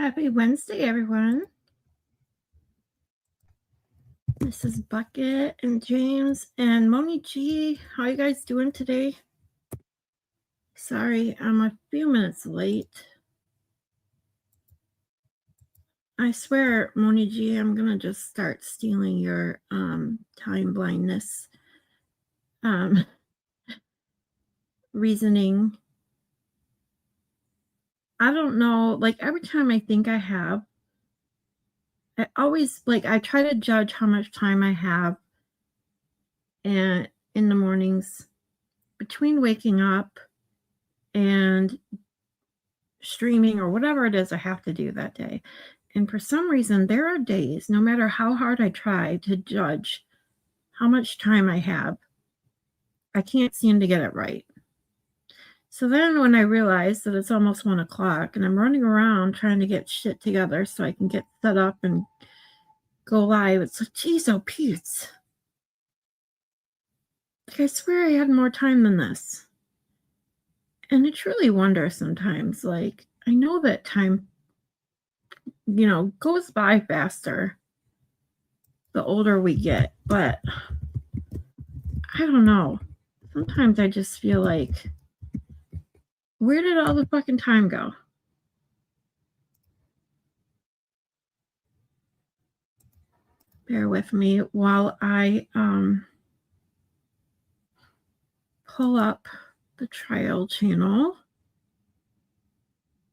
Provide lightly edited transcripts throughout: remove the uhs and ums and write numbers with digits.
Happy Wednesday, everyone. This is Bucket and James and Moni G. How you guys doing today? Sorry, I'm a few minutes late. I swear, Moni G, I'm gonna just start stealing your time blindness reasoning. I don't know, like every time I think I have, I always I try to judge how much time I have and in the mornings between waking up and streaming or whatever it is I have to do that day. And for some reason, there are days, no matter how hard I try to judge how much time I have, I can't seem to get it right. So then when I realize that it's almost 1 o'clock and I'm running around trying to get shit together so I can get set up and go live, it's like, geez, oh, Pete. Like, I swear I had more time than this. And I truly wonder sometimes, like, I know that time, goes by faster the older we get, but I don't know. Sometimes I just feel like, where did all the fucking time go? Bear with me while I pull up the trial channel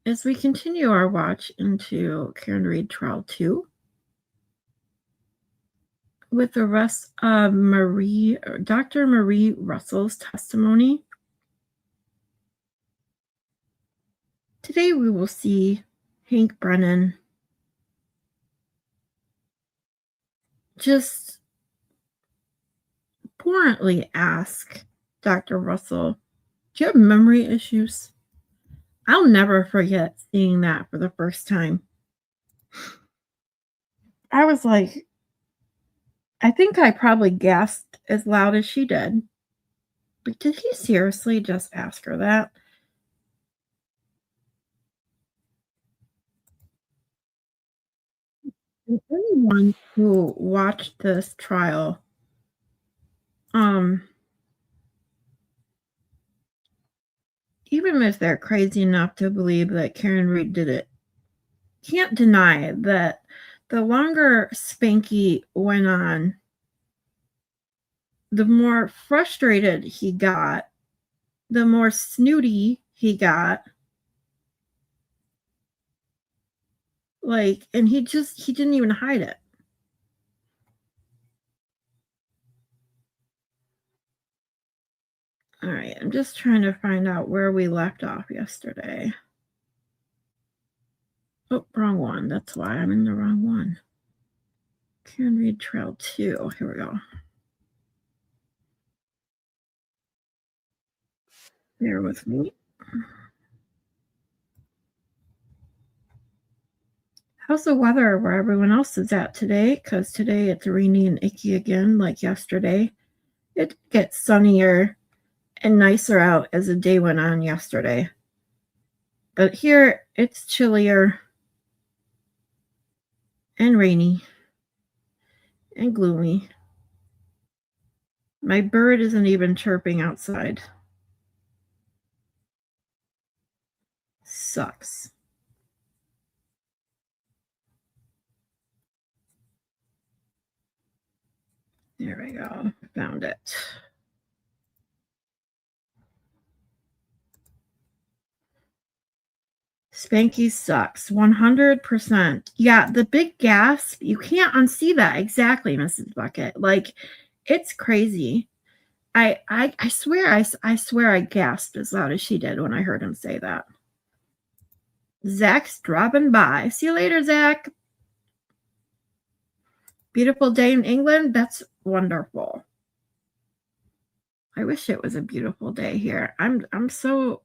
as we continue our watch into Karen Reed Trial 2 with the rest of Dr. Marie Russell's testimony. Today we will see Hank Brennan just abhorrently ask Dr. Russell, do you have memory issues? I'll never forget seeing that for the first time. I was like, I think I probably gasped as loud as she did. But did he seriously just ask her that? And anyone who watched this trial, even if they're crazy enough to believe that Karen Reed did it, can't deny that the longer Spanky went on, the more frustrated he got, the more snooty he got. And he didn't even hide it. All right, I'm just trying to find out where we left off yesterday. Oh, wrong one. That's why I'm in the wrong one. Karen Reed Trail 2. Here we go. Bear with me. How's the weather where everyone else is at today? Because today it's rainy and icky again, like yesterday. It gets sunnier and nicer out as the day went on yesterday. But here it's chillier and rainy and gloomy. My bird isn't even chirping outside. Sucks. There we go. Found it. Spanky sucks. 100%. Yeah, the big gasp, you can't unsee that. Exactly, Mrs. Bucket. Like, it's crazy. I swear I swear I gasped as loud as she did when I heard him say that. Zach's dropping by. See you later, Zach. Beautiful day in England. That's wonderful. I wish it was a beautiful day here. I'm so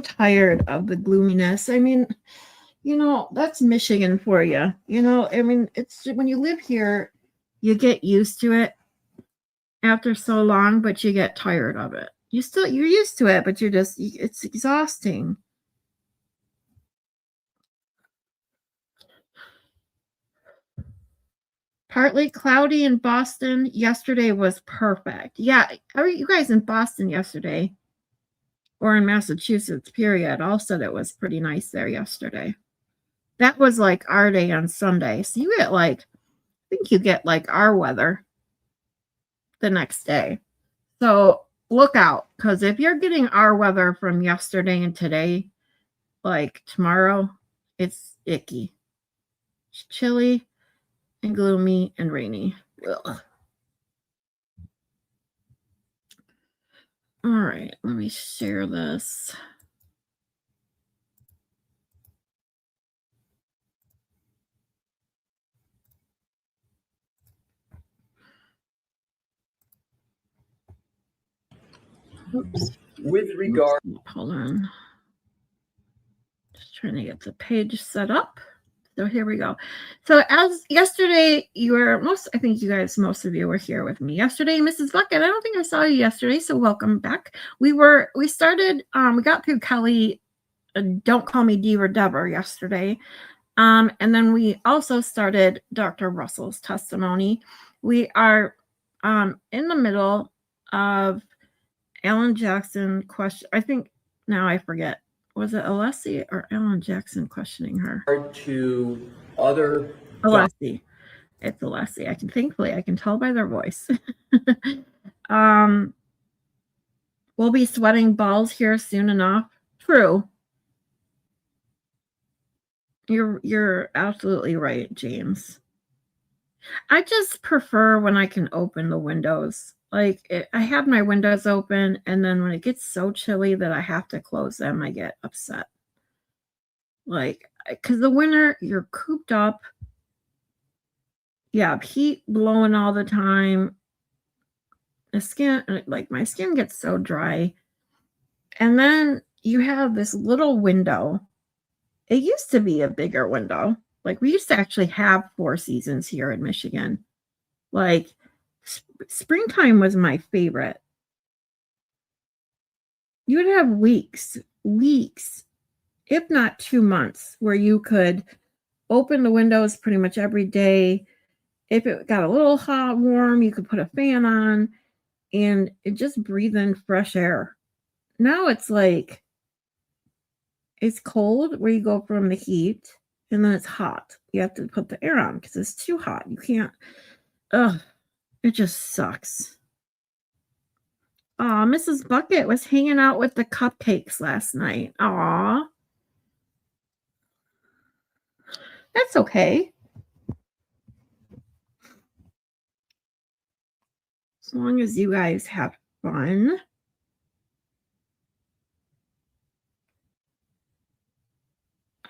tired of the gloominess. I mean, that's Michigan for you. I mean, it's when you live here, you get used to it after so long, but you get tired of it. You're used to it, but it's exhausting. Partly cloudy in Boston. Yesterday was perfect. Yeah, are you guys in Boston yesterday or in Massachusetts, period, all said it was pretty nice there yesterday. That was like our day on Sunday. So you get like, I think you get like our weather the next day. So look out, because if you're getting our weather from yesterday and today, like tomorrow, it's icky. It's chilly and gloomy and rainy. Ugh. All right, let me share this. Oops. With regard, Hold on. Just trying to get the page set up. So here we go. So as yesterday, I think most of you were here with me yesterday, Mrs. Bucket. I don't think I saw you yesterday, so welcome back. We started, we got through Kelly, Don't Call Me Diva Deborah yesterday. And then we also started Dr. Russell's testimony. We are in the middle of Alan Jackson question. I think now I forget. Was it Alessi or Alan Jackson questioning her? to other Alessi. It's Alessi. I can tell by their voice. We'll be sweating balls here soon enough. True. You're absolutely right, James. I just prefer when I can open the windows. Like I have my windows open, and then when it gets so chilly that I have to close them, I get upset. Like, because the winter, you're cooped up. Yeah, heat blowing all the time. The skin, like my skin gets so dry. And then you have this little window. It used to be a bigger window. Like we used to actually have 4 seasons here in Michigan. Like springtime was my favorite. You would have weeks, if not 2 months, where you could open the windows pretty much every day. If it got a little hot, warm, you could put a fan on and it just breathe in fresh air. Now it's like, it's cold where you go from the heat and then it's hot. You have to put the air on because it's too hot. You can't, it just sucks. Aw, Mrs. Bucket was hanging out with the cupcakes last night. Aw. That's okay. As long as you guys have fun.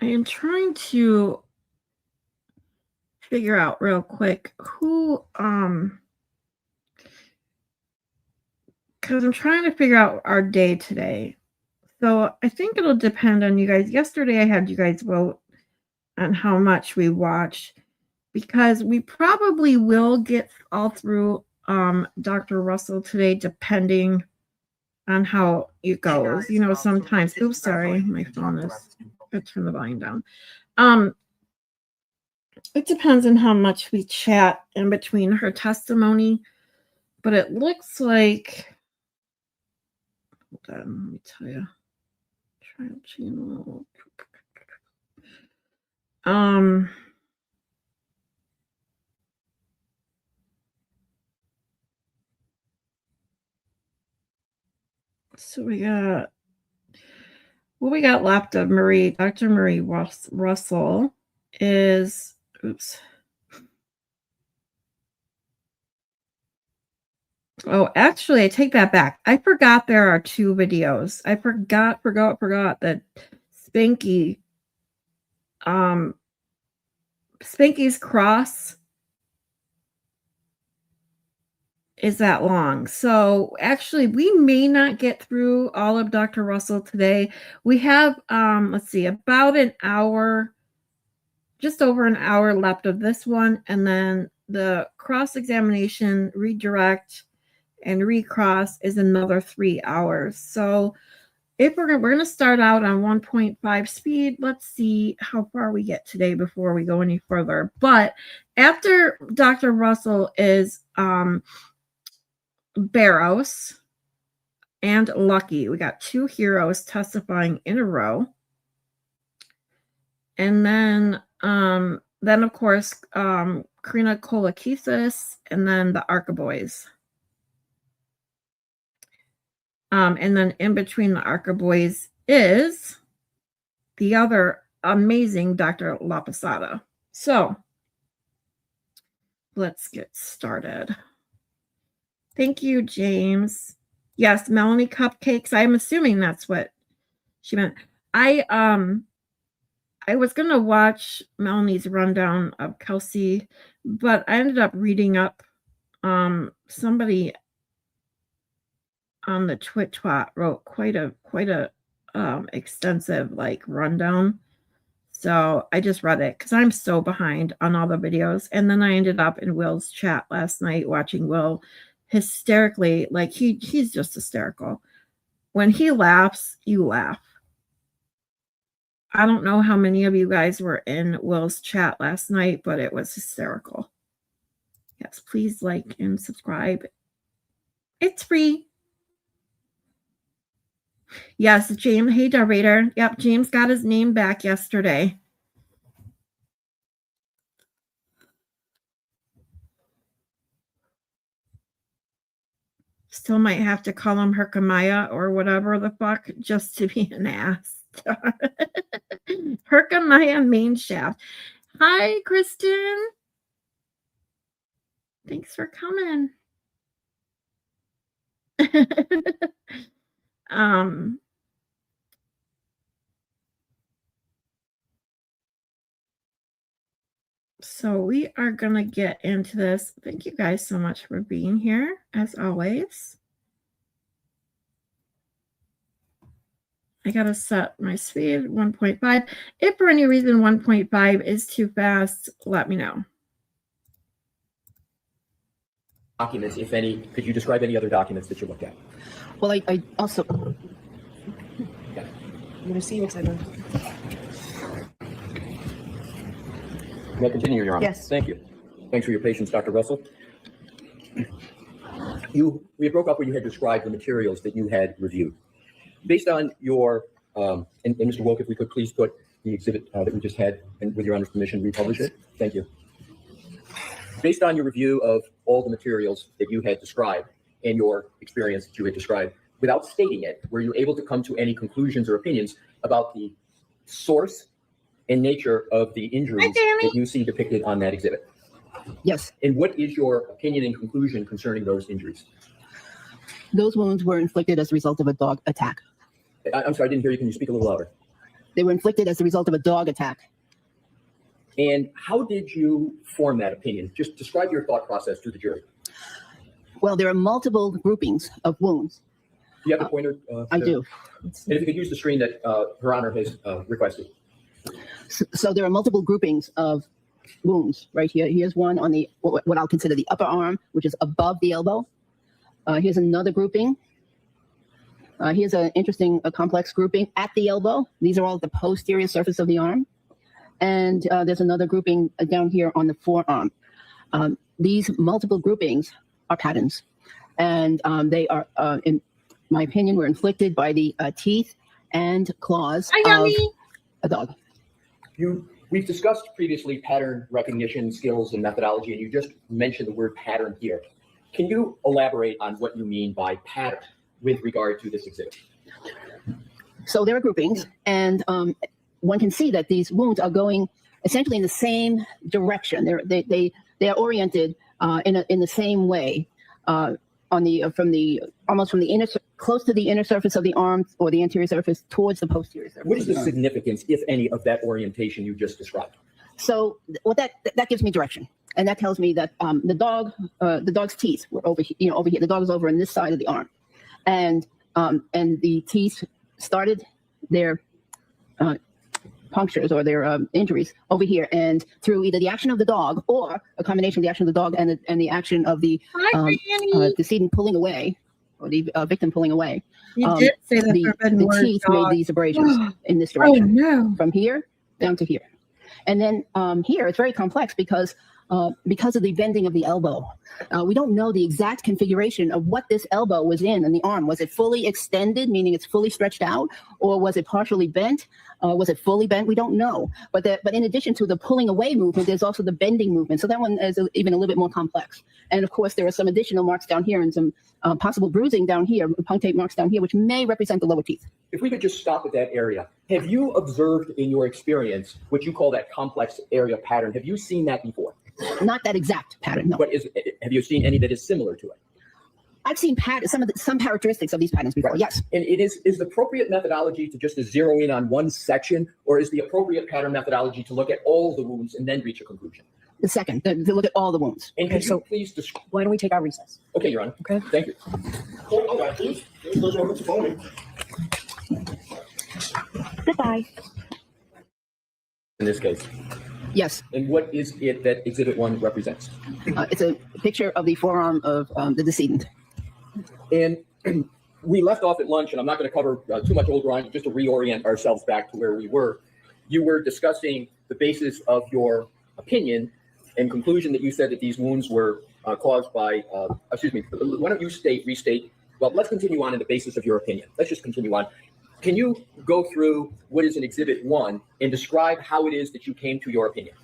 I am trying to figure out real quick who, because I'm trying to figure out our day today. So I think it'll depend on you guys. Yesterday I had you guys vote on how much we watch, because we probably will get all through Dr. Russell today, depending on how it goes. You know, sometimes, oops, sorry, my phone is, I turn the volume down. It depends on how much we chat in between her testimony, but it looks like, hold on, let me tell you. Trial channel. So we got, what we got left of Dr. Marie Russell is, oops. Oh, actually, I take that back. I forgot there are 2 videos. I forgot that Spanky, Spanky's cross is that long. So actually, we may not get through all of Dr. Russell today. We have, let's see, about an hour, just over an hour left of this one. And then the cross-examination, redirect, and recross is another 3 hours. So if we're gonna start out on 1.5 speed. Let's see how far we get today before we go any further. But after Dr. Russell is Barrows and Lucky. We got two heroes testifying in a row. And then of course, Karina Kolakisis, and then the Arca Boys. And then in between the Arca Boys is the other amazing Dr. La Posada. So let's get started. Thank you, James. Yes, Melanie Cupcakes. I'm assuming that's what she meant. I was gonna watch Melanie's rundown of Kelsey, but I ended up reading up. Somebody on the Twitch bot wrote quite a extensive like rundown. So I just read it because I'm so behind on all the videos. And then I ended up in Will's chat last night watching Will hysterically, like he's just hysterical. When he laughs, you laugh. I don't know how many of you guys were in Will's chat last night, but it was hysterical. Yes, please like and subscribe. It's free. Yes, James. Hey, Darvader. Yep, James got his name back yesterday. Still might have to call him Herkamaya or whatever the fuck just to be an ass. Herkamaya main shaft. Hi, Kristen. Thanks for coming. So we are going to get into this. Thank you guys so much for being here, as always. I got to set my speed 1.5. If for any reason 1.5 is too fast, let me know. Documents, if any, could you describe any other documents that you looked at? Well, I also. Yeah. I'm going to see what's in. May I continue, Your Honor? Yes. Thank you. Thanks for your patience, Dr. Russell. We broke up where you had described the materials that you had reviewed. Based on your, and Mr. Woke, if we could please put the exhibit that we just had, and with Your Honor's permission, republish it. Thank you. Based on your review of all the materials that you had described and your experience that you had described, without stating it, were you able to come to any conclusions or opinions about the source and nature of the injuries that you see depicted on that exhibit? Yes. And what is your opinion and conclusion concerning those injuries? Those wounds were inflicted as a result of a dog attack. I'm sorry, I didn't hear you. Can you speak a little louder? They were inflicted as a result of a dog attack. And how did you form that opinion? Just describe your thought process to the jury. Well, there are multiple groupings of wounds. Do you have a pointer? I do. And if you could use the screen that Her Honor has requested. So there are multiple groupings of wounds right here. Here's one on the what I'll consider the upper arm, which is above the elbow. Here's another grouping. Here's an interesting complex grouping at the elbow. These are all the posterior surface of the arm. And there's another grouping down here on the forearm. These multiple groupings are patterns. And they are, in my opinion, were inflicted by the teeth and claws of a dog. We've discussed previously pattern recognition skills and methodology, and you just mentioned the word pattern here. Can you elaborate on what you mean by pattern with regard to this exhibit? So there are groupings, and one can see that these wounds are going essentially in the same direction. They are oriented in the same way almost from the inner, close to the inner surface of the arm or the anterior surface towards the posterior surface. What is the significance, if any, of that orientation you just described? So what that gives me direction, and that tells me that the dog's teeth were over here. Over here, the dog was over on this side of the arm, and the teeth started their punctures or their injuries over here, and through either the action of the dog or a combination of the action of the dog and the action of the decedent pulling away, or the victim pulling away, You did say the forbidden the word, teeth made dog. these abrasions in this Oh, direction, no. from here down to here. And then here, it's very complex because of the bending of the elbow. We don't know the exact configuration of what this elbow was in the arm. Was it fully extended, meaning it's fully stretched out, or was it partially bent? Was it fully bent? We don't know. But in addition to the pulling away movement, there's also the bending movement. So that one is even a little bit more complex. And of course, there are some additional marks down here and some possible bruising down here, punctate marks down here, which may represent the lower teeth. If we could just stop at that area, have you observed in your experience what you call that complex area pattern? Have you seen that before? Not that exact pattern, no. But have you seen any that is similar to it? I've seen some characteristics of these patterns before, Right. yes. And is the appropriate methodology to just to zero in on one section, or is the appropriate pattern methodology to look at all the wounds and then reach a conclusion? The second, to look at all the wounds. And could you please describe? Why don't we take our recess? Okay, Your Honor. Okay. Thank you. Hold on, please. Those are the phone. Goodbye. In this case. Yes, And what is it that Exhibit 1 represents? it's a picture of the forearm of the decedent. And we left off at lunch, and I'm not going to cover too much old ground, just to reorient ourselves back to where we were. You were discussing the basis of your opinion and conclusion that you said that these wounds were caused by, excuse me, why don't you restate, well, let's continue on in the basis of your opinion. Let's just continue on. Can you go through what is in Exhibit 1 and describe how it is that you came to your opinion?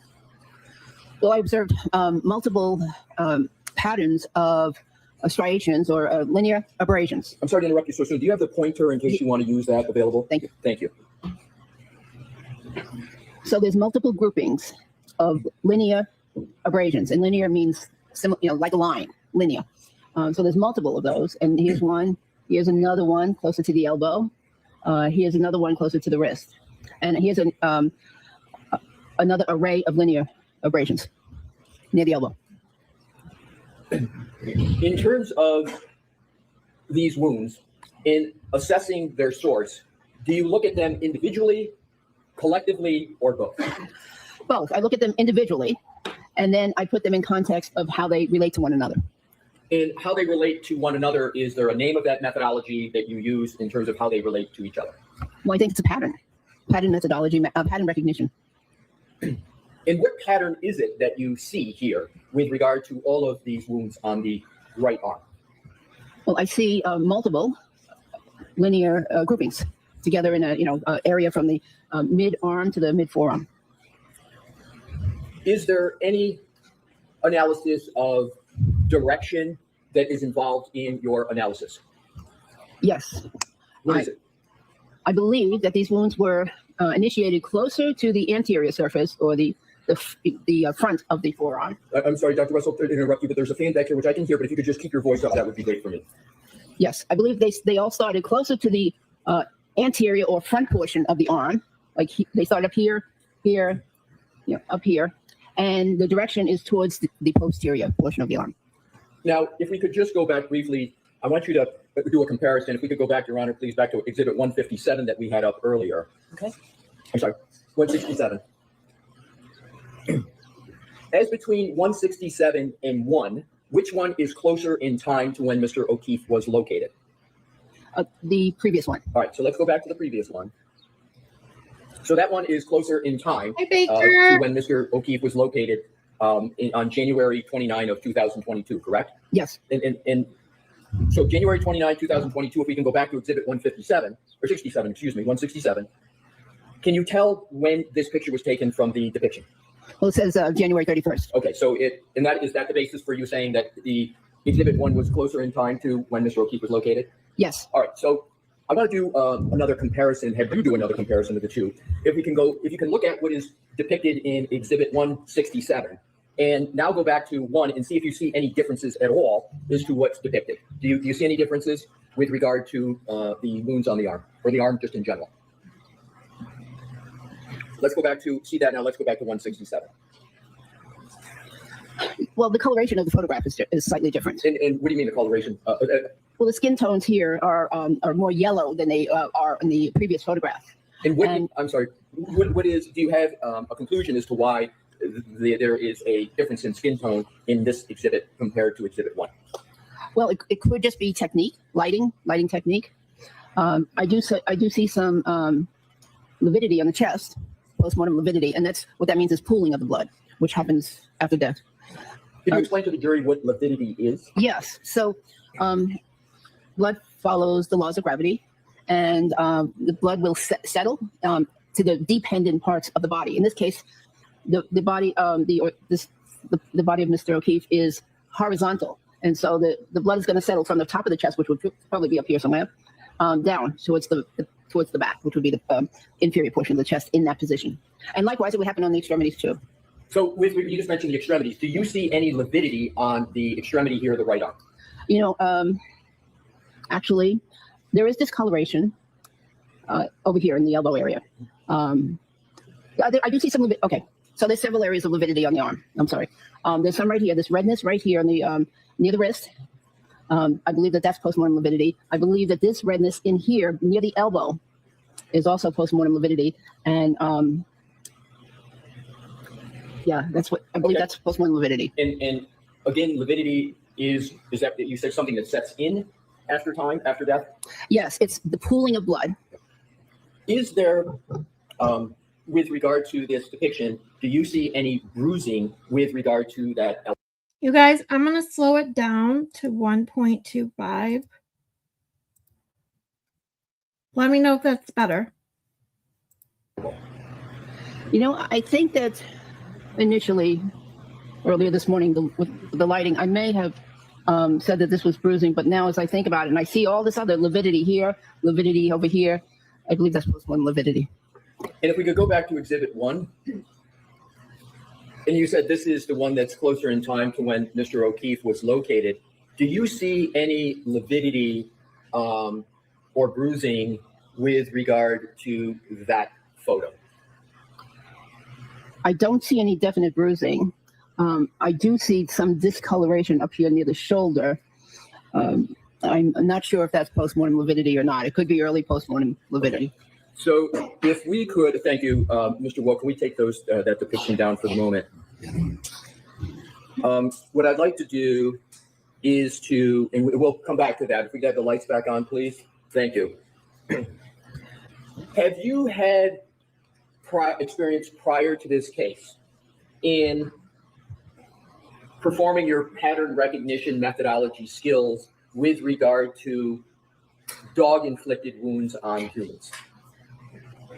Well, I observed multiple patterns of striations or linear abrasions. I'm sorry to interrupt you so soon. Do you have the pointer in case you want to use that available? Thank you. Thank you. So there's multiple groupings of linear abrasions, and linear means similar, like a line, linear. So there's multiple of those, and here's one. Here's another one closer to the elbow. Here's another one closer to the wrist, and here's another array of linear abrasions near the elbow. In terms of these wounds, in assessing their source, do you look at them individually, collectively, or both? Both. I look at them individually, and then I put them in context of how they relate to one another. And how they relate to one another, is there a name of that methodology that you use in terms of how they relate to each other? Well, I think it's a pattern methodology, pattern recognition. And what pattern is it that you see here with regard to all of these wounds on the right arm? Well, I see multiple linear groupings together in a area from the mid arm to the mid forearm. Is there any analysis of direction that is involved in your analysis? Yes. What is it? I believe that these wounds were initiated closer to the anterior surface or the front of the forearm. I'm sorry, Dr. Russell, to interrupt you, but there's a fan back here which I can hear, but if you could just keep your voice up, that would be great for me. Yes, I believe they all started closer to the anterior or front portion of the arm. Like they start up here, up here, and the direction is towards the posterior portion of the arm. Now, if we could just go back briefly, I want you to do a comparison. If we could go back, Your Honor, please, back to Exhibit 157 that we had up earlier. Okay. I'm sorry, 167. As between 167 and 1, which one is closer in time to when Mr. O'Keefe was located? The previous one. All right, so let's go back to the previous one. So that one is closer in time Hi, to Baker. when Mr. O'Keefe was located on January 29 of 2022, correct? Yes. And so January 29, 2022, if we can go back to Exhibit 157, or 67, excuse me, 167, can you tell when this picture was taken from the depiction? Well, it says January 31st. Okay, so is that the basis for you saying that the Exhibit 1 was closer in time to when Mr. O'Keefe was located? Yes. All right, so I want to do another comparison, have you do another comparison of the two. If you can look at what is depicted in Exhibit 167, and now go back to 1 and see if you see any differences at all as to what's depicted. Do you see any differences with regard to the wounds on the arm, or the arm just in general? Let's go back to, see that now, let's go back to 167. Well, the coloration of the photograph is slightly different. And what do you mean the coloration? Well, the skin tones here are more yellow than they are in the previous photograph. And I'm sorry, do you have a conclusion as to why there is a difference in skin tone in this exhibit compared to Exhibit 1? Well, it could just be technique, lighting technique. I do see some lividity on the chest, postmortem lividity, and that's what that means is pooling of the blood, which happens after death. Can you explain to the jury what lividity is? Yes. So, blood follows the laws of gravity, and the blood will settle to the dependent parts of the body. In this case, the body the body of Mr. O'Keefe is horizontal, and so the blood is going to settle from the top of the chest, which would probably be up here somewhere, down towards the back, which would be the inferior portion of the chest in that position. And likewise, it would happen on the extremities too. So you just mentioned the extremities. Do you see any lividity on the extremity here of the right arm? You know, actually, there is discoloration over here in the elbow area. I do see some lividity. Okay, so there's several areas of lividity on the arm. I'm sorry. There's some right here. This redness right here on the near the wrist. I believe that's postmortem lividity. I believe that this redness in here near the elbow is also postmortem lividity. And yeah, that's what I believe. Okay. That's postmortem lividity. And again, lividity is that you said something that sets in after time, after death? Yes, it's the pooling of blood. Is there, with regard to this depiction, do you see any bruising with regard to that? You guys, I'm going to slow it down to 1.25. Let me know if that's better. You know, I think that initially, earlier this morning, with the lighting, I may have said that this was bruising, but now as I think about it, and I see all this other lividity here, lividity over here, I believe that's postmortem lividity. And if we could go back to Exhibit 1, and you said this is the one that's closer in time to when Mr. O'Keefe was located, do you see any lividity or bruising with regard to that photo? I don't see any definite bruising. I do see some discoloration up here near the shoulder. I'm not sure if that's postmortem lividity or not. It could be early postmortem lividity. Okay. So if we could, thank you, Mr. Wool, can we take that depiction down for the moment? What I'd like to do is and we'll come back to that. If we get the lights back on, please. Thank you. Have you had experience prior to this case in performing your pattern recognition methodology skills with regard to dog-inflicted wounds on humans?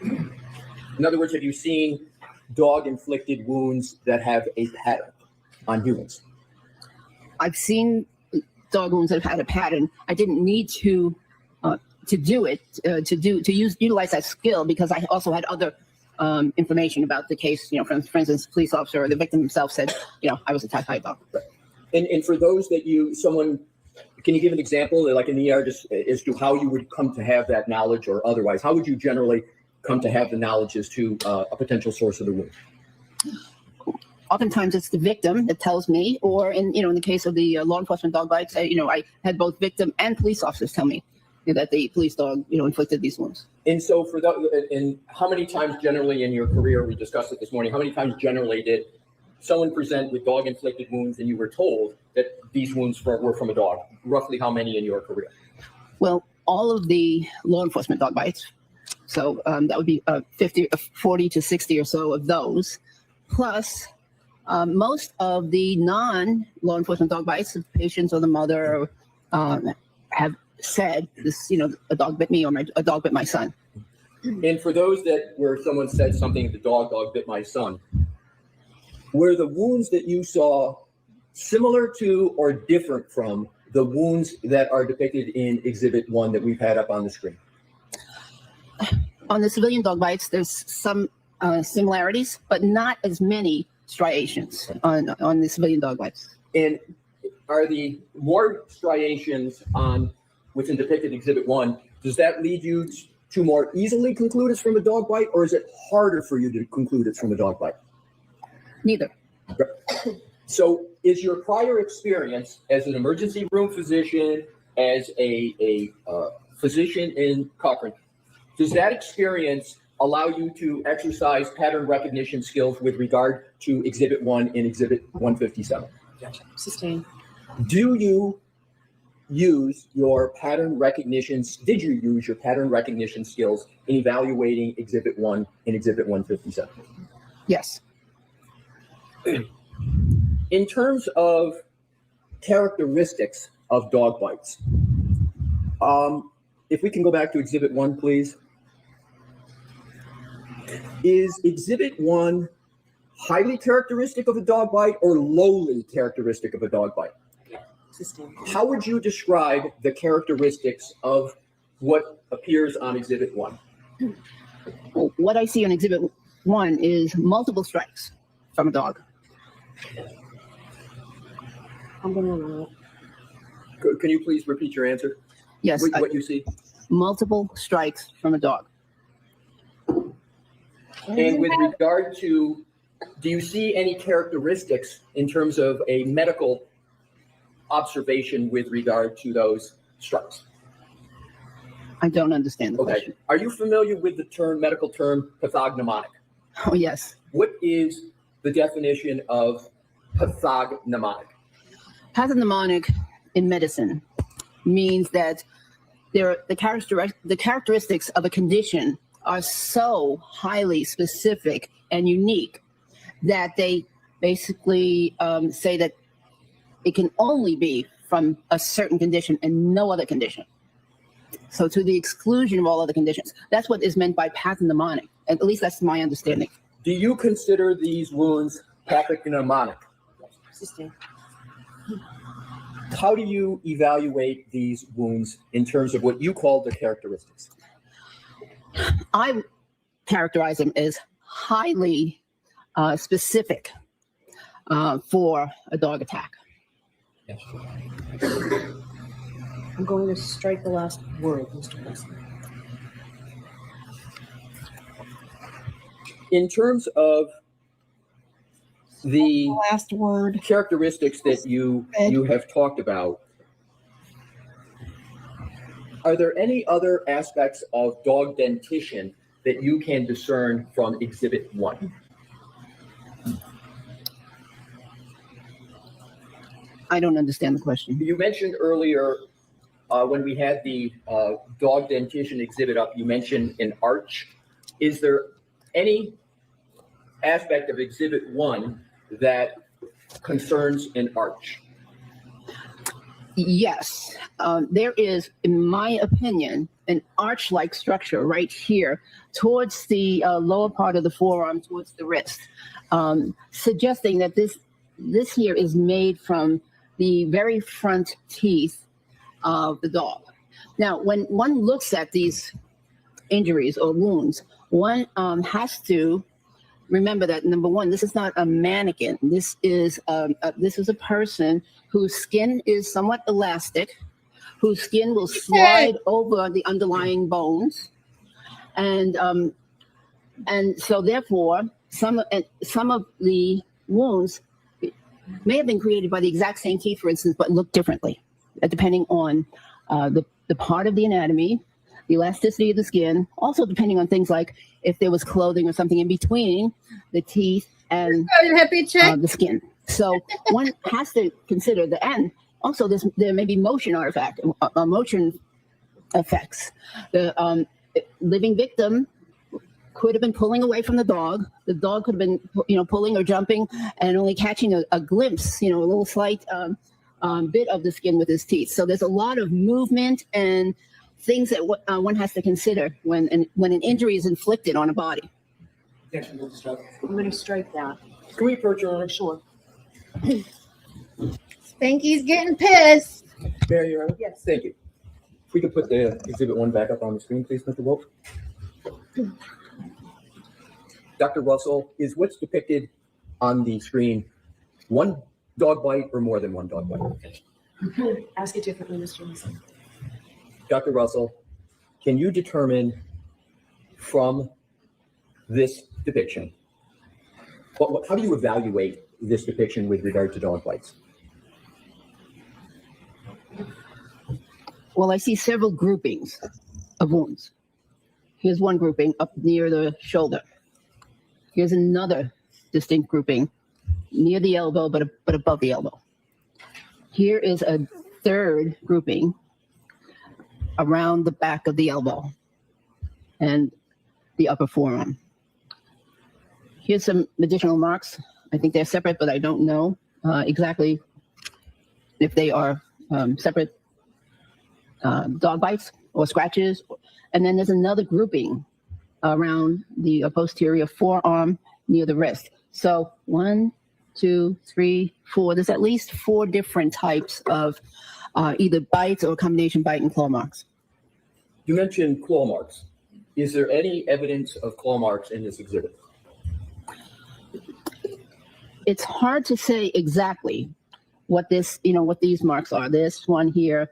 In other words, have you seen dog-inflicted wounds that have a pattern on humans? I've seen dog wounds that have had a pattern. I didn't need to do it, utilize that skill, because I also had other information about the case. You know, for instance, police officer or the victim himself said, you know, I was attacked by a dog. Right. And for those that can you give an example, like in the ER, just as to how you would come to have that knowledge, or otherwise, how would you generally come to have the knowledge as to a potential source of the wound? Oftentimes it's the victim that tells me, or in the case of the law enforcement dog bites, I had both victim and police officers tell me that the police dog, inflicted these wounds. And so and how many times generally in your career, we discussed it this morning, how many times generally did someone present with dog-inflicted wounds and you were told that these wounds were from a dog? Roughly how many in your career? Well, all of the law enforcement dog bites. So that would be 40 to 60 or so of those. Plus, most of the non-law enforcement dog bites, the patients or the mother have said this, a dog bit me, or a dog bit my son. And for those where someone said something, the dog bit my son, were the wounds that you saw similar to or different from the wounds that are depicted in Exhibit 1 that we've had up on the screen? On the civilian dog bites, there's some similarities, but not as many striations on the civilian dog bites. And are the more striations on what's depicted in Exhibit 1, does that lead you to more easily conclude it's from a dog bite, or is it harder for you to conclude it's from a dog bite? Neither. So is your prior experience as an emergency room physician, as a physician in Cochrane, does that experience allow you to exercise pattern recognition skills with regard to Exhibit 1 and Exhibit 157? Sustain. Do you use your pattern recognition, did you use your pattern recognition skills in evaluating Exhibit 1 and Exhibit 157? Yes. In terms of characteristics of dog bites, if we can go back to Exhibit 1, please. Is Exhibit 1 highly characteristic of a dog bite or lowly characteristic of a dog bite? How would you describe the characteristics of what appears on Exhibit 1? Well, what I see on Exhibit 1 is multiple strikes from a dog. I'm going to allow it. Can you please repeat your answer? Yes, What you see? multiple strikes from a dog. And with regard to, do you see any characteristics in terms of a medical observation with regard to those strikes? I don't understand the Okay. question. Are you familiar with the medical term pathognomonic? Oh, yes. What is the definition of pathognomonic? Pathognomonic in medicine means that the characteristics of a condition are so highly specific and unique that they basically say that it can only be from a certain condition and no other condition. So to the exclusion of all other conditions. That's what is meant by pathognomonic. At least that's my understanding. Do you consider these wounds pathognomonic? How do you evaluate these wounds in terms of what you call the characteristics? I characterize them as highly specific for a dog attack. I'm going to strike the last word, Mr. Russell. In terms of the Last word. characteristics that you have talked about, are there any other aspects of dog dentition that you can discern from Exhibit 1? I don't understand the question. You mentioned earlier when we had the dog dentition exhibit up, you mentioned an arch. Is there any aspect of Exhibit 1 that concerns an arch? Yes, there is, in my opinion, an arch-like structure right here towards the lower part of the forearm, towards the wrist, suggesting that this here is made from the very front teeth of the dog. Now, when one looks at these injuries or wounds, one has to remember that, number one, this is not a mannequin. This is a person whose skin is somewhat elastic, whose skin will slide over the underlying bones, and so therefore some of the wounds may have been created by the exact same teeth, for instance, but look differently, depending on the part of the anatomy, the elasticity of the skin, also depending on things like if there was clothing or something in between the teeth and the skin. So one has to consider the end. Also, there may be motion motion effects. The living victim could have been pulling away from the dog. The dog could have been, pulling or jumping and only catching a glimpse, a little slight bit of the skin with his teeth. So there's a lot of movement and things that one has to consider when an injury is inflicted on a body. I'm going to strike that. Can we approach your honor? Sure. Spanky's getting pissed. Mary, Your Honor? Yes. Thank you. If we could put the Exhibit 1 back up on the screen, please, Mr. Wolf. Dr. Russell, is what's depicted on the screen one dog bite or more than one dog bite? Ask it differently, Mr. Russell. Dr. Russell, can you determine from this depiction, how do you evaluate this depiction with regard to dog bites? Well, I see several groupings of wounds. Here's one grouping up near the shoulder. Here's another distinct grouping near the elbow, but above the elbow. Here is a third grouping around the back of the elbow and the upper forearm. Here's some additional marks. I think they're separate, but I don't know exactly if they are separate dog bites or scratches. And then there's another grouping around the posterior forearm near the wrist. So 1, 2, 3, 4. There's at least 4 different types of either bites or combination bite and claw marks. You mentioned claw marks. Is there any evidence of claw marks in this exhibit? It's hard to say exactly what this, what these marks are. This one here,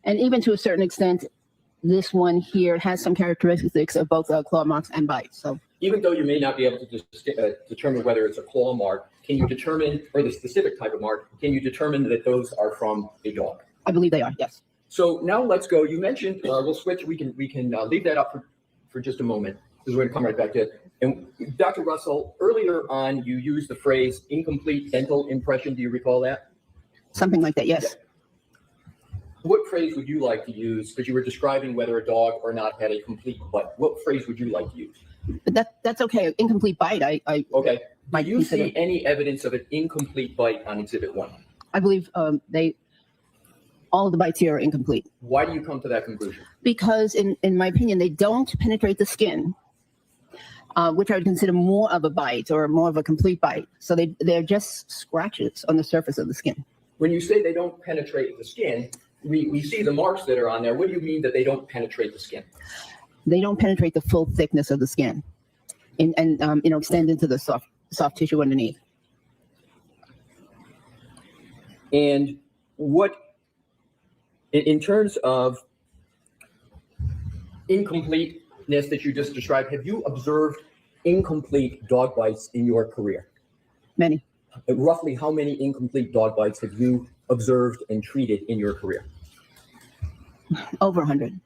and even to a certain extent, this one here has some characteristics of both claw marks and bites. So Even though you may not be able to determine whether it's a claw mark, can you determine, or the specific type of mark, can you determine that those are from a dog? I believe they are, yes. So now let's go. You mentioned, we'll switch. We can leave that up for just a moment, because we're going to come right back to it. And Dr. Russell, earlier on, you used the phrase incomplete dental impression. Do you recall that? Something like that, yes. What phrase would you like to use? Because you were describing whether a dog or not had a complete bite. What phrase would you like to use? But that's okay. Incomplete bite, I Okay. might Do you consider. see any evidence of an incomplete bite on Exhibit 1? I believe all of the bites here are incomplete. Why do you come to that conclusion? Because in my opinion, they don't penetrate the skin, which I would consider more of a bite or more of a complete bite. So they're just scratches on the surface of the skin. When you say they don't penetrate the skin, we see the marks that are on there. What do you mean that they don't penetrate the skin? They don't penetrate the full thickness of the skin and extend into the soft tissue underneath. And what, in terms of incompleteness that you just described, have you observed incomplete dog bites in your career? Many. Roughly how many incomplete dog bites have you observed and treated in your career? Over 100.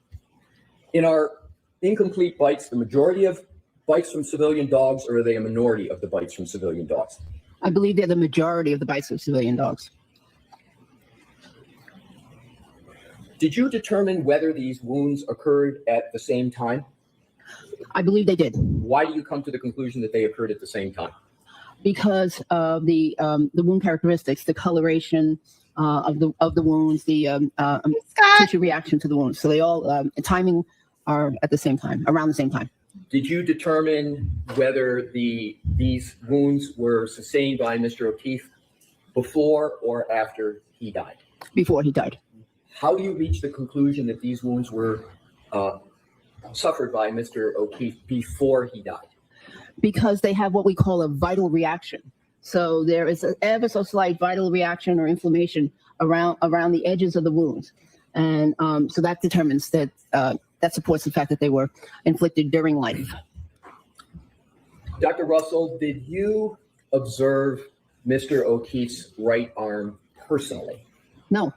In our incomplete bites, the majority of bites from civilian dogs, or are they a minority of the bites from civilian dogs? I believe they're the majority of the bites of civilian dogs. Did you determine whether these wounds occurred at the same time? I believe they did, Why do you come to the conclusion that they occurred at the same time? because of the wound characteristics, the coloration of the wounds, the tissue reaction to the wounds. So they all timing are at the same time, around the same time. Did you determine whether these wounds were sustained by Mr. O'Keefe before or after he died? Before he died. How do you reach the conclusion that these wounds were suffered by Mr. O'Keefe before he died? Because they have what we call a vital reaction. So there is an ever so slight vital reaction or inflammation around the edges of the wounds. And so that determines that, that supports the fact that they were inflicted during life. Dr. Russell, did you observe Mr. O'Keefe's right arm personally? No,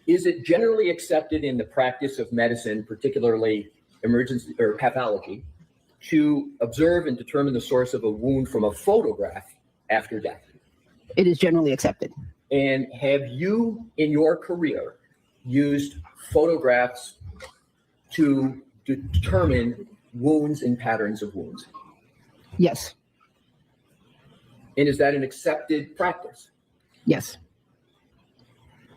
Is it generally accepted in the practice of medicine, particularly emergency or pathology, to observe and determine the source of a wound from a photograph after death? it is generally accepted. And have you, in your career, used photographs to determine wounds and patterns of wounds? Yes, And is that an accepted practice? yes,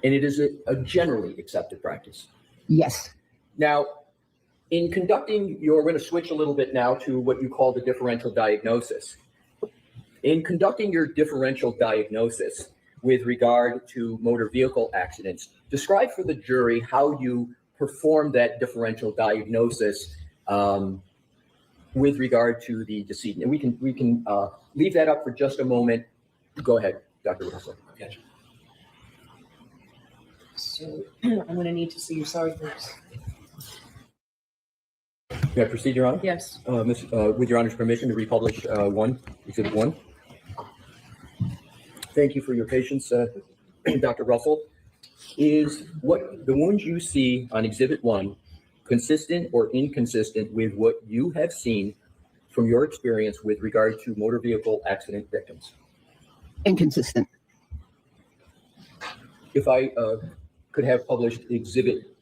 And it is a generally accepted practice. yes. Now, in conducting we're going to switch a little bit now to what you call the differential diagnosis. In conducting your differential diagnosis with regard to motor vehicle accidents, describe for the jury how you perform that differential diagnosis with regard to the decedent. And we can leave that up for just a moment. Go ahead, Dr. Russell. Gotcha. So I'm going to need to see your sorry face. May I proceed, Your Honor? Yes. With Your Honor's permission to republish Exhibit 1. Thank you for your patience, Dr. Russell. Is what the wounds you see on Exhibit 1 consistent or inconsistent with what you have seen from your experience with regard to motor vehicle accident victims? Inconsistent. If I could have published Exhibit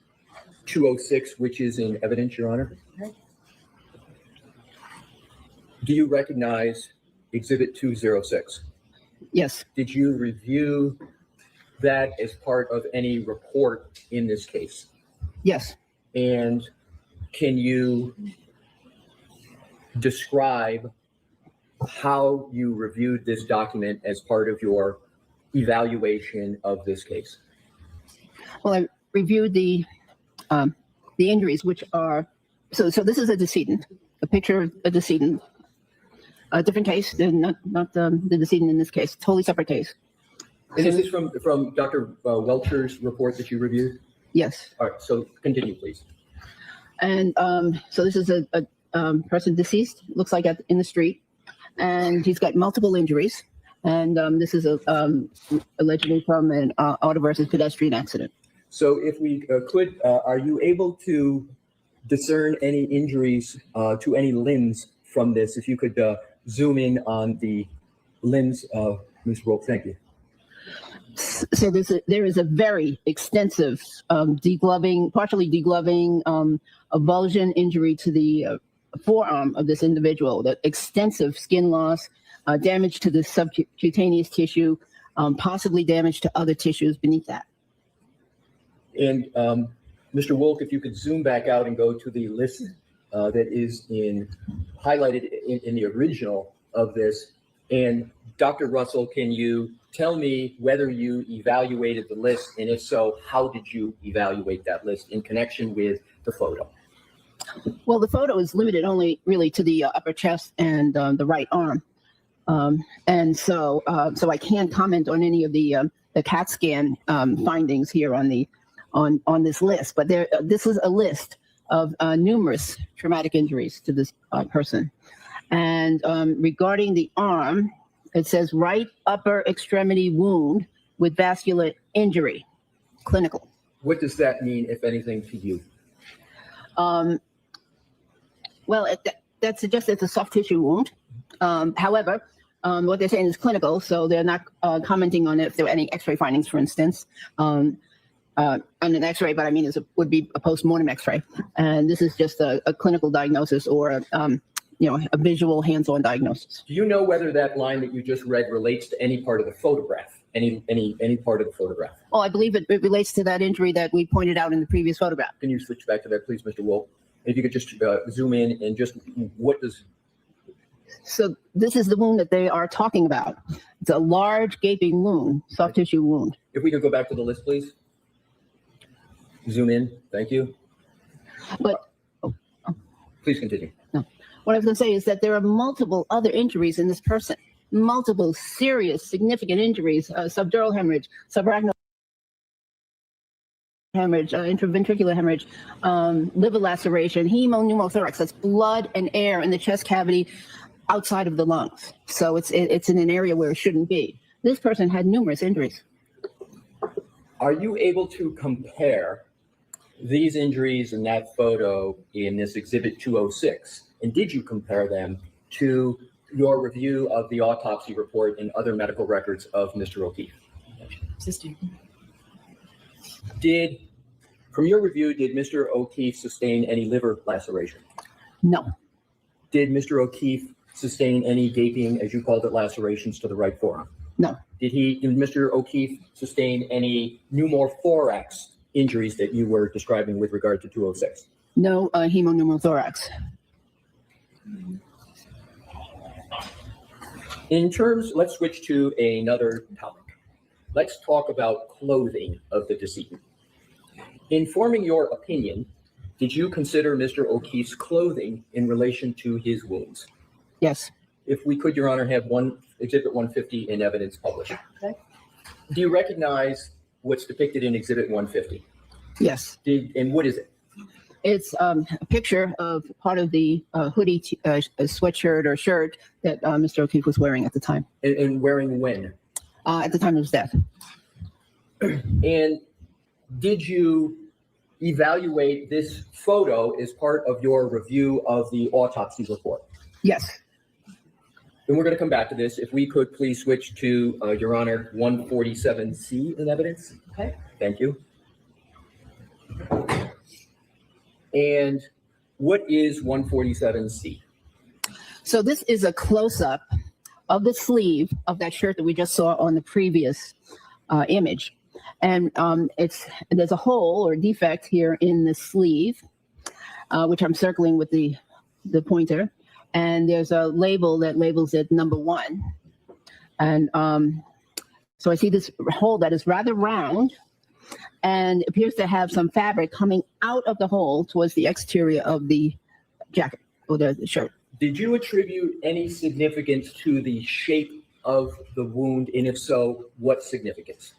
206, which is in evidence, Your Honor. Do you recognize Exhibit 206? Yes. Did you review that as part of any report in this case? Yes. And can you describe how you reviewed this document as part of your evaluation of this case? Well, I reviewed the injuries, which are so this is a decedent, a picture of a decedent, a different case, not the decedent in this case, totally separate case. And is this from Dr. Welcher's report that you reviewed? Yes. All right, so continue, please. And so this is a person deceased, looks like in the street, and he's got multiple injuries. And this is allegedly from an auto versus pedestrian accident. So if we could, are you able to discern any injuries to any limbs from this? If you could zoom in on the limbs, Ms. Wolf, thank you. So there is a very extensive degloving, partially degloving, avulsion injury to the forearm of this individual, the extensive skin loss, damage to the subcutaneous tissue, possibly damage to other tissues beneath that. And Mr. Wolk, if you could zoom back out and go to the list that is highlighted in the original of this. And Dr. Russell, can you tell me whether you evaluated the list, and if so, how did you evaluate that list in connection with the photo? Well, the photo is limited only really to the upper chest and the right arm. And so I can't comment on any of the CAT scan findings here on this list, but this is a list of numerous traumatic injuries to this person. And regarding the arm, it says right upper extremity wound with vascular injury, clinical. What does that mean, if anything, to you? Well, that suggests it's a soft tissue wound. However, what they're saying is clinical, so they're not commenting on if there were any X-ray findings, for instance, on an X-ray. But I mean, would be a post-mortem X-ray, and this is just a clinical diagnosis or a visual hands-on diagnosis. Do you know whether that line that you just read relates to any part of the photograph? Any part of the photograph? Oh, I believe it relates to that injury that we pointed out in the previous photograph. Can you switch back to that, please, Mr. Wolf? If you could just zoom in and just what does... So this is the wound that they are talking about. It's a large gaping wound, soft tissue wound. If we could go back to the list, please. Zoom in, thank you. But Please continue. no, what I was going to say is that there are multiple other injuries in this person, multiple serious, significant injuries, subdural hemorrhage, subarachnoid hemorrhage, intraventricular hemorrhage, liver laceration, pneumothorax. That's blood and air in the chest cavity outside of the lungs. So it's in an area where it shouldn't be. This person had numerous injuries. Are you able to compare these injuries in that photo in this Exhibit 206? And did you compare them to your review of the autopsy report and other medical records of Mr. O'Keefe? From your review, did Mr. O'Keefe sustain any liver laceration? No, Did Mr. O'Keefe sustain any gaping, as you called it, lacerations to the right forearm? no, Did Mr. O'Keefe sustain any pneumothorax injuries that you were describing with regard to 206? no pneumothorax. Let's switch to another topic. Let's talk about clothing of the decedent. In forming your opinion, did you consider Mr. O'Keefe's clothing in relation to his wounds? Yes. If we could, Your Honor, have Exhibit 150 in evidence published. Okay. Do you recognize what's depicted in Exhibit 150? Yes. And what is it? It's a picture of part of the hoodie, sweatshirt or shirt that Mr. O'Keefe was wearing at the time. And wearing when? At the time of his death. And did you evaluate this photo as part of your review of the autopsy report? Yes. And we're going to come back to this. If we could please switch to, Your Honor, 147C in evidence. Okay. Thank you. And what is 147C? So this is a close-up of the sleeve of that shirt that we just saw on the previous image. And there's a hole or defect here in the sleeve, which I'm circling with the pointer. And there's a label that labels it number 1. And so I see this hole that is rather round and appears to have some fabric coming out of the hole towards the exterior of the jacket or the shirt. Did you attribute any significance to the shape of the wound? And if so, what significance?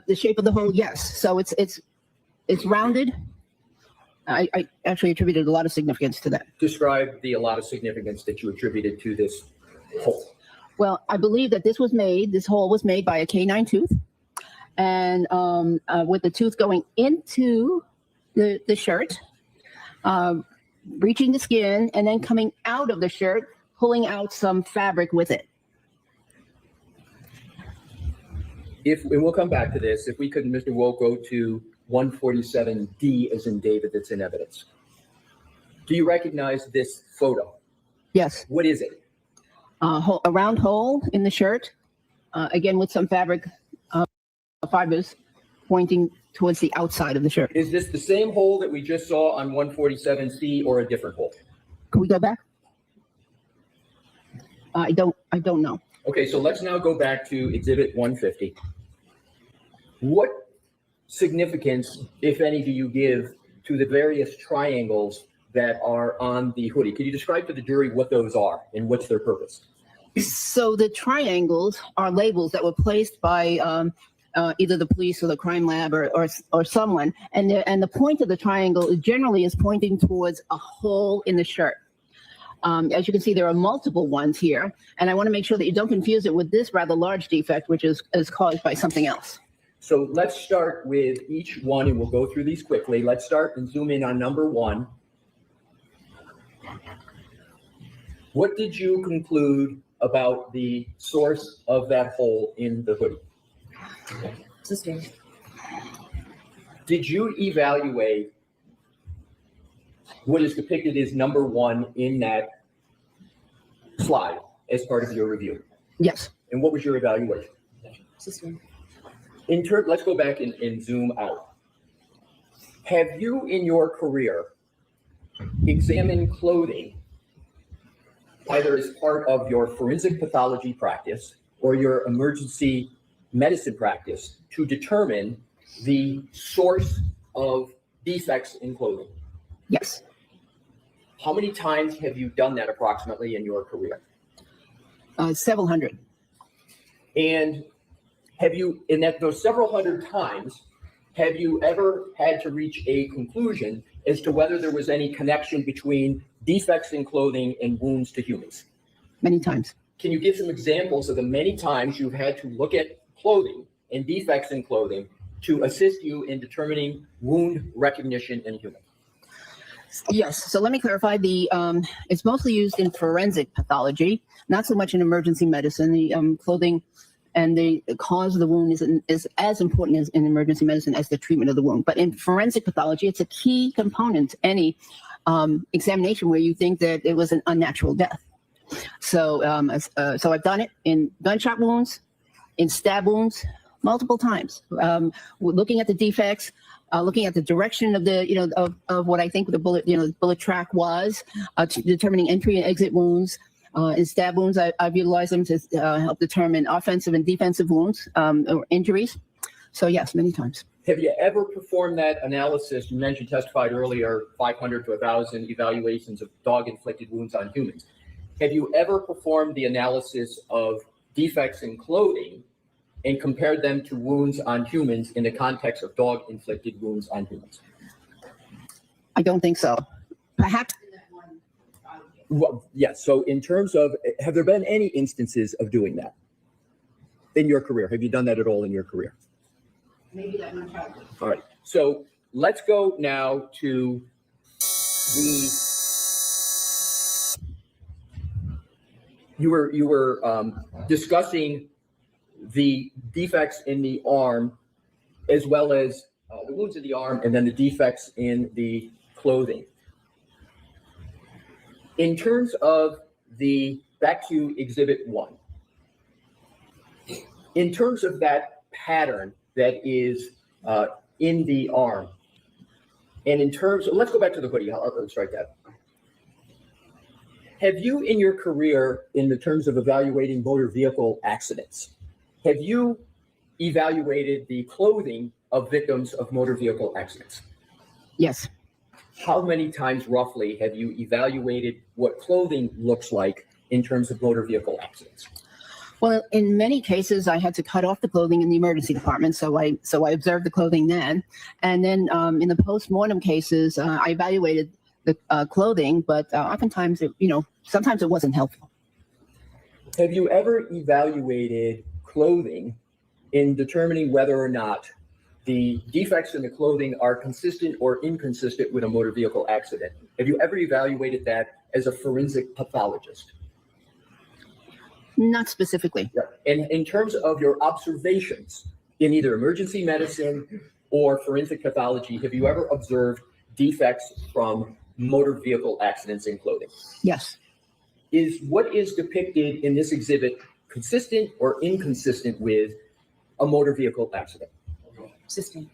The shape of the hole, yes. So it's rounded. I actually attributed a lot of significance to that. Describe a lot of significance that you attributed to this hole. Well, I believe that this hole was made by a canine tooth, and with the tooth going into the shirt, reaching the skin, and then coming out of the shirt, pulling out some fabric with it. And we'll come back to this. If we could, Mr. Wolk, go to 147D as in David that's in evidence. Do you recognize this photo? Yes. What is it? A round hole in the shirt, again with some fabric fibers pointing towards the outside of the shirt. Is this the same hole that we just saw on 147C or a different hole? Can we go back? I don't know. Okay, so let's now go back to Exhibit 150. What significance, if any, do you give to the various triangles that are on the hoodie? Can you describe to the jury what those are and what's their purpose? So the triangles are labels that were placed by either the police or the crime lab or someone, and the point of the triangle generally is pointing towards a hole in the shirt. As you can see, there are multiple ones here, and I want to make sure that you don't confuse it with this rather large defect, which is caused by something else. So let's start with each one, and we'll go through these quickly. Let's start and zoom in on number 1. What did you conclude about the source of that hole in the hoodie? Sustain. Did you evaluate what is depicted as number 1 in that slide as part of your review? Yes. And what was your evaluation? Sustain. Let's go back and zoom out. Have you in your career examined clothing either as part of your forensic pathology practice or your emergency medicine practice to determine the source of defects in clothing? Yes. How many times have you done that approximately in your career? Several hundred. And have you, in those several hundred times, have you ever had to reach a conclusion as to whether there was any connection between defects in clothing and wounds to humans? Many times. Can you give some examples of the many times you've had to look at clothing and defects in clothing to assist you in determining wound recognition in humans? Yes. So let me clarify. It's mostly used in forensic pathology, not so much in emergency medicine. The clothing and the cause of the wound is as important as in emergency medicine as the treatment of the wound. But in forensic pathology, it's a key component to any examination where you think that it was an unnatural death. So, so I've done it in gunshot wounds, in stab wounds, multiple times. Looking at the defects, looking at the direction of the of what I think the bullet track was, determining entry and exit wounds. In stab wounds, I've utilized them to help determine offensive and defensive wounds or injuries. So yes, many times. Have you ever performed that analysis? You mentioned, testified earlier, 500 to 1,000 evaluations of dog-inflicted wounds on humans. Have you ever performed the analysis of defects in clothing and compared them to wounds on humans in the context of dog-inflicted wounds on humans? I don't think so. Perhaps. Well, yes. So in terms of, have there been any instances of doing that in your career? Have you done that at all in your career? Maybe that one child. All right. So let's go now to the you were discussing the defects in the arm, as well as the wounds in the arm, and then the defects in the clothing. In terms of back to Exhibit 1, in terms of that pattern that is in the arm, and in terms of, let's go back to the hoodie. Let's write that. Have you, in your career, in the terms of evaluating motor vehicle accidents, have you evaluated the clothing of victims of motor vehicle accidents? Yes. How many times roughly have you evaluated what clothing looks like in terms of motor vehicle accidents? Well, in many cases, I had to cut off the clothing in the emergency department, so I observed the clothing then, and then in the post-mortem cases, I evaluated the clothing, but oftentimes, sometimes it wasn't helpful. Have you ever evaluated clothing in determining whether or not the defects in the clothing are consistent or inconsistent with a motor vehicle accident? Have you ever evaluated that as a forensic pathologist? Not specifically. Yeah. And in terms of your observations in either emergency medicine or forensic pathology, have you ever observed defects from motor vehicle accidents in clothing? Yes. Is what is depicted in this exhibit consistent or inconsistent with a motor vehicle accident? System.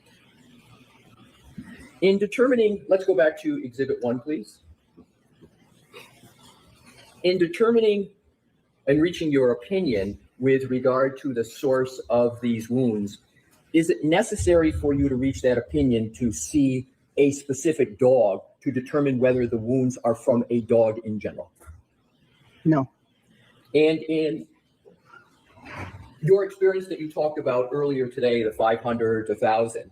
In determining, let's go back to Exhibit 1, please. In determining and reaching your opinion with regard to the source of these wounds, is it necessary for you to reach that opinion to see a specific dog to determine whether the wounds are from a dog in general? No. And in your experience that you talked about earlier today, the 500 to 1,000,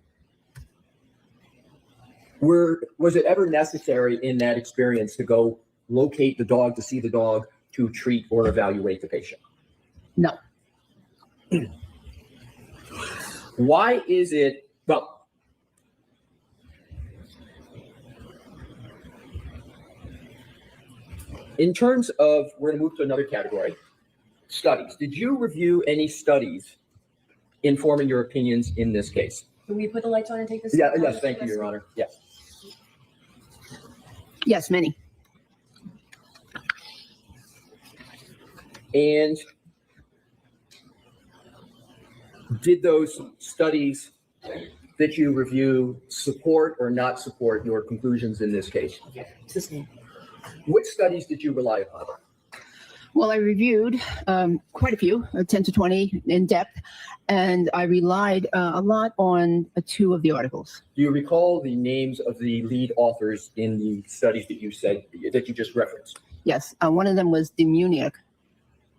was it ever necessary in that experience to go locate the dog, to see the dog, to treat or evaluate the patient? No. Why is it, well, in terms of, we're going to move to another category, studies. Did you review any studies informing your opinions in this case? Can we put the lights on and take this? Yeah, yes, thank you, Your Honor. Yes. Yes, many. And did those studies that you review support or not support your conclusions in this case? System. Which studies did you rely upon? Well, I reviewed quite a few, 10 to 20 in depth, and I relied a lot on 2 of the articles. Do you recall the names of the lead authors in the studies that you said, that you just referenced? Yes, one of them was Demuniak.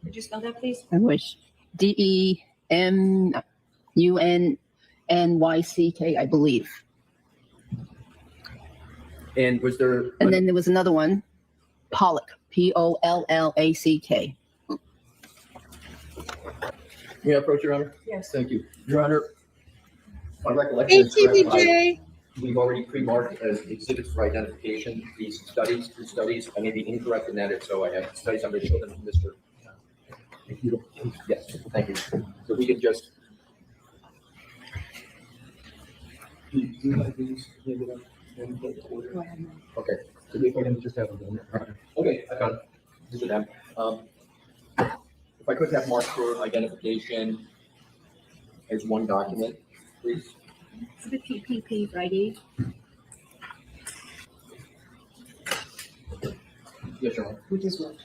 Could you spell that, please? I wish. DEMUNNYCK, I believe. And was there? And then there was another one, Pollack, POLLACK. May I approach, Your Honor? Yes. Thank you. Your Honor, my recollection is correct. ATBJ. We've already pre-marked as exhibits for identification these studies. The studies, I may be incorrect in that, if so, I have studies under the children of Mr. Yes, thank you. So we can just. Do you have these? Okay. So we can just have them. Okay, I got it. These are them. If I could have marked for identification as one document, please. For the PPP, Friday. Yes, Your Honor. Which is what?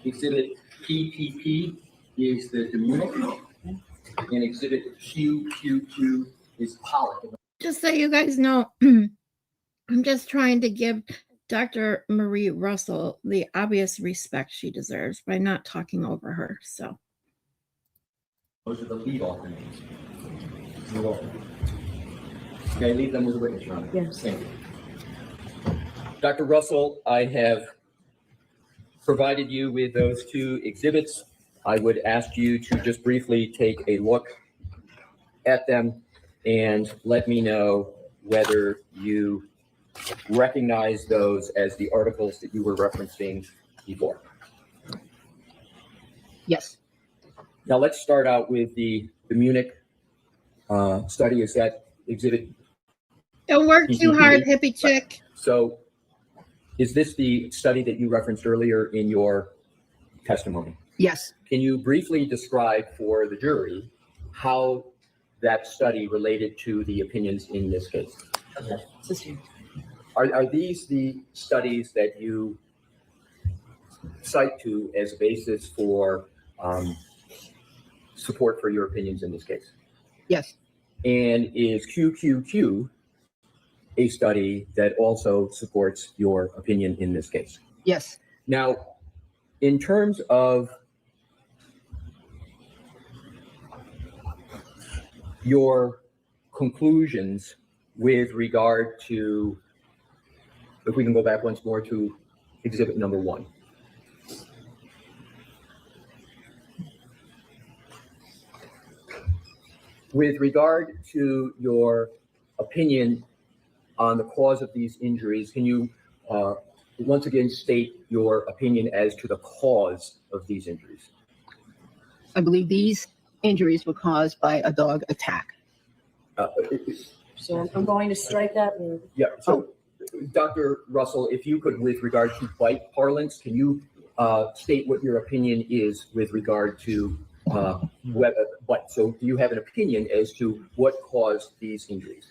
Exhibit PPP is the Demuniak, and exhibit QQQ is Pollack. Just so you guys know, I'm just trying to give Dr. Marie Russell the obvious respect she deserves by not talking over her. So Those are the lead author names. You're welcome. Okay, leave them with the witness, Your Honor. Yes. Thank you. Dr. Russell, I have provided you with those 2 exhibits. I would ask you to just briefly take a look at them and let me know whether you recognize those as the articles that you were referencing before. Yes. Now let's start out with the Munich study. Is that exhibit? Don't work too hard, EEP? hippie chick. So is this the study that you referenced earlier in your testimony? Yes. Can you briefly describe for the jury how that study related to the opinions in this case? Are these the studies that you cite to as a basis for support for your opinions in this case? Yes. And is QQQ a study that also supports your opinion in this case? Yes. Now, in terms of your conclusions with regard to, if we can go back once more to exhibit number 1. With regard to your opinion on the cause of these injuries, can you once again state your opinion as to the cause of these injuries? I believe these injuries were caused by a dog attack. So I'm going to strike that word. Yeah, so Dr. Russell, if you could, with regard to bite parlance, can you state what your opinion is with regard to what? So do you have an opinion as to what caused these injuries?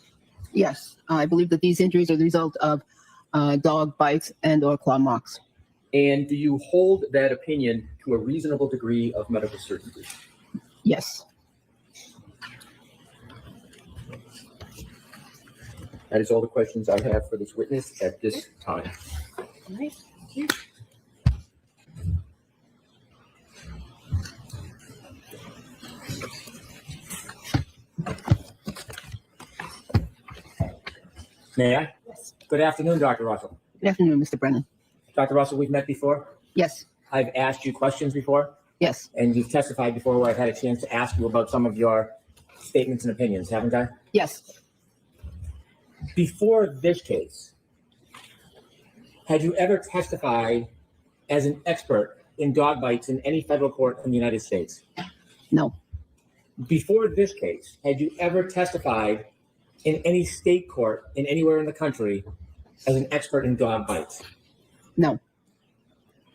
Yes. I believe that these injuries are the result of dog bites and or claw marks. And do you hold that opinion to a reasonable degree of medical certainty? Yes. That is all the questions I have for this witness at this time. Right. May I? Yes. Good afternoon, Dr. Russell. Good afternoon, Mr. Brennan. Dr. Russell, we've met before. Yes. I've asked you questions before, Yes. and you've testified before where I've had a chance to ask you about some of your statements and opinions, haven't I? Yes. Before this case, had you ever testified as an expert in dog bites in any federal court in the United States? No. Before this case, had you ever testified in any state court in anywhere in the country as an expert in dog bites? No.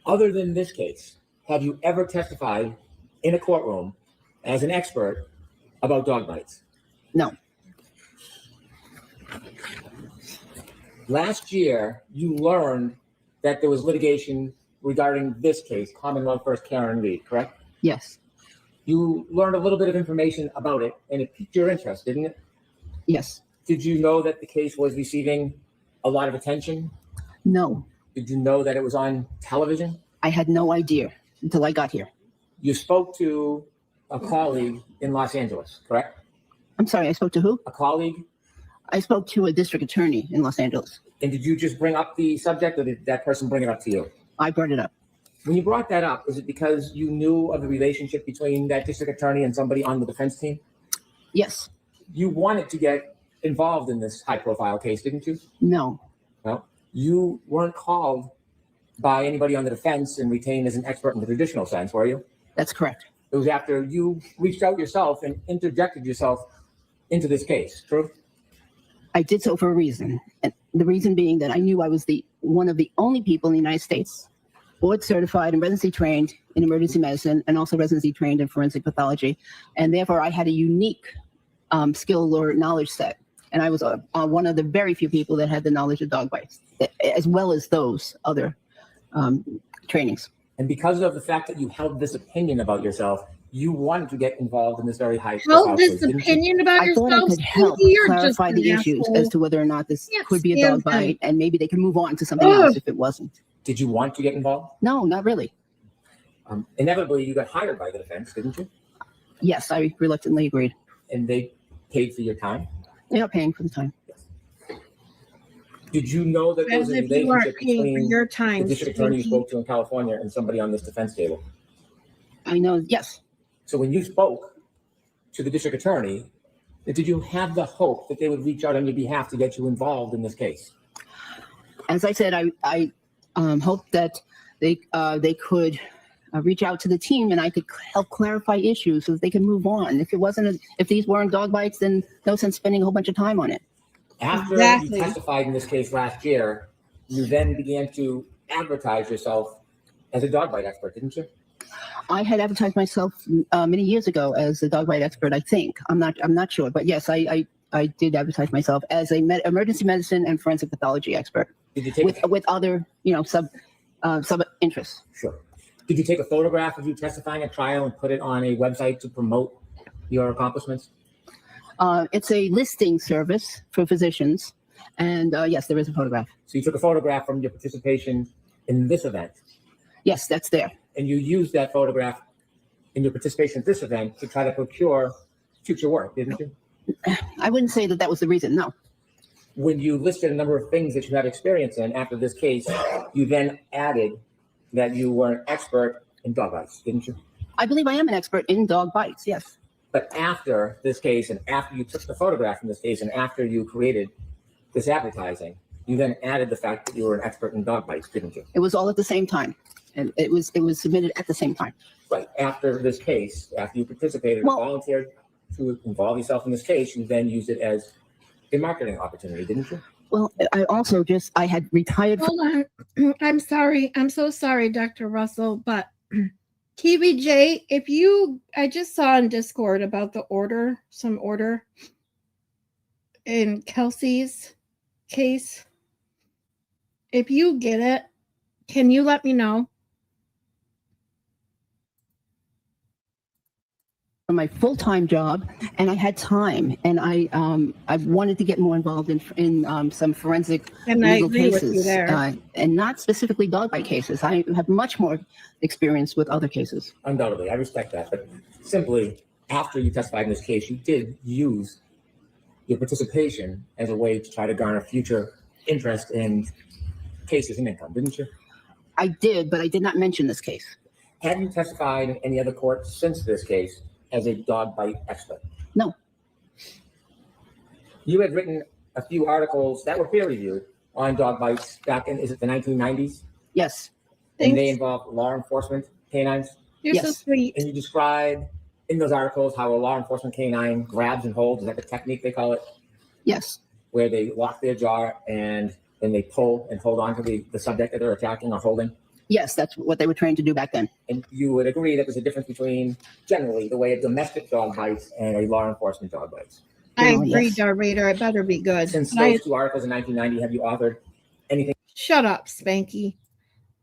Other than this case, have you ever testified in a courtroom as an expert about dog bites? No. Last year, you learned that there was litigation regarding this case, Commonwealth versus Karen Reed, correct? Yes. You learned a little bit of information about it, and it piqued your interest, didn't it? Yes. Did you know that the case was receiving a lot of attention? No. Did you know that it was on television? I had no idea until I got here. You spoke to a colleague in Los Angeles, correct? I'm sorry, I spoke to who? A colleague? I spoke to a district attorney in Los Angeles. And did you just bring up the subject, or did that person bring it up to you? I brought it up. When you brought that up, is it because you knew of the relationship between that district attorney and somebody on the defense team? Yes. You wanted to get involved in this high-profile case, didn't you? No. No. You weren't called by anybody on the defense and retained as an expert in the traditional sense, were you? That's correct. It was after you reached out yourself and interjected yourself into this case, true? I did so for a reason. And the reason being that I knew I was one of the only people in the United States board certified and residency trained in emergency medicine and also residency trained in forensic pathology. And therefore I had a unique skill or knowledge set. And I was one of the very few people that had the knowledge of dog bites, as well as those other trainings. And because of the fact that you held this opinion about yourself, you wanted to get involved in this very high Held this opinion about I thought I yourself. could help Spanky, you're just clarify an the issues asshole. as to whether or not this Can't could be a dog stand him. bite, and maybe they could move on to something Ugh. else if it wasn't. Did you want to get involved? No, not really. Inevitably, you got hired by the defense, didn't you? Yes, I reluctantly agreed. And they paid for your time. They are paying for the time. Did you know that there As was a if you weren't relationship paying for between your the time. district attorney you Spanky. spoke to in California and somebody on this defense table? I know, yes. So when you spoke to the district attorney, did you have the hope that they would reach out on your behalf to get you involved in this case? As I said, I hoped that they could reach out to the team and I could help clarify issues so that they can move on. If these weren't dog bites, then no sense spending a whole bunch of time on it. After Exactly. you testified in this case last year, you then began to advertise yourself as a dog bite expert, didn't you? I had advertised myself many years ago as a dog bite expert. I think I'm not sure, but yes, I did advertise myself as a emergency medicine and forensic pathology expert Did you take with other sub interests. Sure. Did you take a photograph of you testifying at trial and put it on a website to promote your accomplishments? It's a listing service for physicians, and yes, there is a photograph. So you took a photograph from your participation in this event, Yes, that's there. and you used that photograph in your participation in this event to try to procure future work, didn't you? I wouldn't say that was the reason. No. When you listed a number of things that you had experience in after this case, you then added that you were an expert in dog bites, didn't you? I believe I am an expert in dog bites. Yes. But after this case, and after you took the photograph in this case, and after you created this advertising, you then added the fact that you were an expert in dog bites, didn't you? It was all at the same time, and it was submitted at the same time. Right. After this case, after you participated Well- and volunteered to involve yourself in this case, you then used it as a marketing opportunity, didn't you? Well, I had retired. Hold on. I'm sorry. I'm so sorry, Dr. Russell, but TBJ, I just saw in Discord about some order in Kelsey's case. If you get it, can you let me know? For my full-time job, and I had time, and I wanted to get more involved in some forensic And I legal agree with you cases, there. and not specifically dog bite cases. I have much more experience with other cases. Undoubtedly, I respect that. But simply, after you testified in this case, you did use your participation as a way to try to garner future interest in cases and income, didn't you? I did, but I did not mention this case. Have you testified in any other court since this case as a dog bite expert? No. You had written a few articles that were peer reviewed on dog bites back in, is it the 1990s? Yes. And they Thanks. involved law enforcement canines. You're so Yes. sweet. And you describe in those articles how a law enforcement canine grabs and holds, is that the technique they call it? Yes. Where they lock their jaw and then they pull and hold on to the subject that they're attacking or holding. Yes, that's what they were trained to do back then. And you would agree that there's a difference between generally the way a domestic dog bites and a law enforcement dog bites. I Oh, agree, yes. Darvader. It better be good. Since I- those two articles in 1990, have you authored anything? Shut up, Spanky.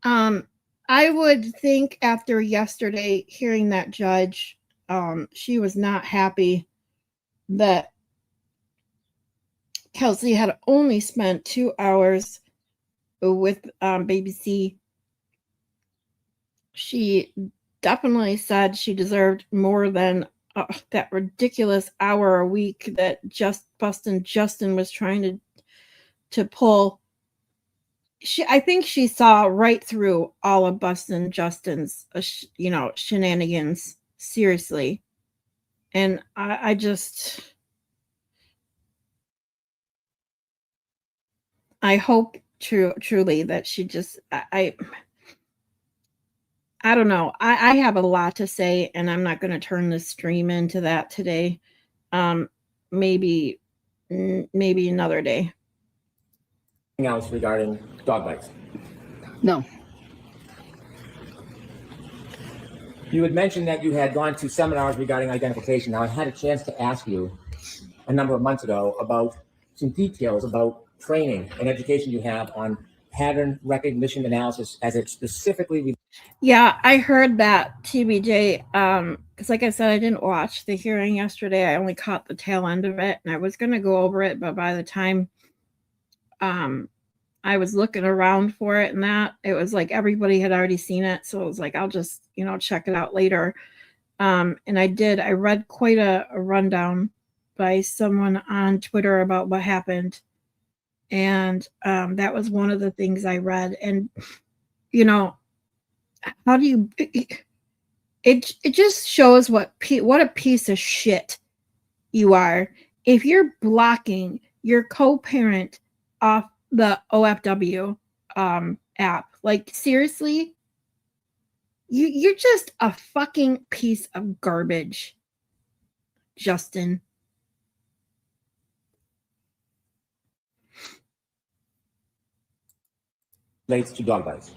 I would think after yesterday hearing that judge, she was not happy that Kelsey had only spent 2 hours with baby C. She definitely said she deserved more than that ridiculous hour a week that Bustin' Justin was trying to pull. I think she saw right through all of Bustin' Justin's shenanigans, seriously. And I just hope truly that she just I don't know. I have a lot to say, and I'm not going to turn this stream into that today. Maybe another day. Else regarding dog bites? No. You had mentioned that you had gone to seminars regarding identification. Now, I had a chance to ask you a number of months ago about some details about training and education you have on pattern recognition analysis as it specifically. Yeah, I heard that, TBJ. Because like I said, I didn't watch the hearing yesterday. I only caught the tail end of it, and I was going to go over it, but by the time I was looking around for it and that, it was like everybody had already seen it. So it was like, I'll just, check it out later. And I read quite a rundown by someone on Twitter about what happened. And that was one of the things I read. And, how do you, it just shows what a piece of shit you are. If you're blocking your co-parent off the OFW app, like seriously, You're just a fucking piece of garbage, Justin. Relates to dog bites.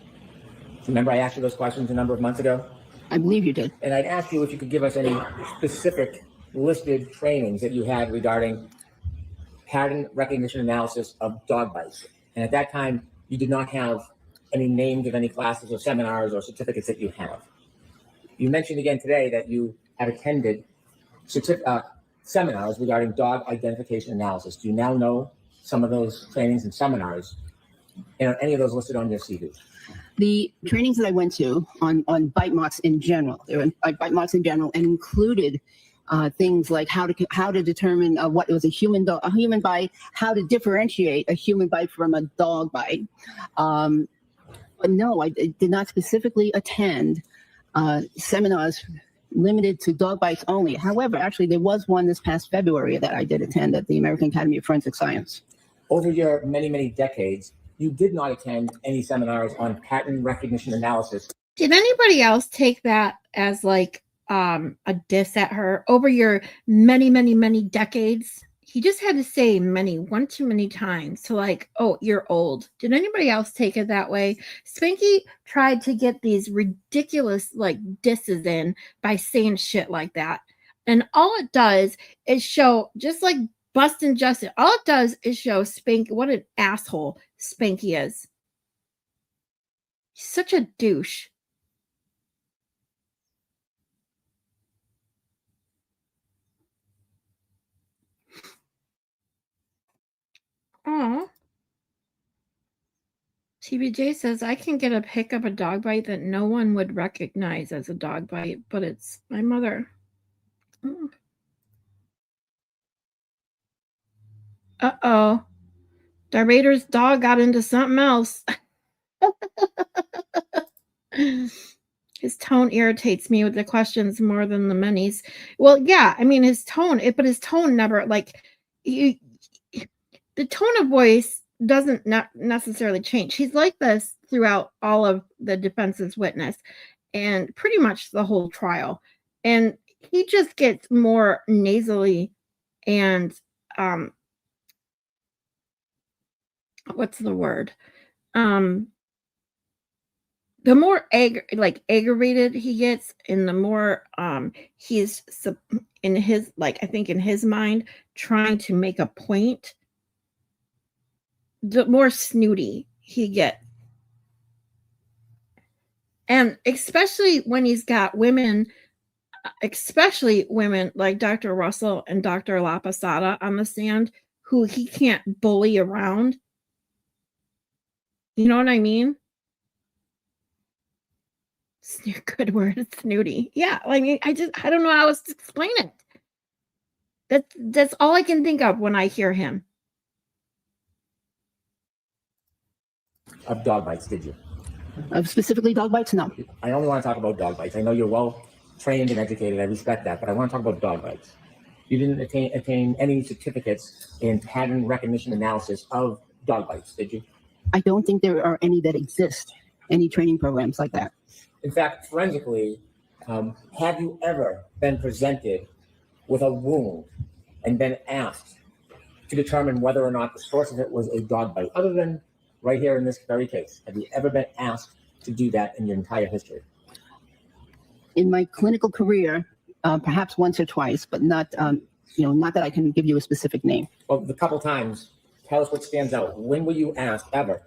Remember I asked you those questions a number of months ago? I believe you did. And I'd asked you if you could give us any specific listed trainings that you had regarding pattern recognition analysis of dog bites. And at that time, you did not have any names of any classes or seminars or certificates that you have. You mentioned again today that you have attended seminars regarding dog identification analysis. Do you now know some of those trainings and seminars? And are any of those listed on your CV? The trainings that I went to on bite marks in general, they were bite marks in general, and included things like how to determine what was a human bite, how to differentiate a human bite from a dog bite. But no, I did not specifically attend seminars limited to dog bites only. However, actually, there was one this past February that I did attend at the American Academy of Forensic Science. Over your many, many decades, you did not attend any seminars on pattern recognition analysis. Did anybody else take that as like a diss at her over your many, many, many decades? He just had to say one too many times to like, oh, you're old. Did anybody else take it that way? Spanky tried to get these ridiculous like disses in by saying shit like that. And all it does is show, just like Bustin' Justin, all it does is show Spanky what an asshole Spanky is. He's such a douche. Aw. TBJ says, I can get a pic of a dog bite that no one would recognize as a dog bite, but it's my mother. Uh-oh. Darvader's dog got into something else. His tone irritates me with the questions more than the many's. Well, yeah, I mean, his tone never, like, the tone of voice doesn't necessarily change. He's like this throughout all of the defense's witness and pretty much the whole trial. And he just gets more nasally and, what's the word? The more aggravated he gets, and the more he's in his, like, I think in his mind trying to make a point, the more snooty he gets. And especially when he's got women, especially women like Dr. Russell and Dr. La Posada on the stand, who he can't bully around. You know what I mean? Good word, snooty. Yeah, I mean, I don't know how else to explain it. That's all I can think of when I hear him. Of dog bites, did you? Specifically dog bites? No. I only want to talk about dog bites. I know you're well trained and educated. I respect that, but I want to talk about dog bites. You didn't attain any certificates in pattern recognition analysis of dog bites, did you? I don't think there are any that exist, any training programs like that. In fact, forensically, have you ever been presented with a wound and been asked to determine whether or not the source of it was a dog bite, other than right here in this very case? Have you ever been asked to do that in your entire history? In my clinical career, perhaps once or twice, but not, not that I can give you a specific name. Well, the couple times, tell us what stands out. When were you asked ever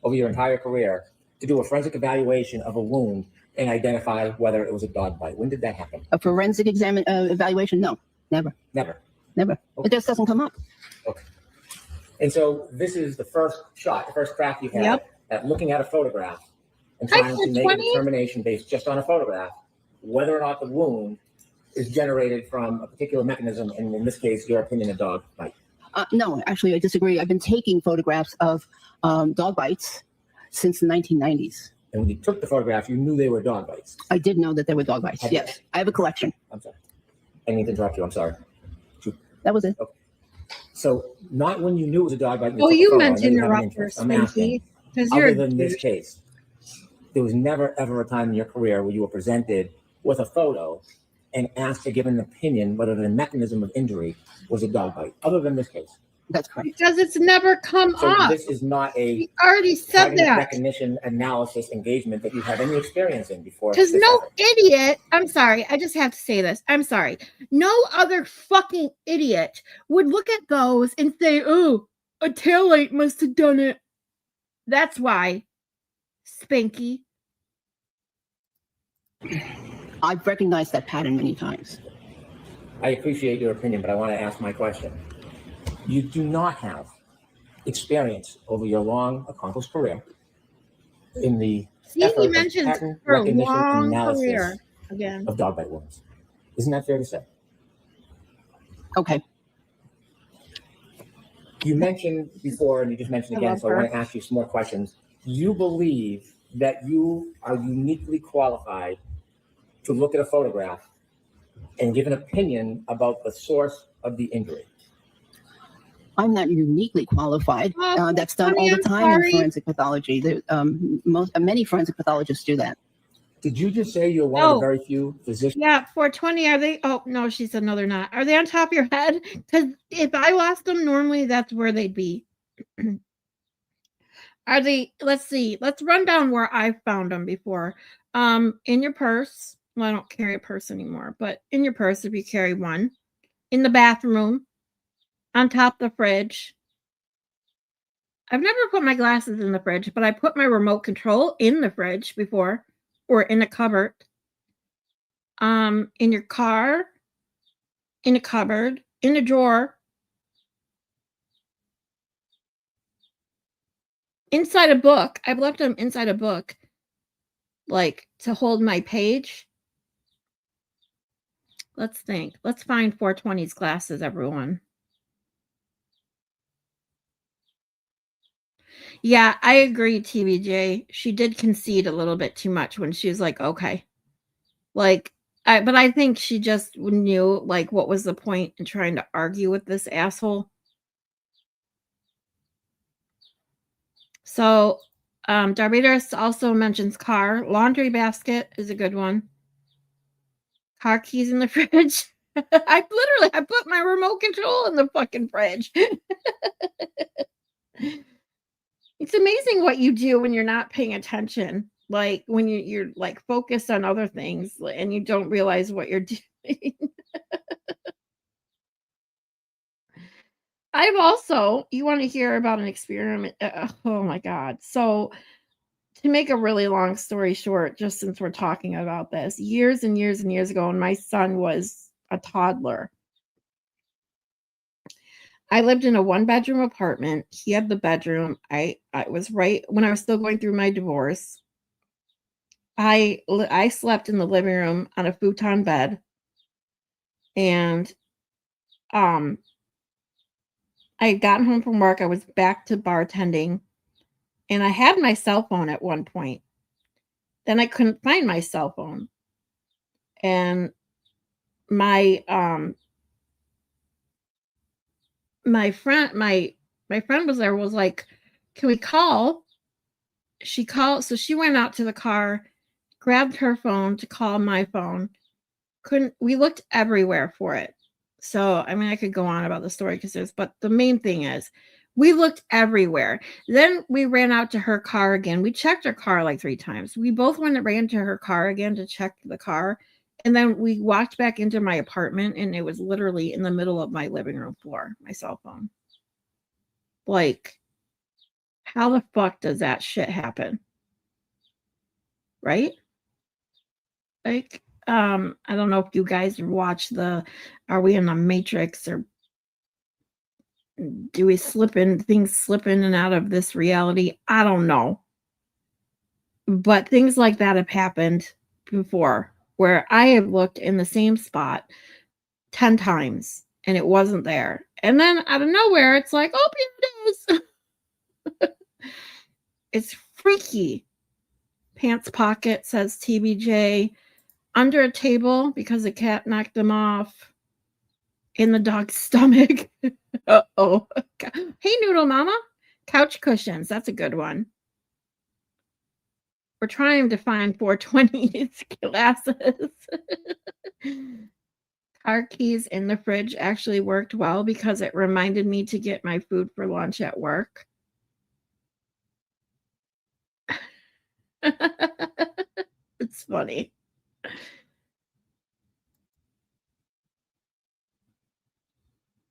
over your entire career to do a forensic evaluation of a wound and identify whether it was a dog bite? When did that happen? A forensic evaluation? No, never. Never. Never. Okay. It just doesn't come up. Okay. And so this is the first shot, the first crack you had at looking at a photograph and trying to make a determination based just on a photograph whether or not the wound is generated from a particular mechanism, and in this case, your opinion, a dog bite. No, actually, I disagree. I've been taking photographs of dog bites since the 1990s. And when you took the photograph, you knew they were dog bites. I did know that they were dog bites. Yes, I have a collection. I'm sorry. I didn't mean to interrupt you. I'm sorry. That was it. Okay. So not when you knew it was a dog bite. You meant to interrupt her, Spanky, because you're other than this case. there was never, ever a time in your career where you were presented with a photo and asked to give an opinion whether the mechanism of injury was a dog bite, other than this case. That's correct. Because it's never come So up. this is not a We already said pattern that. recognition analysis engagement that you have any experience in before. Because this no effort. idiot, I'm sorry, I just have to say this. I'm sorry. No other fucking idiot would look at those and say, oh, a taillight must have done it. That's why, Spanky. I've recognized that pattern many times. I appreciate your opinion, but I want to ask my question. You do not have experience over your long, accomplished career in the See, he effort of mentions pattern her recognition long analysis career again. of dog bite wounds. Isn't that fair to say? Okay. You mentioned before, and you just mentioned I again, love so I her. want to ask you some more questions. You believe that you are uniquely qualified to look at a photograph and give an opinion about the source of the injury. I'm not uniquely qualified. Oh, That's done all honey, the I'm time sorry. in forensic pathology. Many forensic pathologists do that. Did you just say you're one of No. the very few physicians? Yeah, 420, are they? Oh, no, she said no, they're not. Are they on top of your head? Because if I lost them, normally that's where they'd be. Are they? Let's see. Let's run down where I found them before. In your purse. Well, I don't carry a purse anymore, but in your purse if you carry one. In the bathroom. On top of the fridge. I've never put my glasses in the fridge, but I put my remote control in the fridge before, or in a cupboard. In your car, in a cupboard, in a drawer, inside a book. I've left them inside a book, like to hold my page. Let's think. Let's find 420's glasses, everyone. Yeah, I agree, TVJ. She did concede a little bit too much when she was like, okay. Like, but I think she just knew, like, what was the point in trying to argue with this asshole. So, Darbitas also mentions car. Laundry basket is a good one. Car keys in the fridge. I put my remote control in the fucking fridge. It's amazing what you do when you're not paying attention. Like when you're like focused on other things and you don't realize what you're doing. I've also, you want to hear about an experiment? Oh my God. So, to make a really long story short, just since we're talking about this, years and years and years ago, when my son was a toddler, I lived in a 1-bedroom apartment. He had the bedroom. I was right when I was still going through my divorce. I slept in the living room on a futon bed, and I had gotten home from work. I was back to bartending, and I had my cell phone at one point. Then I couldn't find my cell phone, and my friend was there, was like, can we call? She called, so she went out to the car, grabbed her phone to call my phone. We looked everywhere for it. So I mean, I could go on about the story but the main thing is we looked everywhere. Then we ran out to her car again. We checked her car like 3 times. We both went and ran to her car again to check the car. And then we walked back into my apartment, and it was literally in the middle of my living room floor, my cell phone. Like, how the fuck does that shit happen? Right? Like, I don't know if you guys watch Are We in the Matrix, or do we things slip in and out of this reality? I don't know. But things like that have happened before, where I have looked in the same spot 10 times and it wasn't there. And then out of nowhere, it's like, oh, here it is. It's freaky. Pants pocket, says TBJ. Under a table because the cat knocked them off. In the dog's stomach. Uh-oh. Hey, Noodle Mama. Couch cushions. That's a good one. We're trying to find 420's glasses. Car keys in the fridge actually worked well because it reminded me to get my food for lunch at work. It's funny.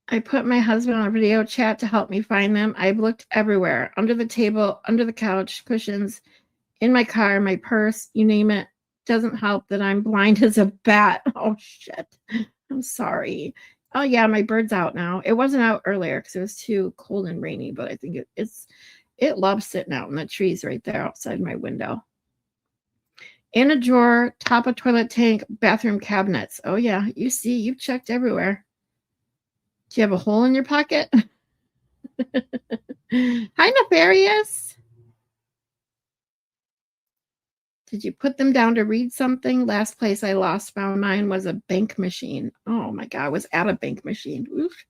I put my husband on a video chat to help me find them. I've looked everywhere, under the table, under the couch, cushions, in my car, my purse, you name it. Doesn't help that I'm blind as a bat. Oh, shit. I'm sorry. Oh, yeah, my bird's out now. It wasn't out earlier because it was too cold and rainy, but I think it loves sitting out in the trees right there outside my window. In a drawer, top of toilet tank, bathroom cabinets. Oh, yeah, you see, you've checked everywhere. Do you have a hole in your pocket? Hi, Nefarious. Did you put them down to read something? Last place I found mine was a bank machine. Oh my God, I was at a bank machine. Oof.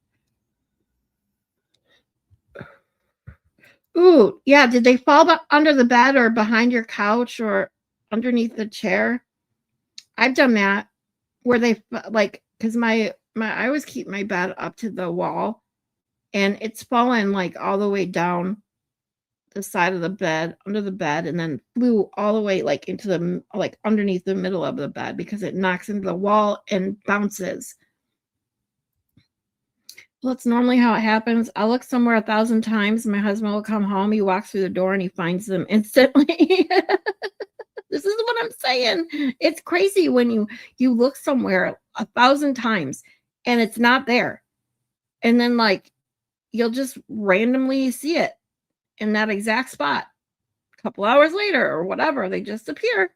Ooh, yeah. Did they fall under the bed or behind your couch or underneath the chair? I've done that where they like, because I always keep my bed up to the wall and it's fallen like all the way down the side of the bed, under the bed, and then flew all the way like into the like underneath the middle of the bed because it knocks into the wall and bounces. Well, that's normally how it happens. I'll look somewhere 1,000 times. My husband will come home. He walks through the door and he finds them instantly. This is what I'm saying. It's crazy when you look somewhere 1,000 times and it's not there. And then like you'll just randomly see it in that exact spot. A couple hours later or whatever, they just appear.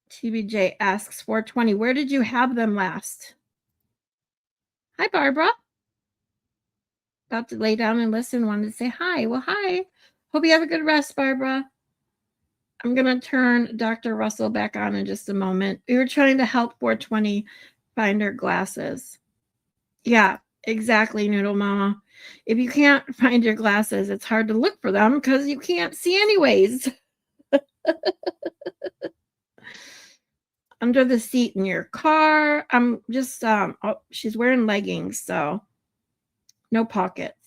TBJ asks 420, where did you have them last? Hi, Barbara. About to lay down and listen. Wanted to say hi. Well, hi. Hope you have a good rest, Barbara. I'm going to turn Dr. Russell back on in just a moment. We were trying to help 420 find her glasses. Yeah, exactly, Noodle Mama. If you can't find your glasses, it's hard to look for them because you can't see anyways. Under the seat in your car. I'm just, oh, she's wearing leggings, so no pockets.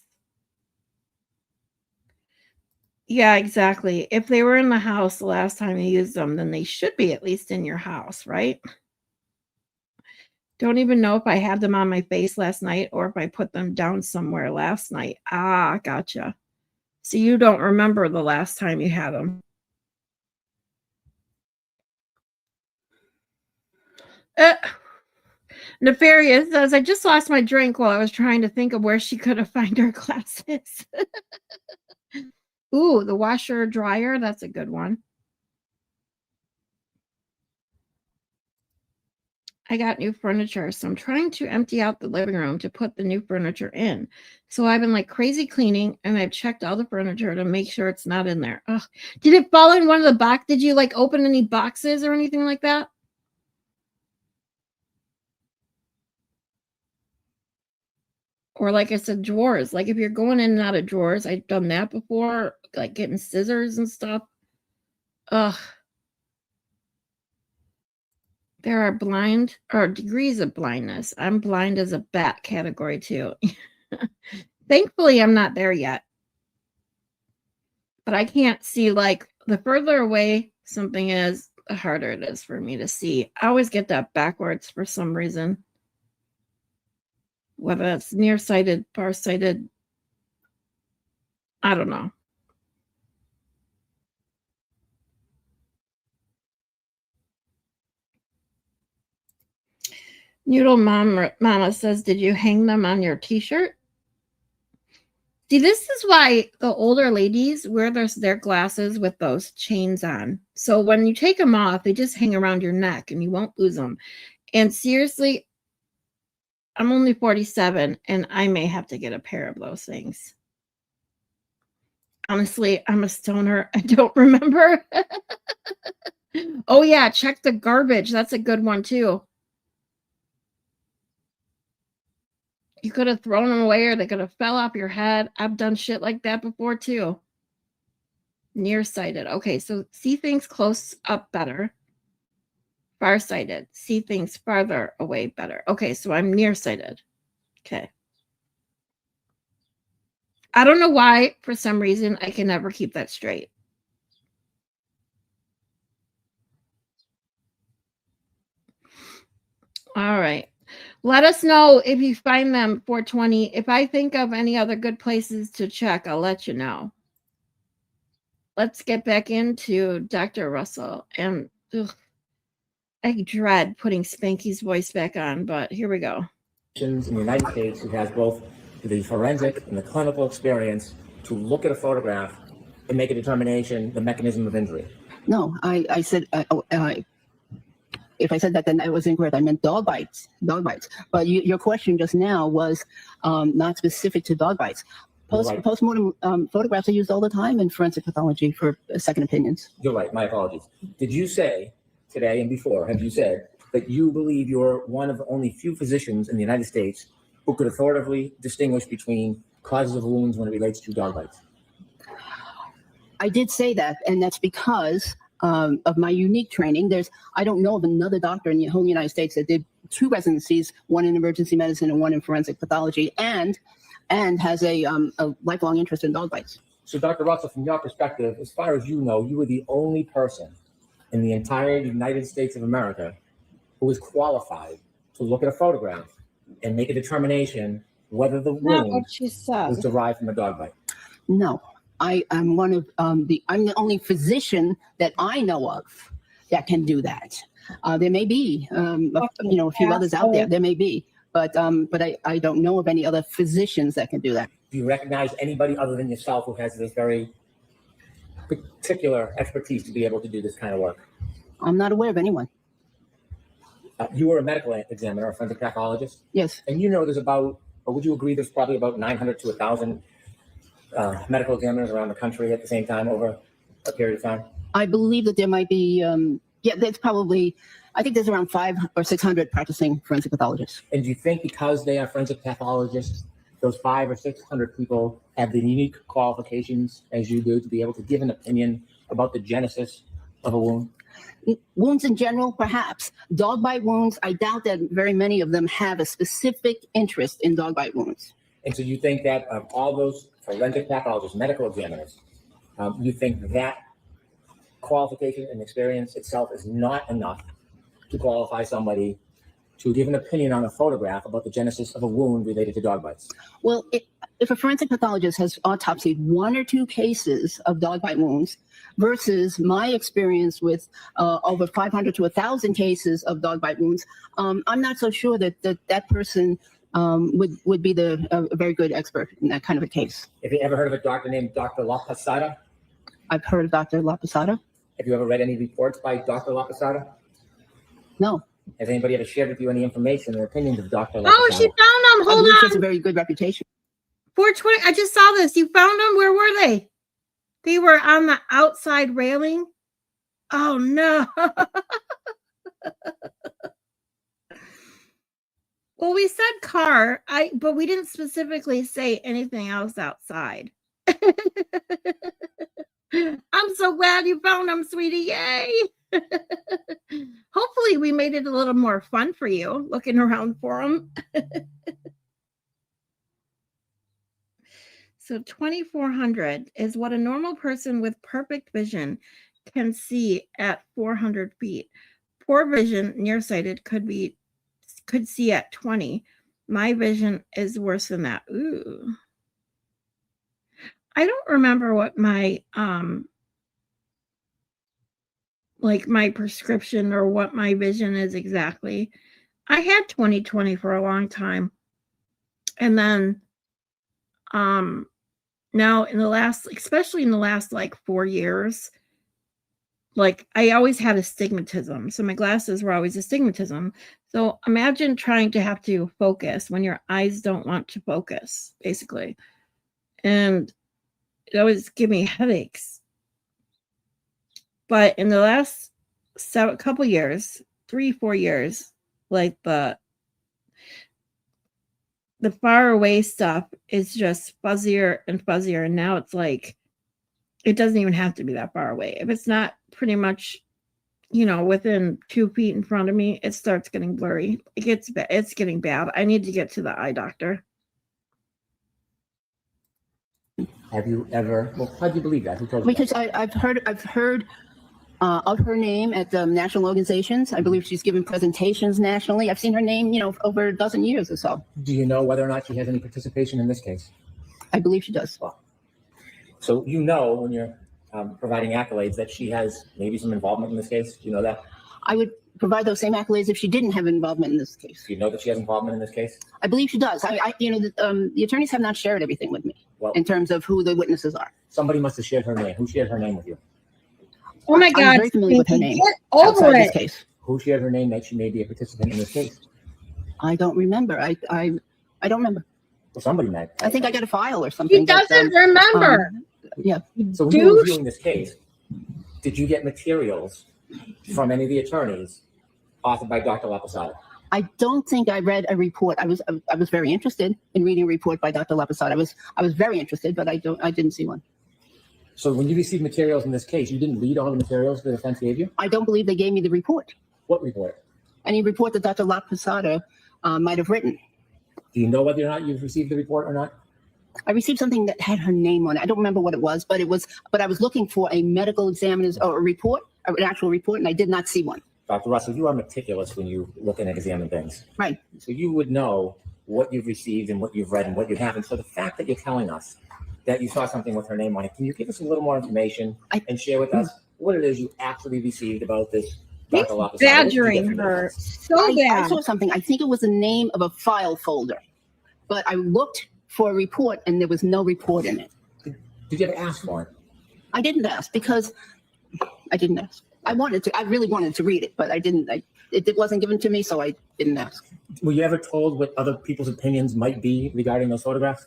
Yeah, exactly. If they were in the house the last time you used them, then they should be at least in your house, right? Don't even know if I had them on my face last night or if I put them down somewhere last night. Ah, gotcha. So you don't remember the last time you had them. Nefarious says, I just lost my drink while I was trying to think of where she could have found her glasses. Ooh, the washer dryer. That's a good one. I got new furniture, so I'm trying to empty out the living room to put the new furniture in. So I've been like crazy cleaning, and I've checked all the furniture to make sure it's not in there. Ugh. Did it fall in one of the box? Did you like open any boxes or anything like that? Or like I said, drawers. Like if you're going in and out of drawers, I've done that before, like getting scissors and stuff. Ugh. There are blind or degrees of blindness. I'm blind as a bat category too. Thankfully, I'm not there yet. But I can't see, like, the further away something is, the harder it is for me to see. I always get that backwards for some reason. Whether it's nearsighted, farsighted, I don't know. Noodle Mama says, did you hang them on your t-shirt? See, this is why the older ladies wear their glasses with those chains on. So when you take them off, they just hang around your neck and you won't lose them. And seriously, I'm only 47 and I may have to get a pair of those things. Honestly, I'm a stoner. I don't remember. Oh, yeah. Check the garbage. That's a good one, too. You could have thrown them away or they could have fell off your head. I've done shit like that before, too. Nearsighted. Okay, so see things close up better. Farsighted. See things farther away better. Okay, so I'm nearsighted. Okay. I don't know why, for some reason, I can never keep that straight. All right. Let us know if you find them 420. If I think of any other good places to check, I'll let you know. Let's get back into Dr. Russell. And ugh, I dread putting Spanky's voice back on, but here we go. In the United States who has both the forensic and the clinical experience to look at a photograph and make a determination, the mechanism of injury. No, I said, if I said that, then I was incorrect. I meant dog bites, dog bites. But your question just now was not specific to dog bites. Right. Postmortem photographs are used all the time in forensic pathology for second opinions. You're right. My apologies. Did you say today and before, have you said that you believe you're one of only few physicians in the United States who could authoritatively distinguish between causes of wounds when it relates to dog bites? I did say that, and that's because of my unique training. I don't know of another doctor in the whole United States that did 2 residencies, one in emergency medicine and one in forensic pathology, and has a lifelong interest in dog bites. So, Dr. Russell, from your perspective, as far as you know, you were the only person in the entire United States of America who was qualified to look at a photograph and make a determination whether the Not wound what she said. was derived from a dog bite. No, I'm one of I'm the only physician that I know of that can do that. There may be a few others out there. There may be, but I don't know of any other physicians that can do that. Do you recognize anybody other than yourself who has this very particular expertise to be able to do this kind of work? I'm not aware of anyone. You were a medical examiner, a forensic pathologist, Yes, and you know there's about, or would you agree there's probably about 900 to 1,000 medical examiners around the country at the same time over a period of time? I believe that there might be. There's probably. I think there's around 500 or 600 practicing forensic pathologists. And do you think because they are forensic pathologists, those 500 or 600 people have the unique qualifications as you do to be able to give an opinion about the genesis of a wound? Wounds in general, perhaps. Dog bite wounds, I doubt that very many of them have a specific interest in dog bite wounds. And so you think that of all those forensic pathologists, medical examiners, you think that qualification and experience itself is not enough to qualify somebody to give an opinion on a photograph about the genesis of a wound related to dog bites? Well, if a forensic pathologist has autopsied 1 or 2 cases of dog bite wounds versus my experience with over 500 to 1,000 cases of dog bite wounds, I'm not so sure that person would be a very good expert in that kind of a case. Have you ever heard of a doctor named Dr. La Posada? I've heard of Dr. La Posada. Have you ever read any reports by Dr. La Posada? No. Has anybody ever shared with you any information or opinions of Dr. La Oh, Posada? she found them. I Hold believe she has a on. very good reputation. 420. I just saw this. You found them. Where were they? They were on the outside railing. Oh, no. Well, we said car, but we didn't specifically say anything else outside. I'm so glad you found them, sweetie. Yay. Hopefully we made it a little more fun for you looking around for them. So 2,400 is what a normal person with perfect vision can see at 400 feet. Poor vision, nearsighted, could see at 20. My vision is worse than that. Ooh. I don't remember what my my prescription or what my vision is exactly. I had 20/20 for a long time. And then now especially in the last like 4 years, like I always had astigmatism. So my glasses were always astigmatism. So imagine trying to have to focus when your eyes don't want to focus, basically. And it always give me headaches. But in the last couple years, 3-4 years, like the far away stuff is just fuzzier and fuzzier. And now it's like It doesn't even have to be that far away. If it's not pretty much, you know, within 2 feet in front of me, it starts getting blurry. It's getting bad. I need to get to the eye doctor. Have you ever? Well, how do you believe that? Who told you Because I've heard of her name at national organizations. I believe she's given presentations nationally. I've seen her name, you know, over a dozen years or so. that? Do you know whether or not she has any participation in this case? I believe she does. So you know when you're providing accolades that she has maybe some involvement in this case. Do you know that? I would provide those same accolades if she didn't have involvement in this case. Do you know that she has involvement in this case? I believe she does. You know, the attorneys have not shared everything with me Well, in terms of who the witnesses are. somebody must have shared her name. Who shared her name with you? Oh my I'm God. very familiar with her Spanky, name get over outside this it. case. Who shared her name that she may be a participant in this case? I don't remember. I don't remember. Well, somebody may. I think I got a file or something. He doesn't remember. Yeah. So when you were Douche. reviewing this case, did you get materials from any of the attorneys authored by Dr. Laposada? I don't think I read a report. I was very interested in reading a report by Dr. Laposada. I was very interested, but I didn't see one. So when you received materials in this case, you didn't read all the materials the defense gave you? I don't believe they gave me the report. What report? Any report that Dr. Laposada might have written. Do you know whether or not you've received the report or not? I received something that had her name on it. I don't remember what it was, but I was looking for a medical examiner's or a report, an actual report, and I did not see one. Dr. Russell, you are meticulous when you look and examine things. Right. So you would know what you've received and what you've read and what you haven't. So the fact that you're telling us that you saw something with her name on it, can you give us a little more information and share with us what it is you actually received about this He's Dr. Laposada? badgering her so I bad. saw something. I think it was the name of a file folder, but I looked for a report and there was no report in it. Did you ever ask for it? I didn't ask because I didn't ask. I really wanted to read it, but I didn't. It wasn't given to me, so I didn't ask. Were you ever told what other people's opinions might be regarding those photographs?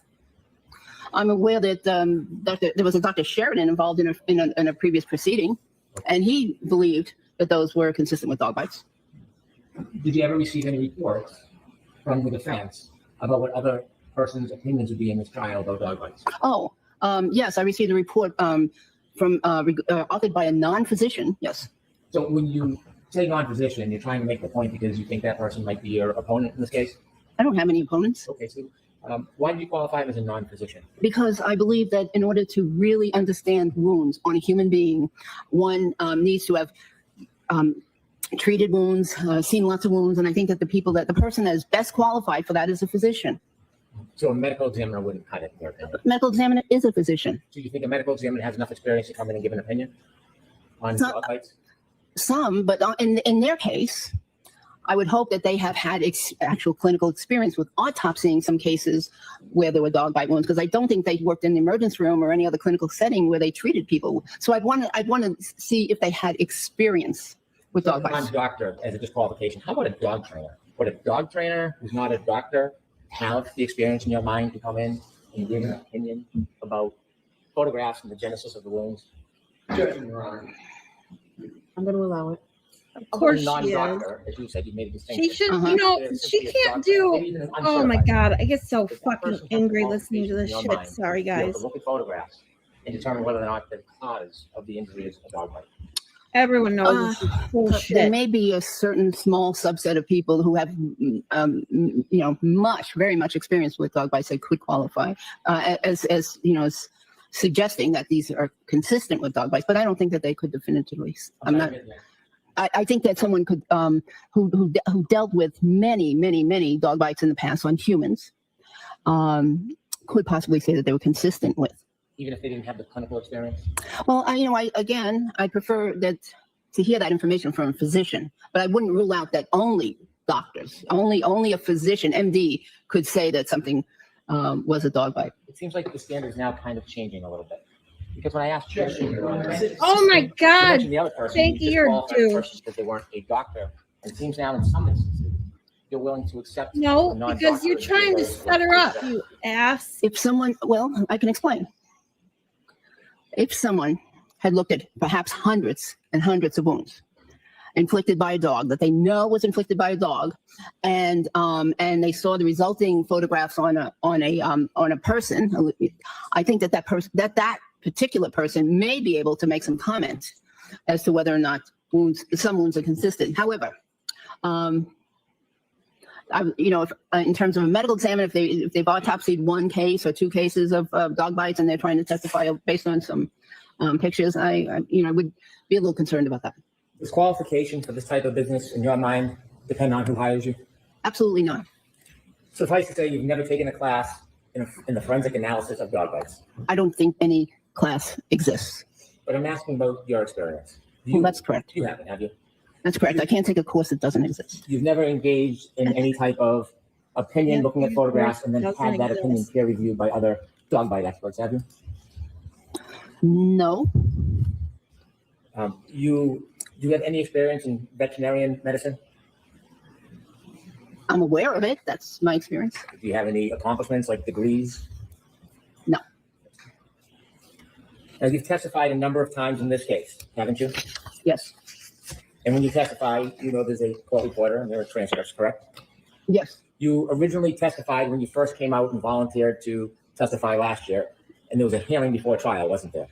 I'm aware that there was a Dr. Sheridan involved in a previous proceeding, and he believed that those were consistent with dog bites. Did you ever receive any reports from the defense about what other person's opinions would be in this trial about dog bites? Oh, yes, I received a report authored by a non-physician. Yes. So when you say non-physician, you're trying to make the point because you think that person might be your opponent in this case? I don't have any opponents Okay, so why did you qualify him as a non-physician? because I believe that in order to really understand wounds on a human being, one needs to have treated wounds, seen lots of wounds, and I think that the person that is best qualified for that is a physician. So a medical examiner wouldn't cut it, in your opinion. Medical examiner is a physician. So you think a medical examiner has enough experience to come in and give an opinion on It's not- dog bites? Some, but in their case, I would hope that they have had actual clinical experience with autopsying some cases where there were dog bite wounds, because I don't think they worked in the emergency room or any other clinical setting where they treated people. So I'd want to see if they had experience with dog bites. Non-doctor as a disqualification. How about a dog trainer? Would a dog trainer who's not a doctor have the experience in your mind to come in and give an opinion about photographs and the genesis of the wounds? Objection, Your Honor. I'm going to allow it. Of course she is. Non-doctor, as you said, you made a distinction. She should, Uh-huh. you know, There's she simply a can't doctor, do. maybe even an Oh my uncertified. God, I get so If that fucking person has angry the listening to this qualification in shit. your mind Sorry, to be able guys. to look at photographs and determine whether or not the cause of the injury is a dog bite. Everyone knows this is There bullshit. may be a certain small subset of people who have, very much experience with dog bites that could qualify as suggesting that these are consistent with dog bites. But I don't think that they could definitively. I'm not. I think that someone could, who dealt with many dog bites in the past on humans, could possibly say that they were consistent with. Even if they didn't have the clinical experience? Well, I prefer that to hear that information from a physician, but I wouldn't rule out that only doctors, only a physician, MD, could say that something was a dog bite. It seems like the standard is now kind of changing a little bit. Because when I asked Trisha, Oh my you God. mentioned the other person, Spanky, you you're disqualified due. persons because they weren't a doctor. And it seems now in some instances, you're willing to accept. No, a non-doctor because you're as trying to a set her up, you ass. If someone, well, I can explain. If someone had looked at perhaps hundreds and hundreds of wounds inflicted by a dog that they know was inflicted by a dog, and they saw the resulting photographs on a person, I think that person, that particular person may be able to make some comment as to whether or not some wounds are consistent. However, if, in terms of a medical examiner, if they've autopsied one case or two cases of dog bites and they're trying to testify based on some pictures, I would be a little concerned about that. Does qualification for this type of business, in your mind, depend on who hires you? Absolutely not. Suffice to say, you've never taken a class in the forensic analysis of dog bites. I don't think any class exists. But I'm asking about your experience. Well, that's correct. You haven't, have you? That's correct. I can't take a course that doesn't exist. You've never engaged in any type of opinion, looking at photographs, and then had that opinion peer reviewed by other dog bite experts, have you? No. Do you have any experience in veterinarian medicine? I'm aware of it. That's my experience. Do you have any accomplishments like degrees? No. Now, you've testified a number of times in this case, haven't you? Yes. And when you testify, there's a court reporter and there are transcripts, correct? Yes. You originally testified when you first came out and volunteered to testify last year, and there was a hearing before trial, wasn't there?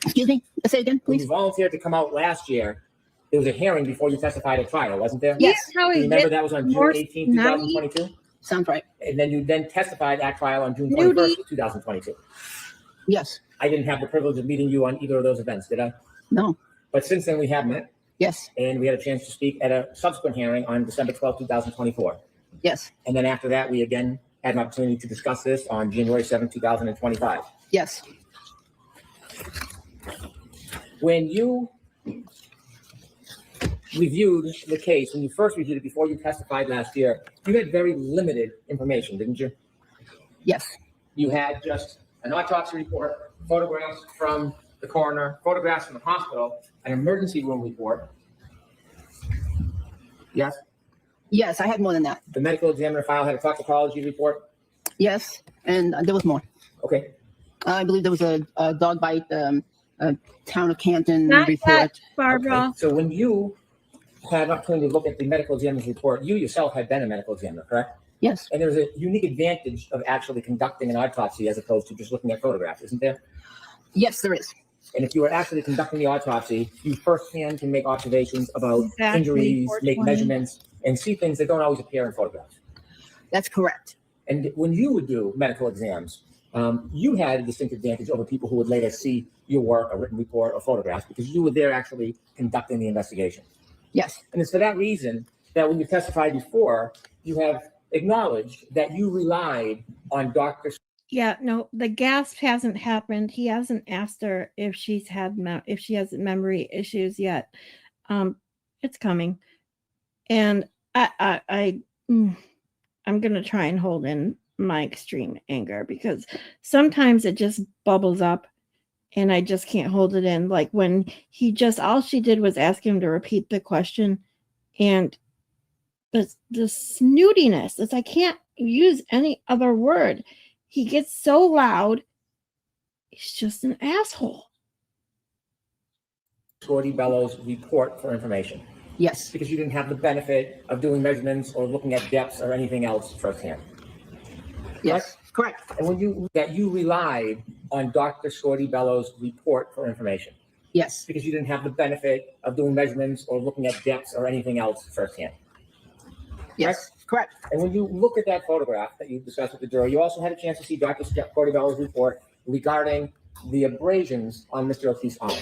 Excuse me? Say again, When please. you volunteered to come out last year, there was a hearing before you testified at trial, wasn't there? Yes. How Do you he remember gets that was on June more 18, snotty. 2022? Sounds right. And then you testified at trial on June Nudie. 21st, 2022. Yes. I didn't have the privilege of meeting you on either of those events, did I? No. But since then, we have met, Yes. and we had a chance to speak at a subsequent hearing on December 12, 2024. Yes. And then after that, we again had an opportunity to discuss this on January 7, 2025. Yes. When you reviewed the case, when you first reviewed it before you testified last year, you had very limited information, didn't you? Yes. You had just an autopsy report, photographs from the coroner, photographs from the hospital, an emergency room report. Yes? Yes. I had more than that. The medical examiner file had a toxicology report. Yes. And there was more. Okay. I believe there was a dog bite, town of Canton Not report. yet, Barbara. Okay. So when you had an opportunity to look at the medical examiner's report, you yourself had been a medical examiner, correct? Yes. And there's a unique advantage of actually conducting an autopsy as opposed to just looking at photographs, isn't there? Yes, there is. And if you are actually conducting the autopsy, you firsthand can make observations about Exactly, injuries, make 420. measurements, and see things that don't always appear in photographs. That's correct. And when you would do medical exams, you had a distinct advantage over people who would later see your work, a written report, or photographs, because you were there actually conducting the investigation. Yes. And it's for that reason that when you testified before, you have acknowledged that you relied on Dr. Yeah, no, the gasp hasn't happened. He hasn't asked her if she's had if she has memory issues yet. It's coming, and I'm gonna try and hold in my extreme anger because sometimes it just bubbles up, and I just can't hold it in. Like when all she did was ask him to repeat the question, and the snootiness. I can't use any other word. He gets so loud. He's just an asshole. Shorty Bellows report for information Yes. because you didn't have the benefit of doing measurements or looking at depths or anything else firsthand. Yes. Correct. And when you relied on Dr. Shorty Bellows report for information Yes. because you didn't have the benefit of doing measurements or looking at depths or anything else firsthand. Yes. Correct. And when you look at that photograph that you discussed with the jury, you also had a chance to see Dr. Shorty Bellows report regarding the abrasions on Mr. O'Keefe's arm.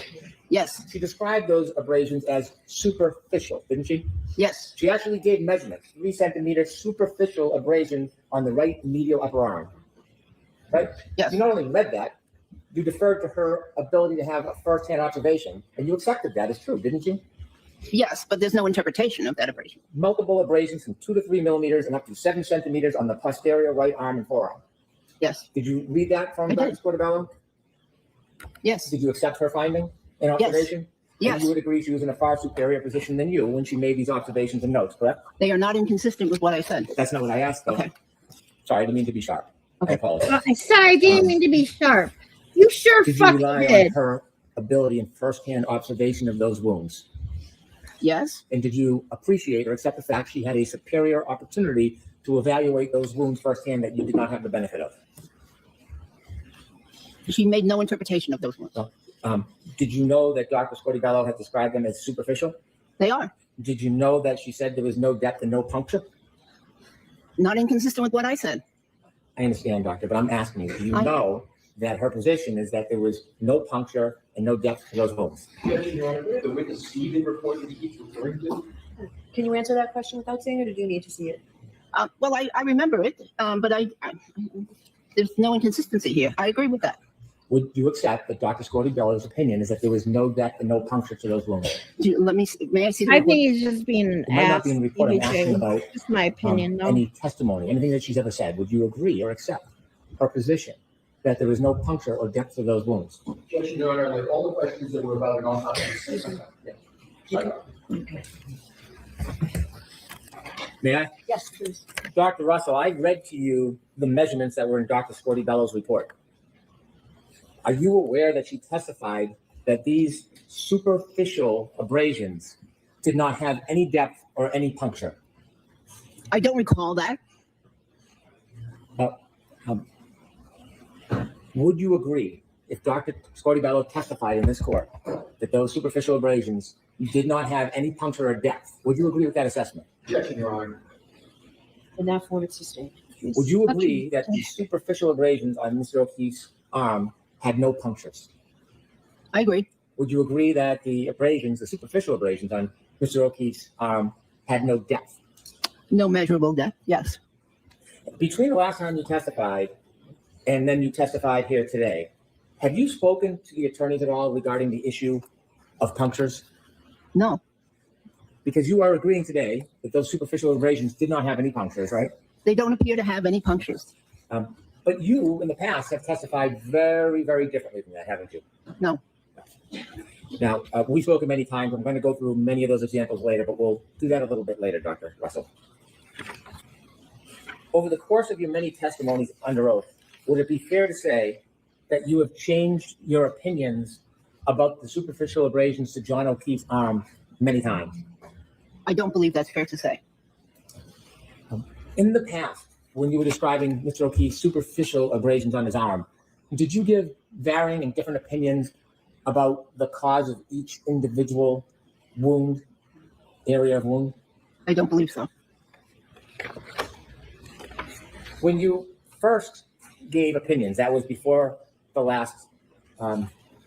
Yes. She described those abrasions as superficial, didn't she? Yes. She actually gave measurements, 3 centimeter superficial abrasion on the right medial upper arm. Right? Yes. You not only read that, you deferred to her ability to have a first-hand observation, and you accepted that as true, didn't you? Yes, but there's no interpretation of that abrasion. Multiple abrasions from 2 to 3 millimeters and up to 7 centimeters on the posterior right arm and forearm. Yes. Did you read that from I Dr. did. Portobello? Yes. Did you accept her finding and observation? Yes. And you would agree she was in a far superior position than you when she made these observations and notes, correct? They are not inconsistent with what I said. That's not what I asked, though. Okay. Sorry, I didn't mean to be sharp. Okay. I apologize. I'm sorry, I didn't mean to be sharp. You sure Did you fucking rely on did. her ability and first-hand observation of those wounds? Yes. And did you appreciate or accept the fact she had a superior opportunity to evaluate those wounds firsthand that you did not have the benefit of? She made no interpretation of those wounds. Did you know that Dr. Scortibello had described them as superficial? They are Did you know that she said there was no depth and no puncture? not inconsistent with what I said. I understand, doctor, but I'm asking you, do you I- know that her position is that there was no puncture and no depth to those wounds? Objection, Your Honor. The witness Stephen report that he keeps referring to. Can you answer that question without saying it, or do you need to see it? Well, I remember it, but there's no inconsistency here. I agree with that. Would you accept that Dr. Scortibello's opinion is that there was no depth and no puncture to those wounds? May I see the I report? think he's just being It might not asked. be in the report. I'm asking TBJ. about Just my opinion, though. any testimony, anything that she's ever said. Would you agree or accept her position that there was no puncture or depth to those wounds? Objection, Your Honor. Like all the questions that were about an autopsy. Yeah. May I? Yes, please. Dr. Russell, I read to you the measurements that were in Dr. Scortibello's report. Are you aware that she testified that these superficial abrasions did not have any depth or any puncture? I don't recall that. Would you agree if Dr. Scortibello testified in this court that those superficial abrasions did not have any puncture or depth? Would you agree with that assessment? Objection, Your Honor. In that form, it's sustained. Would you agree that the superficial abrasions on Mr. O'Keefe's arm had no punctures? I agree. Would you agree that the abrasions, the superficial abrasions on Mr. O'Keefe's arm had no depth? No measurable depth. Yes. Between the last time you testified and then you testified here today, have you spoken to the attorneys at all regarding the issue of punctures? No. Because you are agreeing today that those superficial abrasions did not have any punctures, right? They don't appear to have any punctures. But you, in the past, have testified very, very differently from that, haven't you? No. Now, we've spoken many times. I'm going to go through many of those examples later, but we'll do that a little bit later, Dr. Russell. Over the course of your many testimonies under oath, would it be fair to say that you have changed your opinions about the superficial abrasions to John O'Keefe's arm many times? I don't believe that's fair to say. In the past, when you were describing Mr. O'Keefe's superficial abrasions on his arm, did you give varying and different opinions about the cause of each individual wound, area of wound? I don't believe so. When you first gave opinions, that was before the last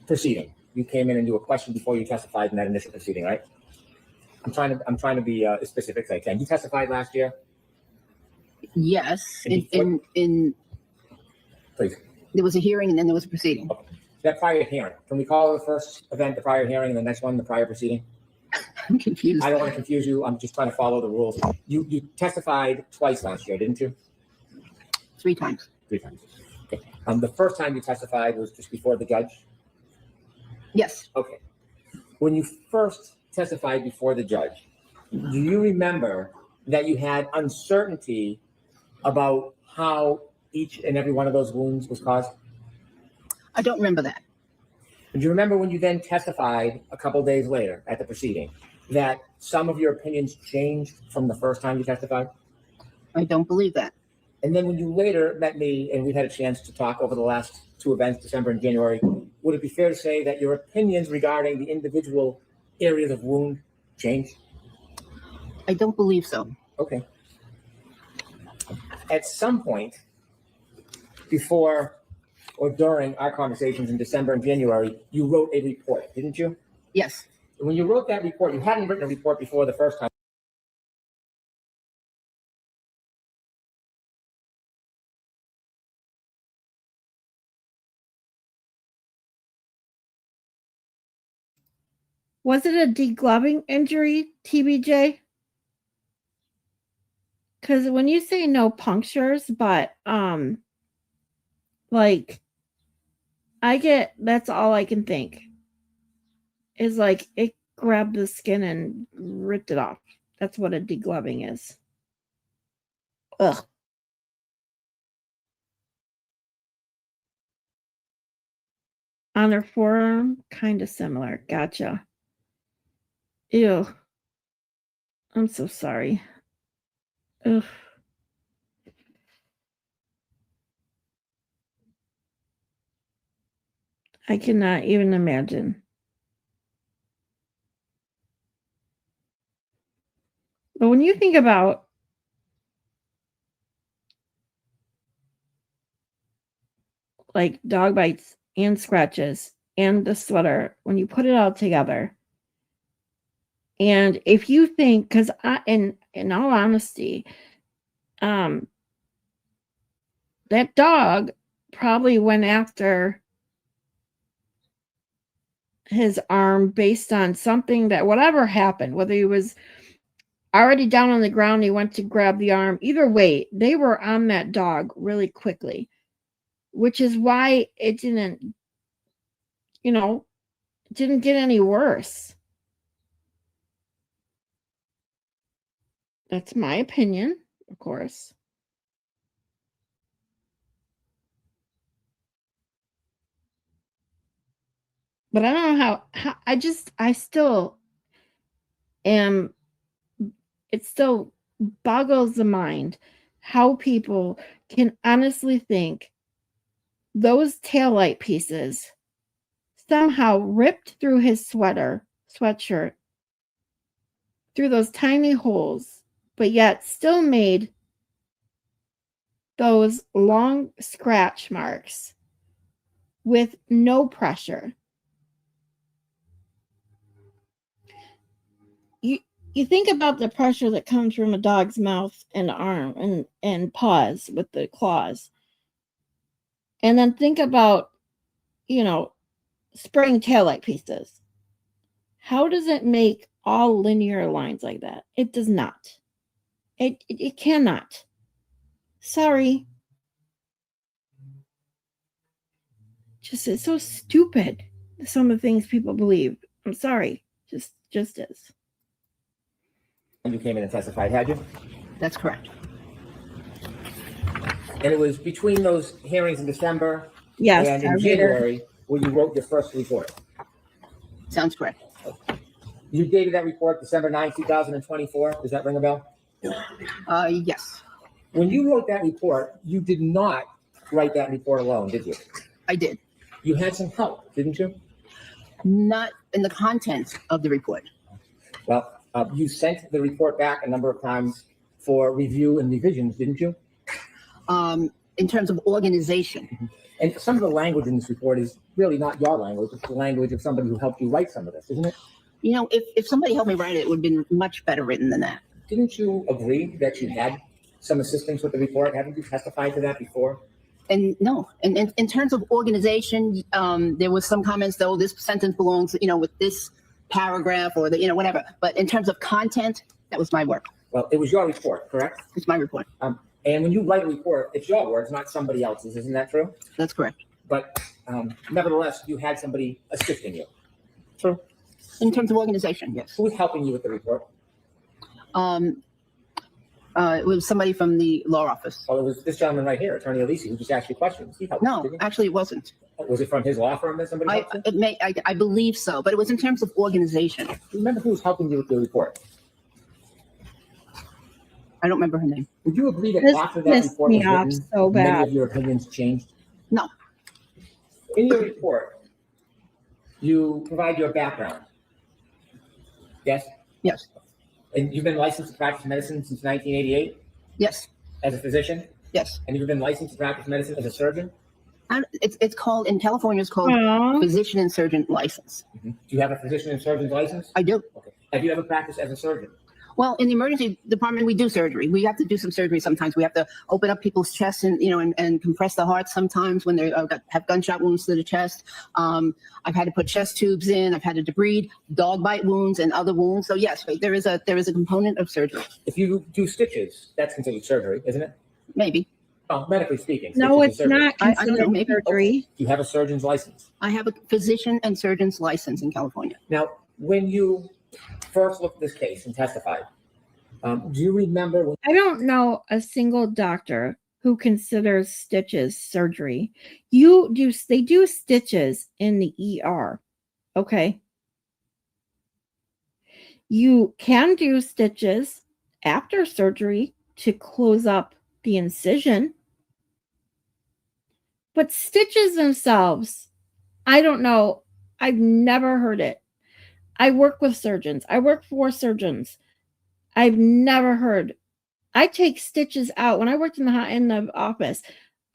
proceeding. You came in and do a question before you testified in that initial proceeding, right? I'm trying to be as specific as I can. You testified last year? Yes. And Please. There was a hearing and then there was a proceeding. That prior hearing, can we call the first event the prior hearing and the next one the prior proceeding? I'm confused. I don't want to confuse you. I'm just trying to follow the rules. You testified twice last year, didn't you? 3 times. 3 times. Okay. The first time you testified was just before the judge? Yes. Okay. When you first testified before the judge, do you remember that you had uncertainty about how each and every one of those wounds was caused? I don't remember that. Do you remember when you then testified a couple days later at the proceeding that some of your opinions changed from the first time you testified? I don't believe that. And then when you later met me and we had a chance to talk over the last 2 events, December and January, would it be fair to say that your opinions regarding the individual areas of wound changed? I don't believe so. Okay. At some point before or during our conversations in December and January, you wrote a report, didn't you? Yes. When you wrote that report, you hadn't written a report before the first time. Was it a degloving injury, TBJ? Because when you say no punctures, but like that's all I can think is like it grabbed the skin and ripped it off. That's what a degloving is. Ugh. On their forearm, kind of similar. Gotcha. Ew. I'm so sorry. Ugh. I cannot even imagine. But when you think about like dog bites and scratches and the sweater, when you put it all together, and if you think, because in all honesty, that dog probably went after his arm based on something that whatever happened, whether he was already down on the ground, he went to grab the arm. Either way, they were on that dog really quickly, which is why it didn't, didn't get any worse. That's my opinion, of course. But I don't know how I still am, it still boggles the mind how people can honestly think those taillight pieces somehow ripped through his sweatshirt, through those tiny holes, but yet still made those long scratch marks with no pressure. You think about the pressure that comes from a dog's mouth and arm and paws with the claws. And then think about, spraying taillight pieces. How does it make all linear lines like that? It does not. It cannot. Sorry. Just it's so stupid. Some of the things people believe. I'm sorry. Just is. You came in and testified, had you? That's correct. And it was between those hearings in December Yes. and in January where you wrote your first report. Sounds correct. You dated that report December 9, 2024. Does that ring a bell? Yes, When you wrote that report, you did not write that report alone, did you? I did. You had some help, didn't you? Not in the content of the report. Well, you sent the report back a number of times for review and revisions, didn't you? In terms of organization. And some of the language in this report is really not your language. It's the language of somebody who helped you write some of this, isn't it? If somebody helped me write it, it would have been much better written than that. Didn't you agree that you had some assistance with the report? Haven't you testified to that before? And no, and in terms of organization, there was some comments though, this sentence belongs, with this paragraph or whatever. But in terms of content, that was my work. Well, it was your report, correct? It's my report. And when you write a report, it's your words, not somebody else's. Isn't that true? That's correct. But nevertheless, you had somebody assisting you. True. In terms of organization, yes. Who was helping you with the report? It was somebody from the law office. Well, it was this gentleman right here, Attorney Alisi, who just asked you questions. He helped you, No, didn't he? actually, it wasn't. Was it from his law firm that somebody helped you? I believe so, but it was in terms of organization. Remember who was helping you with the report? I don't remember her name. Would you agree that This after that pissed report me was off written, so many bad. of your opinions changed? No. In your report, you provide your background. Yes? Yes. And you've been licensed to practice medicine since 1988 Yes. as a physician? Yes. And you've been licensed to practice medicine as a surgeon? And it's called in California. It's called Aw. physician and surgeon license. Do you have a physician and surgeon's license? I do. Okay. Have you ever practiced as a surgeon? Well, in the emergency department, we do surgery. We have to do some surgery sometimes. We have to open up people's chests and and compress the heart sometimes when they have gunshot wounds to the chest. I've had to put chest tubes in. I've had to debride dog bite wounds and other wounds. So yes, there is a component of surgery. If you do stitches, that's considered surgery, isn't it? Maybe. Oh, medically speaking. No, stitches is it's surgery. not I don't know, considered maybe. surgery. Do you have a surgeon's license? I have a physician and surgeon's license in California. Now, when you first looked at this case and testified, do you remember when I don't know a single doctor who considers stitches surgery. They do stitches in the ER. Okay. You can do stitches after surgery to close up the incision. But stitches themselves I don't know. I've never heard it. I work with surgeons. I work for surgeons. I've never heard. I take stitches out. When I worked in the office,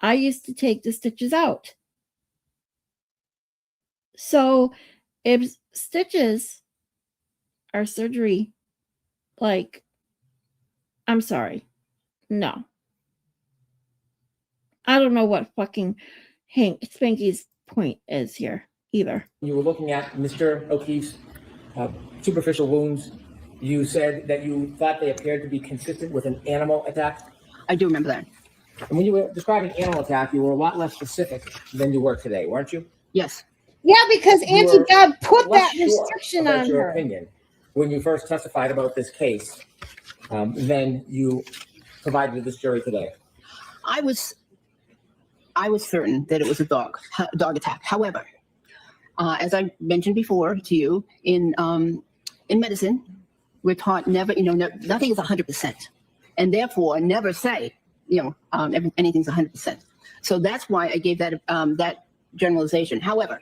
I used to take the stitches out. So if stitches are surgery, like, I'm sorry. No. I don't know what fucking Spanky's point is here either. You were looking at Mr. O'Keefe's superficial wounds. You said that you thought they appeared to be consistent with an animal attack. I do remember that. And when you were describing animal attack, you were a lot less specific than you were today, weren't you? Yes. Yeah, because You Auntie were Deb put less that sure restriction about on your her. opinion when you first testified about this case than you provided to this jury today. I was certain that it was a dog attack. However, as I mentioned before to you, in medicine, we're taught never, nothing is 100%, and therefore never say, anything's 100%. So that's why I gave that that generalization. However,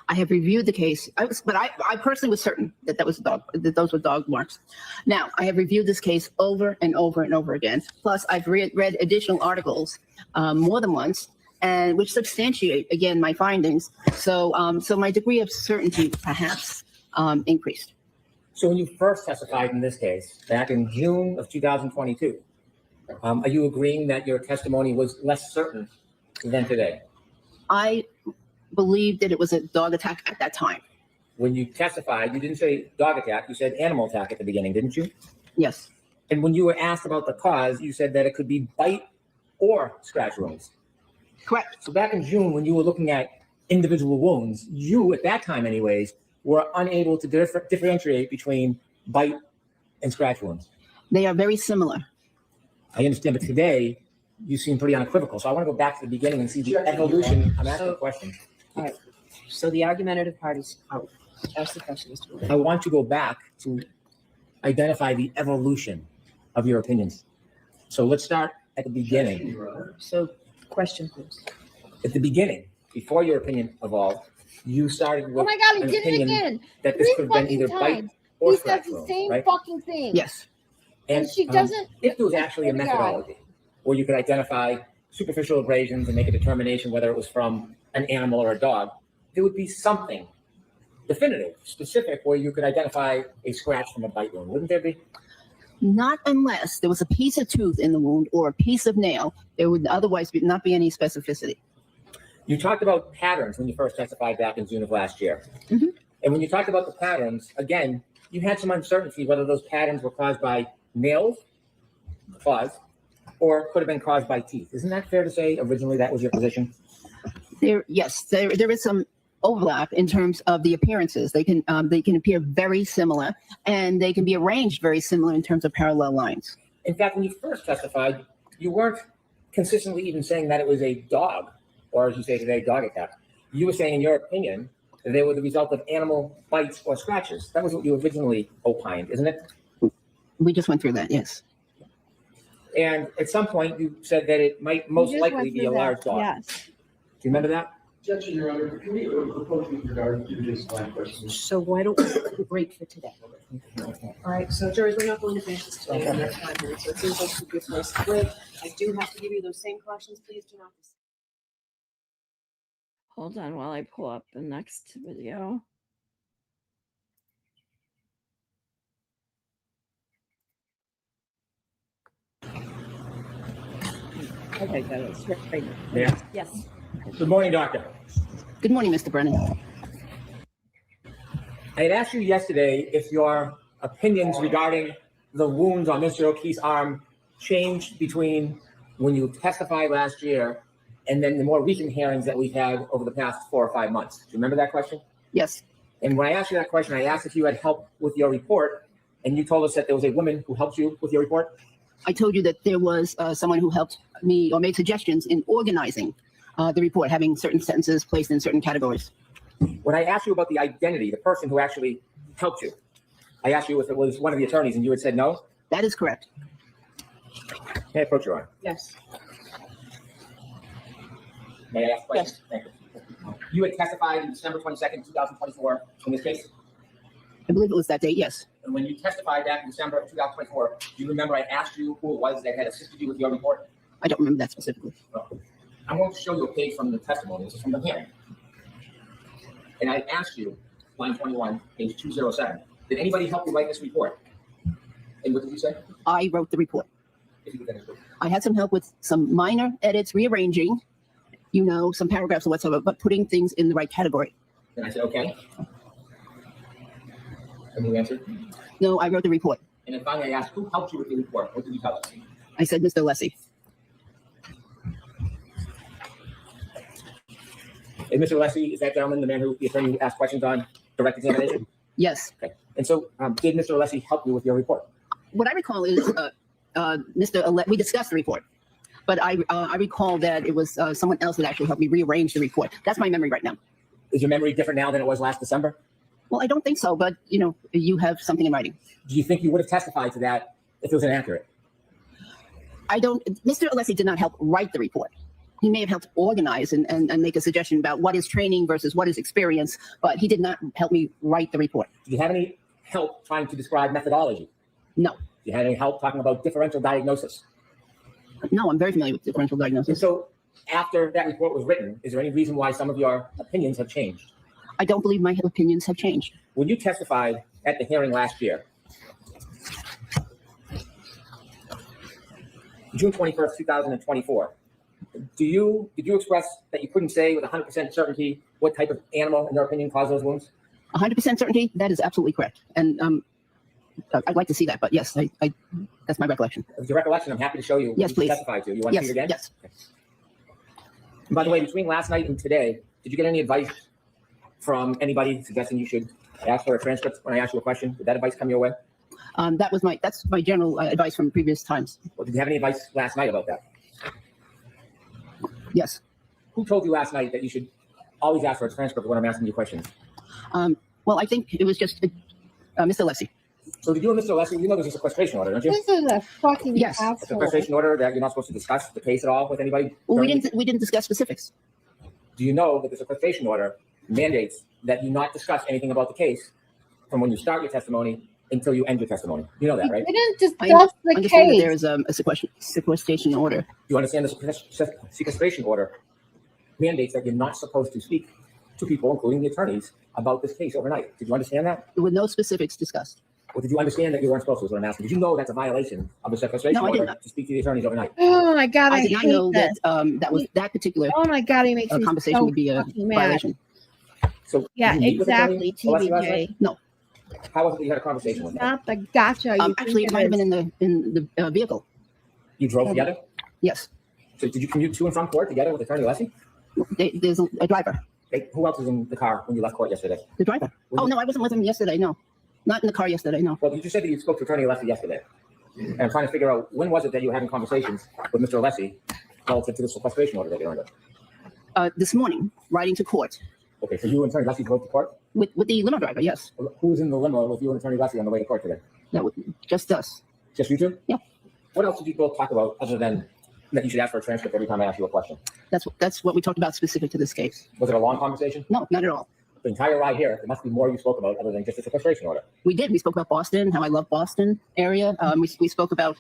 I have reviewed the case, but I personally was certain that that was a dog, that those were dog marks. Now, I have reviewed this case over and over and over again. Plus, I've read additional articles more than once, and which substantiate again my findings. So, so my degree of certainty perhaps increased. So when you first testified in this case back in June of 2022, are you agreeing that your testimony was less certain than today? I believed that it was a dog attack at that time. When you testified, you didn't say dog attack, you said animal attack at the beginning, didn't you? Yes. And when you were asked about the cause, you said that it could be bite or scratch wounds. Correct. So back in June, when you were looking at individual wounds, you, at that time anyways, were unable to differentiate between bite and scratch wounds. They are very similar. I understand, but today you seem pretty unequivocal. So I want to go back to the beginning and see the evolution. I'm asking a question. All right. So the argumentative parties out. Ask the question, Mr. Wood. I want to go back to identify the evolution of your opinions. So let's start at the beginning. So question, please. At the beginning, before your opinion evolved, you started with Oh my God, he an did it opinion again. that this 3 could have been fucking either bite times. or He says scratch the wound, same right? fucking thing. Yes. And she doesn't. If there was actually a Oh my God. methodology where you could identify superficial abrasions and make a determination whether it was from an animal or a dog, there would be something definitive, specific, where you could identify a scratch from a bite wound, wouldn't there be? Not unless there was a piece of tooth in the wound or a piece of nail. There would otherwise not be any specificity. You talked about patterns when you first testified back in June of last year. Mhm. And when you talked about the patterns, again, you had some uncertainty whether those patterns were caused by nails, claws, or could have been caused by teeth. Isn't that fair to say originally that was your position? There is some overlap in terms of the appearances. They can appear very similar, and they can be arranged very similar in terms of parallel lines. In fact, when you first testified, you weren't consistently even saying that it was a dog, or as you say today, dog attack. You were saying, in your opinion, that they were the result of animal bites or scratches. That was what you originally opined, isn't it? We just went through that, yes. And at some point, you said that it might most likely be a large dog. Yes. Do you remember that? Objection, Your Honor. Can we approach with regard to this line of questioning? So why don't we break for today? All right, so juries, we're not going to finish this today. We have 5 minutes, so it seems like a good place to break. I do have to give you those same cautions. Please do not. Hold on while I pull up the next video. Okay, that is right. Yeah. Yes. Good morning, doctor. Good morning, Mr. Brennan. I had asked you yesterday if your opinions regarding the wounds on Mr. O'Keefe's arm changed between when you testified last year and then the more recent hearings that we've had over the past 4 or 5 months. Do you remember that question? Yes. And when I asked you that question, I asked if you had help with your report, and you told us that there was a woman who helped you with your report. I told you that there was someone who helped me or made suggestions in organizing the report, having certain sentences placed in certain categories. When I asked you about the identity, the person who actually helped you, I asked you if it was one of the attorneys, and you had said no. That is correct. May I approach your honor? Yes. May I ask questions? Yes. Thank you. You had testified on December 22nd, 2024 in this case. I believe it was that date, yes. And when you testified back in December of 2024, do you remember I asked you who it was that had assisted you with your report? I don't remember that specifically. I'm going to show you a page from the testimony. This is from the hearing. And I asked you, line 21, page 207, did anybody help you write this report? And what did you say? I wrote the report. If you could finish it. I had some help with some minor edits, rearranging, some paragraphs or whatsoever, but putting things in the right category. And I said, okay. And you answered. No, I wrote the report. And then finally I asked, who helped you with the report? What did you tell us? I said, Mr. Leslie. And Mr. Leslie, is that gentleman the attorney who asked questions on direct examination? Yes. Okay. And so did Mr. Leslie help you with your report? What I recall is we discussed the report, but I recall that it was someone else that actually helped me rearrange the report. That's my memory right now. Is your memory different now than it was last December? Well, I don't think so, but you have something in writing. Do you think you would have testified to that if it was inaccurate? Mr. Alessi did not help write the report. He may have helped organize and make a suggestion about what is training versus what is experience, but he did not help me write the report. Do you have any help trying to describe methodology? No. Do you have any help talking about differential diagnosis? No, I'm very familiar with differential And diagnosis. so after that report was written, is there any reason why some of your opinions have changed? I don't believe my opinions have changed. When you testified at the hearing last year, June 21st, 2024, did you express that you couldn't say with 100% certainty what type of animal, in your opinion, caused those wounds? 100% certainty, that is absolutely correct. And I'd like to see that, but yes, that's my recollection. With your recollection, I'm happy to show you what Yes, you please. testified to. You want to Yes, see it again? yes. And by the way, between last night and today, did you get any advice from anybody suggesting you should ask for a transcript when I asked you a question? Did that advice come your way? That's my general advice from previous times. Or did you have any advice last night about that? Yes. Who told you last night that you should always ask for a transcript when I'm asking you questions? Well, I think it was just Mr. Leslie. So did you and Mr. Leslie, you know there's a sequestration order, don't you? This is a fucking Yes. A asshole. sequestration order that you're not supposed to discuss the case at all with anybody? Well, we during- didn't discuss specifics. Do you know that the sequestration order mandates that you not discuss anything about the case from when you start your testimony until you end your testimony? You know that, We right? Do didn't I discuss the understand that case. there is a sequestration order. you understand the sequestration order mandates that you're not supposed to speak to people, including the attorneys, about this case overnight? Did you understand that? There were no specifics discussed. Or did you understand that you weren't supposed to, is what I'm asking? Did you know that's a violation of the sequestration No, I did order not. to speak to the attorneys overnight? Oh my god, I I did not hate know this. that that particular Oh my god, he makes me conversation so would be a fucking mad. violation. So Yeah, did you meet with attorney exactly, Alessi last night? TBJ. How was it that you had a conversation with them? Not the gotcha. You Actually, it think might have is. been in the vehicle. You drove together? Yes. So did you commute to and from court together with Attorney Alessi? There's a driver. Hey, who else was in the car when you left court yesterday? The driver. Oh, no, I wasn't with him yesterday. No. Not in the car yesterday. No. Well, you just said that you spoke to Attorney Alessi yesterday. And I'm trying to figure out, when was it that you were having conversations with Mr. Alessi relative to the sequestration order that you're under? This morning, riding to court Okay, so you and Attorney Alessi drove to court? with the limo driver. Yes. Who was in the limo with you and Attorney Alessi on the way to court today? That was just us. Just you two? Yeah. What else did you both talk about other than that you should ask for a transcript every time I ask you a question? That's what we talked about specific to this case. Was it a long conversation? No, not at all. The entire ride here, there must be more you spoke about other than just the sequestration order. We did. We spoke about Boston, how I love Boston area. We spoke about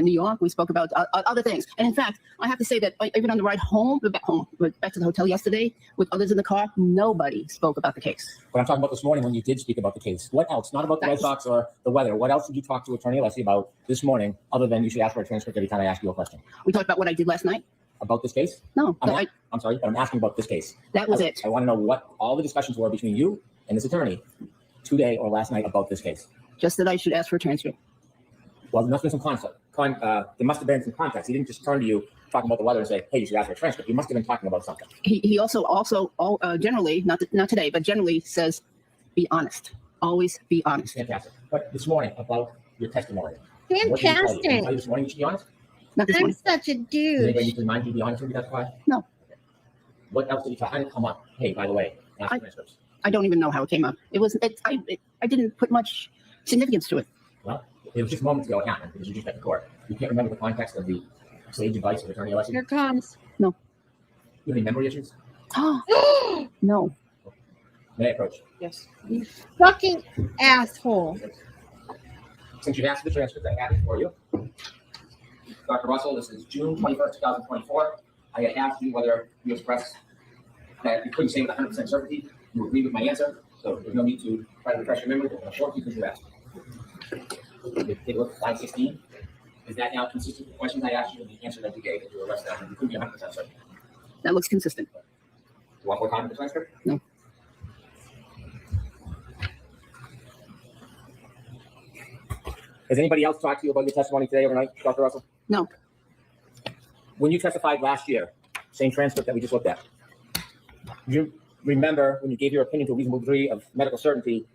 New York. We spoke about other things. And in fact, I have to say that even on the ride home, back to the hotel yesterday with others in the car, nobody spoke about the case. But I'm talking about this morning when you did speak about the case. What else? Not about the Red Sox or the weather. What else did you talk to Attorney Alessi about this morning other than you should ask for a transcript every time I ask you a question? We talked about what I did last night. About this case? No, I'm sorry, but I'm asking about this case. that was it. I want to know what all the discussions were between you and this attorney today or last night about this case. Just that I should ask for a transcript. Well, there must have been some concept. There must have been some context. He didn't just turn to you talking about the weather and say, "Hey, you should ask for a transcript." He must have been talking about something. He also generally, not today, but generally says, be honest. Always be honest. Fantastic. But this morning about your testimony. What did he tell you? Did he Fantastic. tell you this morning you should be honest? Not this I'm morning. such a Did anybody need douche. to remind you to be honest when you testify? No. What else did he tell? I didn't come up. Hey, by the way, ask for transcripts. I don't even know how it came up. I didn't put much significance to it. Well, it was just moments ago it happened because you just got to court. You can't remember the context of the sage advice of Attorney Alessi? Here comes. You have any memory issues? Oh, No. May I approach? Yes. Fucking asshole. Since you've asked for the transcript, I have it for you. Dr. Russell, this is June 21st, 2024. I had asked you whether you expressed that you couldn't say with 100% certainty. You agree with my answer, so there's no need to try to refresh your memory. But I'm short because you asked. It looked line 16. Is that now consistent with the questions I asked you and the answer that you gave that you were less than you couldn't be 100% certain? That looks consistent. You want more time in the transcript? No. Has anybody else talked to you about your testimony today overnight, Dr. Russell? No. When you testified last year, same transcript that we just looked at, do you remember when you gave your opinion to a reasonable degree of medical certainty,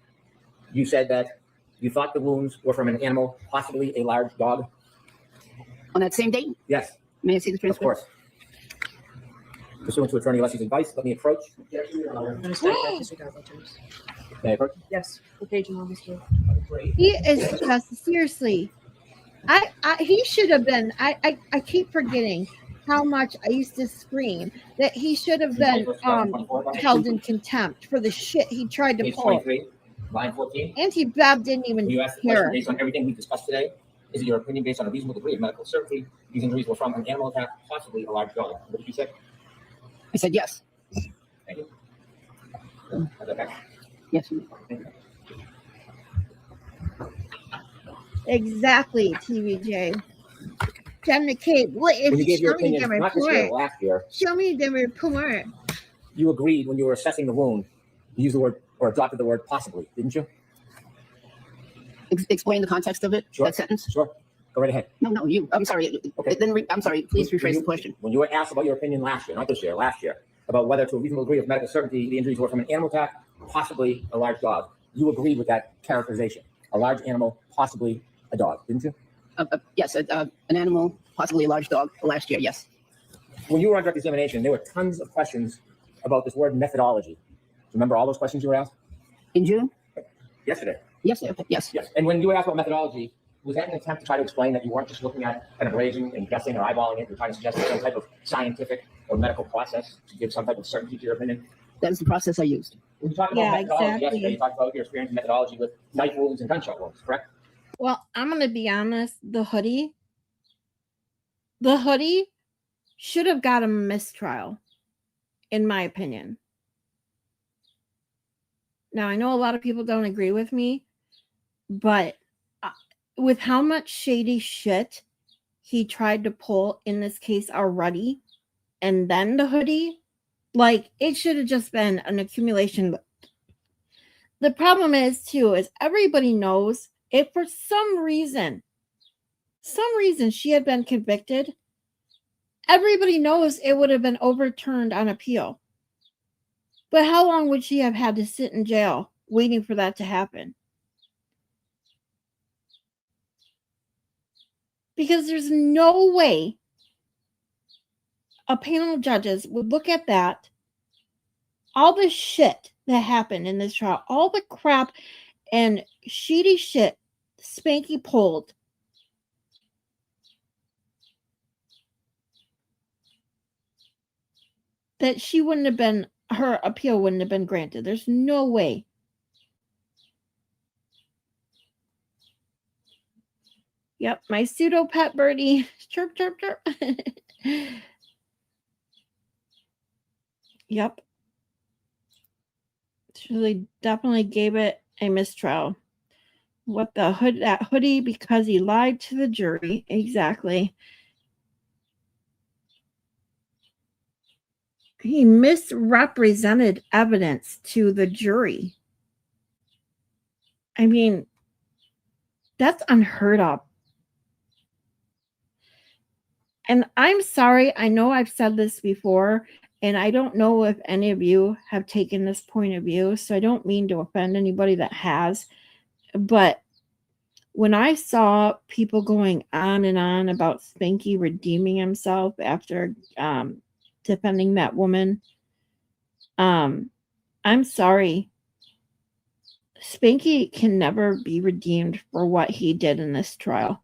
you said that you thought the wounds were from an animal, possibly a large dog? On that same date? Yes, May I see the of transcript? course. Pursuant to Attorney Leslie's advice, let me approach. Objection, Your Honor. I'm gonna strike that disregard by terms. May I approach? Yes. What page you on, Mr.? He is just seriously. He should have been. I keep forgetting how much I used to scream that he should have been held in contempt for the shit he tried to Page pull. 23, line 14. Auntie Bab didn't even When you asked the question hear. based on everything we've discussed today, is it your opinion based on a reasonable degree of medical certainty these injuries were from an animal attack, possibly a large dog? What did you say? I said yes. Thank you. How's that back? Yes. Thank you. Exactly, TVJ. Damn Kate. What if When you gave your show me opinion, the not this year, report? last year, Show me the report. you agreed when you were assessing the wound, you used the word or adopted the word possibly, didn't you? Explain the context of it, Sure. that sentence? Sure. Go right ahead. No, you. I'm sorry. Okay. I'm sorry. Please rephrase the question. When you were asked about your opinion last year, not this year, last year, about whether to a reasonable degree of medical certainty the injuries were from an animal attack, possibly a large dog, you agreed with that characterization. A large animal, possibly a dog, didn't you? Yes, an animal, possibly a large dog. Last year, yes. When you were on direct examination, there were tons of questions about this word methodology. Remember all those questions you were asked? In June? Yesterday. Yes, okay, yes. Yes. And when you were asked about methodology, was that an attempt to try to explain that you weren't just looking at an abrasion and guessing or eyeballing it, you're trying to suggest some type of scientific or medical process to give some type of certainty to your opinion? That is the process I used. When you talked about Yeah, methodology exactly. yesterday, you talked about your experience in methodology with knife wounds and gunshot wounds, correct? Well, I'm gonna be honest. The hoodie should have got a mistrial, in my opinion. Now I know a lot of people don't agree with me, but with how much shady shit he tried to pull in this case already, and then the hoodie, like it should have just been an accumulation. The problem is too is everybody knows if for some reason she had been convicted, everybody knows it would have been overturned on appeal. But how long would she have had to sit in jail waiting for that to happen? Because there's no way a panel of judges would look at that, all the shit that happened in this trial, all the crap and shady shit Spanky pulled, that she wouldn't have been, her appeal wouldn't have been granted. There's no way. Yep, my pseudo pet birdie. Chirp, chirp, chirp. Yep. She definitely gave it a mistrial. What the hood, that hoodie, because he lied to the jury. Exactly. He misrepresented evidence to the jury. I mean, that's unheard of. And I'm sorry, I know I've said this before, and I don't know if any of you have taken this point of view, so I don't mean to offend anybody that has. But when I saw people going on and on about Spanky redeeming himself after defending that woman, I'm sorry. Spanky can never be redeemed for what he did in this trial.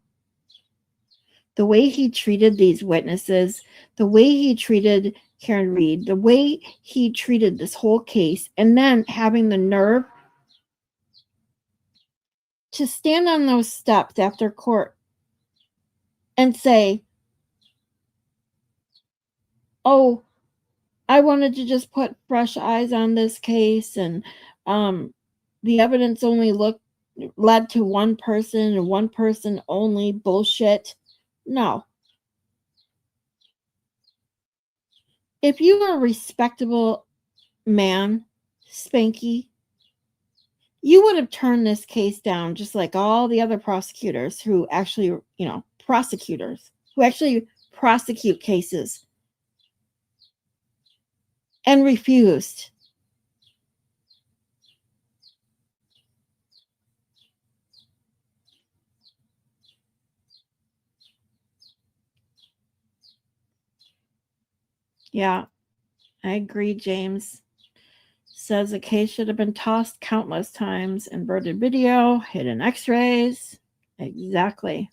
the way he treated these witnesses, the way he treated Karen Reed, the way he treated this whole case, and then having the nerve to stand on those steps after court and say, oh, I wanted to just put fresh eyes on this case, and the evidence only led to one person and one person only. Bullshit. No. If you are a respectable man, Spanky, you would have turned this case down just like all the other prosecutors who actually, prosecute cases and refused. Yeah, I agree, James. Says the case should have been tossed countless times. Inverted video, hidden x-rays. Exactly.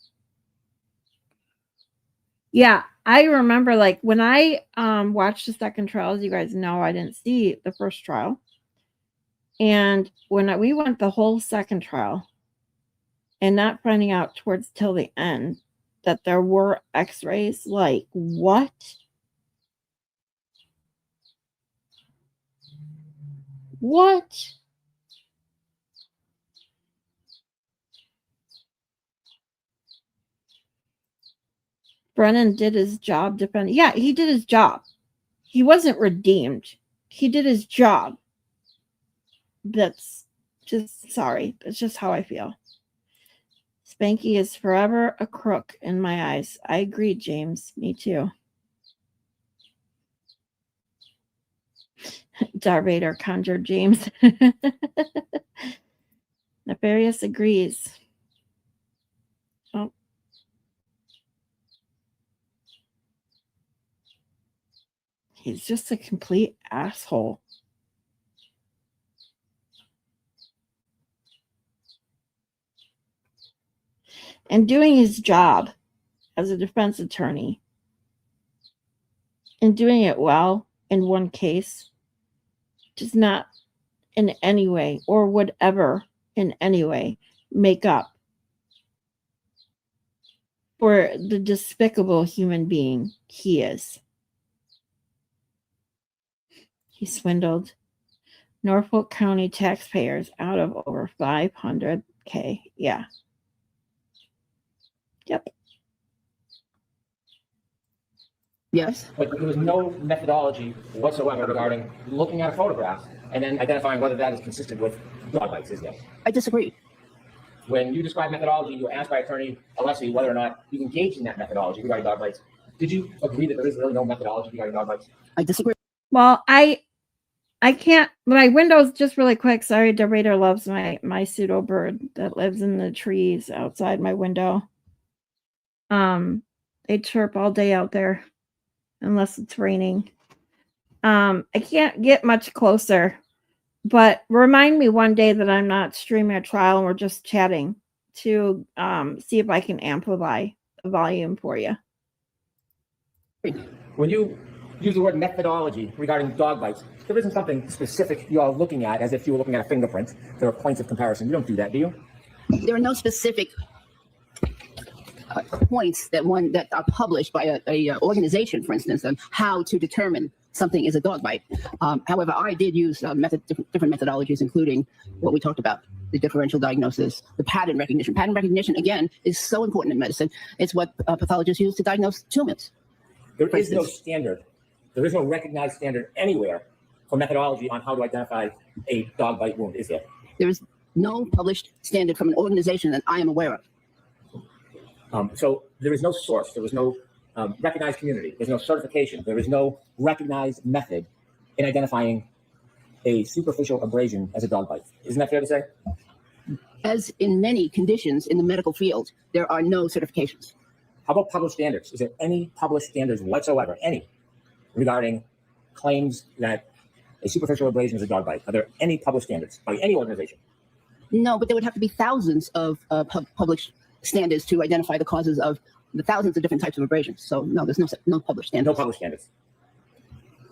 Yeah, I remember like when I watched the second trial, as you guys know, I didn't see the first trial. And when we went the whole second trial and not finding out towards till the end that there were x-rays, like what? What? Brennan did his job defending. Yeah, he did his job. He wasn't redeemed. He did his job. That's just, sorry. That's just how I feel. Spanky is forever a crook in my eyes. I agree, James. Me too. Darth Vader conjured James. Nefarious agrees. Oh. He's just a complete asshole. And doing his job as a defense attorney and doing it well in one case does not in any way or would ever in any way make up for the despicable human being he is. He swindled Norfolk County taxpayers out of over $500K. Yeah. Yep. Yes. But there was no methodology whatsoever regarding looking at a photograph and then identifying whether that is consistent with dog bites, is there? I disagree. When you describe methodology, you were asked by attorney Alessi whether or not you engaged in that methodology regarding dog bites. Did you agree that there is really no methodology regarding dog bites? I disagree. Well, I can't. My window's just really quick. Sorry, the Raider loves my pseudo bird that lives in the trees outside my window. They chirp all day out there, unless it's raining. I can't get much closer, but remind me one day that I'm not streaming a trial and we're just chatting to see if I can amplify the volume for you. When you use the word methodology regarding dog bites, there isn't something specific you are looking at as if you were looking at a fingerprint. There are points of comparison. You don't do that, do you? There are no specific points that are published by a organization, for instance, on how to determine something is a dog bite. However, I did use different methodologies, including what we talked about, the differential diagnosis, the pattern recognition. Pattern recognition, again, is so important in medicine. It's what pathologists use to diagnose tumors. There is no standard. There is no recognized standard anywhere for methodology on how to identify a dog bite wound, is there? There is no published standard from an organization that I am aware of. So there is no source. There is no recognized community. There's no certification. There is no recognized method in identifying a superficial abrasion as a dog bite. Isn't that fair to say? As in many conditions in the medical field, there are no certifications. How about published standards? Is there any published standards whatsoever, any, regarding claims that a superficial abrasion is a dog bite? Are there any published standards by any organization? No, but there would have to be thousands of published standards to identify the causes of the thousands of different types of abrasions. So no, there's no published standards. No published standards.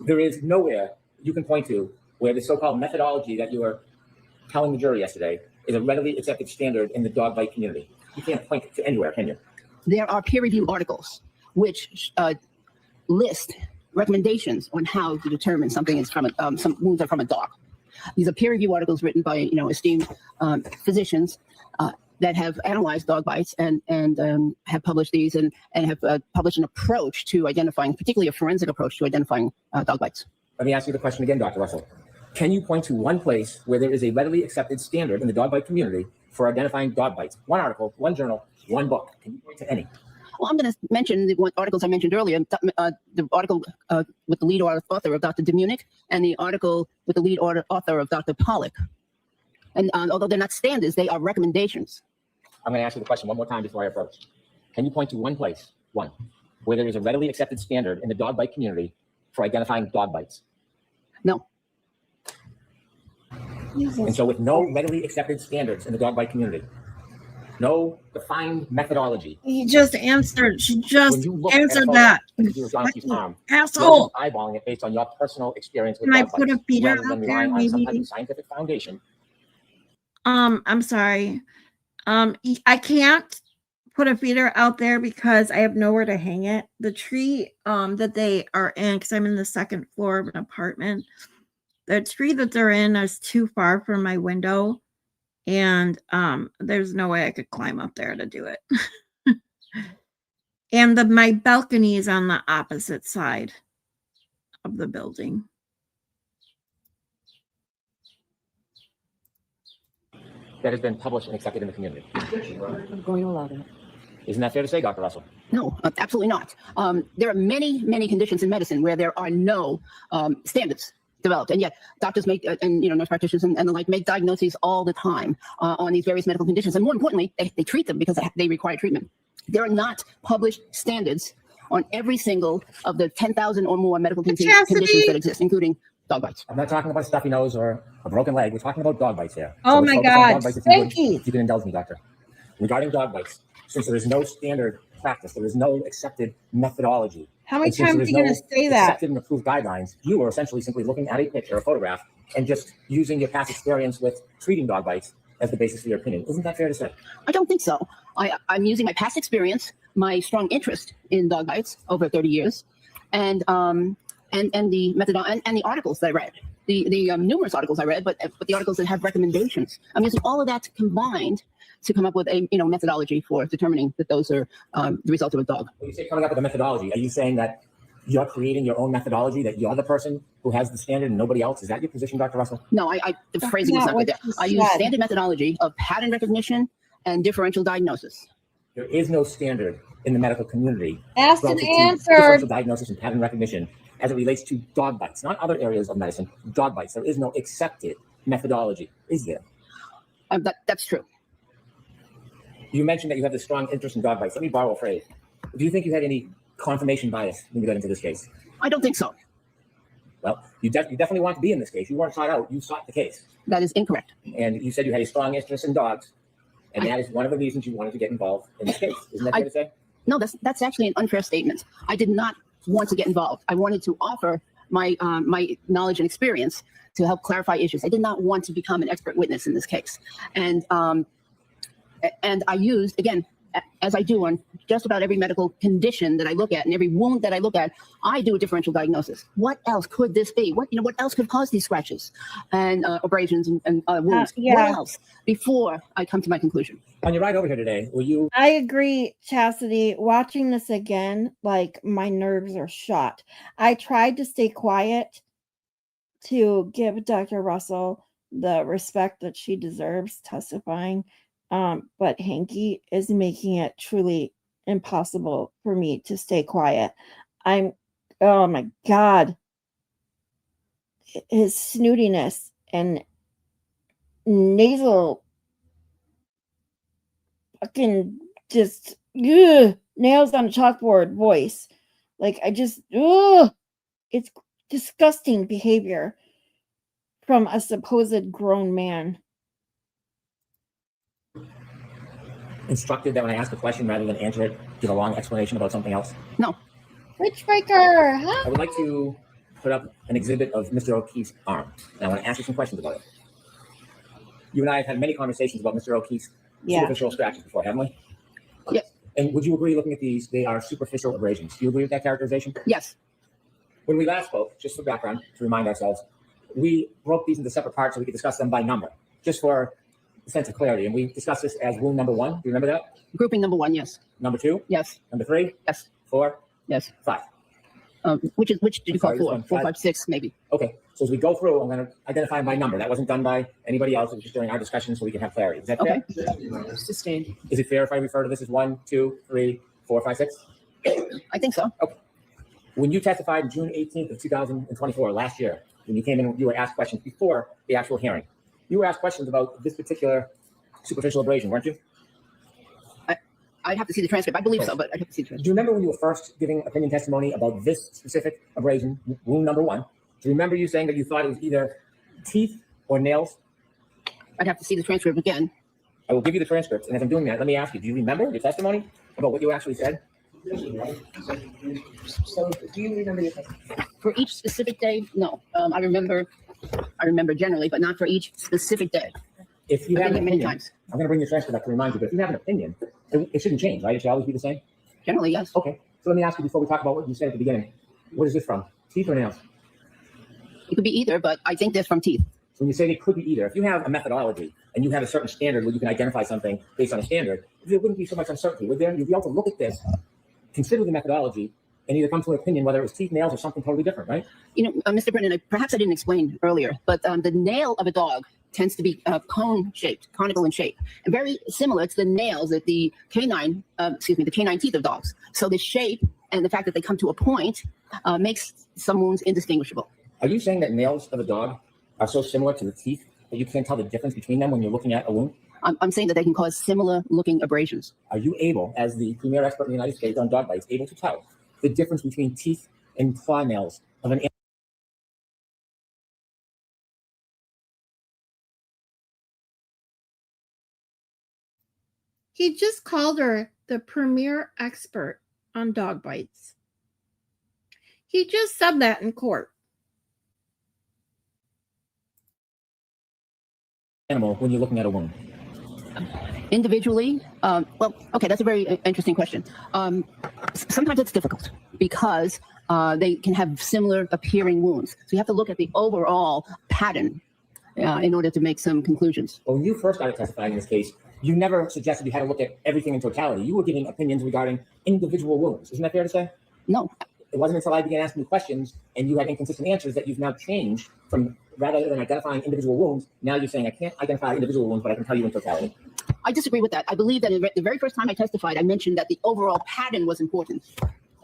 There is nowhere you can point to where the so-called methodology that you were telling the jury yesterday is a readily accepted standard in the dog bite community. You can't point to anywhere, can you? There are peer-reviewed articles which list recommendations on how to determine something is from some wounds are from a dog. These are peer-reviewed articles written by esteemed physicians that have analyzed dog bites and have published these and have published an approach to identifying, particularly a forensic approach to identifying dog bites. Let me ask you the question again, Dr. Russell. Can you point to one place where there is a readily accepted standard in the dog bite community for identifying dog bites? One article, one journal, one book. Can you point to any? Well, I'm going to mention the articles I mentioned earlier, the article with the lead author of Dr. DeMunick and the article with the lead author of Dr. Pollack. And although they're not standards, they are recommendations. I'm going to ask you the question one more time before I approach. Can you point to one place, where there is a readily accepted standard in the dog bite community for identifying dog bites? No. And so with no readily accepted standards in the dog bite community, no defined methodology. He just answered. She just When you look at a answered photo that. of your donkey's arm, Asshole. you're just eyeballing it based on your personal experience with Can I dog put a bites, feeder rather than out there, relying on some type maybe? of scientific foundation. I'm sorry. I can't put a feeder out there because I have nowhere to hang it. The tree that they are in, because I'm in the second floor of an apartment, the tree that they're in is too far from my window, and there's no way I could climb up there to do it. And my balcony is on the opposite side of the building. That has been published and accepted in the community. I'm going to allow that. Isn't that fair to say, Dr. Russell? No, absolutely not. There are many conditions in medicine where there are no standards developed, and yet doctors make and nurse practitioners and the like make diagnoses all the time on these various medical conditions, and more importantly, they treat them because they require treatment. There are not published standards on every single of the 10,000 or more medical conditions that exist, including dog bites. I'm not talking about a stuffy nose or a broken leg. We're talking about dog bites here. Oh let's my focus on God. dog bites Spanky. if you can indulge me, doctor. Regarding dog bites, since there is no standard practice, there is no accepted methodology. How many and since times there are is you going no to say that? accepted and approved guidelines, you are essentially simply looking at a picture, a photograph, and just using your past experience with treating dog bites as the basis for your opinion. Isn't that fair to say? I don't think so. I'm using my past experience, my strong interest in dog bites over 30 years, and the method and the articles that I read, the numerous articles I read, but the articles that have recommendations. I'm using all of that combined to come up with a methodology for determining that those are the result of a dog. When you say coming up with a methodology, are you saying that you're creating your own methodology, that you're the person who has the standard and nobody else? Is that your position, Dr. Russell? No, the phrasing is not not what good there. you I use said. standard methodology of pattern recognition and differential diagnosis. There is no standard in the medical community Asked and relative to answered. differential diagnosis and pattern recognition as it relates to dog bites, not other areas of medicine, dog bites. There is no accepted methodology, is there? That's true. You mentioned that you have this strong interest in dog bites. Let me borrow a phrase. Do you think you had any confirmation bias when you got into this case? I don't think so. Well, you definitely want to be in this case. You weren't sought out. You sought the case. That is incorrect. And you said you had a strong interest in dogs. And that is one of the reasons you wanted to get involved in this case. Isn't that fair to say? No, that's actually an unfair statement. I did not want to get involved. I wanted to offer my my knowledge and experience to help clarify issues. I did not want to become an expert witness in this case. And I used, again, as I do on just about every medical condition that I look at and every wound that I look at, I do a differential diagnosis. What else could this be? What else could cause these scratches and abrasions and wounds? yeah. What else? Before I come to my conclusion. On your ride over here today, were you I agree, Chastity. Watching this again, like my nerves are shot. I tried to stay quiet to give Dr. Russell the respect that she deserves testifying. But Hanky is making it truly impossible for me to stay quiet. Oh my God. His snootiness and nasal fucking just nails on a chalkboard voice. Like it's disgusting behavior from a supposed grown man. instructed that when I ask a question, rather than answer it, give a long explanation about something else? No. Witch breaker, huh? I would like to put up an exhibit of Mr. O'Keefe's arm. And I want to ask you some questions about it. You and I have had many conversations about Mr. O'Keefe's superficial scratches before, haven't we? Yes. And would you agree, looking at these, they are superficial abrasions? Do you agree with that characterization? Yes. When we last spoke, just for background, to remind ourselves, we broke these into separate parts so we could discuss them by number, just for a sense of clarity. And we discussed this as wound number 1. Do you remember that? Grouping number 1, yes. Number 2? Yes. Number 3? Yes. 4? Yes. 5. Which did you call sorry, 4? this one, 4, 5. 5, 6, maybe. Okay, so as we go through, I'm going to identify them by number. That wasn't done by anybody else. It was just during our discussion so we can have clarity. Is that fair? Okay. Sustained. Is it fair if I refer to this as 1, 2, 3, 4, 5, 6? I think so. When you testified June 18th of 2024, last year, when you came in, you were asked questions before the actual hearing. You were asked questions about this particular superficial abrasion, weren't you? I'd have to see the transcript. I believe so, but I'd have to see the transcript. Do you remember when you were first giving opinion testimony about this specific abrasion, wound number 1? Do you remember you saying that you thought it was either teeth or nails? I'd have to see the transcript again. I will give you the transcript, and as I'm doing that, let me ask you, do you remember your testimony about what you actually said? So do you remember your testimony? For each specific day, no. I remember generally, but not for each specific day. If you I've have been an here many opinion, times. I'm going to bring your transcript up to remind you, but if you have an opinion, it shouldn't change, right? It should always be the same? Generally, yes. Okay, so let me ask you before we talk about what you said at the beginning. What is this from? Teeth or nails? It could be either, but I think that's from teeth. So when you say they could be either, if you have a methodology and you have a certain standard where you can identify something based on a standard, there wouldn't be so much uncertainty, would there? You'd be able to look at this, consider the methodology, and either come to an opinion whether it was teeth, nails, or something totally different, right? You know, Mr. Brennan, perhaps I didn't explain earlier, but the nail of a dog tends to be cone-shaped, conical in shape, and very similar to the nails that the canine teeth of dogs. So the shape and the fact that they come to a point makes some wounds indistinguishable. Are you saying that nails of a dog are so similar to the teeth that you can't tell the difference between them when you're looking at a wound? I'm saying that they can cause similar-looking abrasions. Are you able, as the premier expert in the United States on dog bites, able to tell the difference between teeth and claw nails of an animal? He just called her the premier expert on dog bites. He just said that in court. Animal when you're looking at a wound? Individually, well, okay, that's a very interesting question. Sometimes it's difficult because they can have similar appearing wounds. So you have to look at the overall pattern in order to make some conclusions. Well, when you first started testifying in this case, you never suggested you had to look at everything in totality. You were giving opinions regarding individual wounds. Isn't that fair to say? No, It wasn't until I began asking you questions and you had inconsistent answers that you've now changed from, rather than identifying individual wounds, now you're saying I can't identify individual wounds, but I can tell you in totality. I disagree with that. I believe that the very first time I testified, I mentioned that the overall pattern was important.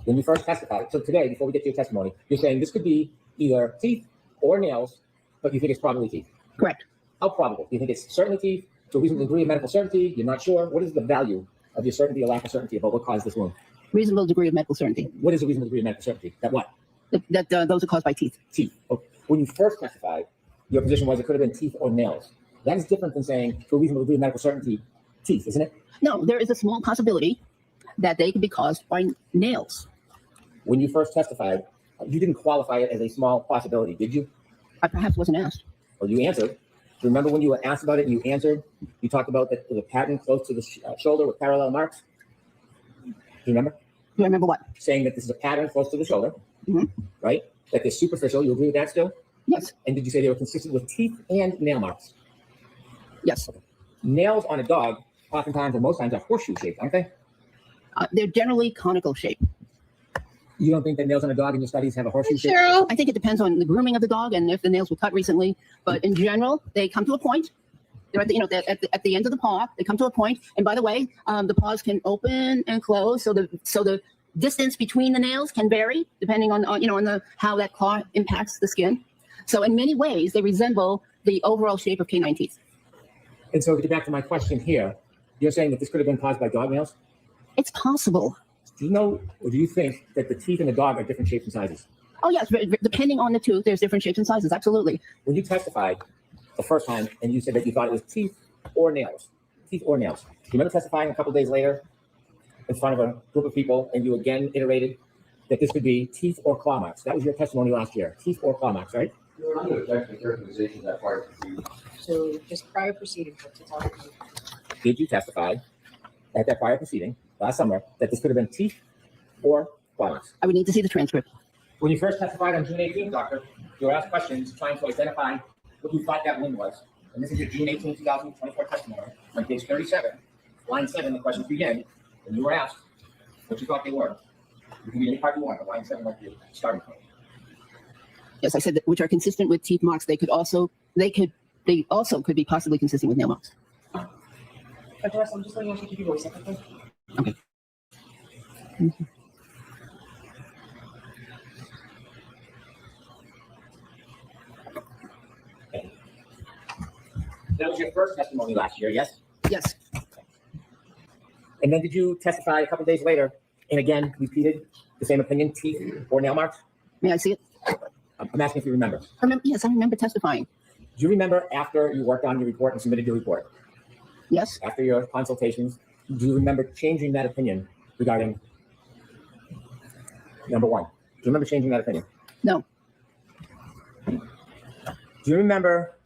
When you first testified, so today, before we get to your testimony, you're saying this could be either teeth or nails, but you think it's probably teeth. Correct. How probable? Do you think it's certainly teeth, to a reasonable degree of medical certainty? You're not sure? What is the value of your certainty or lack of certainty about what caused this wound? Reasonable degree of medical certainty. What is a reasonable degree of medical certainty? That what? That those are caused by teeth. Teeth. Okay. When you first testified, your position was it could have been teeth or nails. That is different than saying, to a reasonable degree of medical certainty, teeth, isn't it? No, there is a small possibility that they could be caused by nails. When you first testified, you didn't qualify it as a small possibility, did you? I perhaps wasn't asked. Well, you answered. Do you remember when you were asked about it and you answered? You talked about that there's a pattern close to the shoulder with parallel marks. Do you remember? Do I remember what? Saying that this is a pattern close to the shoulder, Mhm. right? That they're superficial. You agree with that still? Yes. And did you say they were consistent with teeth and nail marks? Yes. Nails on a dog, oftentimes or most times, are horseshoe shaped, aren't they? They're generally conical shape. You don't think that nails on a dog in your studies have a horseshoe shape? Cheryl, I think it depends on the grooming of the dog and if the nails were cut recently. But in general, they come to a point. They're at the, at the end of the paw. They come to a point. And by the way, the paws can open and close. So the distance between the nails can vary depending on how that claw impacts the skin. So in many ways, they resemble the overall shape of canine teeth. And so to get back to my question here, you're saying that this could have been caused by dog nails? It's possible. Do you know, or do you think that the teeth in the dog are different shapes and sizes? Oh, yes. Depending on the tooth, there's different shapes and sizes. Absolutely. When you testified the first time and you said that you thought it was teeth or nails, teeth or nails? Do you remember testifying a couple days later in front of a group of people, and you again iterated that this could be teeth or claw marks? That was your testimony last year, teeth or claw marks, right? You're under objection to characterization of that part. So just prior proceeding, to tell me. Did you testify at that prior proceeding last summer that this could have been teeth or claw marks? I would need to see the transcript. When you first testified on June 18th, doctor, you were asked questions trying to identify what you thought that wound was. And this is your June 18, 2024 testimony. On page 37, line 7, the questions begin, and you were asked what you thought they were. You can be any part you want, but line 7 might be a starting point. Yes, I said that, which are consistent with teeth marks. They also could be possibly consistent with nail marks. Dr. Russell, I'm just going to ask you to keep your voice up, okay? Okay. Mm-hmm. That was your first testimony last year, yes? Yes. And then did you testify a couple days later and again repeated the same opinion, teeth or nail marks? May I see it? I'm asking if you remember. Yes, I remember testifying. Do you remember after you worked on your report and submitted your report, Yes. after your consultations, do you remember changing that opinion regarding number one? Do you remember changing that opinion? No. Do you remember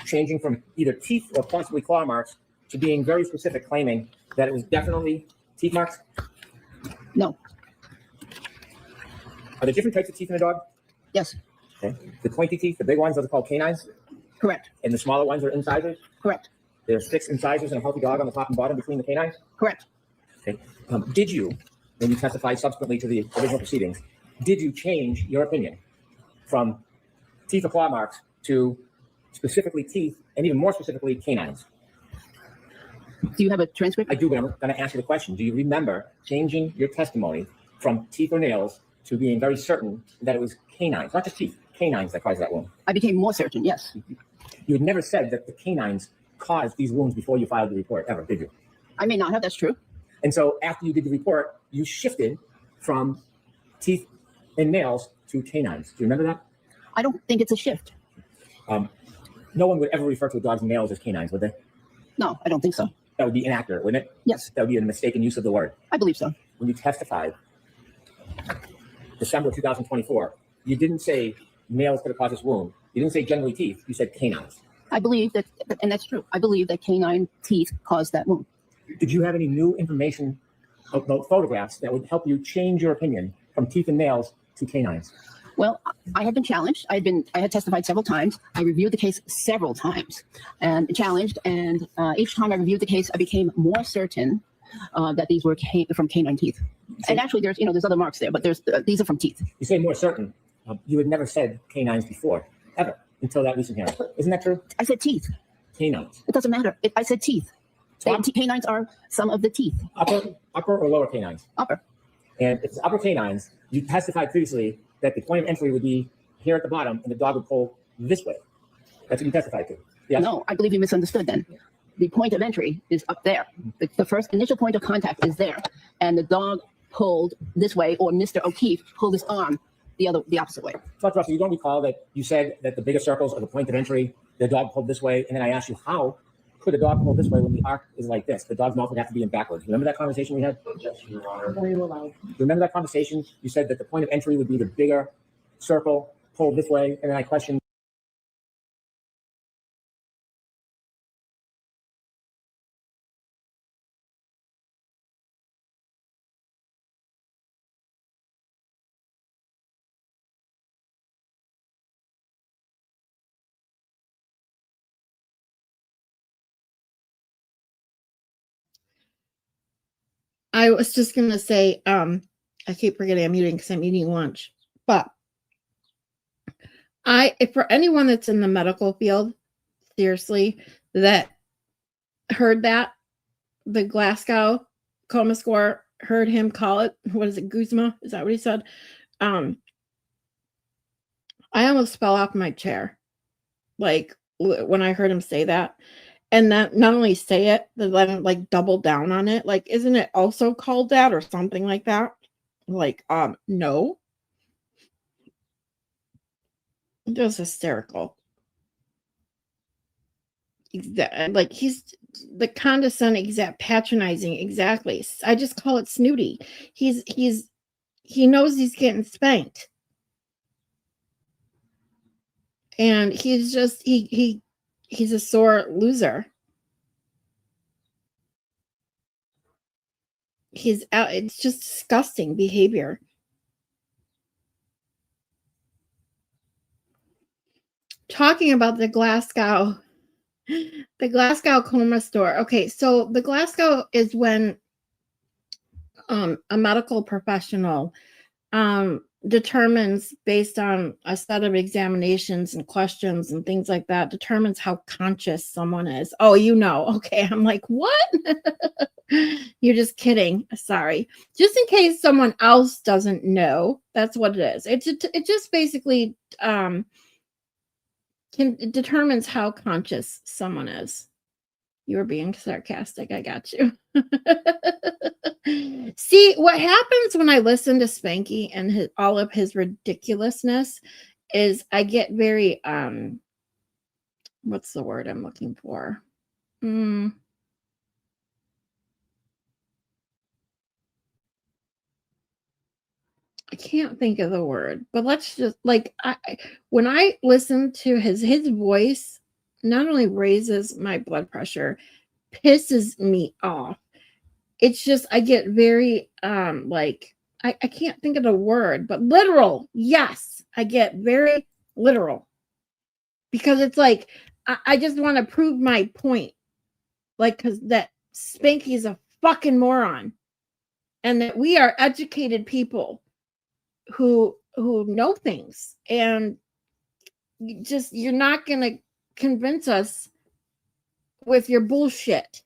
changing from either teeth or possibly claw marks to being very specific, claiming that it was definitely teeth marks? No. Are there different types of teeth in a dog? Yes. Okay. The pointy teeth, the big ones, those are called canines, Correct. and the smaller ones are incisors. Correct. There's 6 incisors in a healthy dog on the top and bottom between the canines. Correct. Okay. Did you, when you testified subsequently to the original proceedings, did you change your opinion from teeth or claw marks to specifically teeth and even more specifically canines? Do you have a transcript? I do, but I'm going to ask you the question. Do you remember changing your testimony from teeth or nails to being very certain that it was canines, not just teeth, canines that caused that wound? I became more certain. Yes. You had never said that the canines caused these wounds before you filed the report, ever, did you? I may not have. That's true. And so after you did the report, you shifted from teeth and nails to canines. Do you remember that? I don't think it's a shift. No one would ever refer to a dog's nails as canines, would they? No, I don't think so. That would be inaccurate, wouldn't it? Yes, That would be a mistaken use of the word. I believe so. When you testified, December 2024, you didn't say nails could have caused this wound. You didn't say generally teeth. You said canines. I believe that, and that's true. I believe that canine teeth caused that wound. Did you have any new information about photographs that would help you change your opinion from teeth and nails to canines? Well, I had been challenged. I had testified several times. I reviewed the case several times and challenged. And each time I reviewed the case, I became more certain that these were from canine teeth. And actually, there's other marks there, but these are from teeth. You say more certain. You had never said canines before, ever, until that recent hearing. Isn't that true? I said teeth. Canines. It doesn't matter. I said teeth. Canines are some of the teeth. Upper or lower canines? Upper. And if it's upper canines, you testified previously that the point of entry would be here at the bottom and the dog would pull this way. That's what you testified to. Yes? No, I believe you misunderstood then. The point of entry is up there. The first initial point of contact is there. And the dog pulled this way, or Mr. O'Keefe pulled his arm the opposite way. Dr. Russell, you don't recall that you said that the bigger circles are the point of entry, the dog pulled this way, and then I asked you, how could a dog pull this way when the arc is like this? The dog's mouth would have to be in backwards. Remember that conversation we had? Objection, Your Honor. Very well loud. Remember that conversation? You said that the point of entry would be the bigger circle pulled this way, and then I questioned. I was just gonna say, I keep forgetting I'm muting because I'm eating lunch. But if for anyone that's in the medical field, seriously, that heard that, the Glasgow coma score, heard him call it, what is it, Guzma? Is that what he said? I almost fell off my chair, like when I heard him say that. And that not only say it, but then like double down on it. Like, isn't it also called that or something like that? Like, no. It was hysterical. like he's the condescending, patronizing. Exactly. I just call it snooty. He knows he's getting spanked, and he's just he's a sore loser. He's out. It's just disgusting behavior. Talking about the Glasgow coma store. Okay, so the Glasgow is when a medical professional determines, based on a set of examinations and questions and things like that, determines how conscious someone is. Oh, okay. I'm like, what? You're just kidding. Sorry. Just in case someone else doesn't know, that's what it is. It just basically it determines how conscious someone is. You were being sarcastic. I got you. See, what happens when I listen to Spanky and all of his ridiculousness is I get very, what's the word I'm looking for? I can't think of the word, but let's just when I listen to his voice, not only raises my blood pressure, pisses me off. It's just I get very I can't think of the word, but literal. Yes, I get very literal because it's like I just want to prove my point, like because that Spanky is a fucking moron, and that we are educated people who know things, and you're not gonna convince us with your bullshit.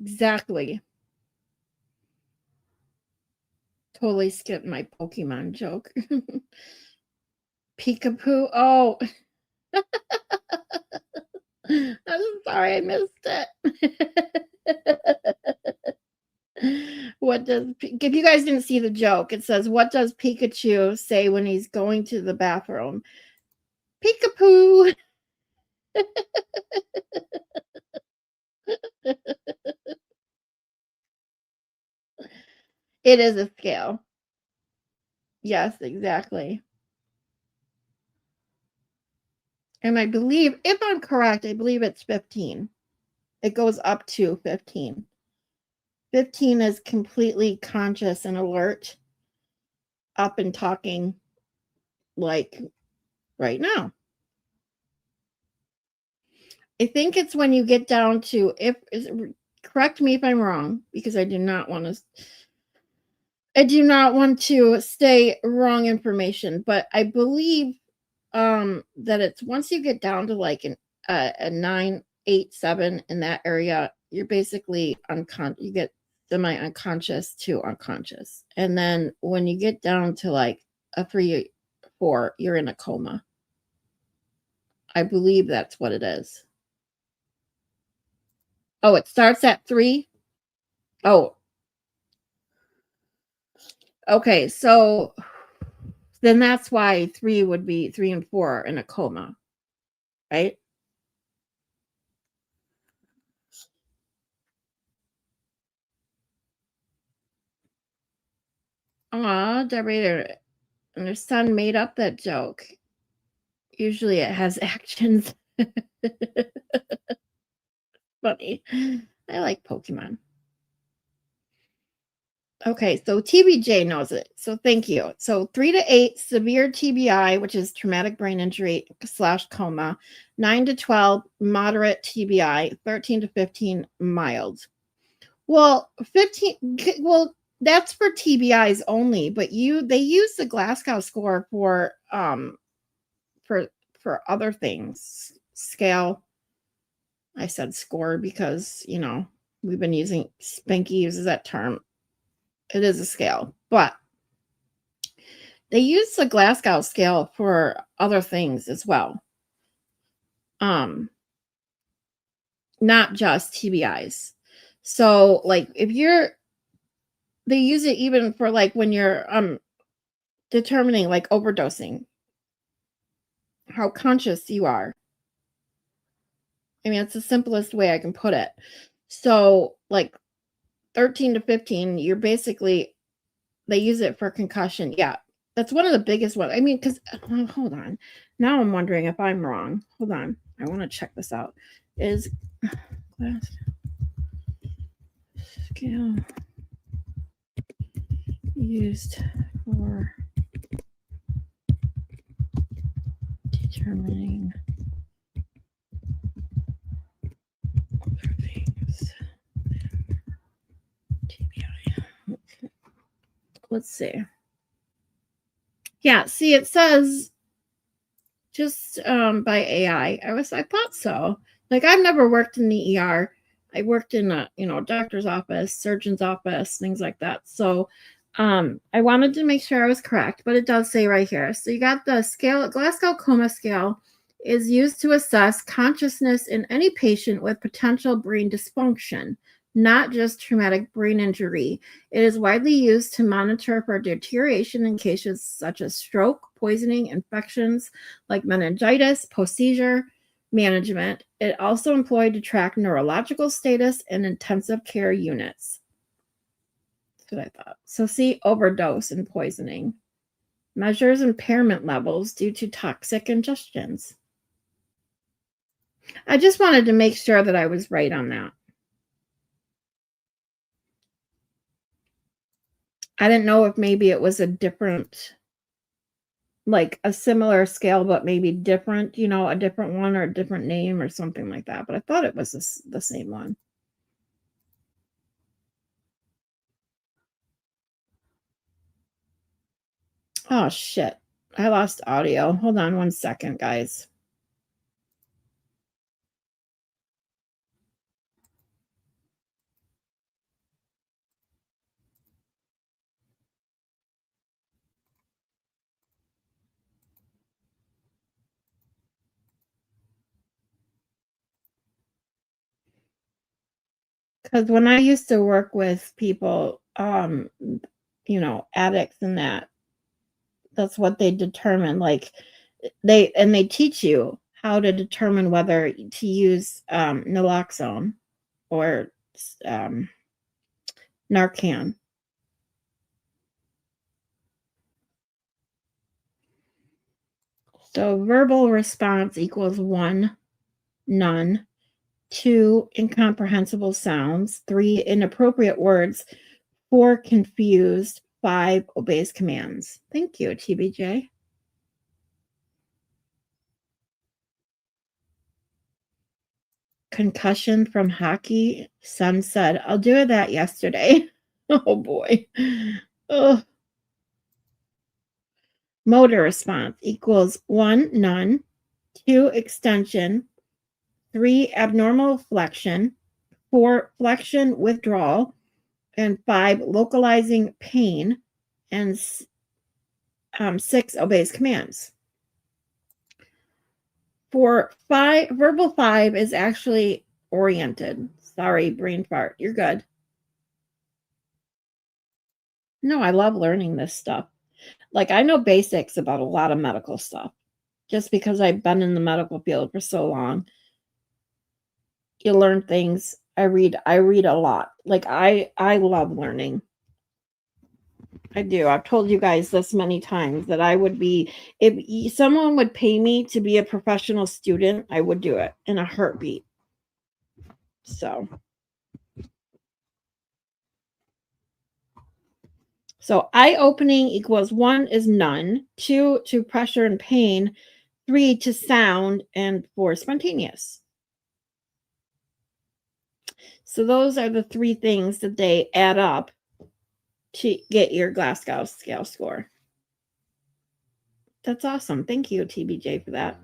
Exactly. Totally skipped my Pokemon joke. Peekapoo. Oh, I'm sorry I missed it. If you guys didn't see the joke, it says, what does Pikachu say when he's going to the bathroom? Peekapoo. It is a scale. Yes, exactly. And I believe, if I'm correct, I believe it's 15. It goes up to 15. 15 is completely conscious and alert, up and talking like right now. I think it's when you get down to, correct me if I'm wrong, because I do not want to say wrong information, but I believe that it's once you get down to like a 9, 8, 7 in that area, you're basically you get semi-unconscious to unconscious. And then when you get down to like a 3, 4, you're in a coma. I believe that's what it is. Oh, it starts at 3? Oh. Okay, so then that's why 3 would be 3 and 4 in a coma, right? Aw, Debbie, and their son made up that joke. Usually it has actions. Funny. I like Pokemon. Okay, so TBJ knows it. So thank you. So 3 to 8, severe TBI, which is traumatic brain injury / coma. 9 to 12, moderate TBI. 13 to 15, mild. Well, 15. Well, that's for TBIs only, but they use the Glasgow score for other things. Scale. I said score because we've been using, Spanky uses that term. It is a scale, but they use the Glasgow scale for other things as well. Not just TBIs. So like they use it even for like when you're determining like overdosing. how conscious you are. I mean, it's the simplest way I can put it. So, like 13 to 15, you're basically, they use it for concussion. Yeah, that's one of the biggest ones. I mean, because, hold on. Now I'm wondering if I'm wrong. Hold on. I want to check this out. Is glass scale used for determining other things than TBI? Okay. Let's see. Yeah, see, it says just by AI. I thought so. Like, I've never worked in the ER. I worked in a doctor's office, surgeon's office, things like that. So I wanted to make sure I was correct, but it does say right here. So you got the scale, Glasgow Coma Scale is used to assess consciousness in any patient with potential brain dysfunction, not just traumatic brain injury. It is widely used to monitor for deterioration in cases such as stroke, poisoning, infections like meningitis, post-seizure management. It also employed to track neurological status in intensive care units. That's what I thought. So see, overdose and poisoning. Measures impairment levels due to toxic ingestions. I just wanted to make sure that I was right on that. I didn't know if maybe it was a different, like a similar scale, but maybe different, a different one or a different name or something like that. But I thought it was the same one. Oh, shit. I lost audio. Hold on 1 second, guys. Because when I used to work with people, addicts and that's what they determine. Like they teach you how to determine whether to use naloxone or Narcan. So verbal response equals 1, none. 2, incomprehensible sounds. 3, inappropriate words. 4, confused. 5, obeys commands. Thank you, TBJ. Concussion from hockey. Son said, I'll do that yesterday. Oh boy. Ugh. Motor response equals 1, none. 2, extension. 3, abnormal flexion. 4, flexion withdrawal. And 5, localizing pain. And 6, obeys commands. For 5, verbal 5 is actually oriented. Sorry, brain fart. You're good. No, I love learning this stuff. Like, I know basics about a lot of medical stuff just because I've been in the medical field for so long. You learn things. I read a lot. Like, I love learning. I do. I've told you guys this many times that I would be, if someone would pay me to be a professional student, I would do it in a heartbeat. So eye-opening equals 1 is none, 2 to pressure and pain, 3 to sound, and 4 spontaneous. So those are the 3 things that they add up to get your Glasgow scale score. That's awesome. Thank you, TBJ, for that.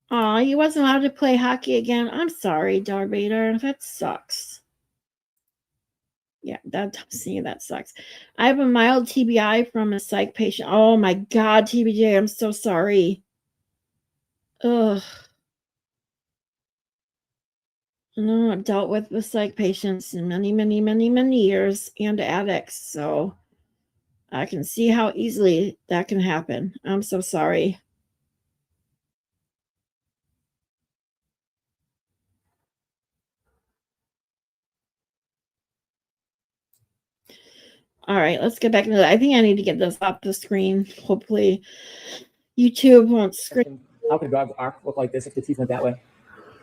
Aw, you wasn't allowed to play hockey again. I'm sorry, Darth Vader. That sucks. Yeah, that sucks. I have a mild TBI from a psych patient. Oh my God, TBJ, I'm so sorry. Ugh. No, I've dealt with the psych patients in many, many, many, many years and addicts, so I can see how easily that can happen. I'm so sorry. All right, let's get back into that. I think I need to get this off the screen. Hopefully, YouTube won't screen. How could a dog's arc look like this if the teeth went that way?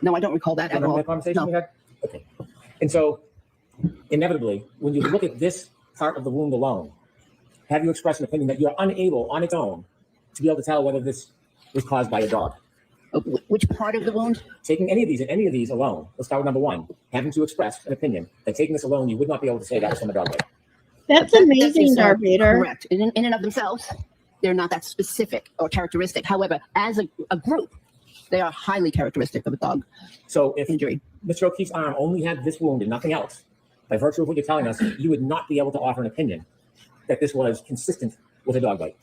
No, I don't recall that at Remember all. that conversation No. we had? Okay. And so, inevitably, when you look at this part of the wound alone, have you expressed an opinion that you are unable on its own to be able to tell whether this was caused by a dog? Which part of the wound? Taking any of these alone, let's start with number one, having to express an opinion that taking this alone, you would not be able to say that was from a dog bite. That's That amazing, is, Darth Vader. Correct. In and of themselves, they're not that specific or characteristic. However, as a group, they are highly characteristic of a dog So if injury. Mr. O'Keefe's arm only had this wound and nothing else, by virtue of what you're telling us, you would not be able to offer an opinion that this was consistent with a dog bite.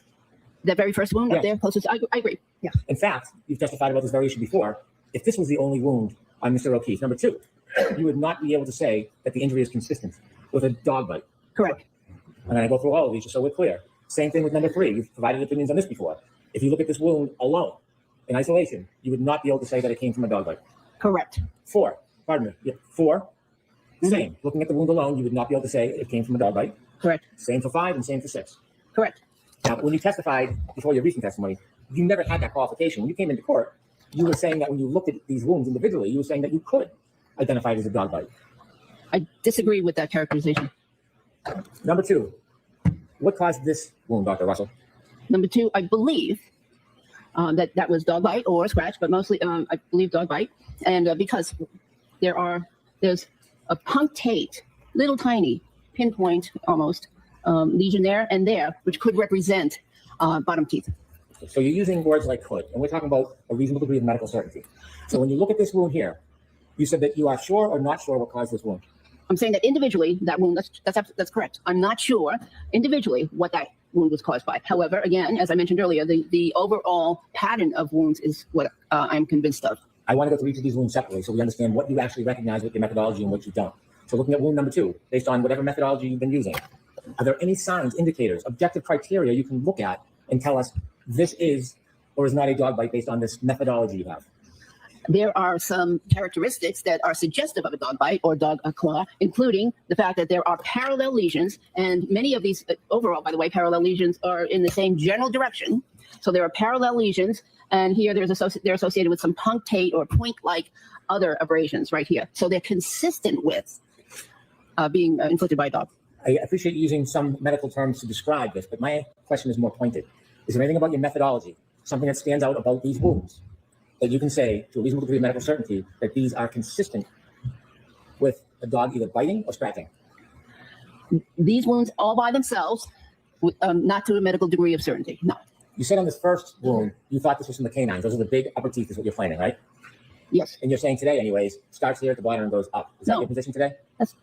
That very first wound Yeah. up there, closest. I agree. Yeah. In fact, you've testified about this very issue before. If this was the only wound on Mr. O'Keefe, number two, you would not be able to say that the injury is consistent with a dog bite. Correct. And then I go through all of these just so we're clear. Same thing with number three. You've provided opinions on this before. If you look at this wound alone, in isolation, you would not be able to say that it came from a dog bite. Correct. Four, pardon me. Yeah, four, same. Looking at the wound alone, you would not be able to say it came from a dog bite. Correct. Same for five and same for six. Correct. Now, when you testified before your recent testimony, you never had that qualification. When you came into court, you were saying that when you looked at these wounds individually, you were saying that you could identify it as a dog bite. I disagree with that characterization. Number two, what caused this wound, Dr. Russell? Number two, I believe that was dog bite or scratch, but mostly I believe dog bite, and because there's a punctate, little tiny pinpoint almost lesion there and there, which could represent bottom teeth. So you're using words like could, and we're talking about a reasonable degree of medical certainty. So when you look at this wound here, you said that you are sure or not sure what caused this wound. I'm saying that individually, that wound, that's correct. I'm not sure individually what that wound was caused by. However, again, as I mentioned earlier, the overall pattern of wounds is what I'm convinced of. I want to go through each of these wounds separately so we understand what you actually recognize with your methodology and what you don't. So looking at wound number two, based on whatever methodology you've been using, are there any signs, indicators, objective criteria you can look at and tell us this is or is not a dog bite based on this methodology you have? There are some characteristics that are suggestive of a dog bite or dog claw, including the fact that there are parallel lesions, and many of these, overall, by the way, parallel lesions are in the same general direction. So there are parallel lesions, and here they're associated with some punctate or point-like other abrasions right here. So they're consistent with being inflicted by a dog. I appreciate using some medical terms to describe this, but my question is more pointed. Is there anything about your methodology, something that stands out about these wounds, that you can say to a reasonable degree of medical certainty that these are consistent with a dog either biting or scratching? These wounds all by themselves, not to a medical degree of certainty, no. You said on this first wound, you thought this was from the canines. Those are the big upper teeth is what you're claiming, right? Yes, And you're saying today, anyways, starts here at the bottom and goes up. Is that No. your position today?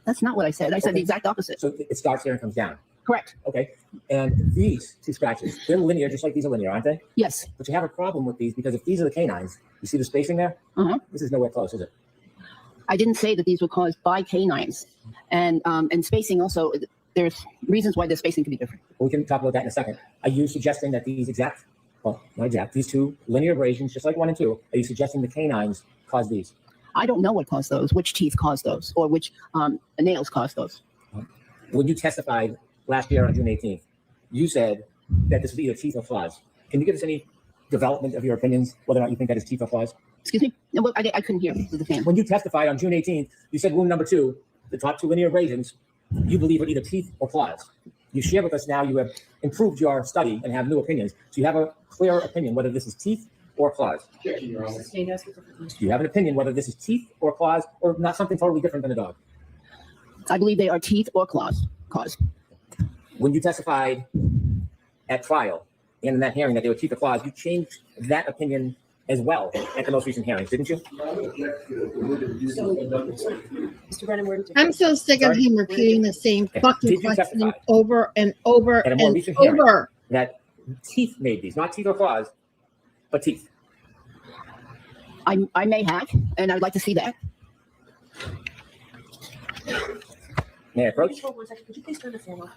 that's not what I said. I said the exact opposite. So it starts here and comes down. Correct. Okay. And these two scratches, they're linear, just like these are linear, aren't they? Yes. But you have a problem with these because if these are the canines, you see the spacing there? Uh-huh. This is nowhere close, is it? I didn't say that these were caused by canines, and spacing also. There's reasons why the spacing can be different. We can talk about that in a second. Are you suggesting that these these two linear abrasions, just like 1 and 2, are you suggesting the canines cause these? I don't know what caused those, which teeth caused those, or which nails caused those. When you testified last year on June 18th, you said that this was either teeth or claws. Can you give us any development of your opinions, whether or not you think that is teeth or claws? Excuse me? No, well, I couldn't hear the fan. When you testified on June 18th, you said wound number 2, the top 2 linear abrasions, you believe are either teeth or claws. You share with us now you have improved your study and have new opinions. So you have a clear opinion whether this is teeth or claws. Checking, Your Honor. Sustained ask for Do you have an opinion whether this is teeth or claws or not something totally different than a dog? I believe they are teeth or claws caused. When you testified at trial and in that hearing that they were teeth or claws, you changed that opinion as well at the most recent hearings, didn't you? I would object to the word of use of another side. Mr. Brennan, where did you? I'm so sick of Sorry? him repeating the same Okay. fucking Did you question testify? over and over At a more and recent hearing. over. That teeth made these, not teeth or claws, but teeth. I may have, and I'd like to see that. May I approach? Please hold 1 second. Could you please turn the fan off?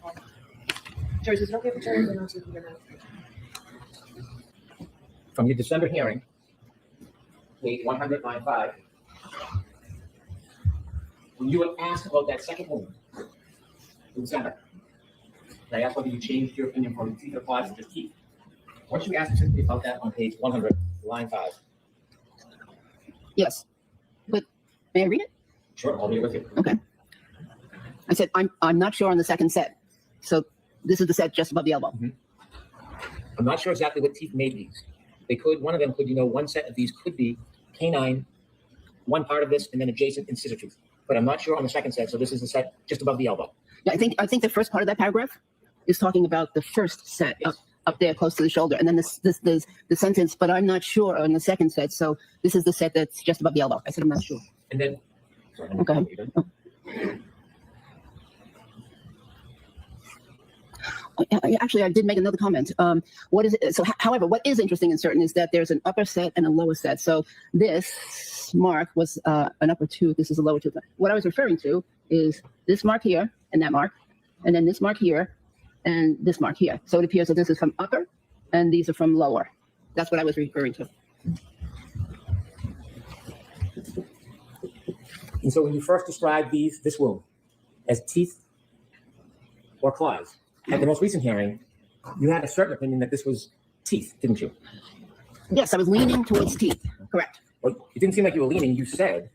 Jerry, is it okay for Jerry to announce you can announce? From your December hearing, page 100.5, when you were asked about that second wound in December, and I asked whether you changed your opinion from teeth or claws to just teeth. Weren't you asked simply about that on page 100, line 5? Yes. But may I read it? Sure, I'll be with you. Okay. I said, I'm not sure on the second set. So this is the set just above the elbow. I'm not sure exactly what teeth made these. One of them could, one set of these could be canine, one part of this, and then adjacent and scissor tooth. But I'm not sure on the second set, so this is the set just above the elbow. Yeah, I think the first part of that paragraph is talking about the first set up there close to the shoulder. And then the sentence, but I'm not sure on the second set. So this is the set that's just above the elbow. I said, I'm not sure. And then, sorry, Okay. Actually, I did make another comment. What is it? So, however, what is interesting and certain is that there's an upper set and a lower set. So this mark was an upper tooth. This is a lower tooth. What I was referring to is this mark here and that mark, and then this mark here and this mark here. So it appears that this is from upper and these are from lower. That's what I was referring to. And so when you first described this wound as teeth or claws, at the most recent hearing, you had a certain opinion that this was teeth, didn't you? Yes, I was leaning towards teeth. Correct. Well, it didn't seem like you were leaning. You said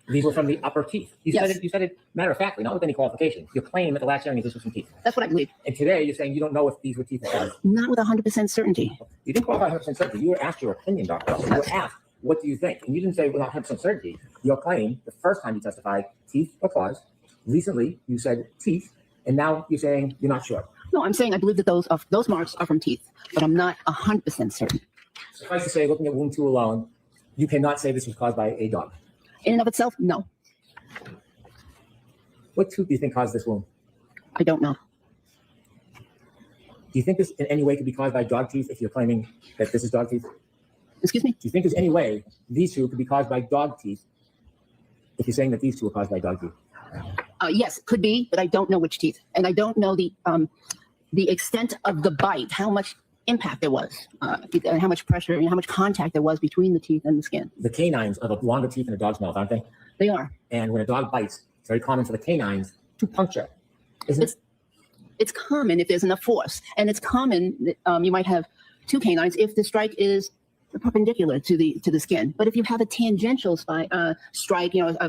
these were from the upper teeth. You Yes. said it matter of factly, not with any qualification. Your claim at the last hearing is this was from teeth. That's what I believe. And today you're saying you don't know if these were teeth or claws. Not with 100% certainty. You didn't qualify 100% certainty. You were asked your opinion, Dr. Russell. You were asked, what do you think? And you didn't say without 100% certainty. Your claim, the first time you testified, teeth or claws. Recently, you said teeth. And now you're saying you're not sure. No, I'm saying I believe that those marks are from teeth, but I'm not 100% certain. Suffice to say, looking at wound 2 alone, you cannot say this was caused by a dog. In and of itself, no, What tooth do you think caused this wound? I don't know. Do you think this in any way could be caused by dog teeth if you're claiming that this is dog teeth? Do Excuse me? you think there's any way these two could be caused by dog teeth if you're saying that these two are caused by dog teeth? Yes, could be, but I don't know which teeth, and I don't know the extent of the bite, how much impact there was, and how much pressure and how much contact there was between the teeth and the skin. The canines are the longer teeth in a dog's mouth, aren't they? They are. And when a dog bites, it's very common for the canines to puncture. Isn't it? It's common if there's enough force, and it's common that you might have two canines if the strike is perpendicular to the skin. But if you have a tangential strike, a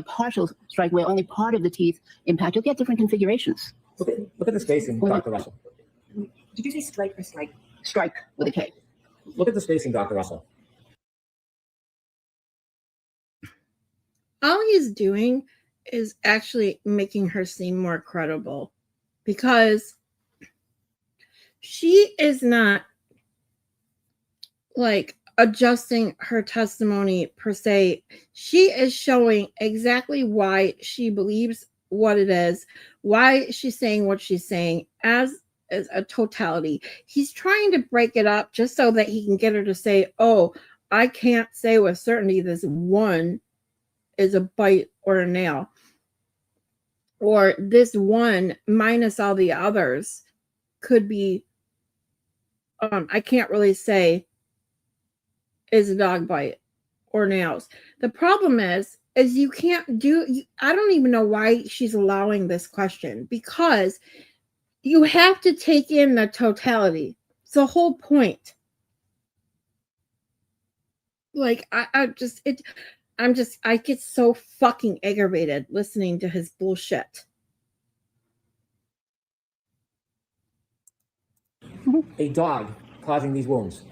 partial strike where only part of the teeth impact, you'll get different configurations. Look at the spacing, Dr. Russell. Did you say strike or strike? Strike with a K. Look at the spacing, Dr. Russell. All he's doing is actually making her seem more credible, because she is not like adjusting her testimony per se. She is showing exactly why she believes what it is, why she's saying what she's saying as a totality. He's trying to break it up just so that he can get her to say, oh, I can't say with certainty this one is a bite or a nail, or this one minus all the others could be I can't really say is a dog bite or nails. The problem is you can't do, I don't even know why she's allowing this question, because you have to take in the totality. It's the whole point. Like, I get so fucking aggravated listening to his bullshit. A dog causing these wounds,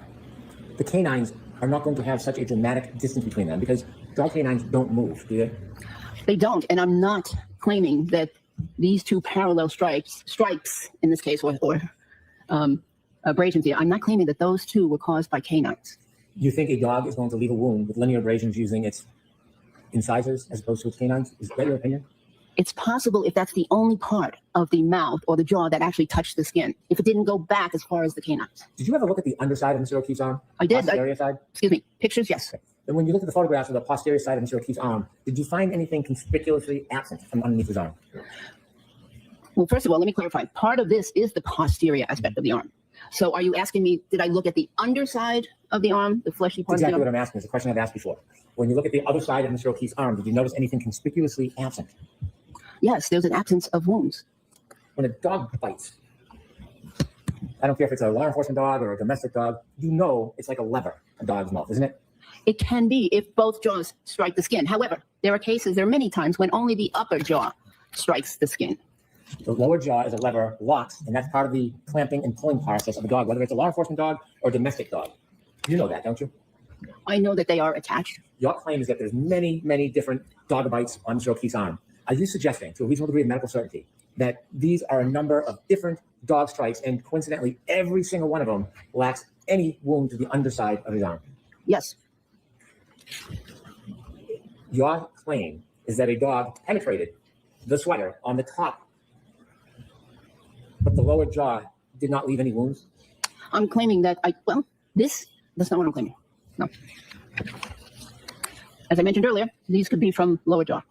the canines are not going to have such a dramatic distance between them because dog canines don't move, do they? They don't, and I'm not claiming that these two parallel strikes in this case, or abrasions here, I'm not claiming that those two were caused by canines. You think a dog is going to leave a wound with linear abrasions using its incisors as opposed to its canines? Is that your opinion? It's possible if that's the only part of the mouth or the jaw that actually touched the skin, if it didn't go back as far as the canines. Did you ever look at the underside of Mr. O'Keefe's arm? I did. Posterior side? Excuse me, pictures, yes. And when you look at the photographs of the posterior side of Mr. O'Keefe's arm, did you find anything conspicuously absent from underneath his arm? Well, first of all, let me clarify. Part of this is the posterior aspect of the arm. So are you asking me, did I look at the underside of the arm, the fleshy part Exactly of what the arm? I'm asking. It's a question I've asked before. When you look at the other side of Mr. O'Keefe's arm, did you notice anything conspicuously absent? Yes, there's an absence of wounds. When a dog bites, I don't care if it's a law enforcement dog or a domestic dog, you know it's like a lever, a dog's mouth, isn't it? It can be if both jaws strike the skin. However, there are many times when only the upper jaw strikes the skin. The lower jaw is a lever, locks, and that's part of the clamping and pulling process of a dog, whether it's a law enforcement dog or a domestic dog. You know that, don't you? I know that they are attached. Your claim is that there's many, many different dog bites on Mr. O'Keefe's arm. Are you suggesting, to a reasonable degree of medical certainty, that these are a number of different dog strikes, and coincidentally, every single one of them lacks any wound to the underside of his arm? Yes, Your claim is that a dog penetrated the sweater on the top, but the lower jaw did not leave any wounds? I'm claiming that that's not what I'm claiming. No. As I mentioned earlier, these could be from lower jaw.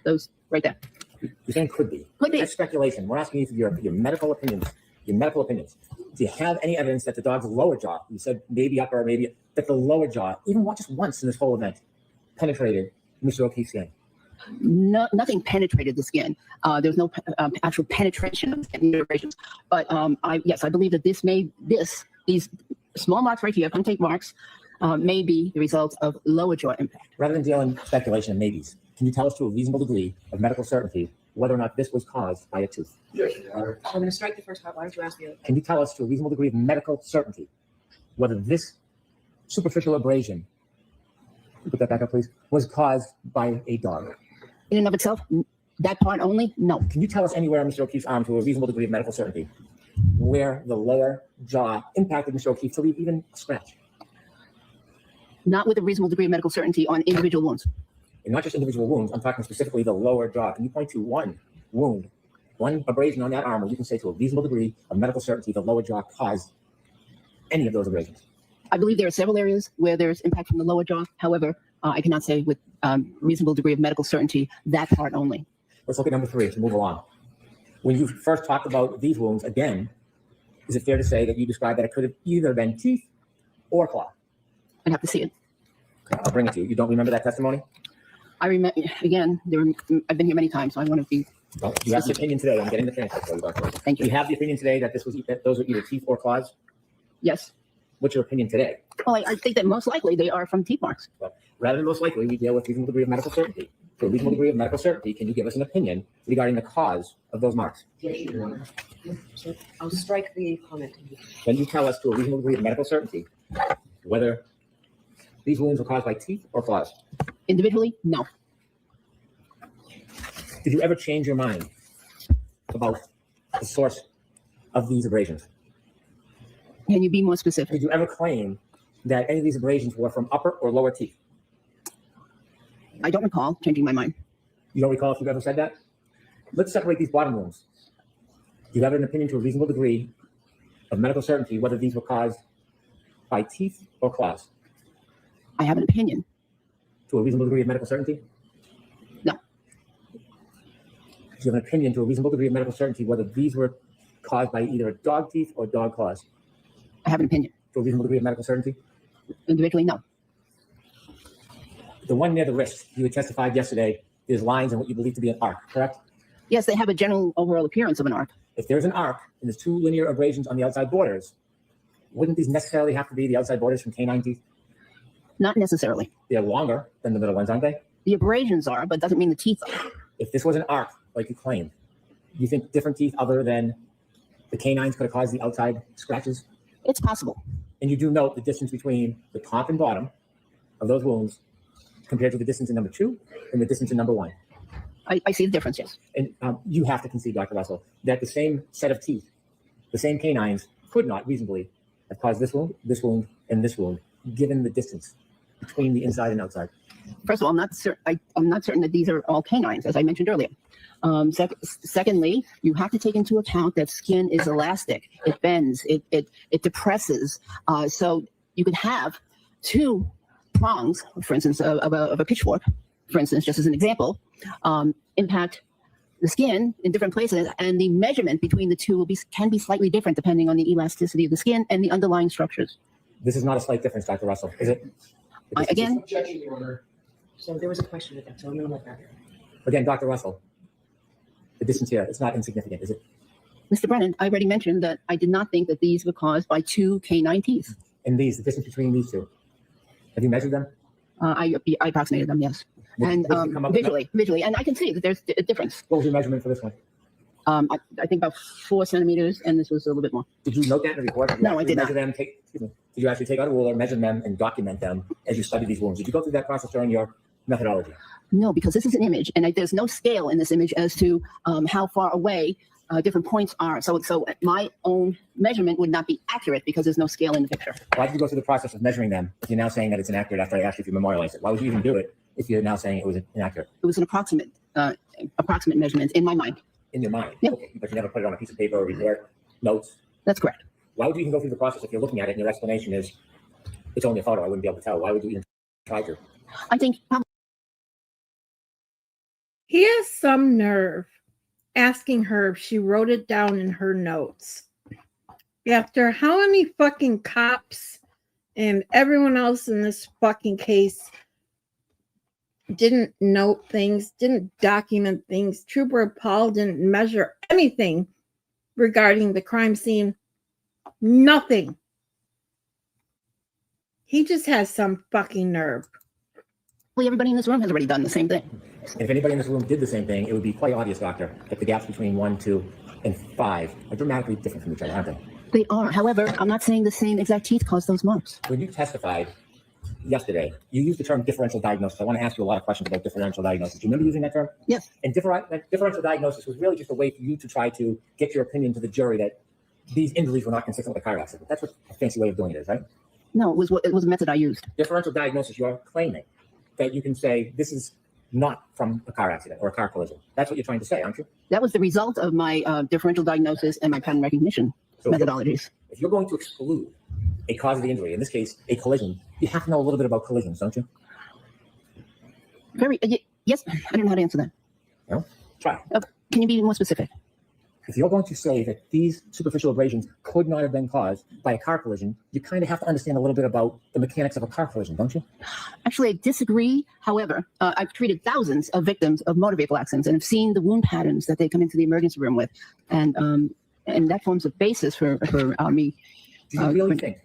Those right there. You're saying could be. Could be. That's speculation. We're asking you for your medical opinions. Your medical opinions. Do you have any evidence that the dog's lower jaw, you said maybe upper, maybe, that the lower jaw, even just once in this whole event, penetrated Mr. O'Keefe's skin? No, nothing penetrated the skin. There's no actual penetration of skin irritations. But I believe that these small marks right here, contact marks, may be the result of lower jaw impact. Rather than deal in speculation and maybes, can you tell us to a reasonable degree of medical certainty whether or not this was caused by a tooth? Yes, Your Honor. I'm going to strike the first part. Why don't you ask the other? Can you tell us to a reasonable degree of medical certainty whether this superficial abrasion, put that back up please, was caused by a dog? In and of itself, that part only, no. Can you tell us anywhere on Mr. O'Keefe's arm to a reasonable degree of medical certainty where the lower jaw impacted Mr. O'Keefe to leave even a scratch? Not with a reasonable degree of medical certainty on individual wounds. And not just individual wounds, I'm talking specifically the lower jaw. Can you point to one wound, one abrasion on that arm where you can say to a reasonable degree of medical certainty the lower jaw caused any of those abrasions? I believe there are several areas where there's impact from the lower jaw. However, I cannot say with reasonable degree of medical certainty that part only. Let's look at number 3 to move along. When you first talked about these wounds, again, is it fair to say that you described that it could have either been teeth or claw? I'd have to see it. I'll bring it to you. You don't remember that testimony? I remember, again, I've been here many times, so I want to be, Well, you have the opinion today. I'm getting the transcript for you, Doctor. thank You you. have the opinion today that those are either teeth or claws? Yes. What's your opinion today? Well, I think that most likely they are from teeth marks. Rather than most likely, we deal with reasonable degree of medical certainty. For a reasonable degree of medical certainty, can you give us an opinion regarding the cause of those marks? Yes, Your Honor. So I'll strike the comment. Can you tell us to a reasonable degree of medical certainty whether these wounds were caused by teeth or claws? Individually, no. Did you ever change your mind about the source of these abrasions? Can you be more specific? Did you ever claim that any of these abrasions were from upper or lower teeth? I don't recall changing my mind. You don't recall if you've ever said that? Let's separate these bottom wounds. Do you have an opinion to a reasonable degree of medical certainty whether these were caused by teeth or claws? I have an opinion. To a reasonable degree of medical certainty? No. Do you have an opinion to a reasonable degree of medical certainty whether these were caused by either dog teeth or dog claws? I have an opinion. To a reasonable degree of medical certainty? Individually, no. The one near the wrist, you had testified yesterday, there's lines in what you believe to be an arc, correct? Yes, they have a general overall appearance of an arc. If there's an arc and there's 2 linear abrasions on the outside borders, wouldn't these necessarily have to be the outside borders from canine teeth? Not necessarily. They're longer than the middle ones, aren't they? The abrasions are, but doesn't mean the teeth are. If this was an arc, like you claimed, do you think different teeth other than the canines could have caused the outside scratches? It's possible. And you do note the distance between the top and bottom of those wounds compared to the distance in number 2 and the distance in number 1. I see the difference, yes. And you have to concede, Dr. Russell, that the same set of teeth, the same canines, could not reasonably have caused this wound, and this wound, given the distance between the inside and outside. First of all, I'm not certain that these are all canines, as I mentioned earlier. Secondly, you have to take into account that skin is elastic. It bends, it depresses. So you could have 2 prongs, for instance, of a pitchfork, for instance, just as an example, impact the skin in different places, and the measurement between the 2 can be slightly different depending on the elasticity of the skin and the underlying structures. This is not a slight difference, Dr. Russell, is it? Again, Objection, Your Honor. So there was a question with that, so I'm going to let that. Again, Dr. Russell, the distance here, it's not insignificant, is it? Mr. Brennan, I already mentioned that I did not think that these were caused by two canine teeth. And the distance between these two, have you measured them? I approximated them, yes. And Did you come up with visually, and I can see that there's a difference. What was your measurement for this one? I think about 4 centimeters, and this was a little bit more. Did you note that in the report? Did you No, I actually did not. measure them, did you actually take out a ruler, measure them, and document them as you study these wounds? Did you go through that process during your methodology? No, because this is an image, and there's no scale in this image as to how far away different points are. So my own measurement would not be accurate because there's no scale in the picture. Why did you go through the process of measuring them if you're now saying that it's inaccurate after I asked you if you memorialized it? Why would you even do it if you're now saying it was inaccurate? It was an approximate measurement in my mind. In your mind? Yeah. Okay, but you never put it on a piece of paper or report, notes? That's correct. Why would you even go through the process if you're looking at it and your explanation is, it's only a photo, I wouldn't be able to tell? Why would you even try to? I think He has some nerve asking her if she wrote it down in her notes. After how many fucking cops and everyone else in this fucking case didn't note things, didn't document things. Trooper Paul didn't measure anything regarding the crime scene. Nothing. He just has some fucking nerve. everybody in this room has already done the same thing. If anybody in this room did the same thing, it would be quite obvious, Doctor, that the gaps between 1, 2, and 5 are dramatically different from each other, aren't they? They are. However, I'm not saying the same exact teeth caused those marks. When you testified yesterday, you used the term differential diagnosis. I want to ask you a lot of questions about differential diagnosis. Do you remember using that term? Yes. And differential diagnosis was really just a way for you to try to get your opinion to the jury that these injuries were not consistent with a car accident. That's what a fancy way of doing it is, right? No, it was a method I used. Differential diagnosis, you're claiming that you can say this is not from a car accident or a car collision. That's what you're trying to say, aren't you? That was the result of my differential diagnosis and my pattern recognition methodologies. If you're going to exclude a cause of the injury, in this case, a collision, you have to know a little bit about collisions, don't you? Yes, I don't know how to answer that. No? Try. Can you be more specific? If you're going to say that these superficial abrasions could not have been caused by a car collision, you kind of have to understand a little bit about the mechanics of a car collision, don't you? Actually, I disagree. However, I've treated thousands of victims of motor vehicle accidents and have seen the wound patterns that they come into the emergency room with, and that forms a basis for me. Do you really think?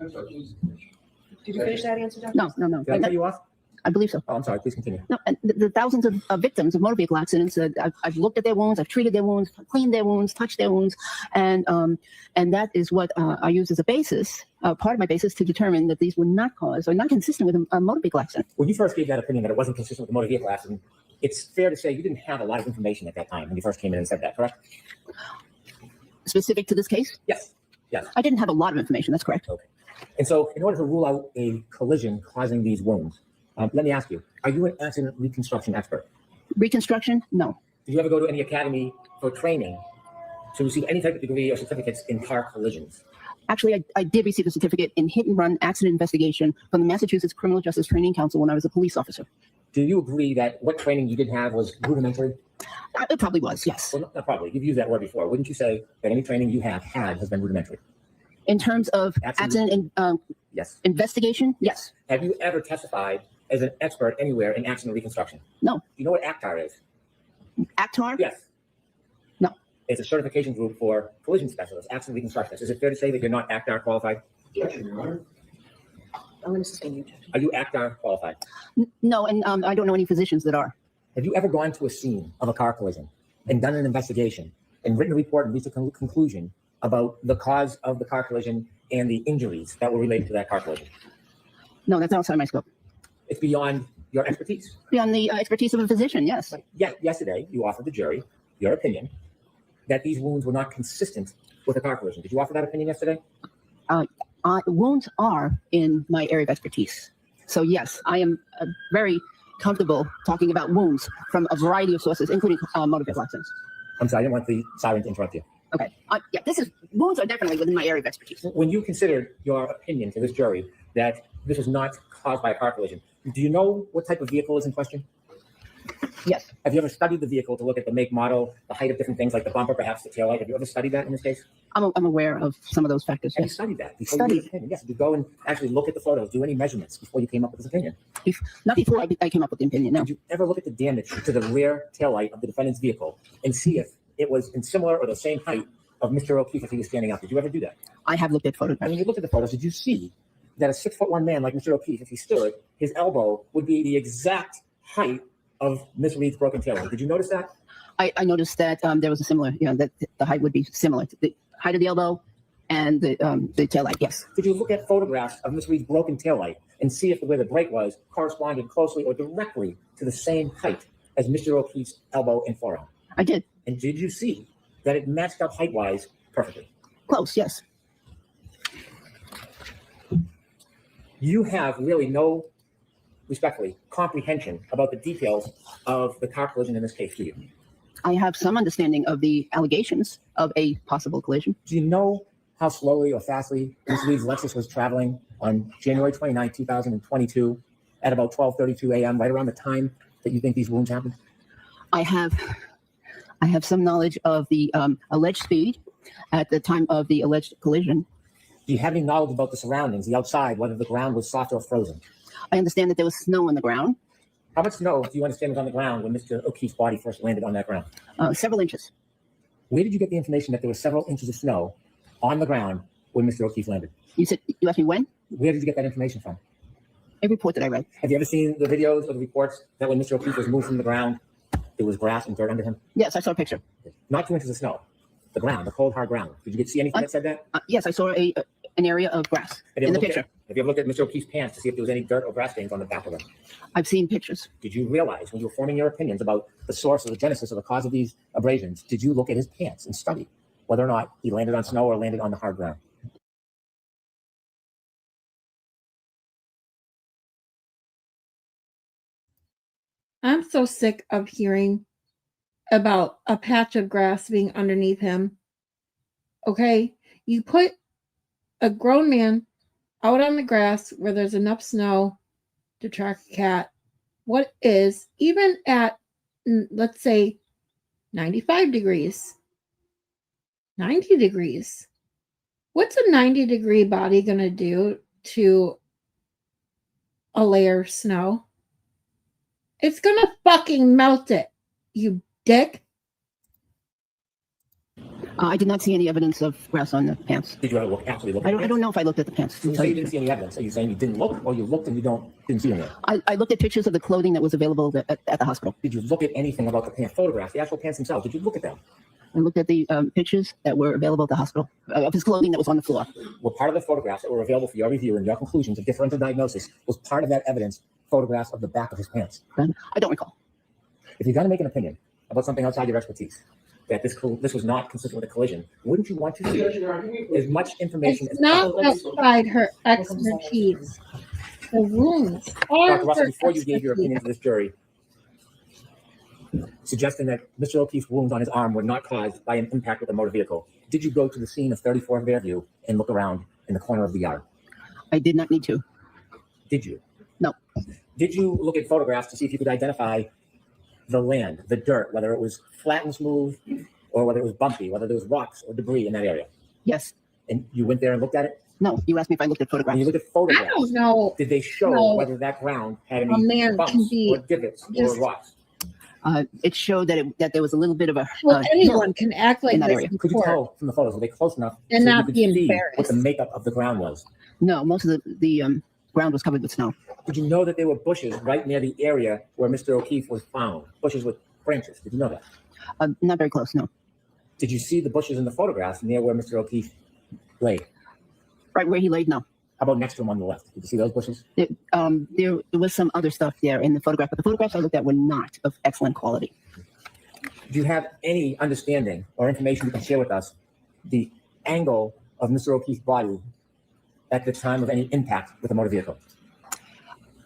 Did you finish that answer, Dr.? No. Did I cut you off? I believe so. Oh, I'm sorry. Please continue. No, and the thousands of victims of motor vehicle accidents, I've looked at their wounds, I've treated their wounds, cleaned their wounds, touched their wounds, and that is what I use as a basis, part of my basis to determine that these were not caused or not consistent with a motor vehicle accident. When you first gave that opinion that it wasn't consistent with a motor vehicle accident, it's fair to say you didn't have a lot of information at that time when you first came in and said that, correct? Specific to this case? Yes. Yes. I didn't have a lot of information, that's correct. Okay. And so in order to rule out a collision causing these wounds, let me ask you, are you an accident reconstruction expert? Reconstruction? No. Did you ever go to any academy for training to receive any type of degree or certificates in car collisions? Actually, I did receive a certificate in hit and run accident investigation from the Massachusetts Criminal Justice Training Council when I was a police officer. Do you agree that what training you did have was rudimentary? It probably was, yes. Well, not probably. You've used that word before. Wouldn't you say that any training you have had has been rudimentary? In terms of accident Yes. investigation, yes. Have you ever testified as an expert anywhere in accident reconstruction? No. Do you know what ACTAR is? ACTAR? Yes. No. It's a certification group for collision specialists, accident reconstructionists. Is it fair to say that you're not ACTAR qualified? Objection, Your Honor. I'm going to suspend you. Are you ACTAR qualified? No, and I don't know any physicians that are. Have you ever gone to a scene of a car collision and done an investigation and written a report and reached a conclusion about the cause of the car collision and the injuries that were related to that car collision? No, that's outside my scope. It's beyond your expertise. Beyond the expertise of a physician, yes. Right. Yeah, yesterday, you offered the jury your opinion that these wounds were not consistent with a car collision. Did you offer that opinion yesterday? Wounds are in my area of expertise. So yes, I am very comfortable talking about wounds from a variety of sources, including motor vehicle accidents. I'm sorry, I didn't want the siren to interrupt you. Okay. Yeah, wounds are definitely within my area of expertise. When you considered your opinion to this jury that this was not caused by a car collision, do you know what type of vehicle is in question? Yes. Have you ever studied the vehicle to look at the make, model, the height of different things like the bumper, perhaps the taillight? Have you ever studied that in this case? I'm aware of some of those factors. Have you Yes. studied that before you gave your opinion? Yes. Did you go and actually look at the photos, do any measurements before you came up with this opinion? Not before I came up with the opinion, no. Did you ever look at the damage to the rear taillight of the defendant's vehicle and see if it was in similar or the same height of Mr. O'Keefe if he was standing up? Did you ever do that? I have looked at And photographs. when you looked at the photos, did you see that a 6'1" man like Mr. O'Keefe, if he stood, his elbow would be the exact height of Miss Reed's broken tailbone? Did you notice that? I noticed that there was a similar, that the height would be similar to the height of the elbow and the tail light. Yes. Did you look at photographs of Miss Reed's broken tail light and see if the way the break was corresponded closely or directly to the same height as Mr. O'Keefe's elbow and forearm? I did. And did you see that it matched up height-wise perfectly? Close. Yes. You have really no, respectfully, comprehension about the details of the car collision in this case, do you? I have some understanding of the allegations of a possible collision. Do you know how slowly or fastly Miss Reed's Lexus was traveling on January 29, 2022 at about 12:32 a.m., right around the time that you think these wounds happened? I have some knowledge of the alleged speed at the time of the alleged collision. Do you have any knowledge about the surroundings, the outside, whether the ground was soft or frozen? I understand that there was snow on the ground, How much snow do you understand was on the ground when Mr. O'Keefe's body first landed on that ground? several inches. Where did you get the information that there were several inches of snow on the ground when Mr. O'Keefe landed? You asked me when? Where did you get that information from? A report that I read. Have you ever seen the videos or the reports that when Mr. O'Keefe was moved from the ground, there was grass and dirt under him? Yes, I saw a picture. Not 2 inches of snow. The ground, the cold, hard ground. Did you see anything that said that? Yes, I saw an area of grass Have you in ever the looked picture. Have you ever looked at Mr. O'Keefe's pants to see if there was any dirt or grass stains on the back of them? I've seen pictures. Did you realize when you were forming your opinions about the source or the genesis or the cause of these abrasions, did you look at his pants and study whether or not he landed on snow or landed on the hard ground? I'm so sick of hearing about a patch of grass being underneath him. Okay, you put a grown man out on the grass where there's enough snow to track a cat. What is, even at, let's say, 95 degrees, 90 degrees, what's a 90-degree body going to do to a layer of snow? It's going to fucking melt it, you dick. I did not see any evidence of grass on the pants. Did you ever actually look at I the don't know if I looked at the pants. pants? So you didn't see any evidence. Are you saying you didn't look, or you looked and you didn't see any? I looked at pictures of the clothing that was available at the hospital. Did you look at anything about the pant photographs, the actual pants themselves? Did you look at them? I looked at the pictures that were available at the hospital of his clothing that was on the floor. Were part of the photographs that were available for your review and your conclusions of differential diagnosis, was part of that evidence photographs of the back of his pants? I don't recall. If you're going to make an opinion about something outside your expertise, that this was not consistent with a collision, wouldn't you want to see as much information It's as not possible? outside her expertise. The wounds are Dr. Russell, her before you gave your expertise. opinion to this jury, suggesting that Mr. O'Keefe's wounds on his arm were not caused by an impact with a motor vehicle, did you go to the scene of 34 Fairview and look around in the corner of the yard? I did not need to. Did you? No. Did you look at photographs to see if you could identify the land, the dirt, whether it was flat and smooth or whether it was bumpy, whether there was rocks or debris in that area? Yes. And you went there and looked at it? No. You asked me if I looked at photographs. When you looked at I photographs, don't know. did they show No. whether that ground had A any man bumps can be or divots just- or rocks? It showed that there was a little bit of a Well, hill anyone can act like in that this area. in Could you court. tell from the photos, were they close enough And so not you could be see embarrassed. what the makeup of the ground was? No, most of the ground was covered with snow. Did you know that there were bushes right near the area where Mr. O'Keefe was found? Bushes with branches. Did you know that? Not very close. No. Did you see the bushes in the photographs near where Mr. O'Keefe lay? Right where he laid. No. How about next to him on the left? Did you see those bushes? There was some other stuff there in the photograph, but the photographs I looked at were not of excellent quality. Do you have any understanding or information you can share with us the angle of Mr. O'Keefe's body at the time of any impact with a motor vehicle?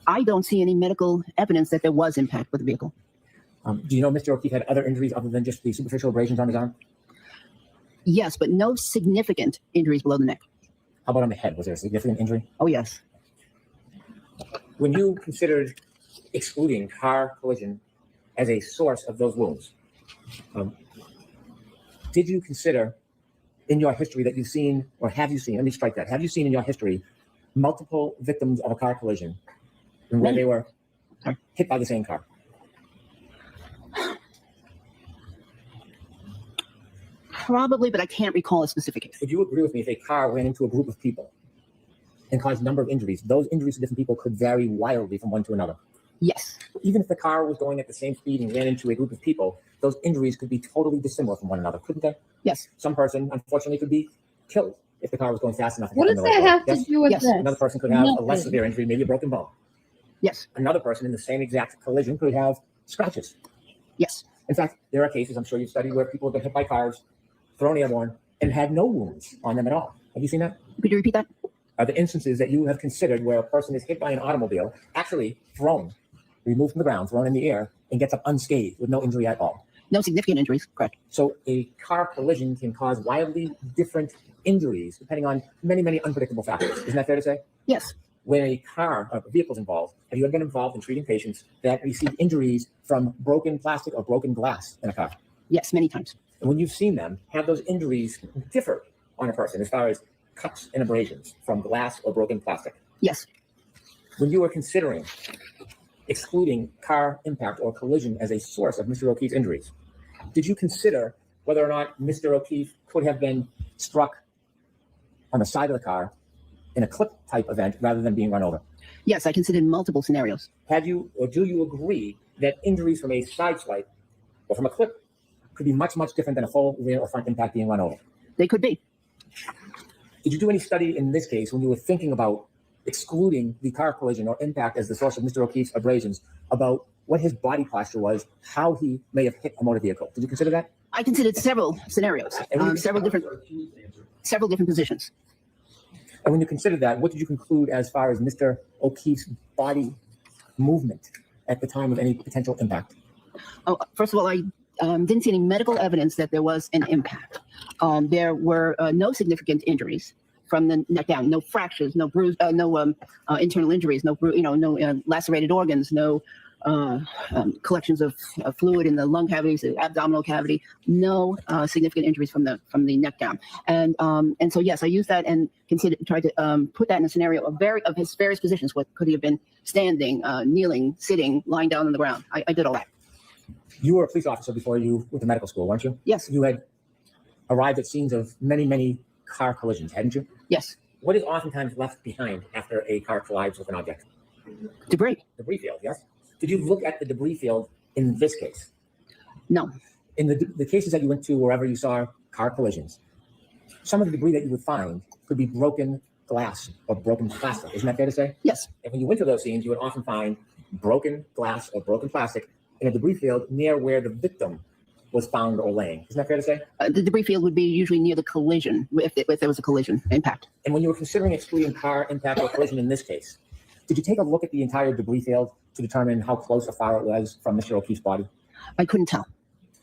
I don't see any medical evidence that there was impact with the vehicle. Do you know Mr. O'Keefe had other injuries other than just the superficial abrasions on his arm? Yes, but no significant injuries below the neck. How about on the head? Was there a significant injury? Oh, yes. When you considered excluding car collision as a source of those wounds, did you consider in your history that you've seen, or have you seen, let me strike that, have you seen in your history multiple victims of a car collision and where they were hit by the same car? Probably, but I can't recall a specific case. Would you agree with me if a car ran into a group of people and caused a number of injuries, those injuries to different people could vary wildly from one to another? Yes. Even if the car was going at the same speed and ran into a group of people, those injuries could be totally dissimilar from one another, couldn't they? Yes. Some person, unfortunately, could be killed if the car was going fast enough. What does that have to do with Yes. this? Another person could have a less Nothing. severe injury, maybe a broken bone. Yes. Another person in the same exact collision could have scratches. Yes. In fact, there are cases, I'm sure you've studied, where people have been hit by cars, thrown airborne, and had no wounds on them at all. Have you seen that? Could you repeat that? Are the instances that you have considered where a person is hit by an automobile, actually thrown, removed from the ground, thrown in the air, and gets up unscathed with no injury at all? No significant injuries. Correct. So a car collision can cause wildly different injuries depending on many, many unpredictable factors. Isn't that fair to say? Yes. When a vehicle's involved, have you ever been involved in treating patients that receive injuries from broken plastic or broken glass in a car? Yes. Many times. And when you've seen them, have those injuries differ on a person as far as cuts and abrasions from glass or broken plastic? Yes. When you were considering excluding car impact or collision as a source of Mr. O'Keefe's injuries, did you consider whether or not Mr. O'Keefe could have been struck on the side of the car in a clip type event rather than being run over? Yes. I considered multiple scenarios. Have you, or do you agree that injuries from a side swipe or from a clip could be much, much different than a full rear or front impact being run over? They could be. Did you do any study in this case when you were thinking about excluding the car collision or impact as the source of Mr. O'Keefe's abrasions about what his body posture was, how he may have hit a motor vehicle? Did you consider that? I considered several scenarios, several different positions. And when you considered that, what did you conclude as far as Mr. O'Keefe's body movement at the time of any potential impact? Oh, first of all, I didn't see any medical evidence that there was an impact. There were no significant injuries from the neck down, no fractures, no bruise, no internal injuries, no lacerated organs, no collections of fluid in the lung cavities, the abdominal cavity, no significant injuries from the neck down. And so yes, I used that and tried to put that in a scenario of his various positions. What could he have been? Standing, kneeling, sitting, lying down on the ground. I did all that. You were a police officer before you went to medical school, weren't you? Yes. You had arrived at scenes of many, many car collisions, hadn't you? Yes. What is oftentimes left behind after a car collides with an object? Debris. Debris field, yes? Did you look at the debris field in this case? No. In the cases that you went to wherever you saw car collisions, some of the debris that you would find could be broken glass or broken plastic. Isn't that fair to say? Yes. And when you went to those scenes, you would often find broken glass or broken plastic in a debris field near where the victim was found or laying. Isn't that fair to say? The debris field would be usually near the collision, if there was a collision impact. And when you were considering excluding car impact or collision in this case, did you take a look at the entire debris field to determine how close or far it was from Mr. O'Keefe's body? I couldn't tell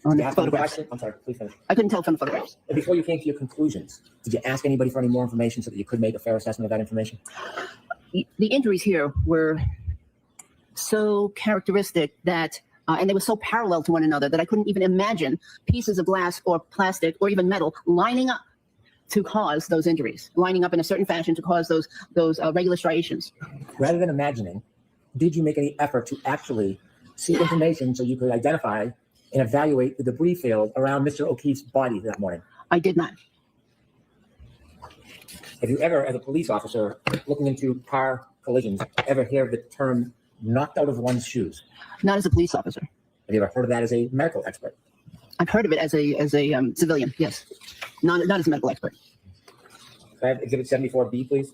on Did you the ask any photographs. question? I'm sorry, please finish. I couldn't tell from the photographs. And before you came to your conclusions, did you ask anybody for any more information so that you could make a fair assessment of that information? The injuries here were so characteristic that, and they were so parallel to one another that I couldn't even imagine pieces of glass or plastic or even metal lining up to cause those injuries, lining up in a certain fashion to cause those regular striations. Rather than imagining, did you make any effort to actually seek information so you could identify and evaluate the debris field around Mr. O'Keefe's body that morning? I did not. Have you ever, as a police officer looking into car collisions, ever hear the term knocked out of one's shoes? Not as a police officer. Have you ever heard of that as a medical expert? I've heard of it as a civilian. Yes, not as a medical expert. Can I have Exhibit 74B, please?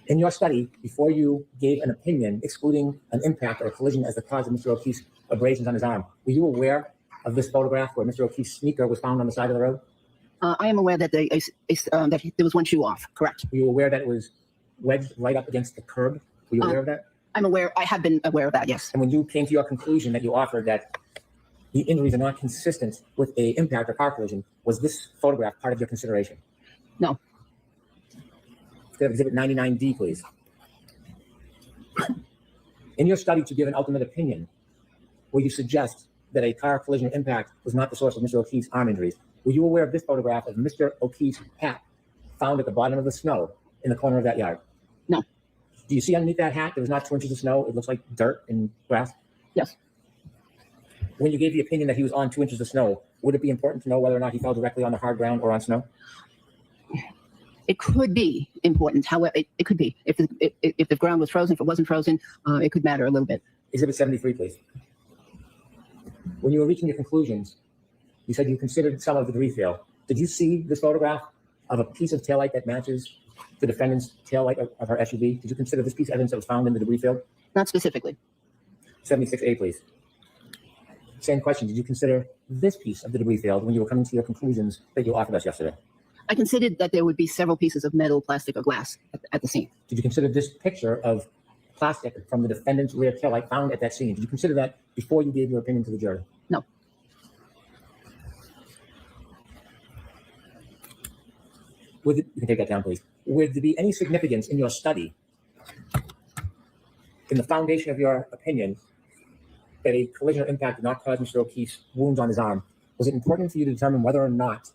In your study, before you gave an opinion excluding an impact or a collision as the cause of Mr. O'Keefe's abrasions on his arm, were you aware of this photograph where Mr. O'Keefe's sneaker was found on the side of the road? I am aware that that there was one shoe off. Correct. Were you aware that it was wedged right up against the curb? Were you aware of that? I'm aware. I have been aware of that. Yes. And when you came to your conclusion that you offered that the injuries are not consistent with a impact or car collision, was this photograph part of your consideration? No. Could I have Exhibit 99D, please? In your study to give an ultimate opinion, where you suggest that a car collision impact was not the source of Mr. O'Keefe's arm injuries, were you aware of this photograph of Mr. O'Keefe's hat found at the bottom of the snow in the corner of that yard? No. Do you see underneath that hat, there was not 2 inches of snow? It looks like dirt and grass? Yes. When you gave the opinion that he was on 2 inches of snow, would it be important to know whether or not he fell directly on the hard ground or on snow? It could be important. However, it could be if the ground was frozen. If it wasn't frozen, it could matter a little bit. Exhibit 73, please. When you were reaching your conclusions, you said you considered some of the debris field. Did you see this photograph of a piece of taillight that matches the defendant's taillight of her SUV? Did you consider this piece of evidence that was found in the debris field? Not specifically. 76A, please. Same question. Did you consider this piece of the debris field when you were coming to your conclusions that you offered us yesterday? I considered that there would be several pieces of metal, plastic, or glass at the scene. Did you consider this picture of plastic from the defendant's rear taillight found at that scene? Did you consider that before you gave your opinion to the jury? No. You can take that down, please. Would there be any significance in your study, in the foundation of your opinion, that a collision or impact did not cause Mr. O'Keefe's wounds on his arm? Was it important for you to determine whether or not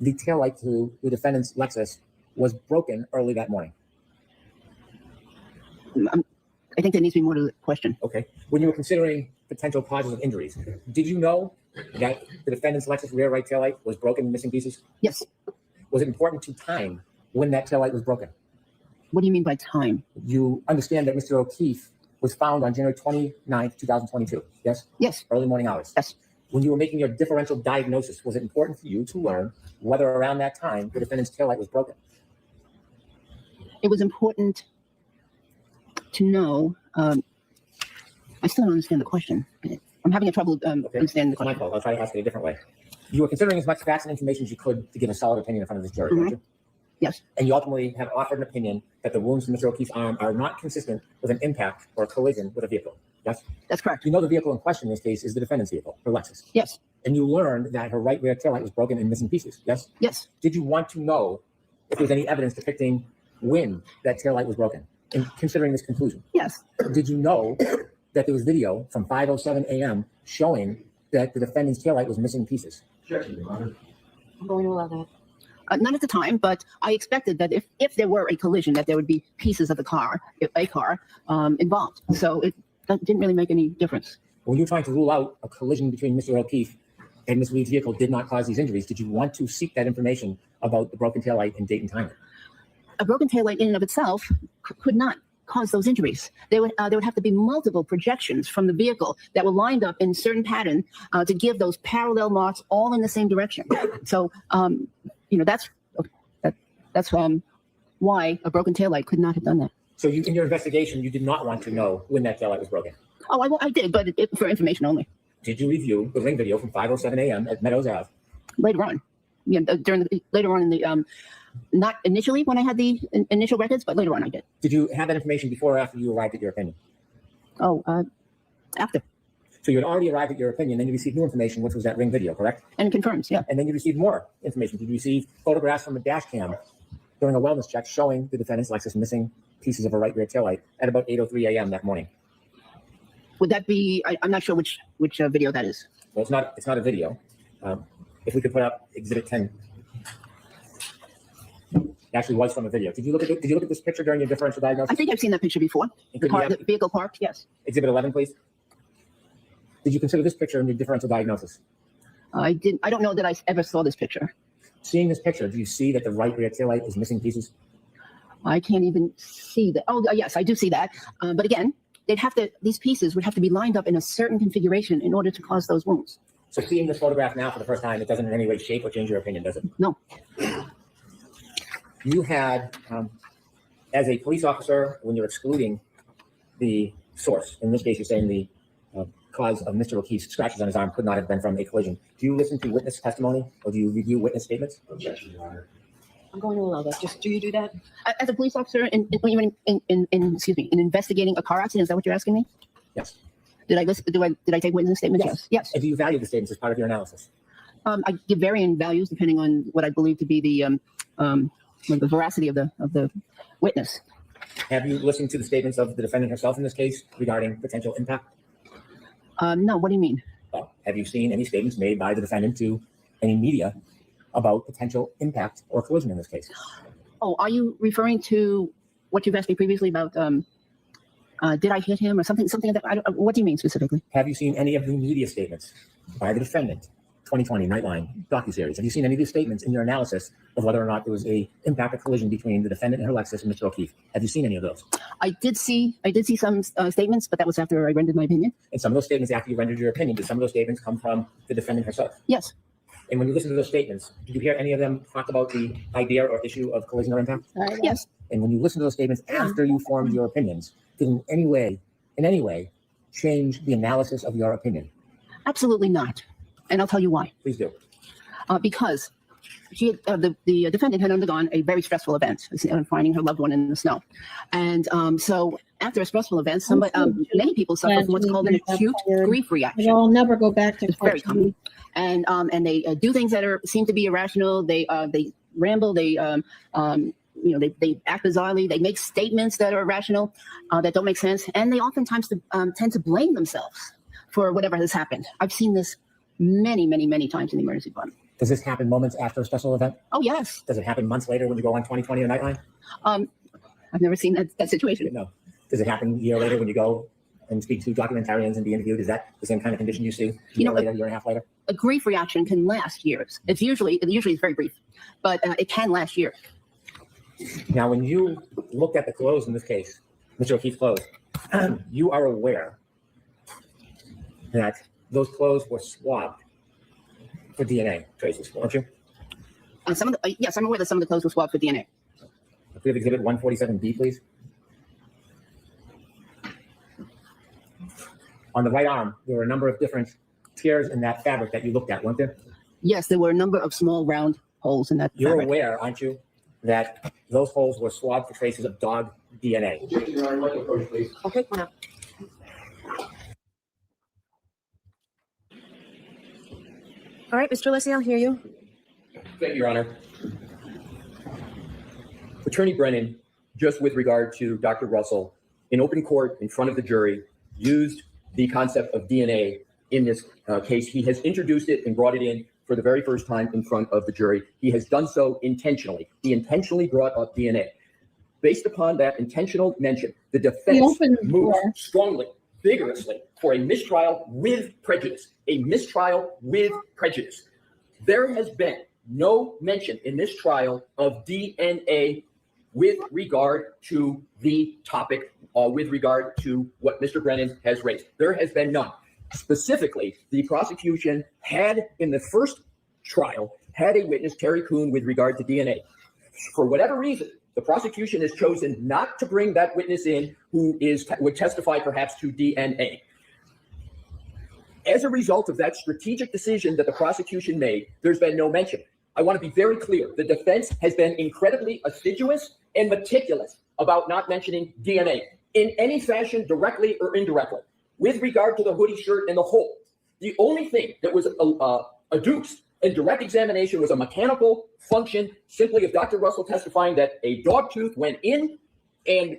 the taillight to the defendant's Lexus was broken early that morning? I think there needs to be more to the question. Okay. When you were considering potential causes of injuries, did you know that the defendant's Lexus rear right taillight was broken in missing pieces? Yes. Was it important to time when that taillight was broken? What do you mean by time? You understand that Mr. O'Keefe was found on January 29th, 2022, yes? Yes. Early morning hours. Yes. When you were making your differential diagnosis, was it important for you to learn whether around that time the defendant's taillight was broken? It was important to know. I still don't understand the question. I'm having trouble understanding the It's my question. fault. I'll try to ask it a different way. You were considering as much facts and information as you could to give a solid opinion in front of this jury, weren't you? Yes. And you ultimately have offered an opinion that the wounds from Mr. O'Keefe's arm are not consistent with an impact or a collision with a vehicle. Yes? That's correct. You know the vehicle in question in this case is the defendant's vehicle, her Lexus. Yes. And you learned that her right rear taillight was broken and missing pieces. Yes? Yes. Did you want to know if there was any evidence depicting when that taillight was broken? In considering this conclusion, Yes. did you know that there was video from 5:07 a.m. showing that the defendant's taillight was missing pieces? Objection, Your Honor. I'm going to allow that. Not at the time, but I expected that if there were a collision, that there would be pieces of the car, involved. So that didn't really make any difference. When you were trying to rule out a collision between Mr. O'Keefe and Ms. Reed's vehicle did not cause these injuries, did you want to seek that information about the broken taillight and date and time? A broken taillight in and of itself could not cause those injuries. There would have to be multiple projections from the vehicle that were lined up in a certain pattern to give those parallel marks all in the same direction. So, that's why a broken taillight could not have done that. So you, in your investigation, you did not want to know when that taillight was broken. Oh, I did, but for information only. Did you review the ring video from 5:07 a.m. at Meadows Ave? Later on, later on in the not initially when I had the initial records, but later on I did. Did you have that information before or after you arrived at your opinion? Oh, after. So you had already arrived at your opinion, then you received new information, which was that ring video, correct? And it confirms, yeah. And then you received more information. Did you receive photographs from a dash cam during a wellness check showing the defendant's Lexus missing pieces of a right rear taillight at about 8:03 a.m. that morning? Would that be? I'm not sure which video that is. Well, it's not a video. If we could put up Exhibit 10. It actually was from a video. Did you look at this picture during your differential diagnosis? I think I've seen that picture before. The vehicle parked. Yes. Exhibit 11, please. Did you consider this picture in your differential diagnosis? I didn't. I don't know that I ever saw this picture. Seeing this picture, do you see that the right rear taillight is missing pieces? I can't even see that. Oh, yes, I do see that. But again, these pieces would have to be lined up in a certain configuration in order to cause those wounds. So seeing this photograph now for the first time, it doesn't in any way shape or change your opinion, does it? No. You had, as a police officer, when you're excluding the source, in this case, you're saying the cause of Mr. O'Keefe's scratches on his arm could not have been from a collision. Do you listen to witness testimony or do you review witness statements? Objection, Your Honor. I'm going to allow that. Just, do you do that? As a police officer, in investigating a car accident, is that what you're asking me? Yes. Did I listen? Did I take witness statements? Yes. Yes. And do you value the statements as part of your analysis? I give varying values depending on what I believe to be the veracity of the witness. Have you listened to the statements of the defendant herself in this case regarding potential impact? No. What do you mean? Have you seen any statements made by the defendant to any media about potential impact or collision in this case? Oh, are you referring to what you've asked me previously about Did I hit him or something? Something that what do you mean specifically? Have you seen any of the media statements by the defendant, 2020 Nightline docuseries? Have you seen any of these statements in your analysis of whether or not there was a impact or collision between the defendant and her Lexus and Mr. O'Keefe? Have you seen any of those? I did see some statements, but that was after I rendered my opinion. And some of those statements after you rendered your opinion, did some of those statements come from the defendant herself? Yes. And when you listen to those statements, did you hear any of them talk about the idea or issue of collision or impact? Yes. And when you listen to those statements after you formed your opinions, did in any way change the analysis of your opinion? Absolutely not. And I'll tell you why. Please do. Because the defendant had undergone a very stressful event, finding her loved one in the snow. And so after a stressful event, many people suffer from what's called an acute grief reaction. I'll never go back to It's very common. And they do things that seem to be irrational. They ramble. They act bizarrely. They make statements that are irrational, that don't make sense. And they oftentimes tend to blame themselves for whatever has happened. I've seen this many, many, many times in the emergency department. Does this happen moments after a stressful event? Oh, yes. Does it happen months later when you go on 2020 or Nightline? I've never seen that situation. No. Does it happen a year later when you go and speak to documentarians and be interviewed? Is that the same kind of condition you see a year and a half later? A grief reaction can last years. It usually is very brief, but it can last years. Now, when you looked at the clothes in this case, Mr. O'Keefe's clothes, you are aware that those clothes were swabbed for DNA traces, weren't you? Yes, I'm aware that some of the clothes were swabbed for DNA. If we have exhibit 147B, please. On the right arm, there were a number of different tears in that fabric that you looked at, weren't there? Yes, there were a number of small round holes in that You're fabric. aware, aren't you, that those holes were swabbed for traces of dog DNA? Your Honor, like approach, please. Okay, come on up. All right, Mr. Lissie, I'll hear you. Thank you, Your Honor. Attorney Brennan, just with regard to Dr. Russell, in open court in front of the jury, used the concept of DNA in this case. He has introduced it and brought it in for the very first time in front of the jury. He has done so intentionally. He intentionally brought up DNA. Based upon that intentional mention, the defense moved strongly, vigorously for a mistrial with prejudice. A mistrial with prejudice. There has been no mention in this trial of DNA with regard to the topic, with regard to what Mr. Brennan has raised. There has been none. Specifically, the prosecution had, in the first trial, had a witness, Terry Kuhn, with regard to DNA. For whatever reason, the prosecution has chosen not to bring that witness in who would testify perhaps to DNA. As a result of that strategic decision that the prosecution made, there's been no mention. I want to be very clear. The defense has been incredibly assiduous and meticulous about not mentioning DNA in any fashion, directly or indirectly. With regard to the hoodie shirt and the hole, the only thing that was adduced in direct examination was a mechanical function, simply of Dr. Russell testifying that a dog tooth went in and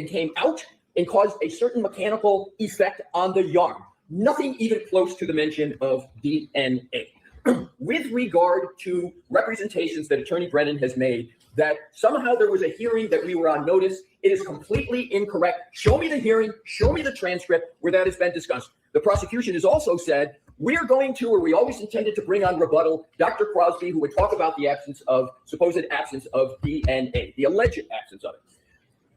came out and caused a certain mechanical effect on the yarn. Nothing even close to the mention of DNA. With regard to representations that Attorney Brennan has made, that somehow there was a hearing that we were on notice, it is completely incorrect. Show me the hearing, show me the transcript where that has been discussed. The prosecution has also said, we're going to, or we always intended to bring on rebuttal, Dr. Crosby, who would talk about the supposed absence of DNA, the alleged absence of it.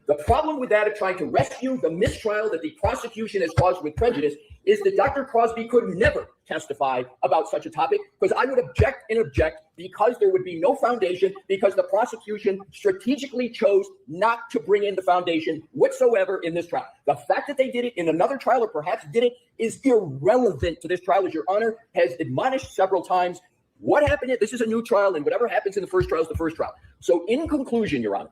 The problem with that of trying to rescue the mistrial that the prosecution has caused with prejudice is that Dr. Crosby could never testify about such a topic, because I would object because there would be no foundation, because the prosecution strategically chose not to bring in the foundation whatsoever in this trial. The fact that they did it in another trial, or perhaps did it, is irrelevant to this trial, as Your Honor has admonished several times. What happened? This is a new trial, and whatever happens in the first trial is the first trial. So in conclusion, Your Honor,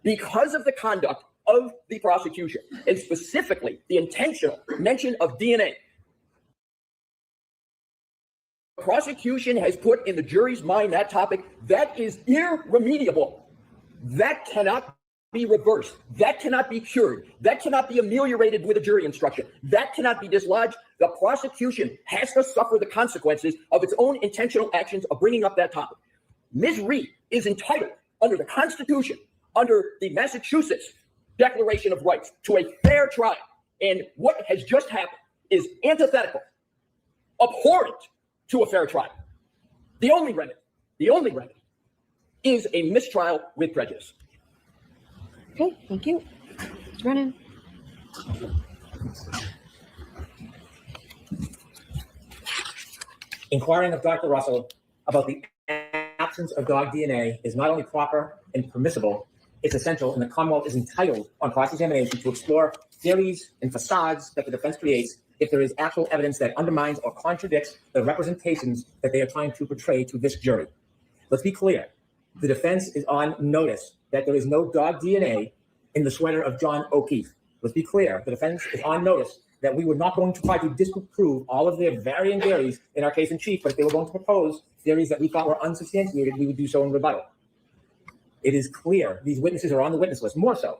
because of the conduct of the prosecution, and specifically the intentional mention of DNA, the prosecution has put in the jury's mind that topic that is irremediable. That cannot be reversed. That cannot be cured. That cannot be ameliorated with a jury instruction. That cannot be dislodged. The prosecution has to suffer the consequences of its own intentional actions of bringing up that topic. Ms. Reed is entitled, under the Constitution, under the Massachusetts Declaration of Rights to a fair trial. And what has just happened is antithetical, abhorrent to a fair trial. The only remedy is a mistrial with prejudice. Okay, thank you. Mr. Brennan. Inquiring of Dr. Russell about the absence of dog DNA is not only proper and permissible, it's essential, and the Commonwealth is entitled on cross-examination to explore theories and facades that the defense creates if there is actual evidence that undermines or contradicts the representations that they are trying to portray to this jury. Let's be clear. The defense is on notice that there is no dog DNA in the sweater of John O'Keefe. Let's be clear. The defense is on notice that we were not going to try to disprove all of their varying theories in our case in chief, but if they were going to propose theories that we thought were unsubstantiated, we would do so in rebuttal. It is clear these witnesses are on the witness list. More so,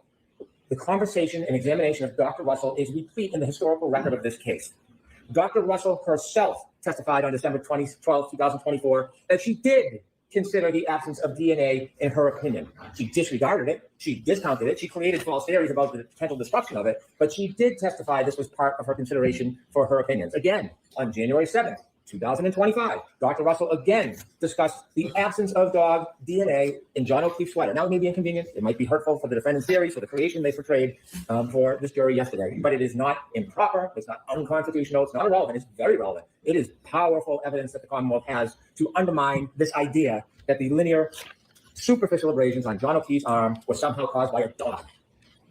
the conversation and examination of Dr. Russell is replete in the historical record of this case. Dr. Russell herself testified on December 12, 2024, that she did consider the absence of DNA in her opinion. She disregarded it. She discounted it. She created false theories about the potential destruction of it, but she did testify this was part of her consideration for her opinions. Again, on January 7th, 2025, Dr. Russell again discussed the absence of dog DNA in John O'Keefe's sweater. Now, it may be inconvenient. It might be hurtful for the defendant's theories, for the creation they portrayed for this jury yesterday, but it is not improper. It's not unconstitutional. It's not irrelevant. It's very relevant. It is powerful evidence that the Commonwealth has to undermine this idea that the linear superficial abrasions on John O'Keefe's arm were somehow caused by a dog.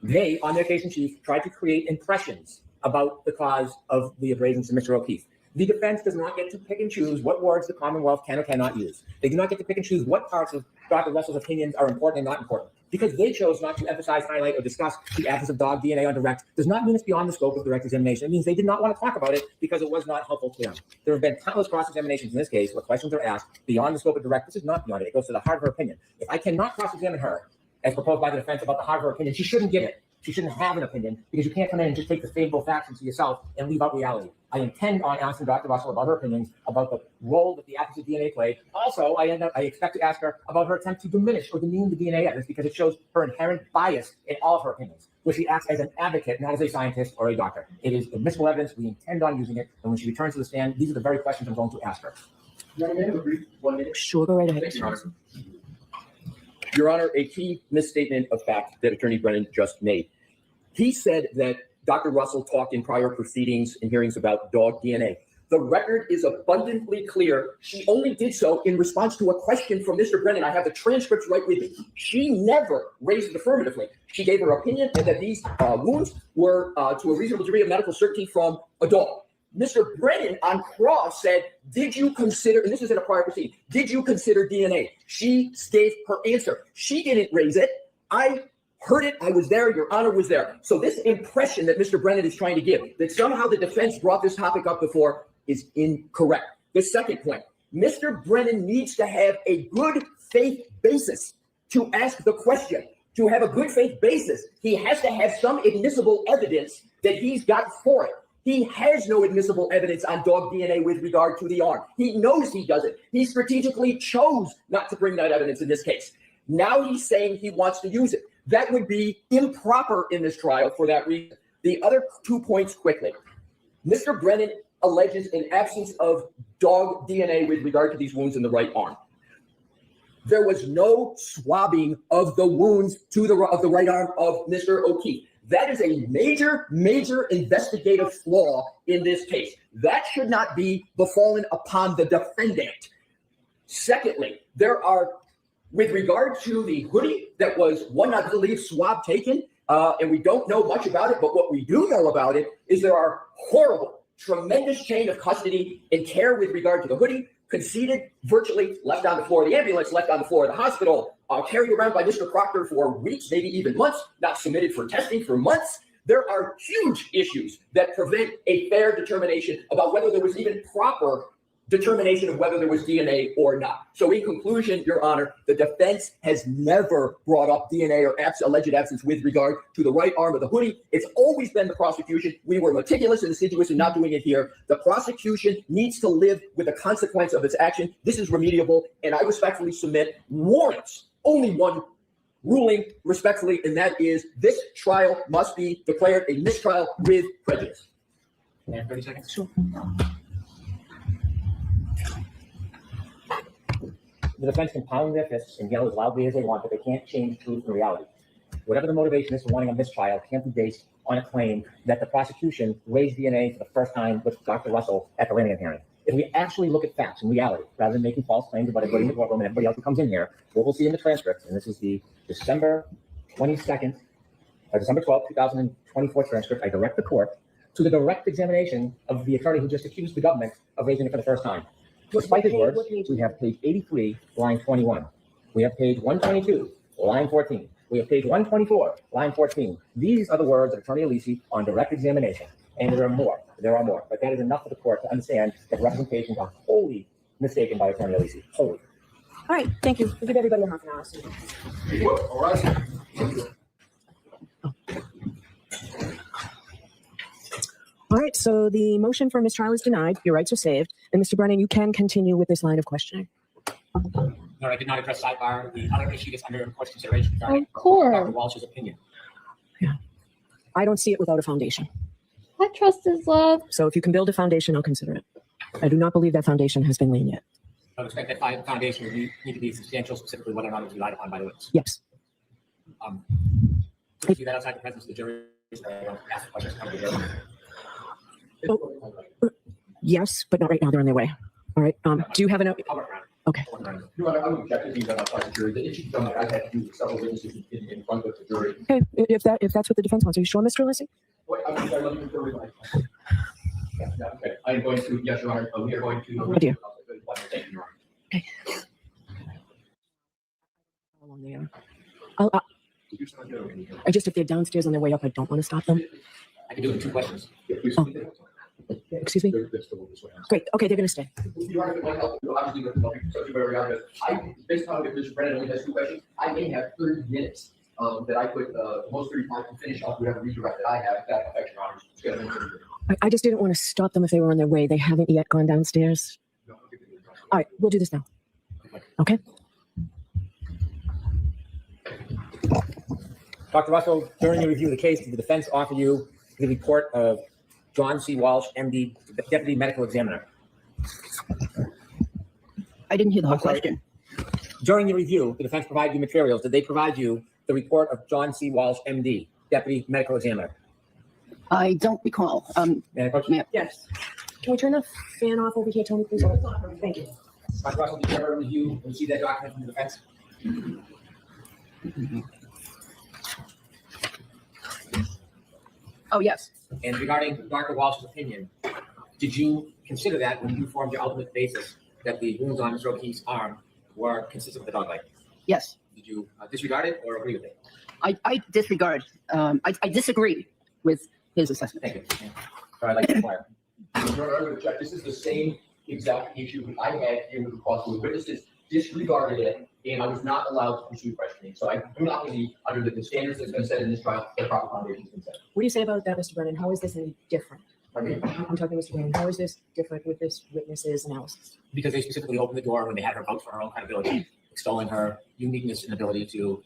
They, on their case in chief, tried to create impressions about the cause of the abrasions to Mr. O'Keefe. The defense does not get to pick and choose what words the Commonwealth can or cannot use. They do not get to pick and choose what parts of Dr. Russell's opinions are important and not important. Because they chose not to emphasize, highlight, or discuss the absence of dog DNA on direct does not mean it's beyond the scope of direct examination. It means they did not want to talk about it because it was not helpful to them. There have been countless cross-examinations in this case where questions are asked beyond the scope of direct. This is not beyond it. It goes to the heart of her opinion. If I cannot cross-examine her, as proposed by the defense, about the heart of her opinion, she shouldn't give it. She shouldn't have an opinion because you can't come in and just take the favorable facts into yourself and leave out reality. I intend on asking Dr. Russell about her opinions about the role that the absence of DNA played. Also, I expect to ask her about her attempt to diminish or demean the DNA evidence because it shows her inherent bias in all of her opinions, where she acts as an advocate, not as a scientist or a doctor. It is admissible evidence. We intend on using it. And when she returns to the stand, these are the very questions I'm going to ask her. One minute. Sure, go right ahead. Thank you, Your Honor. Your Honor, a key misstatement of fact that Attorney Brennan just made. He said that Dr. Russell talked in prior proceedings and hearings about dog DNA. The record is abundantly clear. She only did so in response to a question from Mr. Brennan. I have the transcripts right with me. She never raised it affirmatively. She gave her opinion that these wounds were to a reasonable degree of medical certainty from a dog. Mr. Brennan on cross said, did you consider, and this is in a prior proceeding, did you consider DNA? She gave her answer. She didn't raise it. I heard it. I was there. Your Honor was there. So this impression that Mr. Brennan is trying to give, that somehow the defense brought this topic up before, is incorrect. The second point, Mr. Brennan needs to have a good faith basis to ask the question. To have a good faith basis, he has to have some admissible evidence that he's got for it. He has no admissible evidence on dog DNA with regard to the arm. He knows he doesn't. He strategically chose not to bring that evidence in this case. Now he's saying he wants to use it. That would be improper in this trial for that reason. The other 2 points quickly. Mr. Brennan alleges an absence of dog DNA with regard to these wounds in the right arm. There was no swabbing of the wounds of the right arm of Mr. O'Keefe. That is a major, major investigative flaw in this case. That should not be befallen upon the defendant. Secondly, there are, with regard to the hoodie that was one, I believe, swab taken, and we don't know much about it, but what we do know about it is there are horrible, tremendous chain of custody and care with regard to the hoodie, conceded, virtually left on the floor of the ambulance, left on the floor of the hospital, carried around by Mr. Proctor for weeks, maybe even months, not submitted for testing for months. There are huge issues that prevent a fair determination about whether there was even proper determination of whether there was DNA or not. So in conclusion, Your Honor, the defense has never brought up DNA or alleged absence with regard to the right arm of the hoodie. It's always been the prosecution. We were meticulous and assiduous in not doing it here. The prosecution needs to live with the consequence of its action. This is remediable, and I respectfully submit warrants only one ruling respectfully, and that is this trial must be declared a mistrial with prejudice. Can I have 30 seconds? Sure. The defense can pound their fists and yell as loudly as they want, but they can't change truth and reality. Whatever the motivation is for wanting a mistrial can't be based on a claim that the prosecution raised DNA for the first time with Dr. Russell at the Lanigan hearing. If we actually look at facts and reality, rather than making false claims about everybody in the courtroom and everybody else who comes in here, what we'll see in the transcript, and this is the December 22nd, or December 12th, 2024 transcript, I direct the court to the direct examination of the attorney who just accused the government of raising it for the first time. Despite his words, we have page 83, line 21. We have page 122, line 14. We have page 124, line 14. These are the words of Attorney Alisi on direct examination. And there are more. There are more. But that is enough for the court to understand that representations are wholly mistaken by Attorney Alisi. Wholly. All right, thank you. We'll give everybody a half an hour. All right. All right, so the motion for mistrial is denied. Your rights are saved. And Mr. Brennan, you can continue with this line of questioning. No, I did not address sidebar. The other issue that's under court's consideration regarding Of course. Dr. Walsh's opinion. I don't see it without a foundation. I trust his love. So if you can build a foundation, I'll consider it. I do not believe that foundation has been laid yet. I would expect that foundation would need to be substantial, specifically whether or not it was relied upon by the witness. Yes. To see that outside the presence of the jury, I don't ask the questions come to the jury. Yes, but not right now. They're on their way. All right. Do you have an? I'll work around it. Okay. I'll work around it. You know, I would object to things outside the jury. The issue that I had to do with several witnesses in front of the jury. Okay. If that's what the defense wants, are you sure, Mr. Alisi? Wait, I'm sorry, let me refer to my. Yeah, okay. I am going to, yes, Your Honor, we are going to. Oh, dear. Thank you, Your Honor. Okay. How long they are? I just, if they're downstairs on their way up, I don't want to stop them. I can do it in 2 questions. Oh. Excuse me? Great. Okay, they're going to stay. Your Honor, if it might help, obviously, with the subject matter, Your Honor, based on if Mr. Brennan only has 2 questions, I may have 30 minutes that I could, most 35 to finish up whatever redirect that I have, if that affects Your Honor's schedule. I just didn't want to stop them if they were on their way. They haven't yet gone downstairs. All right, we'll do this now. Okay? Dr. Russell, during your review of the case, did the defense offer you the report of John C. Walsh, MD, the Deputy Medical Examiner? I didn't hear the whole question. During your review, the defense provided you materials. Did they provide you the report of John C. Walsh, MD, Deputy Medical Examiner? I don't recall. May I approach? Yes. Can we turn the fan off over here, Tony, please? Thank you. Dr. Russell, did you ever review and see that document from the defense? Oh, yes. And regarding Dr. Walsh's opinion, did you consider that when you formed your ultimate basis that the wounds on Mr. O'Keefe's arm were consistent with the dog bite? Yes. Did you disregard it or agree with it? I disregard. I disagree with his assessment. Thank you. I'd like to inquire. Your Honor, I would check. This is the same exact issue that I had here with the cross. The witnesses disregarded it, and I was not allowed to pursue questioning. So I do not believe, under the standards that's been set in this trial, the proper foundation has been set. What do you say about that, Mr. Brennan? How is this any different? Pardon me? I'm talking to Mr. Brennan. How is this different with this witness's analysis? Because they specifically opened the door when they had her vouch for her own credibility, extolling her uniqueness and ability to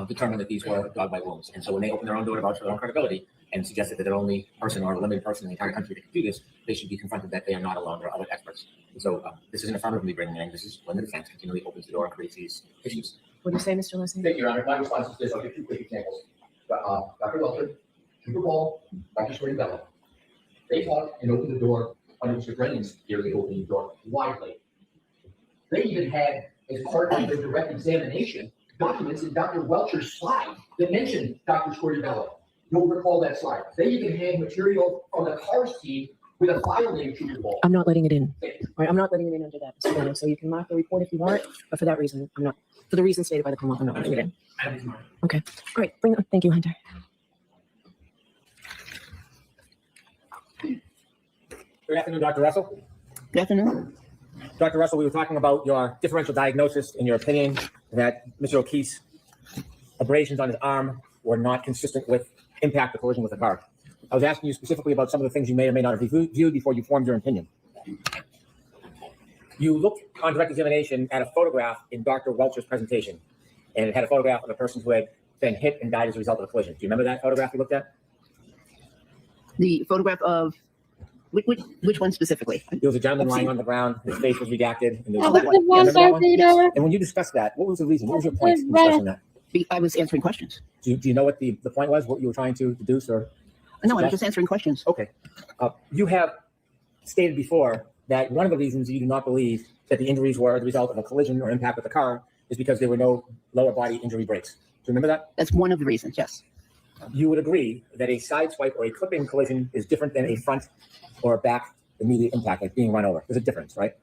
determine that these were dog bite wounds. And so when they opened their own door to vouch for their own credibility and suggested that they're only person or a limited person in the entire country that can do this, they should be confronted that they are not alone. There are other experts. And so this isn't affirmatively bringing in. This is when the defense continually opens the door and creates these issues. What do you say, Mr. Leslie? Thank you, Your Honor. My response is this. I'll give 2 quick examples. Dr. Welcher, Super Bowl, Dr. Shorty Bella. They talked and opened the door under Mr. Brennan's theory, opening the door widely. They even had, as part of the direct examination, documents in Dr. Welcher's slide that mentioned Dr. Shorty Bella. You'll recall that slide. They even had material from the CARS team with a file named Super Bowl. I'm not letting it in. All right, I'm not letting it in under that, Mr. Brennan. So you can mark the report if you want, but for that reason, I'm not. For the reason stated by the Commonwealth, I'm not letting it in. Okay. All right. Thank you, Hunter. Good afternoon, Dr. Russell. Good afternoon. Dr. Russell, we were talking about your differential diagnosis and your opinion that Mr. O'Keefe's abrasions on his arm were not consistent with impact or collision with a car. I was asking you specifically about some of the things you may or may not have reviewed before you formed your opinion. You looked on direct examination at a photograph in Dr. Welcher's presentation. and it had a photograph of a person who had been hit and died as a result of a collision. Do you remember that photograph we looked at? The photograph of which one specifically? There was a gentleman lying on the ground, his face was redacted. And, there Oh, was that a- one. remember that one? Yes. And when you discussed that, what was the reason? What was your point in discussing that? I was answering questions. Do you know what the point was, what you were trying to deduce? Or No, I was suggest? just answering questions. Okay. You have stated before that one of the reasons you do not believe that the injuries were the result of a collision or impact with the car is because there were no lower body injury breaks. Do you remember that? That's one of the reasons, yes. You would agree that a side swipe or a clipping collision is different than a front or back immediate impact, like being run over. There's a difference, right?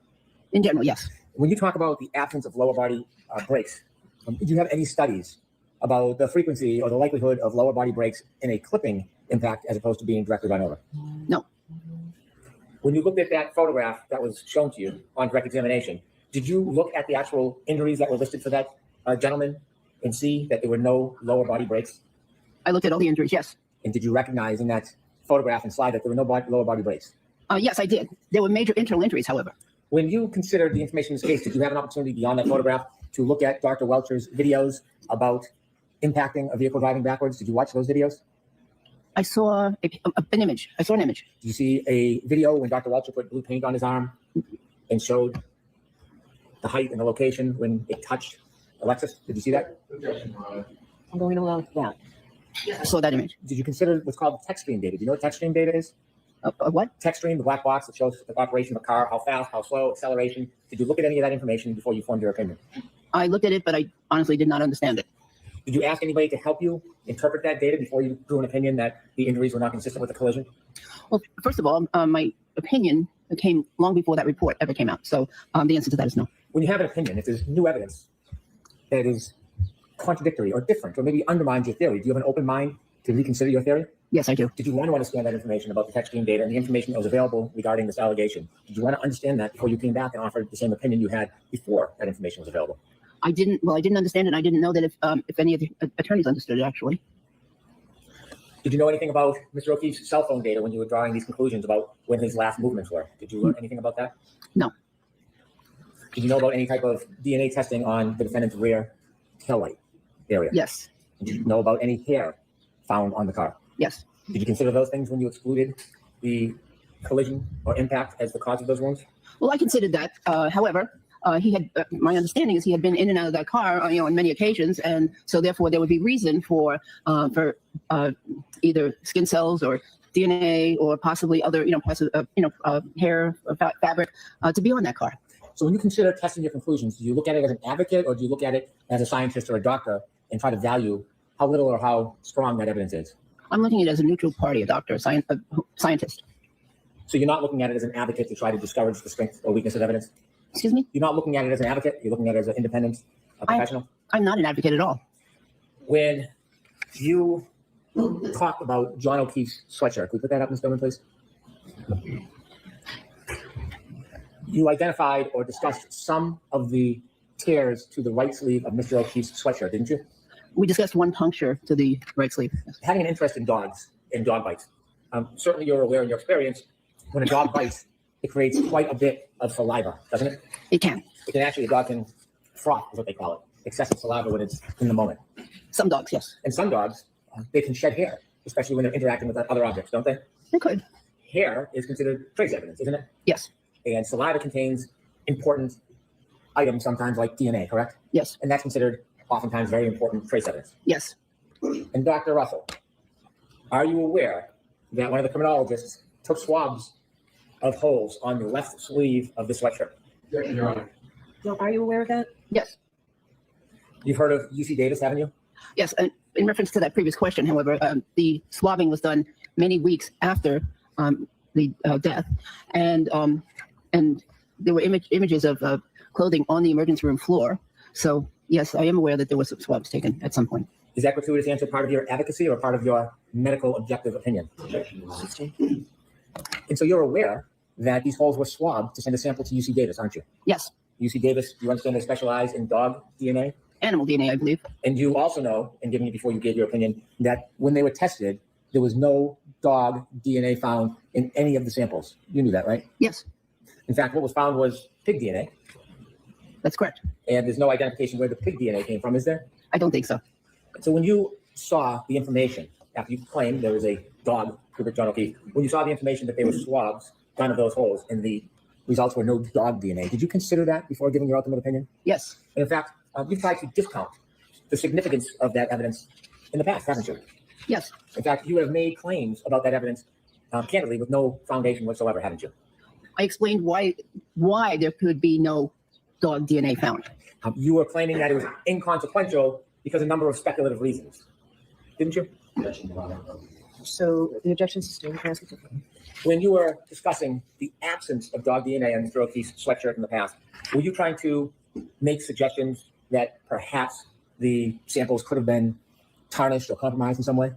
In general, yes. When you talk about the absence of lower body brakes, did you have any studies about the frequency or the likelihood of lower body brakes in a clipping impact as opposed to being directly run over? No. When you looked at that photograph that was shown to you on direct examination, did you look at the actual injuries that were listed for that gentleman and see that there were no lower body brakes? I looked at all the injuries, yes. And did you recognize in that photograph and slide that there were no lower body brakes? Yes, I did. There were major internal injuries, however. When you considered the information in this case, did you have an opportunity beyond that photograph to look at Dr. Welcher's videos about impacting a vehicle driving backwards? Did you watch those videos? I saw an image. I saw an image. Did you see a video when Dr. Welcher put blue paint on his arm and showed the height and the location when it touched Alexis? Did you see that? Objection, Your Honor. I'm going to allow that. I saw that image. Did you consider what's called text stream data? Do you know what text stream data is? What? Text stream, the black box that shows the operation of a car, how fast, how slow, acceleration. Did you look at any of that information before you formed your opinion? I looked at it, but I honestly did not understand it. Did you ask anybody to help you interpret that data before you drew an opinion that the injuries were not consistent with the collision? Well, first of all, my opinion came long before that report ever came out. So the answer to that is no. When you have an opinion, if there's new evidence that is contradictory or different or maybe undermines your theory, do you have an open mind to reconsider your theory? Yes, I do. Did you want to understand that information about the text stream data and the information that was available regarding this allegation? Did you want to understand that before you came back and offered the same opinion you had before that information was available? I didn't understand it. I didn't know that if any of the attorneys understood it, actually. Did you know anything about Mr. O'Keefe's cell phone data when you were drawing these conclusions about when his last movements were? Did you learn anything about that? No. Did you know about any type of DNA testing on the defendant's rear taillight area? Yes. Did you know about any hair found on the car? Yes. Did you consider those things when you excluded the collision or impact as the cause of those wounds? Well, I considered that. However, he had my understanding is he had been in and out of that car, on many occasions, and so therefore there would be reason for either skin cells or DNA or possibly other, hair or fabric to be on that car. So when you consider testing your conclusions, do you look at it as an advocate or do you look at it as a scientist or a doctor and try to value how little or how strong that evidence is? I'm looking at it as a neutral party, a doctor, a scientist. So you're not looking at it as an advocate to try to discourage the strength or weakness of evidence? Excuse me? You're not looking at it as an advocate? You're looking at it as an independent professional? I'm not an advocate at all. When you talked about John O'Keefe's sweatshirt, can we put that up, Ms. Bowman, please? You identified or discussed some of the tears to the right sleeve of Mr. O'Keefe's sweatshirt, didn't you? We discussed one puncture to the right sleeve. Having an interest in dogs and dog bites, certainly you're aware in your experience, when a dog bites, it creates quite a bit of saliva, doesn't it? It can. It can actually, a dog can froth, is what they call it, excessive saliva when it's in the moment. Some dogs, yes. And some dogs, they can shed hair, especially when they're interacting with other objects, don't they? They could. Hair is considered trace evidence, isn't it? Yes. And saliva contains important items, sometimes like DNA, correct? Yes. And that's considered oftentimes very important trace evidence. Yes. And Dr. Russell, are you aware that one of the criminologists took swabs of holes on the left sleeve of the sweatshirt? Objection, Your Honor. No, are you aware of that? Yes. You've heard of UC Davis, haven't you? Yes. And in reference to that previous question, however, the swabbing was done many weeks after the death, and there were images of clothing on the emergency room floor. So yes, I am aware that there were some swabs taken at some point. Is that gratuitous answer part of your advocacy or part of your medical objective opinion? Objection, Your Honor. And so you're aware that these holes were swabbed to send a sample to UC Davis, aren't you? Yes. UC Davis, do you understand they specialize in dog DNA? Animal DNA, I believe. And you also know, and giving you before you gave your opinion, that when they were tested, there was no dog DNA found in any of the samples. You knew that, right? Yes. In fact, what was found was pig DNA, That's correct. and there's no identification where the pig DNA came from, is there? I don't think so. So when you saw the information, after you claimed there was a dog, John O'Keefe, when you saw the information that there were swabs done of those holes and the results were no dog DNA, did you consider that before giving your ultimate opinion? Yes. And in fact, you've tried to discount the significance of that evidence in the past, haven't you? Yes. In fact, you have made claims about that evidence candidly with no foundation whatsoever, haven't you? I explained why there could be no dog DNA found. You were claiming that it was inconsequential because of a number of speculative reasons, didn't you? So the objection sustained. Can I ask you something? When you were discussing the absence of dog DNA on Mr. O'Keefe's sweatshirt in the past, were you trying to make suggestions that perhaps the samples could have been tarnished or compromised in some way?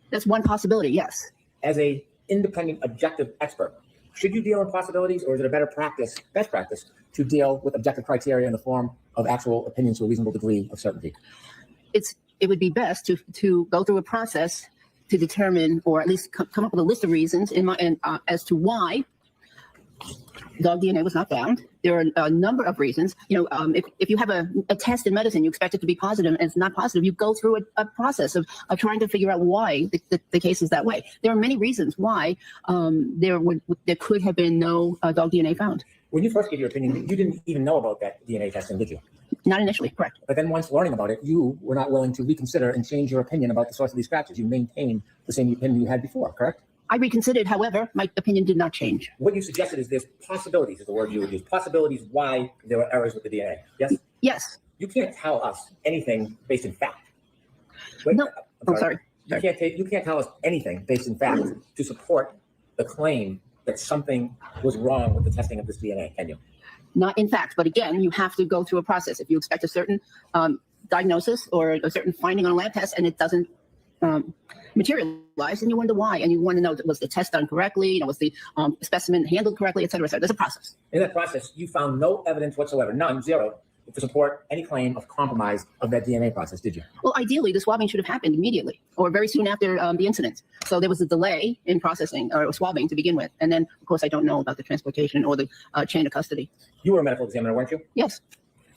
That's one possibility, yes. As a independent, objective expert, should you deal in possibilities, or is it a best practice, to deal with objective criteria in the form of actual opinions to a reasonable degree of certainty? It would be best to go through a process to determine, or at least come up with a list of reasons as to why dog DNA was not found. There are a number of reasons. If you have a test in medicine, you expect it to be positive, and it's not positive. You go through a process of trying to figure out why the case is that way. There are many reasons why there could have been no dog DNA found. When you first gave your opinion, you didn't even know about that DNA testing, did you? Not initially, correct. But then once learning about it, you were not willing to reconsider and change your opinion about the source of these scratches. You maintained the same opinion you had before, correct? I reconsidered, however, my opinion did not change. What you suggested is there's possibilities, is the word you would use, possibilities why there were errors with the DNA. Yes? Yes. You can't tell us anything based in fact. No. I'm sorry. You can't tell us anything based in fact to support the claim that something was wrong with the testing of this DNA, can you? Not in fact, but again, you have to go through a process. If you expect a certain diagnosis or a certain finding on a lab test and it doesn't materialize, and you wonder why, and you want to know, was the test done correctly, was the specimen handled correctly, et cetera, et cetera. There's a process. In that process, you found no evidence whatsoever, none, zero, to support any claim of compromise of that DNA process, did you? Well, ideally, the swabbing should have happened immediately or very soon after the incident. So there was a delay in processing or swabbing to begin with. And then, of course, I don't know about the transportation or the chain of custody. You were a medical examiner, weren't you? Yes.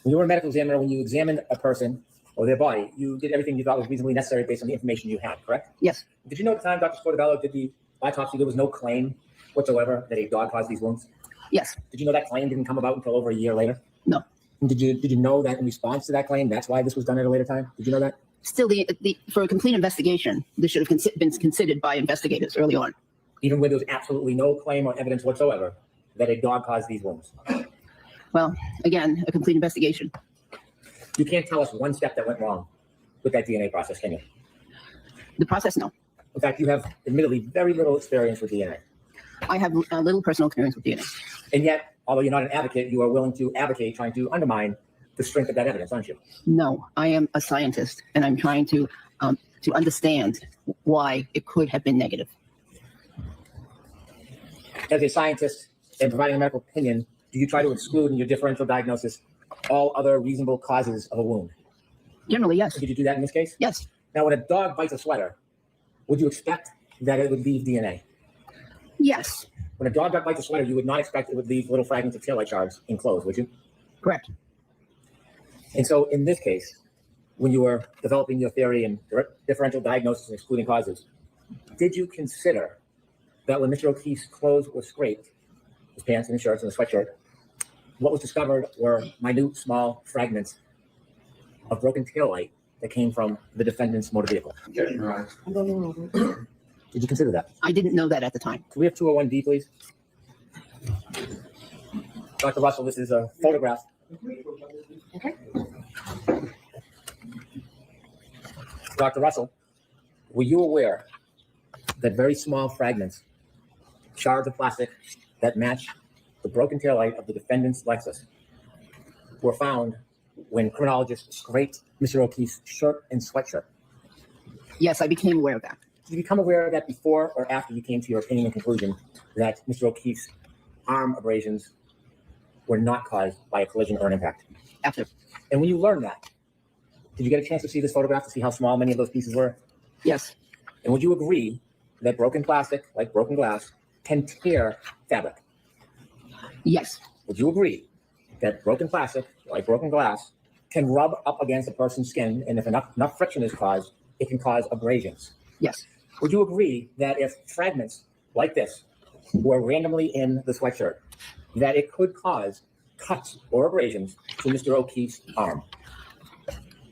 When you were a medical examiner, when you examined a person or their body, you did everything you thought was reasonably necessary based on the information you had, correct? Yes. Did you know at the time Dr. Sportabello did the autopsy, there was no claim whatsoever that a dog caused these wounds? Yes. Did you know that claim didn't come about until over a year later? No. And did you know that in response to that claim, that's why this was done at a later time? Did you know that? Still, for a complete investigation, this should have been considered by investigators early on. Even where there was absolutely no claim or evidence whatsoever that a dog caused these wounds? Well, again, a complete investigation. You can't tell us one step that went wrong with that DNA process, can you? The process, no. In fact, you have admittedly very little experience with DNA. I have little personal experience with DNA. And yet, although you're not an advocate, you are willing to advocate trying to undermine the strength of that evidence, aren't you? No, I am a scientist, and I'm trying to understand why it could have been negative. As a scientist and providing a medical opinion, do you try to exclude in your differential diagnosis all other reasonable causes of a wound? Generally, yes. Did you do that in this case? Yes. Now, when a dog bites a sweater, would you expect that it would leave DNA? Yes. When a dog bites a sweater, you would not expect it would leave little fragments of taillight shards enclosed, would you? Correct. And so in this case, when you were developing your theory and differential diagnosis and excluding causes, did you consider that when Mr. O'Keefe's clothes were scraped, his pants and his shirts and the sweatshirt, what was discovered were minute, small fragments of broken taillight that came from the defendant's motor vehicle? Objection, Your Honor. I'm going over. Did you consider that? I didn't know that at the time. Can we have 201D, please? Dr. Russell, this is a photograph. Okay. Dr. Russell, were you aware that very small fragments, shards of plastic that match the broken taillight of the defendant's Lexus were found when criminologists scraped Mr. O'Keefe's shirt and sweatshirt? Yes, I became aware of that. Did you become aware of that before or after you came to your opinion and conclusion that Mr. O'Keefe's arm abrasions were not caused by a collision or an impact? After. And when you learned that, did you get a chance to see this photograph to see how small many of those pieces were? Yes. And would you agree that broken plastic, like broken glass, can tear fabric? Yes. Would you agree that broken plastic, like broken glass, can rub up against a person's skin, and if enough friction is caused, it can cause abrasions. Yes. Would you agree that if fragments like this were randomly in the sweatshirt, that it could cause cuts or abrasions to Mr. O'Keefe's arm?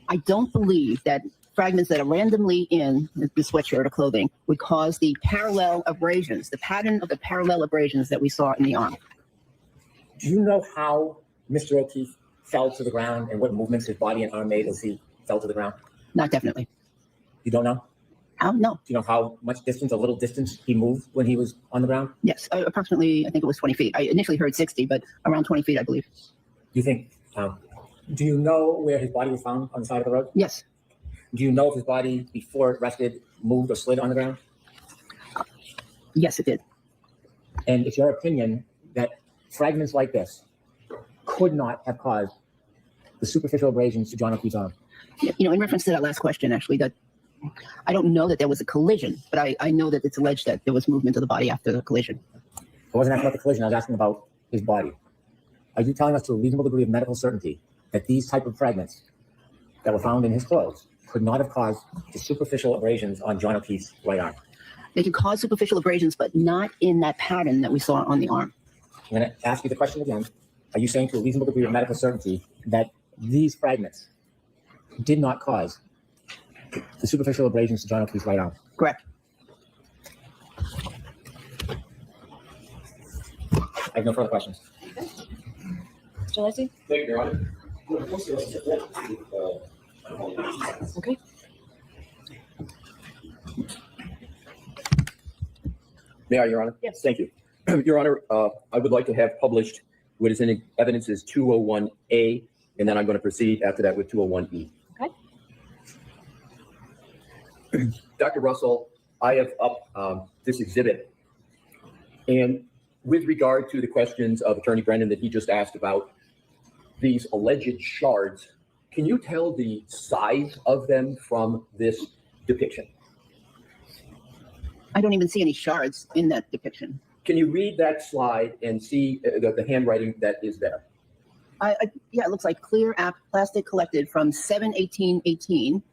I don't believe that fragments that are randomly in the sweatshirt or clothing would cause the parallel abrasions, the pattern of the parallel abrasions that we saw in the arm. Do you know how Mr. O'Keefe fell to the ground and what movements his body and arm made as he fell to the ground? Not definitely. You don't know? How? No. Do you know how much distance, a little distance, he moved when he was on the ground? Yes, approximately, I think it was 20 feet. I initially heard 60, but around 20 feet, I believe. You think, do you know where his body was found on the side of the road? Yes. Do you know if his body, before it rested, moved or slid on the ground? Yes, it did. And it's your opinion that fragments like this could not have caused the superficial abrasions to John O'Keefe's arm? You know, in reference to that last question, actually, that I don't know that there was a collision, but I know that it's alleged that there was movement of the body after the collision. I wasn't asking about the collision. I was asking about his body. Are you telling us to a reasonable degree of medical certainty that these type of fragments that were found in his clothes could not have caused the superficial abrasions on John O'Keefe's right arm? They can cause superficial abrasions, but not in that pattern that we saw on the arm. I'm going to ask you the question again. Are you saying to a reasonable degree of medical certainty that these fragments did not cause the superficial abrasions to John O'Keefe's right arm? Correct. I have no further questions. Mr. Lacey? Thank you, Your Honor. Okay. May I, Your Honor? Yes. Thank you. Your Honor, I would like to have published what is in evidence is 201A, and then I'm going to proceed after that with 201E. Okay. Dr. Russell, I have up this exhibit, and with regard to the questions of Attorney Brennan that he just asked about these alleged shards, can you tell the size of them from this depiction? I don't even see any shards in that depiction. Can you read that slide and see the handwriting that is there? Yeah, it looks like clear plastic collected from 7/18/18.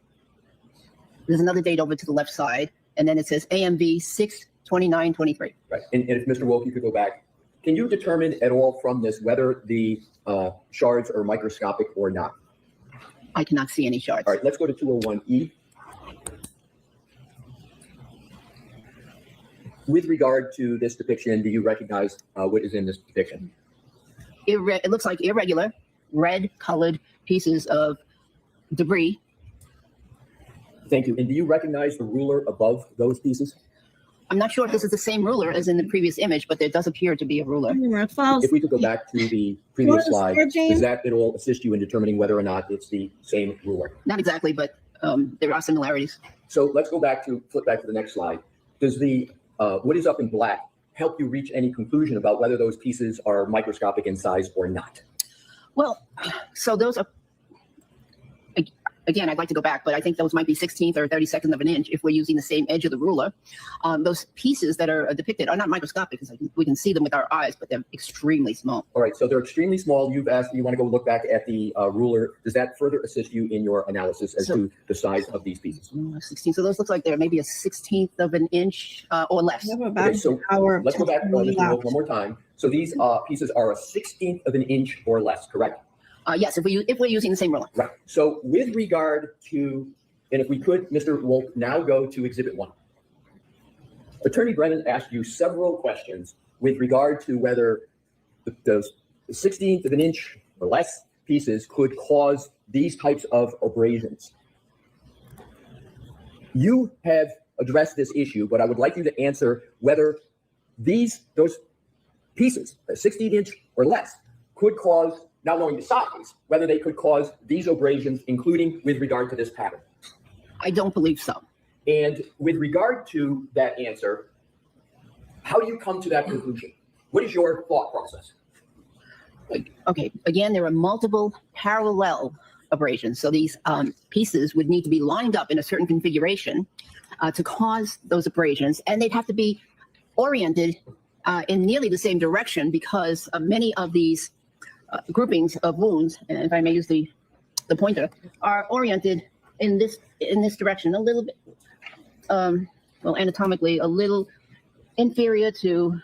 There's another date over to the left side, and then it says AMV 6/29/23. Right. And if Mr. Wilkie could go back, can you determine at all from this whether the shards are microscopic or not? I cannot see any shards. All right, let's go to 201E. With regard to this depiction, do you recognize what is in this depiction? It looks like irregular, red-colored pieces of debris. Thank you. And do you recognize the ruler above those pieces? I'm not sure if this is the same ruler as in the previous image, but there does appear to be a ruler. If we could go back to the previous slide, does that at all assist you in determining whether or not it's the same ruler? Not exactly, but there are similarities. So let's flip back to the next slide. Does the what is up in black help you reach any conclusion about whether those pieces are microscopic in size or not? Well, so those are, again, I'd like to go back, but I think those might be 16th or 32nd of an inch if we're using the same edge of the ruler. Those pieces that are depicted are not microscopic because we can see them with our eyes, but they're extremely small. All right, so they're extremely small. You've asked, you want to go look back at the ruler. Does that further assist you in your analysis as to the size of these pieces? 16. So those look like they're maybe a 16th of an inch or less. Okay, so let's go back Mr. Wolf, one more time. So these pieces are a 16th of an inch or less, correct? Yes, if we're using the same ruler. Right. So with regard to, and if we could, Mr. Wolf, now go to Exhibit 1. Attorney Brennan asked you several questions with regard to whether those 16th of an inch or less pieces could cause these types of abrasions. You have addressed this issue, but I would like you to answer whether those pieces, 16-inch or less, could cause, not knowing the size, whether they could cause these abrasions, including with regard to this pattern. I don't believe so. And with regard to that answer, how do you come to that conclusion? What is your thought process? Okay, again, there are multiple parallel abrasions. So these pieces would need to be lined up in a certain configuration to cause those abrasions, and they'd have to be oriented in nearly the same direction because many of these groupings of wounds, and if I may use the the pointer, are oriented in this direction a little bit, well, anatomically a little inferior to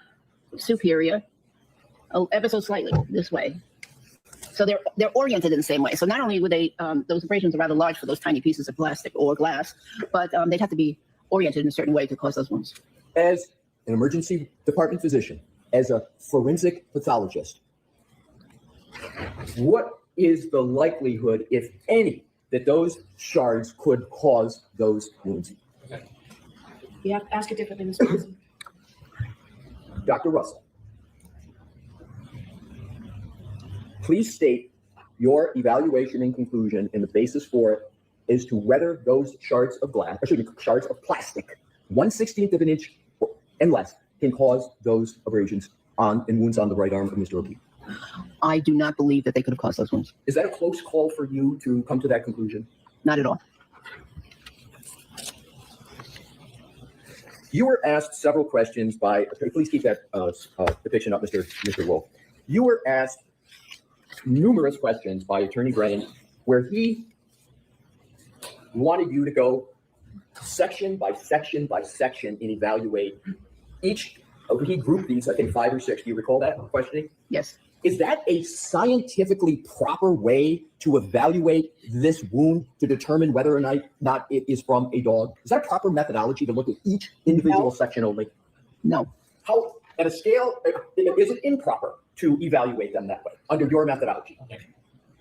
superior, ever so slightly this way. So they're oriented in the same way. So not only would they, those abrasions are rather large for those tiny pieces of plastic or glass, but they'd have to be oriented in a certain way to cause those wounds. As an emergency department physician, as a forensic pathologist, what is the likelihood, if any, that those shards could cause those wounds? You have to ask it differently, Mr. President. Dr. Russell, please state your evaluation and conclusion and the basis for it as to whether those shards of glass, shards of plastic, 1/16 of an inch and less, can cause those abrasions and wounds on the right arm of Mr. O'Keefe. I do not believe that they could have caused those wounds. Is that a close call for you to come to that conclusion? Not at all. You were asked several questions by, please keep that depiction up, Mr. Wolf. You were asked numerous questions by Attorney Brennan where he wanted you to go section by section by section and evaluate each. He grouped these, I think, 5 or 6. Do you recall that questioning? Yes. Is that a scientifically proper way to evaluate this wound to determine whether or not it is from a dog? Is that proper methodology to look at each individual section only? No. How, at a scale, is it improper to evaluate them that way under your methodology?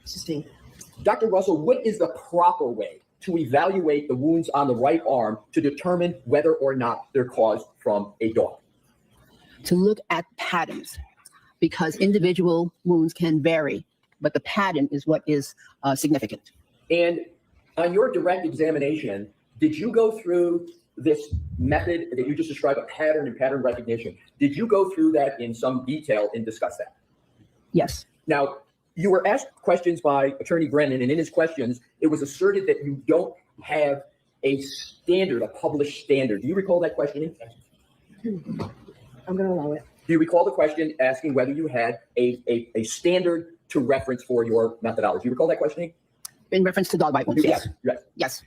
Sustained. Dr. Russell, what is the proper way to evaluate the wounds on the right arm to determine whether or not they're caused from a dog? To look at patterns, because individual wounds can vary, but the pattern is what is significant. And on your direct examination, did you go through this method that you just described, a pattern and pattern recognition? Did you go through that in some detail and discuss that? Yes. Now, you were asked questions by Attorney Brennan, and in his questions, it was asserted that you don't have a standard, a published standard. Do you recall that questioning? I'm going to allow it. Do you recall the question asking whether you had a standard to reference for your methodology? Do you recall that questioning? In reference to dog bite wounds, yes. Yes. Yes.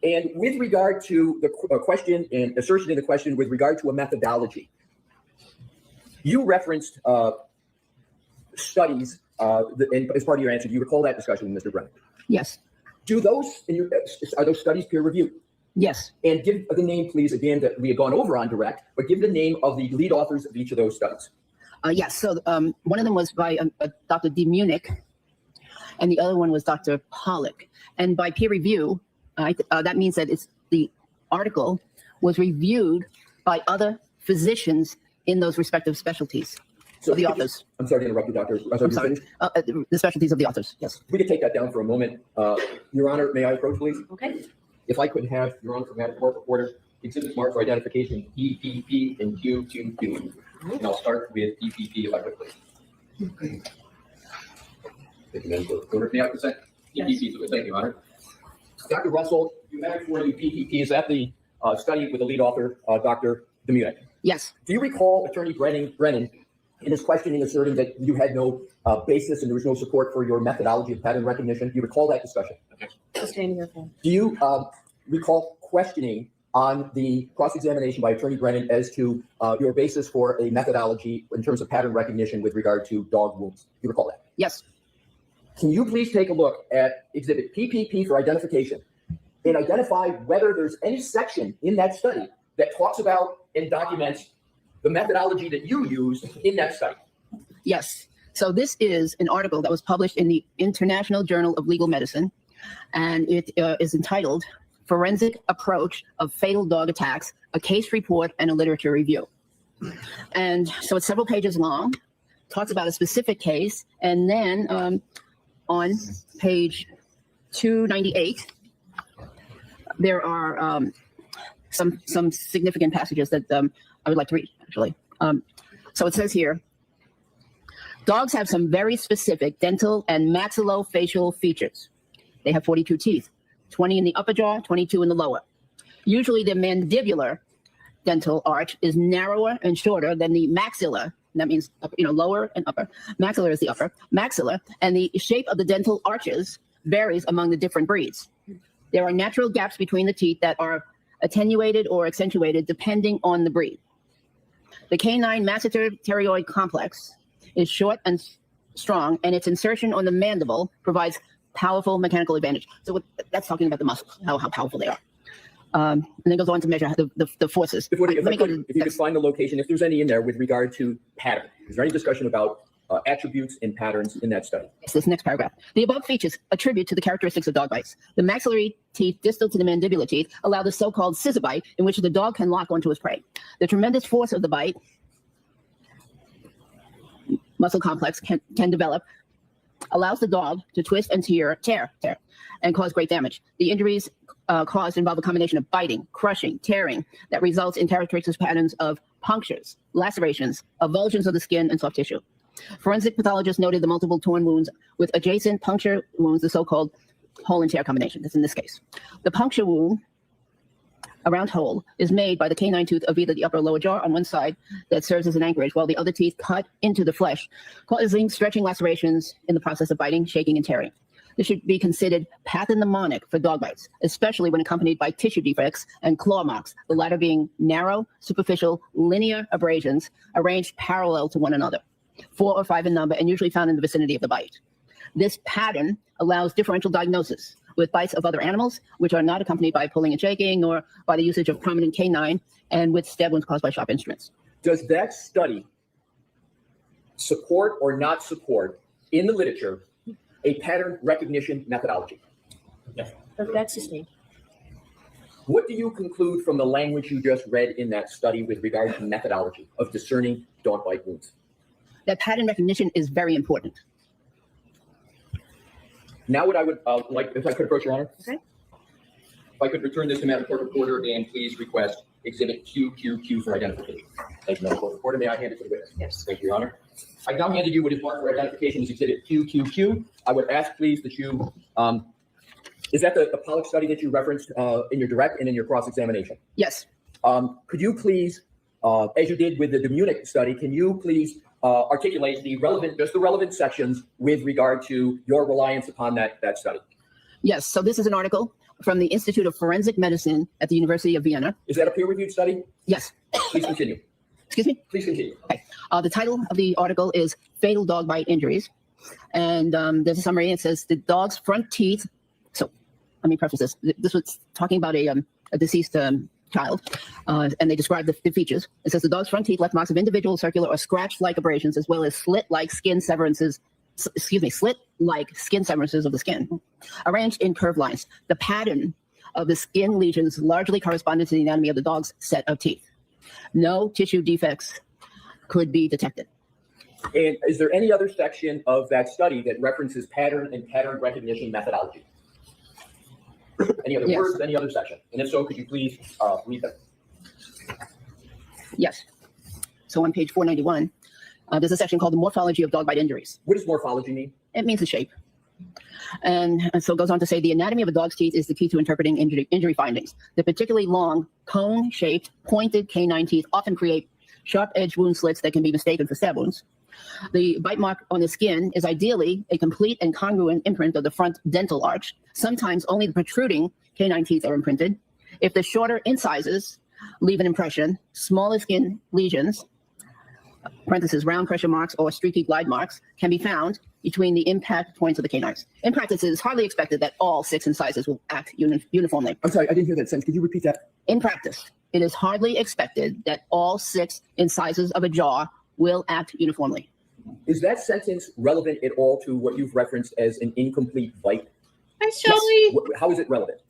And with regard to the question and assertion in the question with regard to a methodology, you referenced studies, and as part of your answer, do you recall that discussion with Mr. Brennan? Yes. Do those, are those studies peer reviewed? Yes. And give the name, please, again, that we had gone over on direct, but give the name of the lead authors of each of those studies. Yes. So one of them was by Dr. D. Munich, and the other one was Dr. Pollock. And by peer review, that means that the article was reviewed by other physicians in those respective specialties of the authors. I'm sorry to interrupt you, Doctor. I'm sorry. The specialties of the authors, yes. We could take that down for a moment. Your Honor, may I approach, please? Okay. If I could have Your Honor, from Madam Court Reporter, exhibit marks for identification EPP and Q22. And I'll start with EPP if I could, please. Okay. Thank you, Madam Court. May I present EPP? Thank you, Your Honor. Dr. Russell, you have for you PPP. Is that the study with the lead author, Dr. Demunich? Yes. Do you recall Attorney Brennan in his questioning asserting that you had no basis and there was no support for your methodology of pattern recognition? Do you recall that discussion? Sustaining your phone. Do you recall questioning on the cross-examination by Attorney Brennan as to your basis for a methodology in terms of pattern recognition with regard to dog wounds? Do you recall that? Yes. Can you please take a look at exhibit PPP for identification and identify whether there's any section in that study that talks about and documents the methodology that you used in that study? Yes. So this is an article that was published in the International Journal of Legal Medicine, and it is entitled Forensic Approach of Fatal Dog Attacks, a Case Report and a Literature Review. And so it's several pages long, talks about a specific case, and then on page 298, there are some significant passages that I would like to read, actually. So it says here, dogs have some very specific dental and maxillofacial features. They have 42 teeth, 20 in the upper jaw, 22 in the lower. Usually the mandibular dental arch is narrower and shorter than the maxilla. That means, lower and upper. Maxilla is the upper. Maxilla, and the shape of the dental arches varies among the different breeds. There are natural gaps between the teeth that are attenuated or accentuated depending on the breed. The canine masseter pterygoid complex is short and strong, and its insertion on the mandible provides powerful mechanical advantage. So that's talking about the muscles, how powerful they are. And then goes on to measure the forces. If you could find the location, if there's any in there with regard to pattern, is there any discussion about attributes and patterns in that study? It's this next paragraph. The above features attribute to the characteristics of dog bites. The maxillary teeth distal to the mandibular teeth allow the so-called scissor bite in which the dog can lock onto his prey. The tremendous force of the bite muscle complex can develop, allows the dog to twist and tear, and cause great damage. The injuries caused involve a combination of biting, crushing, tearing that results in characteristic patterns of punctures, lacerations, avulsions of the skin, and soft tissue. Forensic pathologists noted the multiple torn wounds with adjacent puncture wounds, the so-called hole and tear combination. That's in this case. The puncture wound, a round hole, is made by the canine tooth of either the upper or lower jaw on one side that serves as an anchorage, while the other teeth cut into the flesh, causing stretching lacerations in the process of biting, shaking, and tearing. This should be considered pathognomonic for dog bites, especially when accompanied by tissue defects and claw marks, the latter being narrow, superficial, linear abrasions arranged parallel to one another, 4 or 5 in number, and usually found in the vicinity of the bite. This pattern allows differential diagnosis with bites of other animals, which are not accompanied by pulling and shaking or by the usage of prominent canine, and with stab wounds caused by sharp instruments. Does that study support or not support in the literature a pattern recognition methodology? Yes. That's sustained. What do you conclude from the language you just read in that study with regard to methodology of discerning dog bite wounds? That pattern recognition is very important. Now what I would like, if I could approach, Your Honor. Okay. If I could return this to Madam Court Reporter and please request Exhibit QQQ for identification. Thank you, Madam Court Reporter. May I hand it to the witness? Yes. Thank you, Your Honor. I now handed you what is marked for identification as Exhibit QQQ. I would ask, please, that you, is that the Pollock study that you referenced in your direct and in your cross-examination? Yes. Could you please, as you did with the Munich study, can you please articulate the relevant sections with regard to your reliance upon that study? Yes. So this is an article from the Institute of Forensic Medicine at the University of Vienna. Is that a peer-reviewed study? Yes. Please continue. Excuse me? Please continue. Okay. The title of the article is Fatal Dog Bite Injuries. And there's a summary. It says the dog's front teeth. So let me preface this. This was talking about a deceased child, and they described the features. It says the dog's front teeth left marks of individual circular or scratch-like abrasions, as well as slit-like skin severances of the skin, arranged in curved lines. The pattern of the skin lesions largely corresponded to the anatomy of the dog's set of teeth. No tissue defects could be detected. And is there any other section of that study that references pattern and pattern recognition methodology? Any other Yes. words, any other section? And if so, could you please read them? Yes. So on page 491, there's a section called the morphology of dog bite injuries. What does morphology mean? It means the shape. And so it goes on to say the anatomy of a dog's teeth is the key to interpreting injury findings. The particularly long, cone-shaped, pointed canine teeth often create sharp-edged wound slits that can be mistaken for stab wounds. The bite mark on the skin is ideally a complete and congruent imprint of the front dental arch. Sometimes only the protruding canine teeth are imprinted. If the shorter incisors leave an impression, smaller skin lesions, parentheses, round pressure marks or streaky glide marks, can be found between the impact points of the canines. In practice, it is hardly expected that all 6 incisors will act uniformly. I'm sorry, I didn't hear that sentence. Could you repeat that? In practice, it is hardly expected that all 6 incisors of a jaw will act uniformly. Is that sentence relevant at all to what you've referenced as an incomplete bite? Hi, Shelly. How is it relevant?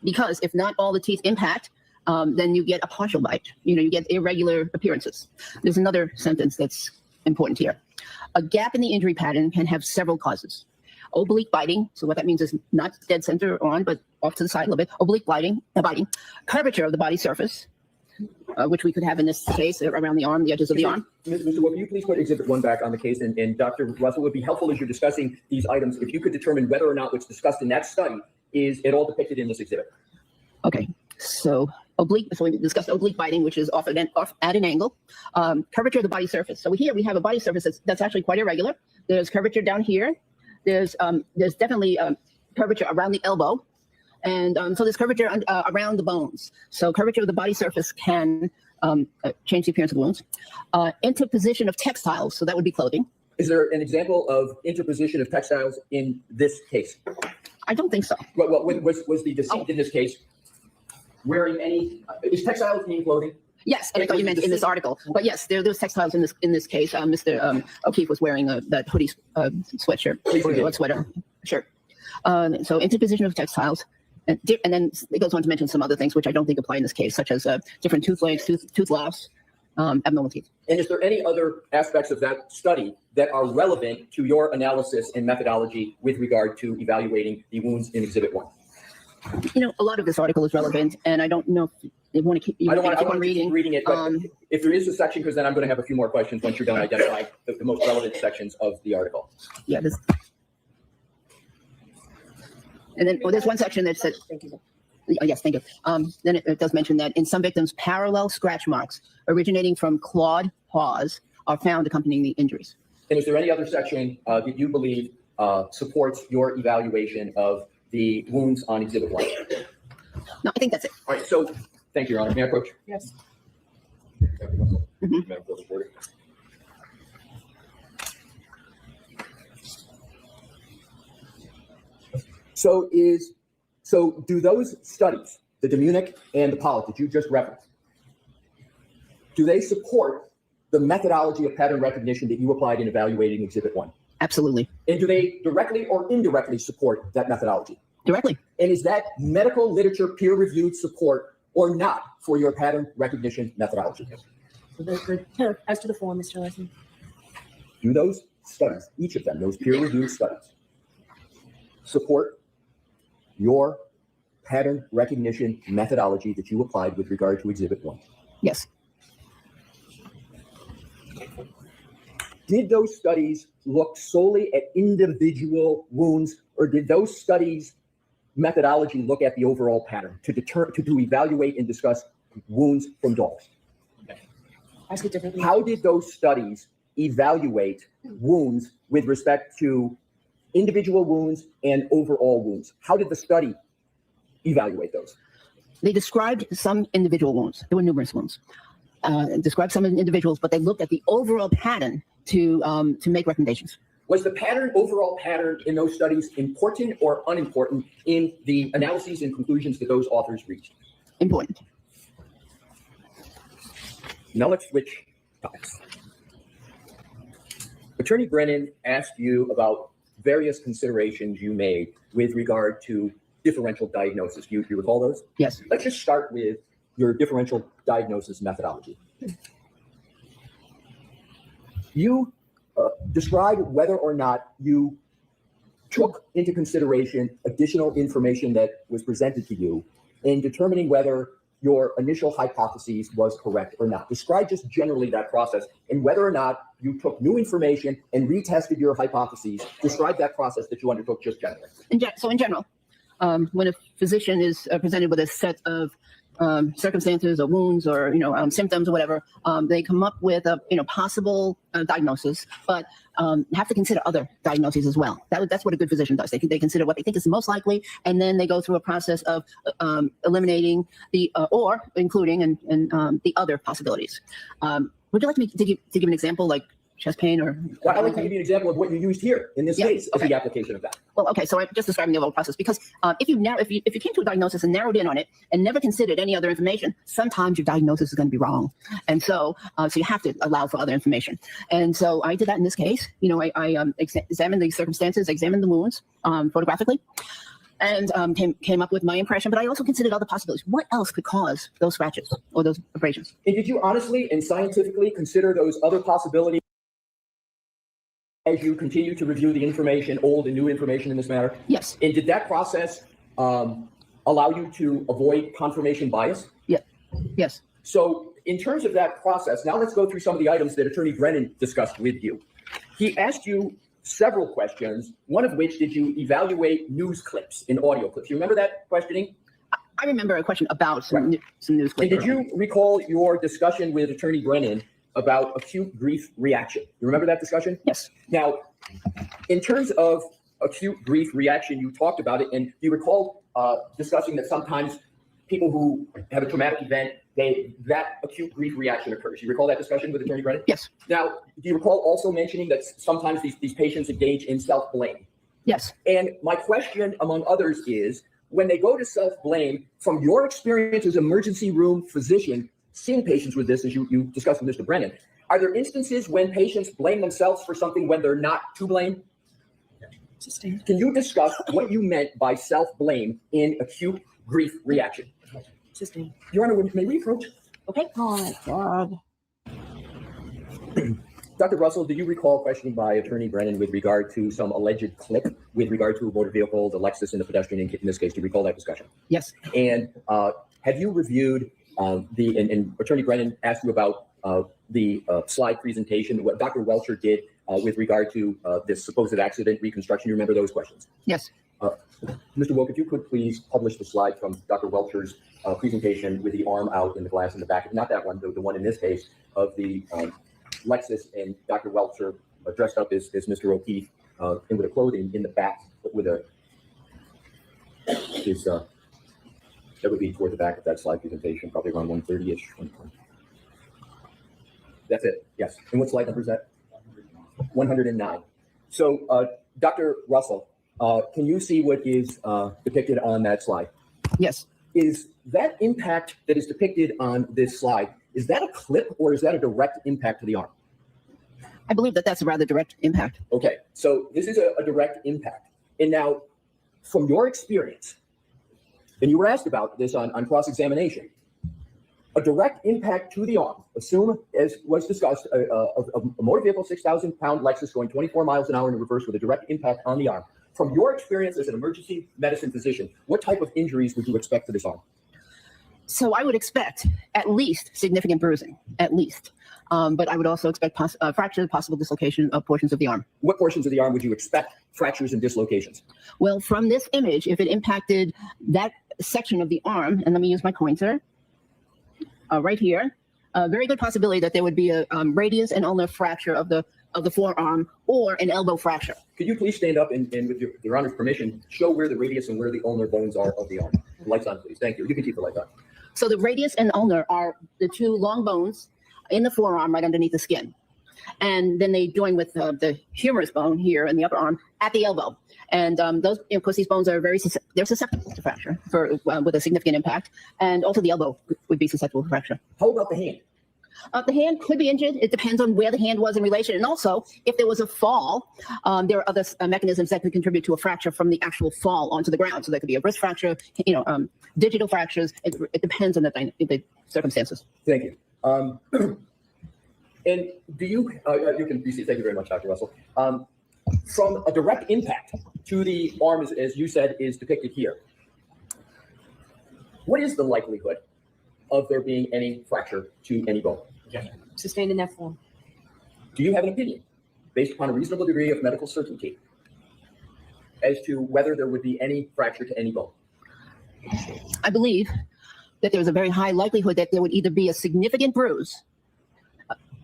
Because if not all the teeth impact, then you get a partial bite. You get irregular appearances. There's another sentence that's important here. A gap in the injury pattern can have several causes. Oblique biting, so what that means is not dead center on, but off to the side a little bit. Oblique biting, curvature of the body surface, which we could have in this case around the arm, the edges of the arm. Mr. Wolf, can you please put Exhibit 1 back on the case? And Dr. Russell, it would be helpful as you're discussing these items, if you could determine whether or not what's discussed in that study is at all depicted in this exhibit. Okay, so oblique, so we discussed oblique biting, which is off at an angle. Curvature of the body surface. So here we have a body surface that's actually quite irregular. There's curvature down here, there's definitely curvature around the elbow, and so there's curvature around the bones. So curvature of the body surface can change the appearance of wounds. Interposition of textiles, so that would be clothing. Is there an example of interposition of textiles in this case? I don't think so. Well, was the decedent in this case wearing any, is textiles mean clothing? Yes, and I thought you meant in this article, but yes, there's textiles in this case. Mr. O'Keefe was wearing that hoodie sweatshirt, or sweater shirt. So interposition of textiles, and then it goes on to mention some other things which I don't think apply in this case, such as different tooth lengths, tooth loss, abnormal teeth. And is there any other aspects of that study that are relevant to your analysis and methodology with regard to evaluating the wounds in Exhibit 1? You know, a lot of this article is relevant, and I don't know if you want to keep. I don't want to keep reading. reading it, but if there is a section, because then I'm going to have a few more questions once you're done identifying the most relevant sections of the article. Yeah, this. And then there's one section that said, Thank you. yes, thank you. Then it does mention that in some victims, parallel scratch marks originating from clawed paws are found accompanying the injuries. And is there any other section that you believe supports your evaluation of the wounds on Exhibit 1? No, I think that's it. All right, so thank you, Your Honor. May I approach? Yes. Mhm. Madam Clerk, reporter. So do those studies, the Munich and the Pollock that you just referenced, do they support the methodology of pattern recognition that you applied in evaluating Exhibit 1? Absolutely. And do they directly or indirectly support that methodology? Directly. And is that medical literature peer-reviewed support or not for your pattern recognition methodology? So as to the form, Mr. Leslie. Do those studies, each of them, those peer-reviewed studies, support your pattern recognition methodology that you applied with regard to Exhibit 1? Yes. Did those studies look solely at individual wounds, or did those studies methodology look at the overall pattern to evaluate and discuss wounds from dogs? Ask it differently. How did those studies evaluate wounds with respect to individual wounds and overall wounds? How did the study evaluate those? They described some individual wounds. There were numerous wounds. Described some individuals, but they looked at the overall pattern to make recommendations. Was the overall pattern in those studies important or unimportant in the analyses and conclusions that those authors reached? Important. Now let's switch topics. Attorney Brennan asked you about various considerations you made with regard to differential diagnosis. Do you recall those? Yes. Let's just start with your differential diagnosis methodology. You describe whether or not you took into consideration additional information that was presented to you in determining whether your initial hypotheses was correct or not. Describe just generally that process and whether or not you took new information and retested your hypotheses. Describe that process that you undertook just generally. So in general, when a physician is presented with a set of circumstances or wounds or symptoms or whatever, they come up with a possible diagnosis, but have to consider other diagnoses as well. That's what a good physician does. They consider what they think is most likely, and then they go through a process of eliminating or including and the other possibilities. Would you like me to give an example, like chest pain or? Well, I'd like to give you an example of what you used here in this case as okay. the application of that. Well, okay, so I'm just describing the overall process because if you came to a diagnosis and narrowed in on it and never considered any other information, sometimes your diagnosis is going to be wrong, and so you have to allow for other information. And so I did that in this case. I examined the circumstances, examined the wounds photographically, and came up with my impression. But I also considered other possibilities. What else could cause those scratches or those abrasions? And did you honestly and scientifically consider those other possibilities as you continue to review the information, old and new information in this matter? Yes. And did that process allow you to avoid confirmation bias? Yeah. Yes. So in terms of that process, now let's go through some of the items that Attorney Brennan discussed with you. He asked you several questions, one of which, did you evaluate news clips and audio clips? You remember that questioning? I remember a question about some news And clips. did you recall your discussion with Attorney Brennan about acute grief reaction? You remember that discussion? Yes. Now, in terms of acute grief reaction, you talked about it, and you recall discussing that sometimes people who have a traumatic event, that acute grief reaction occurs. You recall that discussion with Attorney Brennan? Yes. Now, do you recall also mentioning that sometimes these patients engage in self-blame? Yes. And my question, among others, is when they go to self-blame, from your experience as emergency room physician, seeing patients with this, as you discussed with Mr. Brennan, are there instances when patients blame themselves for something when they're not to blame? Sustained. Can you discuss what you meant by self-blame in acute grief reaction? Sustained. Your Honor, may we approach? Okay. Oh my God. Dr. Russell, do you recall questioning by Attorney Brennan with regard to some alleged clip with regard to a motor vehicle, the Lexus and the pedestrian in this case? Do you recall that discussion? Yes. And have you reviewed and Attorney Brennan asked you about the slide presentation, what Dr. Welcher did with regard to this supposed accident reconstruction? You remember those questions? Yes. Mr. Wilk, if you could please publish the slide from Dr. Welcher's presentation with the arm out and the glass in the back, not that one, the one in this case of the Lexus and Dr. Welcher dressed up as Mr. O'Keefe and with a clothing in the back, but with a that would be toward the back of that slide presentation, probably around 130-ish. That's it. Yes. And what slide number is that? 109. So, Dr. Russell, can you see what is depicted on that slide? Yes. Is that impact that is depicted on this slide, is that a clip or is that a direct impact to the arm? I believe that that's a rather direct impact. Okay, so this is a direct impact. And now, from your experience, and you were asked about this on cross-examination, a direct impact to the arm, assume, as was discussed, a motor vehicle, 6,000-pound Lexus going 24 miles an hour in reverse with a direct impact on the arm. From your experience as an emergency medicine physician, what type of injuries would you expect to this arm? So I would expect at least significant bruising, at least. But I would also expect fracture, possible dislocation of portions of the arm. What portions of the arm would you expect fractures and dislocations? Well, from this image, if it impacted that section of the arm, and let me use my pointer, right here, a very good possibility that there would be a radius and ulnar fracture of the forearm or an elbow fracture. Could you please stand up and with your Honor's permission, show where the radius and where the ulnar bones are of the arm? The lights on, please. Thank you. You can keep the lights on. So the radius and ulnar are the two long bones in the forearm right underneath the skin. And then they join with the humerus bone here in the upper arm at the elbow. And those, of course, these bones are they're susceptible to fracture with a significant impact. And also the elbow would be susceptible to fracture. How about the hand? The hand could be injured. It depends on where the hand was in relation. And also, if there was a fall, there are other mechanisms that could contribute to a fracture from the actual fall onto the ground. So there could be a wrist fracture, digital fractures. It depends on the circumstances. Thank you. And do you can be seated. Thank you very much, Dr. Russell. From a direct impact to the arm, as you said, is depicted here. What is the likelihood of there being any fracture to any bone? Sustained in that form. Do you have an opinion, based upon a reasonable degree of medical certainty, as to whether there would be any fracture to any bone? I believe that there's a very high likelihood that there would either be a significant bruise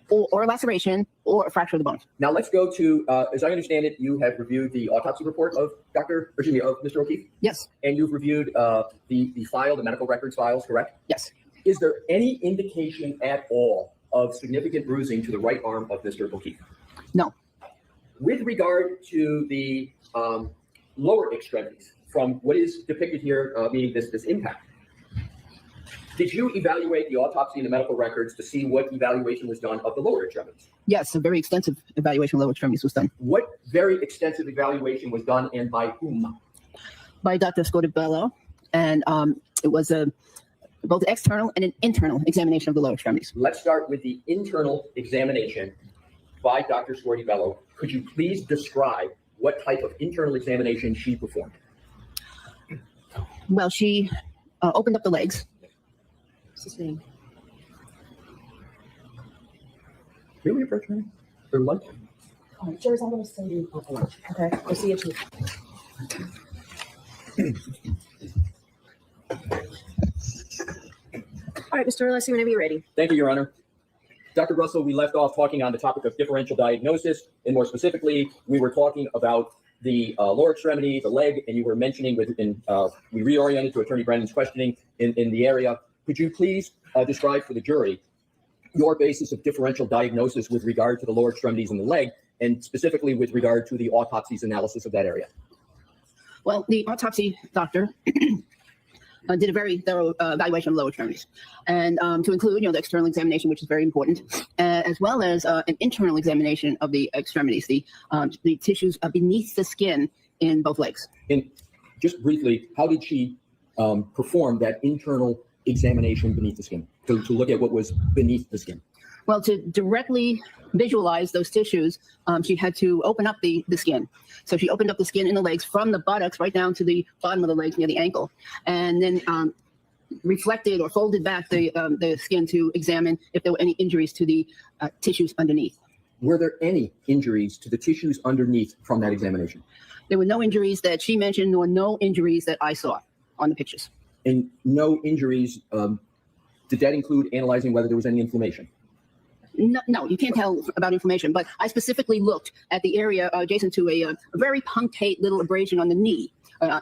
or a laceration or a fracture of the bones. Now let's go to, as I understand it, you have reviewed the autopsy report of Mr. O'Keefe? Yes. And you've reviewed the file, the medical records files, correct? Yes. Is there any indication at all of significant bruising to the right arm of Mr. O'Keefe? No. With regard to the lower extremities, from what is depicted here, meaning this impact, did you evaluate the autopsy and the medical records to see what evaluation was done of the lower extremities? Yes, a very extensive evaluation of lower extremities was done. What very extensive evaluation was done and by whom? By Dr. Scotabello, and it was both external and an internal examination of the lower extremities. Let's start with the internal examination by Dr. Scotabello. Could you please describe what type of internal examination she performed? Well, she opened up the legs. Sustained. May we approach her for lunch? All right, Jerry's, I'm going to send you for lunch. Okay, we'll see you too. All right, Mr. Alessi, whenever you're ready. Thank you, Your Honor. Dr. Russell, we left off talking on the topic of differential diagnosis, and more specifically, we were talking about the lower extremity, the leg, and you were mentioning we reoriented to Attorney Brennan's questioning in the area. Could you please describe for the jury your basis of differential diagnosis with regard to the lower extremities and the leg, and specifically with regard to the autopsy's analysis of that area? Well, the autopsy doctor did a very thorough evaluation of lower extremities, and to include, the external examination, which is very important, as well as an internal examination of the extremities, the tissues beneath the skin in both legs. And just briefly, how did she perform that internal examination beneath the skin to look at what was beneath the skin? Well, to directly visualize those tissues, she had to open up the skin. So she opened up the skin in the legs from the buttocks right down to the bottom of the legs near the ankle, and then reflected or folded back the skin to examine if there were any injuries to the tissues underneath. Were there any injuries to the tissues underneath from that examination? There were no injuries that she mentioned, nor no injuries that I saw on the pictures. And no injuries, did that include analyzing whether there was any inflammation? No, you can't tell about inflammation, but I specifically looked at the area adjacent to a very punctate little abrasion on the knee.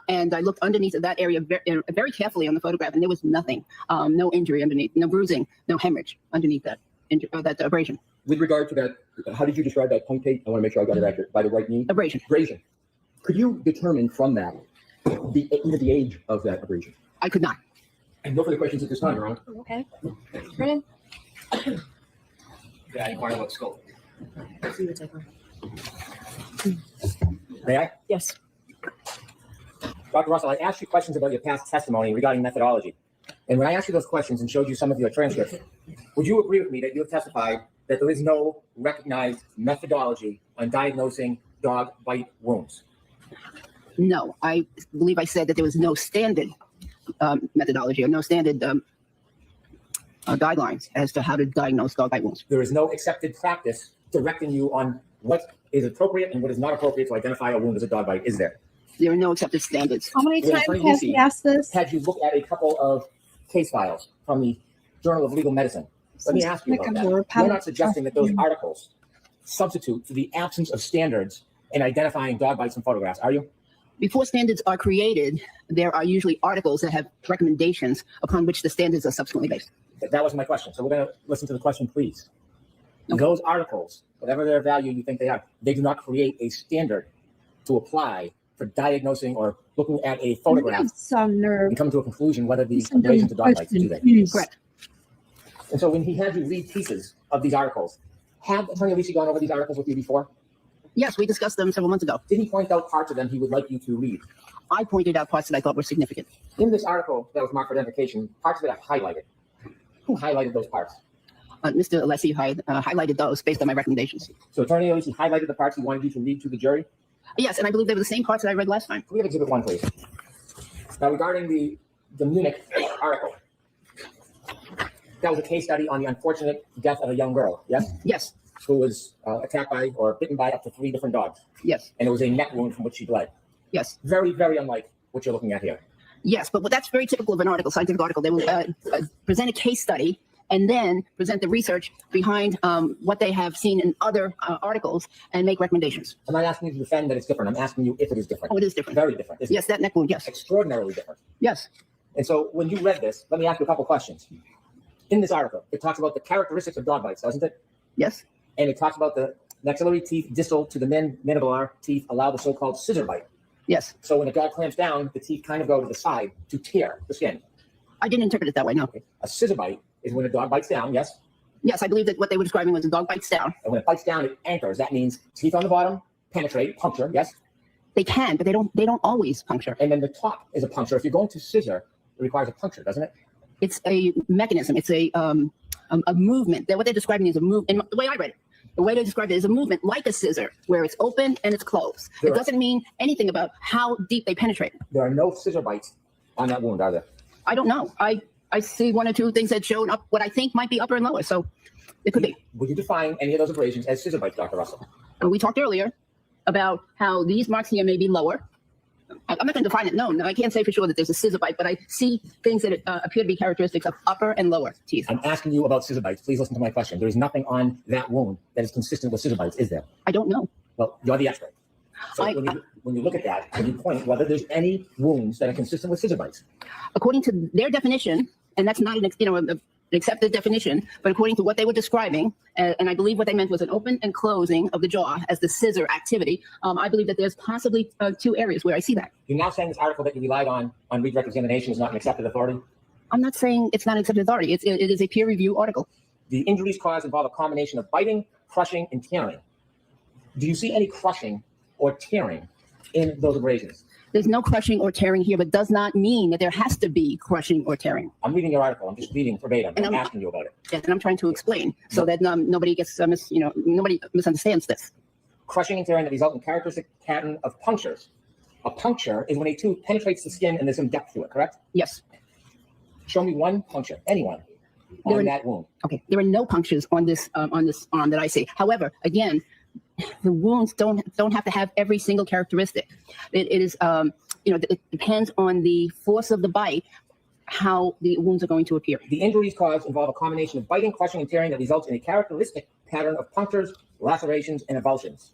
And I looked underneath of that area very carefully on the photograph, and there was nothing, no injury underneath, no bruising, no hemorrhage underneath that abrasion. With regard to that, how did you describe that punctate? I want to make sure I got it accurate. By the right knee? Abrasion. Abrasion. Could you determine from that either the age of that abrasion? I could not. And no further questions at this time, Your Honor. Okay. Brennan? Yeah, inquire what scope. See what's over. May I? Yes. Dr. Russell, I asked you questions about your past testimony regarding methodology. And when I asked you those questions and showed you some of your transcripts, would you agree with me that you have testified that there is no recognized methodology on diagnosing dog bite wounds? No, I believe I said that there was no standard methodology or no standard guidelines as to how to diagnose dog bite wounds. There is no accepted practice directing you on what is appropriate and what is not appropriate to identify a wound as a dog bite, is there? There are no accepted standards. How many Well, times Attorney has Lucy he asked this? Had you look at a couple of case files from the Journal of Legal Medicine? Let me ask you about that. You're not suggesting that those articles substitute for the absence of standards in identifying dog bites in photographs, are you? Before standards are created, there are usually articles that have recommendations upon which the standards are subsequently based. That was my question. So we're going to listen to the question, please. Okay. Those articles, whatever their value you think they are, they do not create a standard to apply for diagnosing or looking at a photograph Some nerve. and come to a conclusion whether the Listen to abrasions the are dog bites, do question, they? please. Correct. And so when he had you read pieces of these articles, have Attorney Alicia gone over these articles with you before? Yes, we discussed them several months ago. Did he point out parts of them he would like you to read? I pointed out parts that I thought were significant. In this article that was marked for identification, parts of it are highlighted. Who highlighted those parts? Mr. Alessi highlighted those based on my recommendations. So Attorney Alicia highlighted the parts he wanted you to read to the jury? Yes, and I believe they were the same parts that I read last time. Can we have Exhibit 1, please? Now, regarding the Munich article, that was a case study on the unfortunate death of a young girl, yes? Yes, Who was attacked by or bitten by up to 3 different dogs. yes, And it was a neck wound from which she bled. yes, Very, very unlike what you're looking at here. yes. But that's very typical of an article, scientific article. They will present a case study and then present the research behind what they have seen in other articles and make recommendations. I'm not asking you to defend that it's different. I'm asking you if it is different. Oh, it is different. Very different. Isn't Yes, that neck wound, yes. it? Extraordinarily different. Yes, And so when you read this, let me ask you a couple questions. In this article, it talks about the characteristics of dog bites, doesn't it? yes, And it talks about the maxillary teeth distal to the mandibular teeth allow the so-called scissor bite. yes. So when a dog clamps down, the teeth kind of go to the side to tear the skin. I didn't interpret it that way, no. A scissor bite is when a dog bites down, yes? Yes, I believe that what they were describing was a dog bites down. And when it bites down, it anchors. That means teeth on the bottom, penetrate, puncture, yes? They can, but they don't always puncture. And then the top is a puncture. If you're going to scissor, it requires a puncture, doesn't it? It's a mechanism. It's a movement. What they're describing is a move. And the way I read it, the way they describe it is a movement like a scissor, where it's open and it's closed. There It are- doesn't mean anything about how deep they penetrate. There are no scissor bites on that wound, are there? I don't know. I see 1 or 2 things that showed up what I think might be upper and lower. So it could be. Would you define any of those abrasions as scissor bites, Dr. Russell? And we talked earlier about how these marks here may be lower. I'm not going to define it. No, I can't say for sure that there's a scissor bite, but I see things that appear to be characteristics of upper and lower teeth. I'm asking you about scissor bites. Please listen to my question. There is nothing on that wound that is consistent with scissor bites, is there? I don't know. Well, you're the expert. So when you look at that, can you point whether there's any wounds that are consistent with scissor bites? According to their definition, and that's not an accepted definition, but according to what they were describing, and I believe what they meant was an open and closing of the jaw as the scissor activity. I believe that there's possibly 2 areas where I see that. You're now saying this article that you relied on redirect examination is not an accepted authority? I'm not saying it's not accepted authority. It is a peer review article. The injuries caused involve a combination of biting, crushing, and tearing. Do you see any crushing or tearing in those abrasions? There's no crushing or tearing here, but does not mean that there has to be crushing or tearing. I'm reading your article. I'm just reading verbatim. And I'm I'm asking you about it. And I'm trying to explain so that nobody gets nobody misunderstands this. Crushing and tearing that result in characteristic pattern of punctures. A puncture is when a tooth penetrates the skin and there's some depth to it, correct? Yes. Show me one puncture, anyone, on that wound. Okay. There are no punctures on this arm that I see. However, again, the wounds don't have to have every single characteristic. It is it depends on the force of the bite, how the wounds are going to appear. The injuries caused involve a combination of biting, crushing, and tearing that results in a characteristic pattern of punctures, lacerations, and avulsions.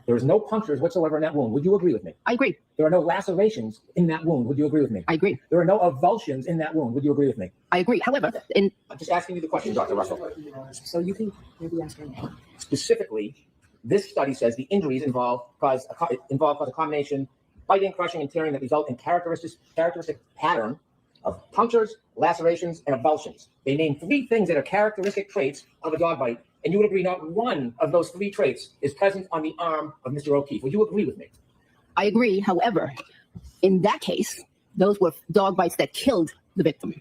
There is no punctures whatsoever in that wound. Would you agree with me? I agree. There are no lacerations in that wound. Would you agree with me? I agree. There are no avulsions in that wound. Would you agree with me? I agree. However, I'm just asking you the question, Dr. Russell. So you can maybe ask her. Specifically, this study says the injuries cause a combination biting, crushing, and tearing that result in characteristic pattern of punctures, lacerations, and avulsions. They name 3 things that are characteristic traits of a dog bite, and you would agree not one of those 3 traits is present on the arm of Mr. O'Keefe. Would you agree with me? I agree. However, in that case, those were dog bites that killed the victim.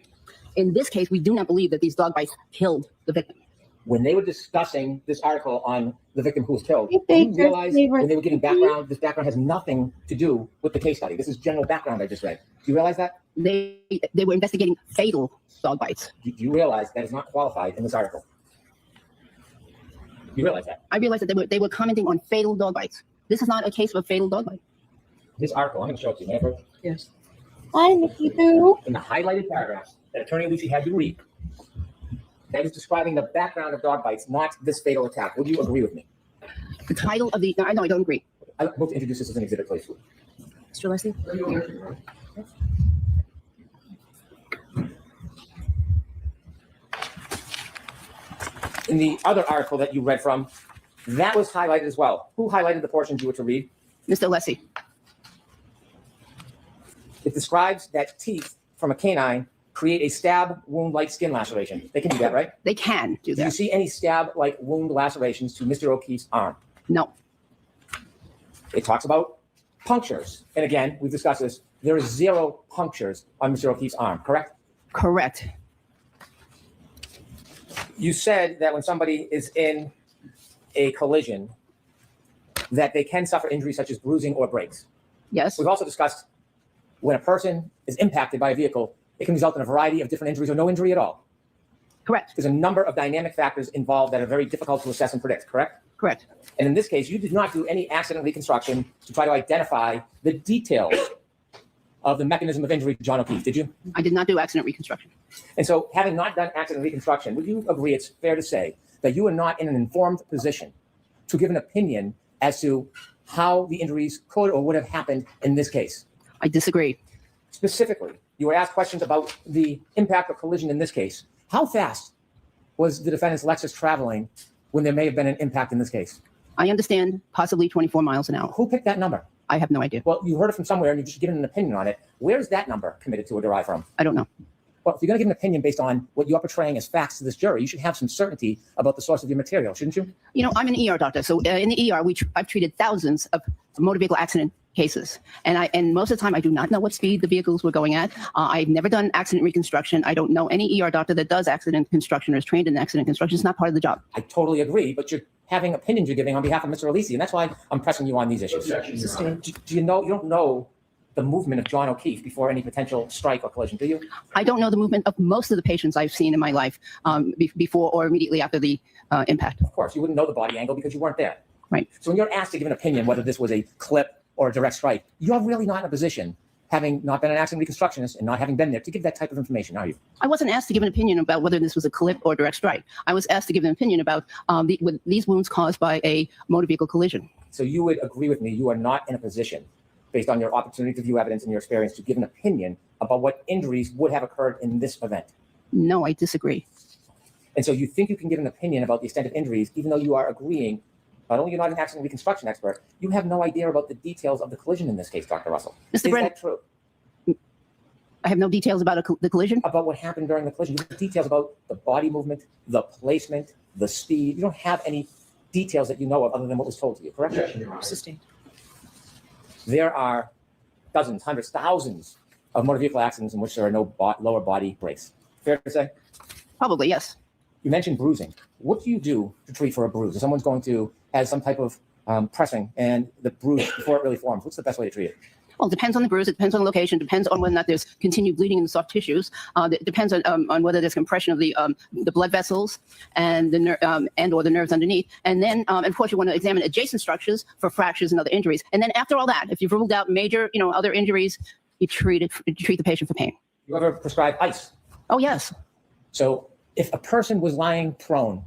In this case, we do not believe that these dog bites killed the victim. When they were discussing this article on the victim who was killed, If they you realize just- when they were giving background, this background has nothing to do with the case study. This is general background I just read. Do you realize that? They were investigating fatal dog bites. Do you realize that is not qualified in this article? You realize that? I realized that they were commenting on fatal dog bites. This is not a case of a fatal dog bite. This article, I'm going to show it to you. May I approach? Yes. Hi, Nikki Boo. In the highlighted paragraphs that Attorney Lucy had you read, that is describing the background of dog bites, not this fatal attack. Would you agree with me? The title of the, I don't agree. I would to introduce this as an exhibit, please. Mr. Leslie? In the other article that you read from, that was highlighted as well. Who highlighted the portions you were to read? Mr. Leslie. It describes that teeth from a canine create a stab wound-like skin laceration. They can do that, right? They can do Do you that. see any stab-like wound lacerations to Mr. O'Keefe's arm? No. It talks about punctures. And again, we've discussed this. There is 0 punctures on Mr. O'Keefe's arm, correct? Correct. You said that when somebody is in a collision, that they can suffer injuries such as bruising or breaks. Yes. We've also discussed when a person is impacted by a vehicle, it can result in a variety of different injuries or no injury at all. Correct. There's a number of dynamic factors involved that are very difficult to assess and predict, correct? Correct. And in this case, you did not do any accident reconstruction to try to identify the details of the mechanism of injury to John O'Keefe, did you? I did not do accident reconstruction. And so, having not done accident reconstruction, would you agree it's fair to say that you are not in an informed position to give an opinion as to how the injuries could or would have happened in this case? I disagree. Specifically, you were asked questions about the impact of collision in this case. How fast was the defendant's Lexus traveling when there may have been an impact in this case? I understand possibly 24 miles an hour. Who picked that number? I have no idea. Well, you heard it from somewhere and you've just given an opinion on it. Where is that number committed to or derived from? I don't know. Well, if you're going to give an opinion based on what you're portraying as facts to this jury, you should have some certainty about the source of your material, shouldn't you? You know, I'm an ER doctor. So in the ER, I've treated thousands of motor vehicle accident cases. And most of the time, I do not know what speed the vehicles were going at. I've never done accident reconstruction. I don't know any ER doctor that does accident construction or is trained in accident construction. It's not part of the job. I totally agree, but you're having opinions you're giving on behalf of Mr. Alisi, and that's why I'm pressing you on these issues. Sustained. Do you know, you don't know the movement of John O'Keefe before any potential strike or collision, do you? I don't know the movement of most of the patients I've seen in my life before or immediately after the impact. Of course, you wouldn't know the body angle because you weren't there. Right. So when you're asked to give an opinion whether this was a clip or a direct strike, you're really not in a position, having not been an accident reconstructionist and not having been there, to give that type of information, are you? I wasn't asked to give an opinion about whether this was a clip or direct strike. I was asked to give an opinion about these wounds caused by a motor vehicle collision. So you would agree with me, you are not in a position, based on your opportunity to view evidence and your experience, to give an opinion about what injuries would have occurred in this event. No, I disagree. And so you think you can give an opinion about the extent of injuries, even though you are agreeing, not only you're not an accident reconstruction expert, you have no idea about the details of the collision in this case, Dr. Russell. Mr. Is Brennan, that true? I have no details about the collision. About what happened during the collision. You have details about the body movement, the placement, the speed. You don't have any details that you know of other than what was told to you, correct? Objection, Your Honor. Sustained. There are dozens, hundreds, thousands of motor vehicle accidents in which there are no lower body brakes. Fair to say? Probably, yes. You mentioned bruising. What do you do to treat for a bruise? If someone's going to have some type of pressing and the bruise before it really forms, what's the best way to treat it? Well, it depends on the bruise. It depends on the location. Depends on whether or not there's continued bleeding in the soft tissues. It depends on whether there's compression of the blood vessels and or the nerves underneath. And then, of course, you want to examine adjacent structures for fractures and other injuries. And then after all that, if you've ruled out major, other injuries, you treat the patient for pain. You ever prescribe ice? Oh, yes. So if a person was lying prone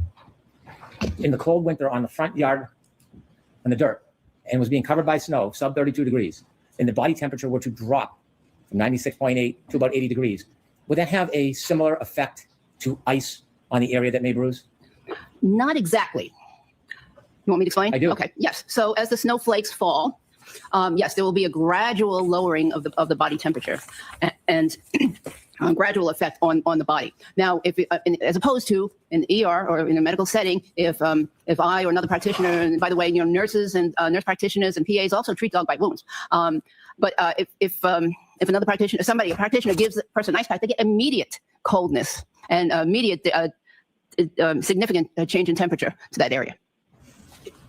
in the cold winter on the front yard in the dirt and was being covered by snow, sub 32 degrees, and the body temperature were to drop from 96.8 to about 80 degrees, would that have a similar effect to ice on the area that may bruise? Not exactly. You want me to explain? I do. Okay. Yes. So as the snowflakes fall, yes, there will be a gradual lowering of the body temperature, and gradual effect on the body. Now, as opposed to an ER or in a medical setting, if I or another practitioner, and by the way, nurses and nurse practitioners and PAs also treat dog bite wounds. But if another practitioner, a practitioner gives the person an ice pack, they get immediate coldness and immediate significant change in temperature to that area.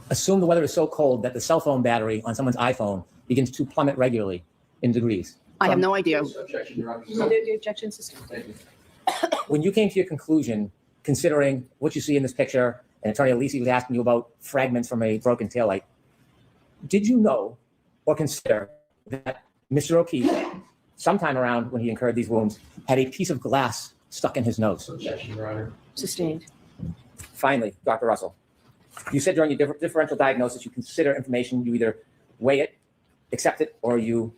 Assume the weather is so cold that the cell phone battery on someone's iPhone begins to plummet regularly in degrees. I have no idea. Objection, Your Honor. The objection sustained. Thank you. When you came to your conclusion, considering what you see in this picture, and Attorney Alisi was asking you about fragments from a broken taillight, did you know or consider that Mr. O'Keefe, sometime around when he incurred these wounds, had a piece of glass stuck in his nose? Objection, Your Honor. Sustained. Finally, Dr. Russell, you said during your differential diagnosis, you consider information, you either weigh it, accept it, or you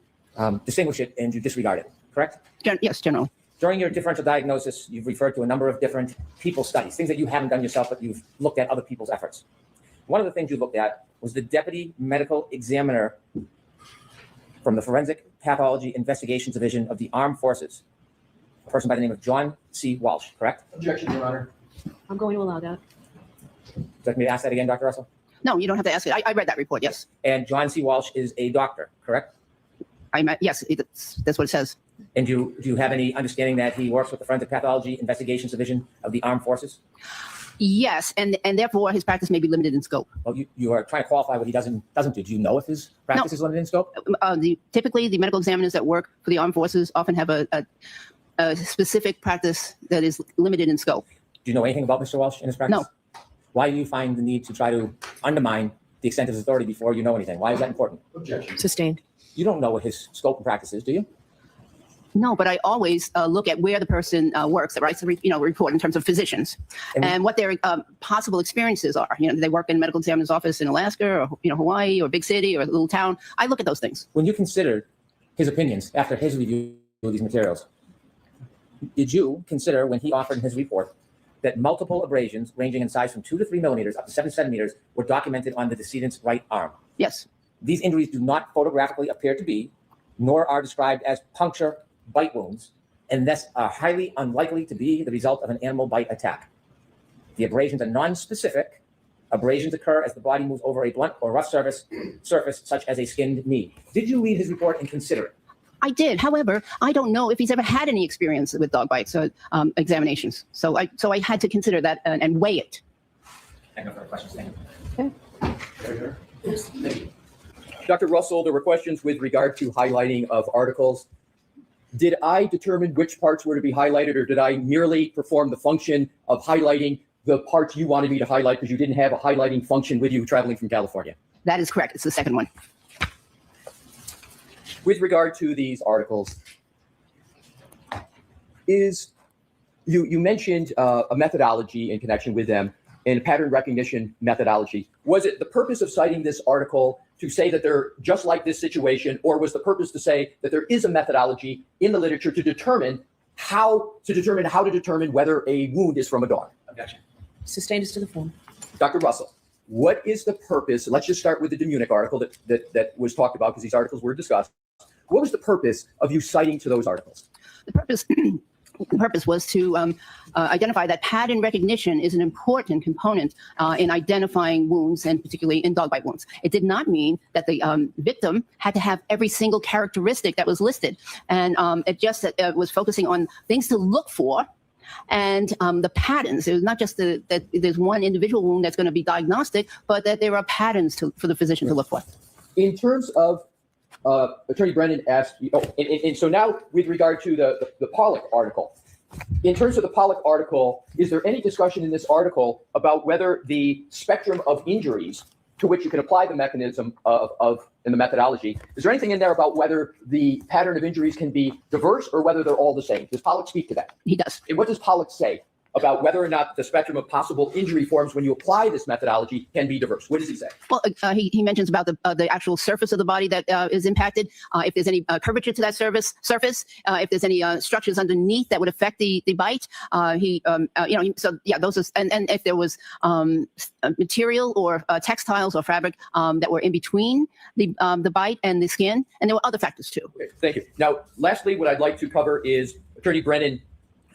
distinguish it and you disregard it, correct? Yes, generally. During your differential diagnosis, you've referred to a number of different people studies, things that you haven't done yourself, but you've looked at other people's efforts. One of the things you looked at was the deputy medical examiner from the Forensic Pathology Investigations Division of the Armed Forces, a person by the name of John C. Walsh, correct? Objection, Your Honor. I'm going to allow that. Would you like me to ask that again, Dr. Russell? No, you don't have to ask it. I read that report. Yes. And John C. Walsh is a doctor, correct? Yes, that's what it says. And do you have any understanding that he works with the Forensic Pathology Investigations Division of the Armed Forces? Yes, and therefore his practice may be limited in scope. Well, you are trying to qualify what he doesn't do. Do you know if his practice is limited in scope? Typically, the medical examiners that work for the armed forces often have a specific practice that is limited in scope. Do you know anything about Mr. Walsh and his practice? No. Why do you find the need to try to undermine the extent of his authority before you know anything? Why is that important? Objection. Sustained. You don't know what his scope and practice is, do you? No, but I always look at where the person works, that writes the report in terms of physicians, and what their possible experiences are. Do they work in a medical examiner's office in Alaska or Hawaii or a big city or a little town? I look at those things. When you considered his opinions after his review of these materials, did you consider when he offered in his report that multiple abrasions ranging in size from 2 to 3 millimeters up to 7 centimeters were documented on the decedent's right arm? Yes. These injuries do not photographically appear to be, nor are described as puncture bite wounds, and thus are highly unlikely to be the result of an animal bite attack. The abrasions are non-specific. Abrasions occur as the body moves over a blunt or rough surface such as a skinned knee. Did you read his report and consider it? I did. However, I don't know if he's ever had any experience with dog bites examinations. So I had to consider that and weigh it. I have no further questions. Thank you. Thank you. Dr. Russell, there were questions with regard to highlighting of articles. Did I determine which parts were to be highlighted, or did I merely perform the function of highlighting the parts you wanted me to highlight because you didn't have a highlighting function with you traveling from California? That is correct. It's the second one. With regard to these articles, you mentioned a methodology in connection with them and pattern recognition methodology. Was it the purpose of citing this article to say that they're just like this situation, or was the purpose to say that there is a methodology in the literature to determine how to determine whether a wound is from a dog? Objection. Sustained as to the form. Dr. Russell, what is the purpose? Let's just start with the Munich article that was talked about, because these articles were discussed. What was the purpose of you citing to those articles? The purpose was to identify that pattern recognition is an important component in identifying wounds, and particularly in dog bite wounds. It did not mean that the victim had to have every single characteristic that was listed. And it just was focusing on things to look for, and the patterns. It was not just that there's one individual wound that's going to be diagnostic, but that there are patterns for the physician to look for. In terms of Attorney Brennan asked, and so now with regard to the Pollock article, in terms of the Pollock article, is there any discussion in this article about whether the spectrum of injuries to which you can apply the mechanism in the methodology, is there anything in there about whether the pattern of injuries can be diverse or whether they're all the same? Does Pollock speak to that? He does. And what does Pollock say about whether or not the spectrum of possible injury forms when you apply this methodology can be diverse? What does he say? Well, He mentions about the actual surface of the body that is impacted, if there's any curvature to that surface, if there's any structures underneath that would affect the bite. Those are, and if there was material or textiles or fabric that were in between the bite and the skin, and there were other factors too. Okay, thank you. Now, lastly, what I'd like to cover is Attorney Brennan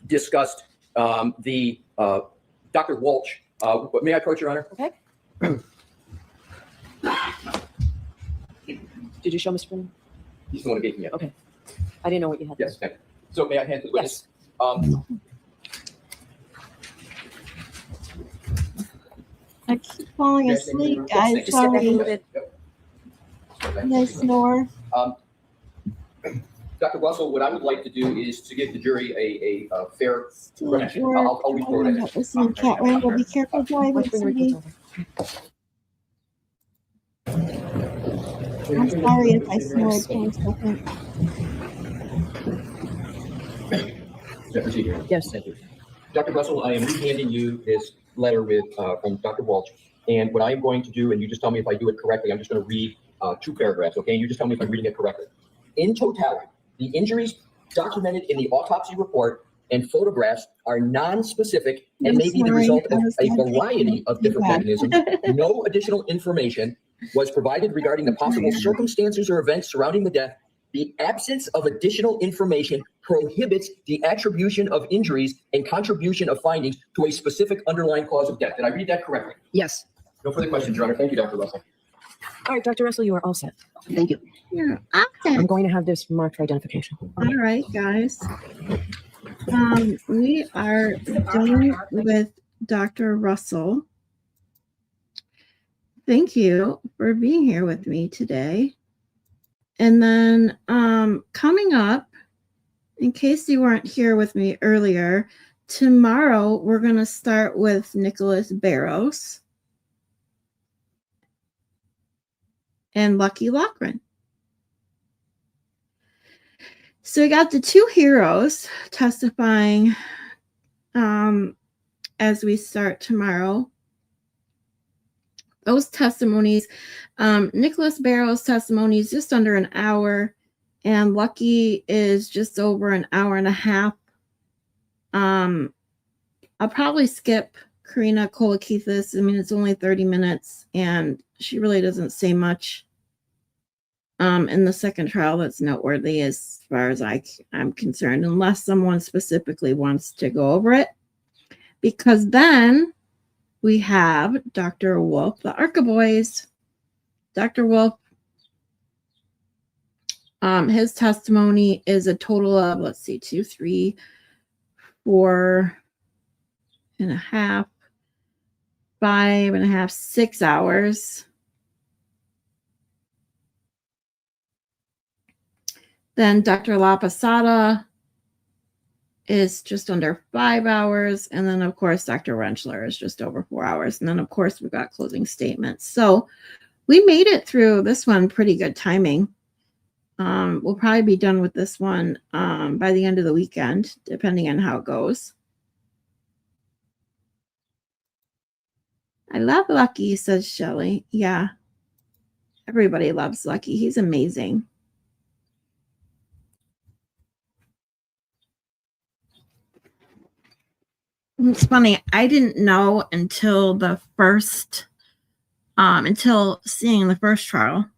discussed Dr. Walsh. May I approach, Your Honor? Okay. Did you show Mr. Brennan? He's the one who gave me it. Okay. I didn't know what you had. Yes, thank you. So may I hand to the witness? Yes. I keep falling Yes, asleep, yes, guys. Just get back a Sorry. little bit. I snore. Dr. Russell, what I would like to do is to give the jury a fair. Still at work. I'll read through it. Listen, Cat Randall, be careful driving, Watch when we sweetie. reach over. I'm sorry if I snore for a second. Yeah, proceed, Your Honor. Yes. Thank you. Dr. Russell, I am handing you this letter from Dr. Walsh. And what I am going to do, and you just tell me if I do it correctly, I'm just going to read 2 paragraphs, okay? And you just tell me if I'm reading it correctly. In totality, the injuries documented in the autopsy report and photographs are non-specific and may be the result of a variety of different mechanisms. No additional information was provided regarding the possible circumstances or events surrounding the death. The absence of additional information prohibits the attribution of injuries and contribution of findings to a specific underlying cause of death. Did I read that correctly? Yes. No further questions, Your Honor. Thank you, Dr. Russell. All right, Dr. Russell, you are all set. Thank you. Yeah, I'm okay. going to have this marked for identification. All right, guys. We are done with Dr. Russell. Thank you for being here with me today. And then coming up, in case you weren't here with me earlier, tomorrow we're going to start with Nicholas Barrows and Lucky Loughran. So we got the 2 heroes testifying as we start tomorrow. Those testimonies, Nicholas Barrows' testimony is just under an hour, and Lucky is just over an hour and a half. I'll probably skip Karina Kolakithis. I mean, it's only 30 minutes, and she really doesn't say much in the second trial that's noteworthy as far as I'm concerned, unless someone specifically wants to go over it. Because then we have Dr. Wolf, the Arca-Boys. Dr. Wolf, his testimony is a total of, 2, 3, 4 and a half, 5 and a half, 6 hours. Then Dr. La Posada is just under 5 hours. And then, of course, Dr. Rentschler is just over 4 hours. And then, of course, we've got closing statements. So we made it through this one, pretty good timing. We'll probably be done with this one by the end of the weekend, depending on how it goes. I love Lucky, says Shelly. Yeah. Everybody loves Lucky. He's amazing. It's funny. I didn't know until until seeing the first trial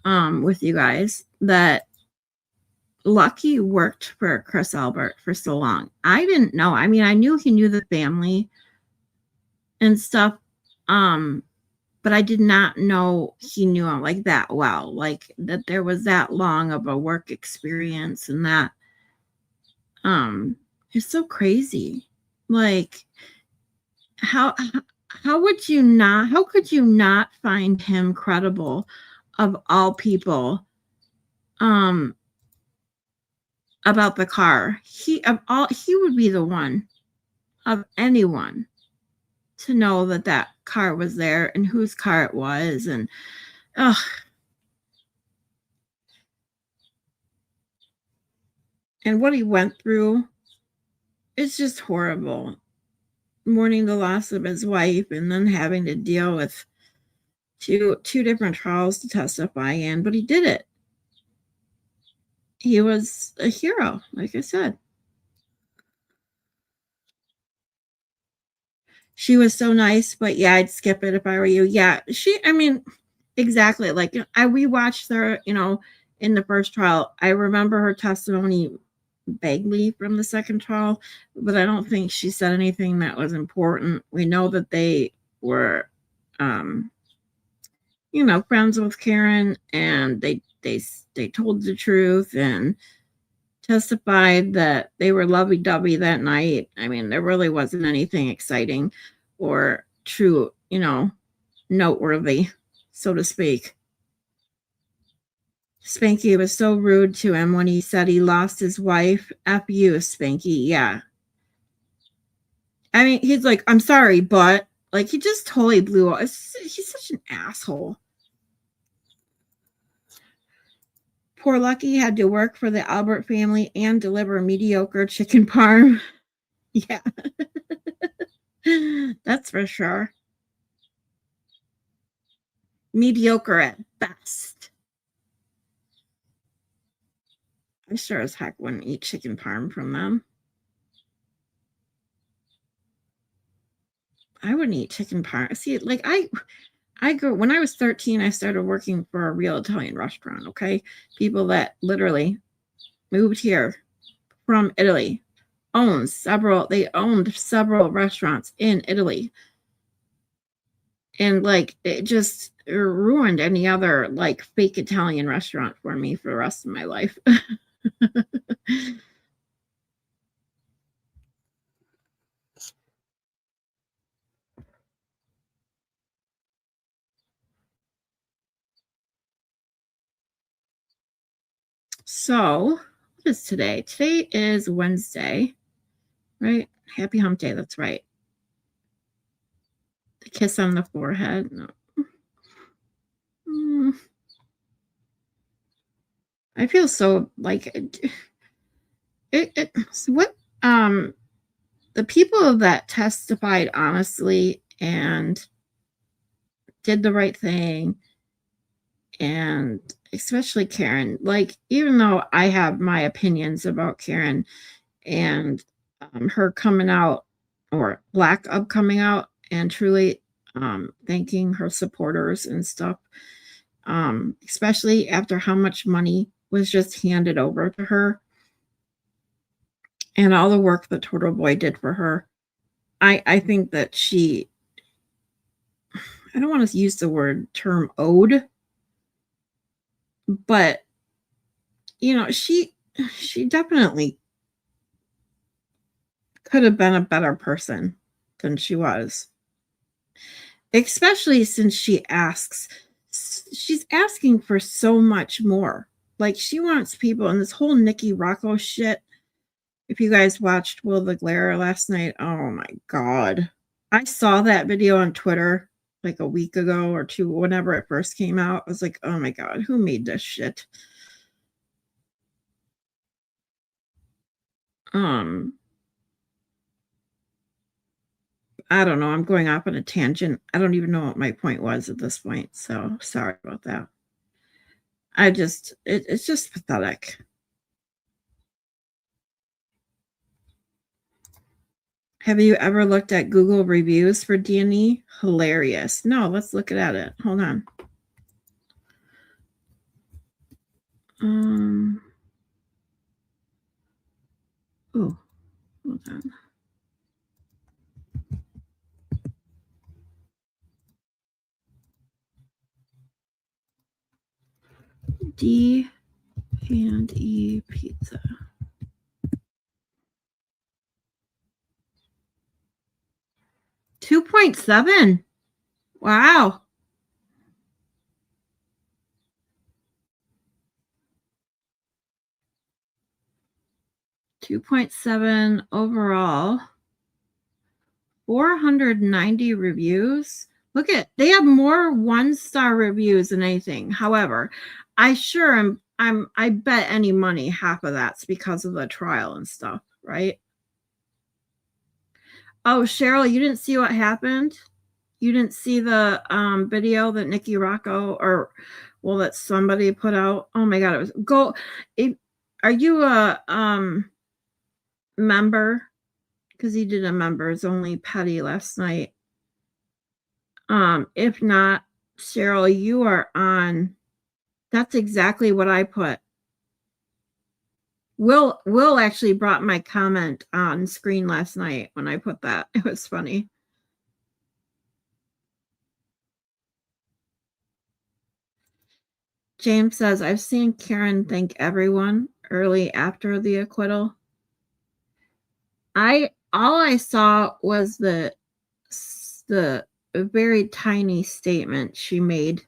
with you guys that Lucky worked for Chris Albert for so long. I didn't know. I mean, I knew he knew the family and stuff, but I did not know he knew him like that well, like that there was that long of a work experience, and that it's so crazy. Like how would you not, how could you not find him credible of all people about the car? He would be the one of anyone to know that that car was there and whose car it was. And and what he went through, it's just horrible. Mourning the loss of his wife and then having to deal with two different trials to testify in, but he did it. He was a hero, like I said. She was so nice, but yeah, I'd skip it if I were you. Yeah, I mean, exactly. Like I rewatched her, in the first trial. I remember her testimony vaguely from the second trial, but I don't think she said anything that was important. We know that they were, friends with Karen, and they told the truth and testified that they were lovey-dovey that night. I mean, there really wasn't anything exciting or true, noteworthy, so to speak. Spanky was so rude to him when he said he lost his wife. F you, Spanky. Yeah. I mean, he's like, I'm sorry, but like he just totally blew up. He's such an asshole. Poor Lucky had to work for the Albert family and deliver mediocre chicken parm. Yeah. That's for sure. Mediocre at best. I sure as heck wouldn't eat chicken parm from them. I wouldn't eat chicken parm. See, like I grew, when I was 13, I started working for a real Italian restaurant, okay? People that literally moved here from Italy owned several restaurants in Italy. And like it just ruined any other like fake Italian restaurant for me for the rest of my life. So, what is today? Today is Wednesday, right? Happy hump day, that's right. The kiss on the forehead. No. I feel so like so what the people that testified honestly and did the right thing, and especially Karen, like even though I have my opinions about Karen and her coming out or lack of coming out and truly thanking her supporters and stuff, especially after how much money was just handed over to her and all the work that Turtle Boy did for her. I think that she, I don't want to use the term owed, but she definitely could have been a better person than she was, especially since she's asking for so much more. Like she wants people, and this whole Nikki Rocco shit. If you guys watched Will the Glare last night, oh my God. I saw that video on Twitter like a week ago or two, whenever it first came out. I was like, oh my God, who made this shit? I don't know. I'm going off on a tangent. I don't even know what my point was at this point. So sorry about that. It's just pathetic. Have you ever looked at Google reviews for D&E? Hilarious. No, let's look at it. Hold on. Oh, hold on. D&E pizza. 2.7. Wow. $2.7 overall. 490 reviews. Look at, they have more 1-star reviews than anything. However, I bet any money half of that's because of the trial and stuff, right? Oh, Cheryl, you didn't see what happened? You didn't see the video that Nikki Rocco that somebody put out? Oh my God, are you a member? Because he did a members only petty last night. If not, Cheryl, you are on. That's exactly what I put. Will actually brought my comment on screen last night when I put that. It was funny. James says, I've seen Karen thank everyone early after the acquittal. All I saw was the very tiny statement she made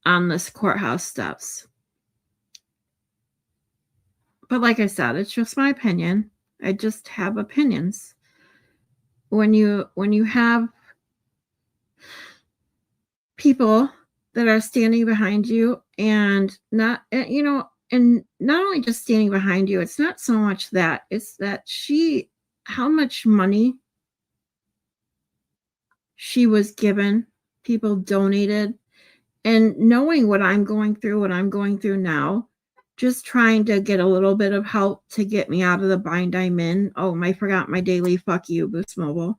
on this courthouse steps. But like I said, it's just my opinion. I just have opinions. When you have people that are standing behind you and not only just standing behind you, it's not so much that, it's that how much money she was given, people donated, and knowing what I'm going through now, just trying to get a little bit of help to get me out of the bind I'm in. Oh, I forgot my daily fuck you, Boost Mobile.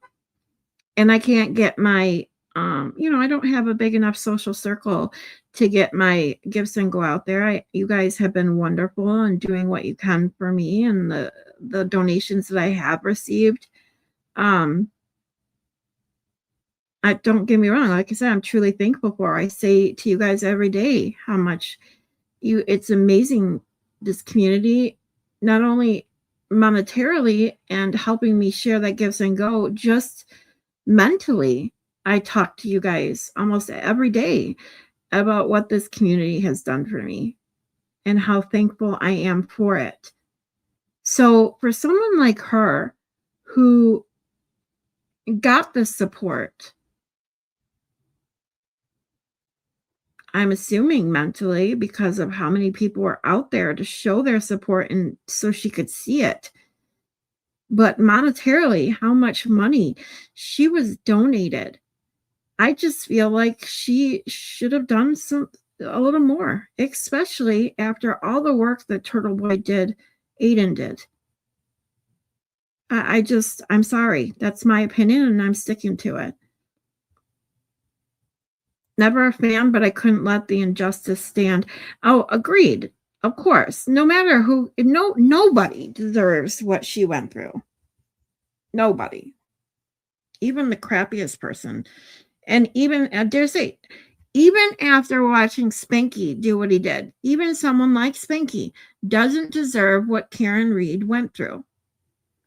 And I can't get my, I don't have a big enough social circle to get my gifts and go out there. You guys have been wonderful and doing what you can for me, and the donations that I have received. Don't get me wrong. Like I said, I'm truly thankful for. I say to you guys every day how much it's amazing, this community, not only monetarily and helping me share that gifts and go, just mentally. I talk to you guys almost every day about what this community has done for me and how thankful I am for it. So for someone like her who got the support, I'm assuming mentally, because of how many people were out there to show their support and so she could see it. But monetarily, how much money she was donated. I just feel like she should have done a little more, especially after all the work that Turtle Boy did, Aiden did. I'm sorry. That's my opinion and I'm sticking to it. Never a fan, but I couldn't let the injustice stand. Oh, agreed. Of course. No matter who, nobody deserves what she went through. Nobody. Even the crappiest person. And even, dare say, even after watching Spanky do what he did, even someone like Spanky doesn't deserve what Karen Reed went through.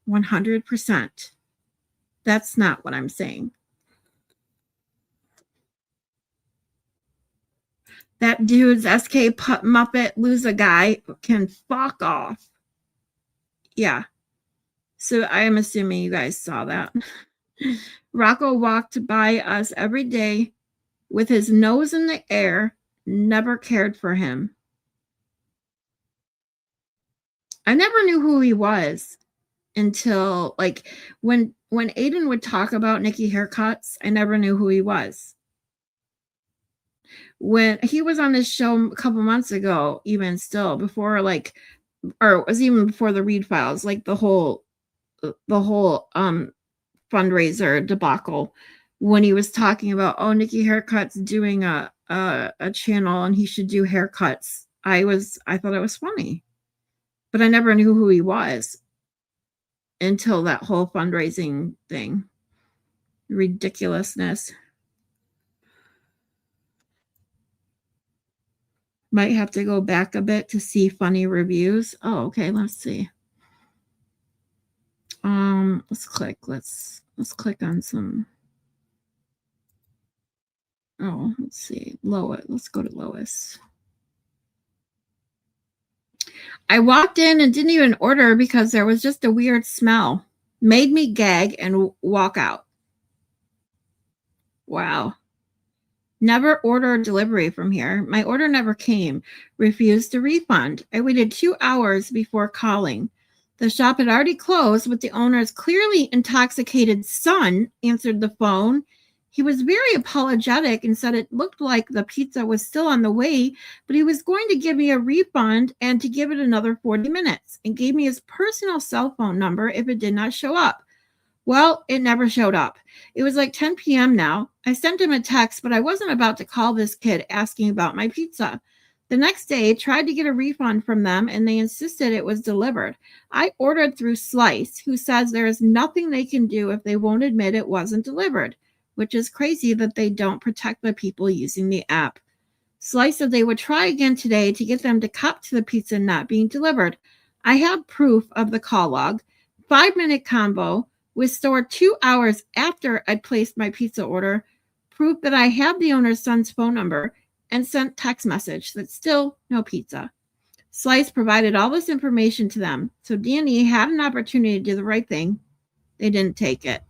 100%. That's not what I'm saying. That dude's SK Muppet lose a guy can fuck off. Yeah. So I am assuming you guys saw that. Rocco walked by us every day with his nose in the air, never cared for him. I never knew who he was until like when Aiden would talk about Nikki haircuts, I never knew who he was. When he was on this show a couple months ago, even still before like, or it was even before the Read Files, like the whole fundraiser debacle, when he was talking about, oh, Nikki Haircut's doing a channel and he should do haircuts. I thought it was funny, but I never knew who he was until that whole fundraising thing. Ridiculousness. Might have to go back a bit to see funny reviews. Oh, okay, let's see. Let's click on some. Oh, let's see. Lois. Let's go to Lois. I walked in and didn't even order because there was just a weird smell. Made me gag and walk out. Wow. Never ordered delivery from here. My order never came. Refused to refund. I waited 2 hours before calling. The shop had already closed, but the owner's clearly intoxicated son answered the phone. He was very apologetic and said it looked like the pizza was still on the way, but he was going to give me a refund and to give it another 40 minutes and gave me his personal cell phone number if it did not show up. Well, it never showed up. It was like 10 p.m. now. I sent him a text, but I wasn't about to call this kid asking about my pizza. The next day, tried to get a refund from them, and they insisted it was delivered. I ordered through Slice, who says there is nothing they can do if they won't admit it wasn't delivered, which is crazy that they don't protect the people using the app. Slice said they would try again today to get them to cop to the pizza not being delivered. I have proof of the call log. 5-minute combo was stored 2 hours after I'd placed my pizza order. Proof that I have the owner's son's phone number and sent text message that still no pizza. Slice provided all this information to them, so D&E had an opportunity to do the right thing. They didn't take it.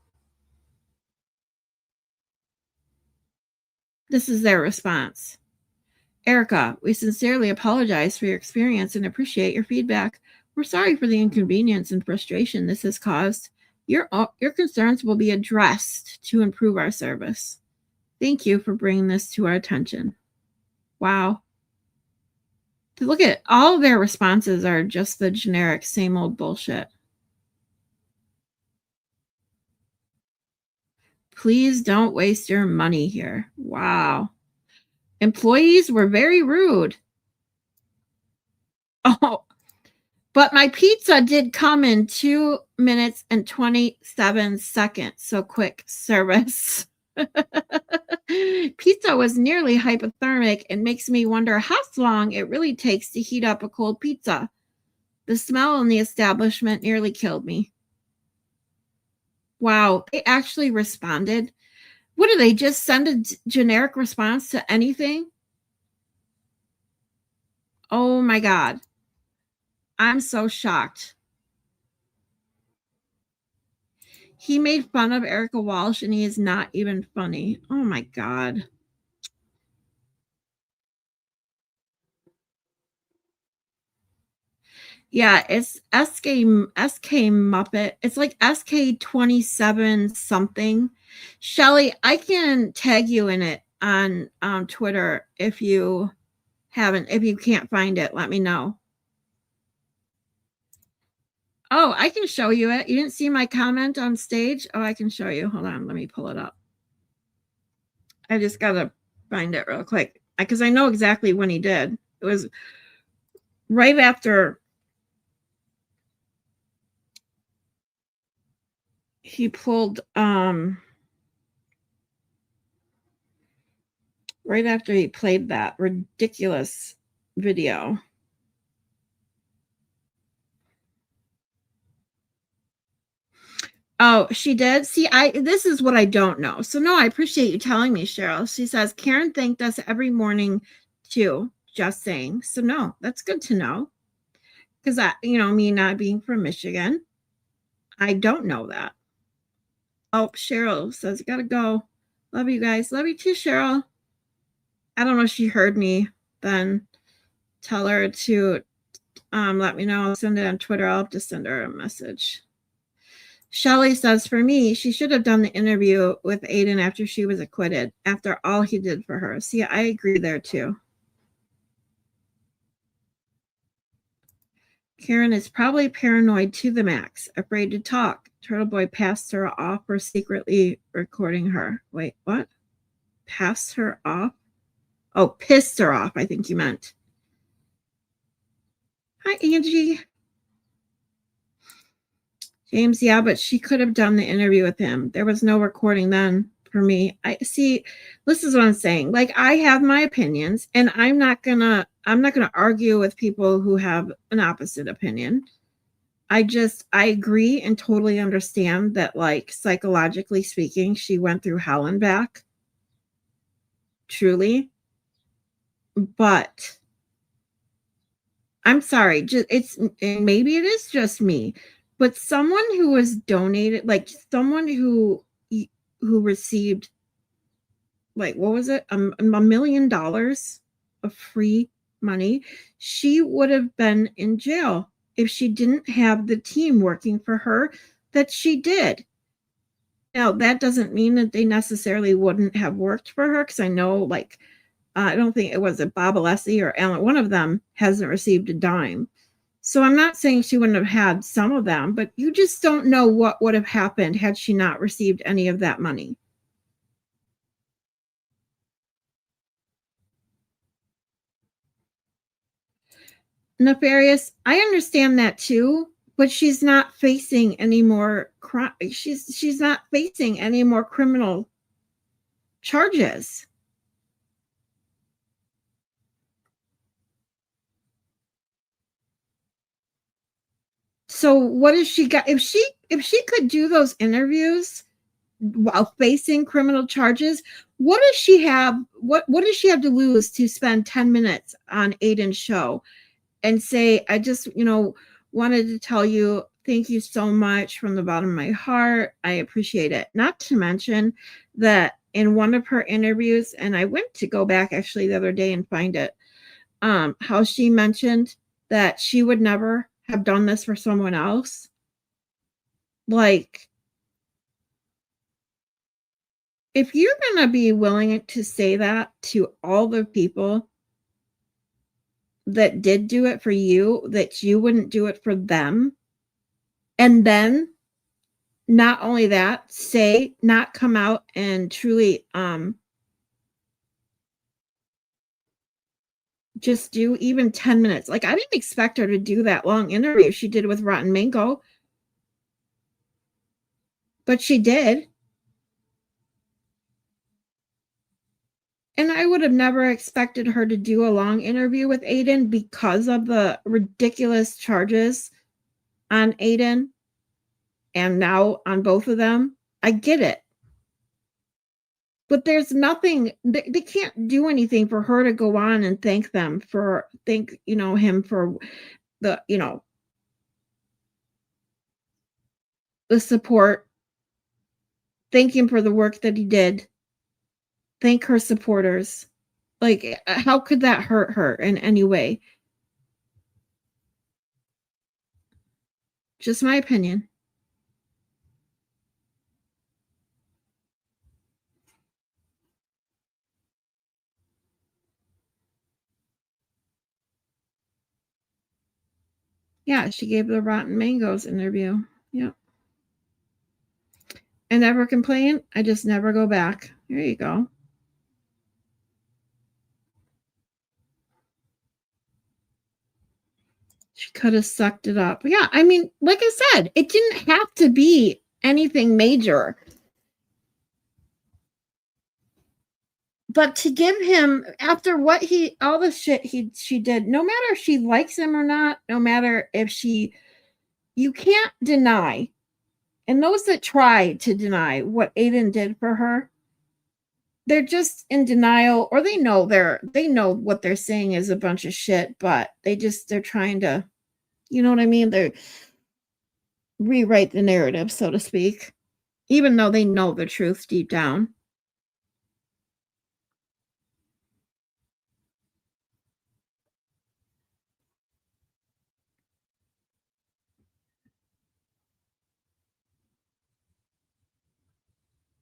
This is their response. Erica, we sincerely apologize for your experience and appreciate your feedback. We're sorry for the inconvenience and frustration this has caused. Your concerns will be addressed to improve our service. Thank you for bringing this to our attention. Wow. To look at all of their responses are just the generic same old bullshit. Please don't waste your money here. Wow. Employees were very rude. Oh, but my pizza did come in 2 minutes and 27 seconds. So quick service. Pizza was nearly hypothermic and makes me wonder how long it really takes to heat up a cold pizza. The smell in the establishment nearly killed me. Wow, they actually responded. What do they just send a generic response to anything? Oh my God. I'm so shocked. He made fun of Erica Walsh and he is not even funny. Oh my God. Yeah, it's SK Muppet. It's like SK27 something. Shelly, I can tag you in it on Twitter if you can't find it, let me know. Oh, I can show you it. You didn't see my comment on stage? Oh, I can show you. Hold on, let me pull it up. I just gotta find it real quick because I know exactly when he did. It was right after he pulled right after he played that ridiculous video. Oh, she did? See, this is what I don't know. So no, I appreciate you telling me, Cheryl. She says, Karen thanked us every morning too. Just saying. So no, that's good to know. Because me not being from Michigan, I don't know that. Oh, Cheryl says, gotta go. Love you guys. Love you too, Cheryl. I don't know if she heard me. Then tell her to let me know. I'll send it on Twitter. I'll have to send her a message. Shelly says, for me, she should have done the interview with Aiden after she was acquitted, after all he did for her. See, I agree there too. Karen is probably paranoid to the max, afraid to talk. Turtle Boy passed her off for secretly recording her. Wait, what? Passed her off? Oh, pissed her off, I think you meant. Hi, Angie. James, yeah, but she could have done the interview with him. There was no recording then for me. I see, this is what I'm saying. Like, I have my opinions, and I'm not gonna argue with people who have an opposite opinion. I agree and totally understand that, like, psychologically speaking, she went through hell and back. Truly. But I'm sorry, maybe it is just me, but someone who was donated, like someone who received, like, what was it, $1 million of free money, she would have been in jail if she didn't have the team working for her that she did. Now, that doesn't mean that they necessarily wouldn't have worked for her, because I know, like, I don't think it was Bob Alessi or Alan. One of them hasn't received a dime. So I'm not saying she wouldn't have had some of them, but you just don't know what would have happened had she not received any of that money. Nefarious, I understand that too, but she's not facing any more crime. She's not facing any more criminal charges. So what has she got? If she could do those interviews while facing criminal charges, what does she have? What does she have to lose to spend 10 minutes on Aiden's show and say, I just, wanted to tell you, thank you so much from the bottom of my heart. I appreciate it. Not to mention that in one of her interviews, and I went to go back actually the other day and find it, how she mentioned that she would never have done this for someone else. Like, if you're going to be willing to say that to all the people that did do it for you, that you wouldn't do it for them, and then not only that, not come out and truly just do even 10 minutes. Like, I didn't expect her to do that long interview she did with Rotten Mango, but she did. And I would have never expected her to do a long interview with Aiden because of the ridiculous charges on Aiden and now on both of them. I get it. But there's nothing, they can't do anything for her to go on and thank him for the, the support, thank him for the work that he did, thank her supporters. Like, how could that hurt her in any way? Just my opinion. Yeah, she gave the Rotten Mangoes interview. Yep. I never complain. I just never go back. There you go. She could have sucked it up. Yeah, I mean, like I said, it didn't have to be anything major. But to give him, after what all the shit she did, no matter if she likes him or not, no matter if you can't deny, and those that try to deny what Aiden did for her, they're just in denial, or they know what they're saying is a bunch of shit, but they're trying to, you know what I mean? They rewrite the narrative, so to speak, even though they know the truth deep down.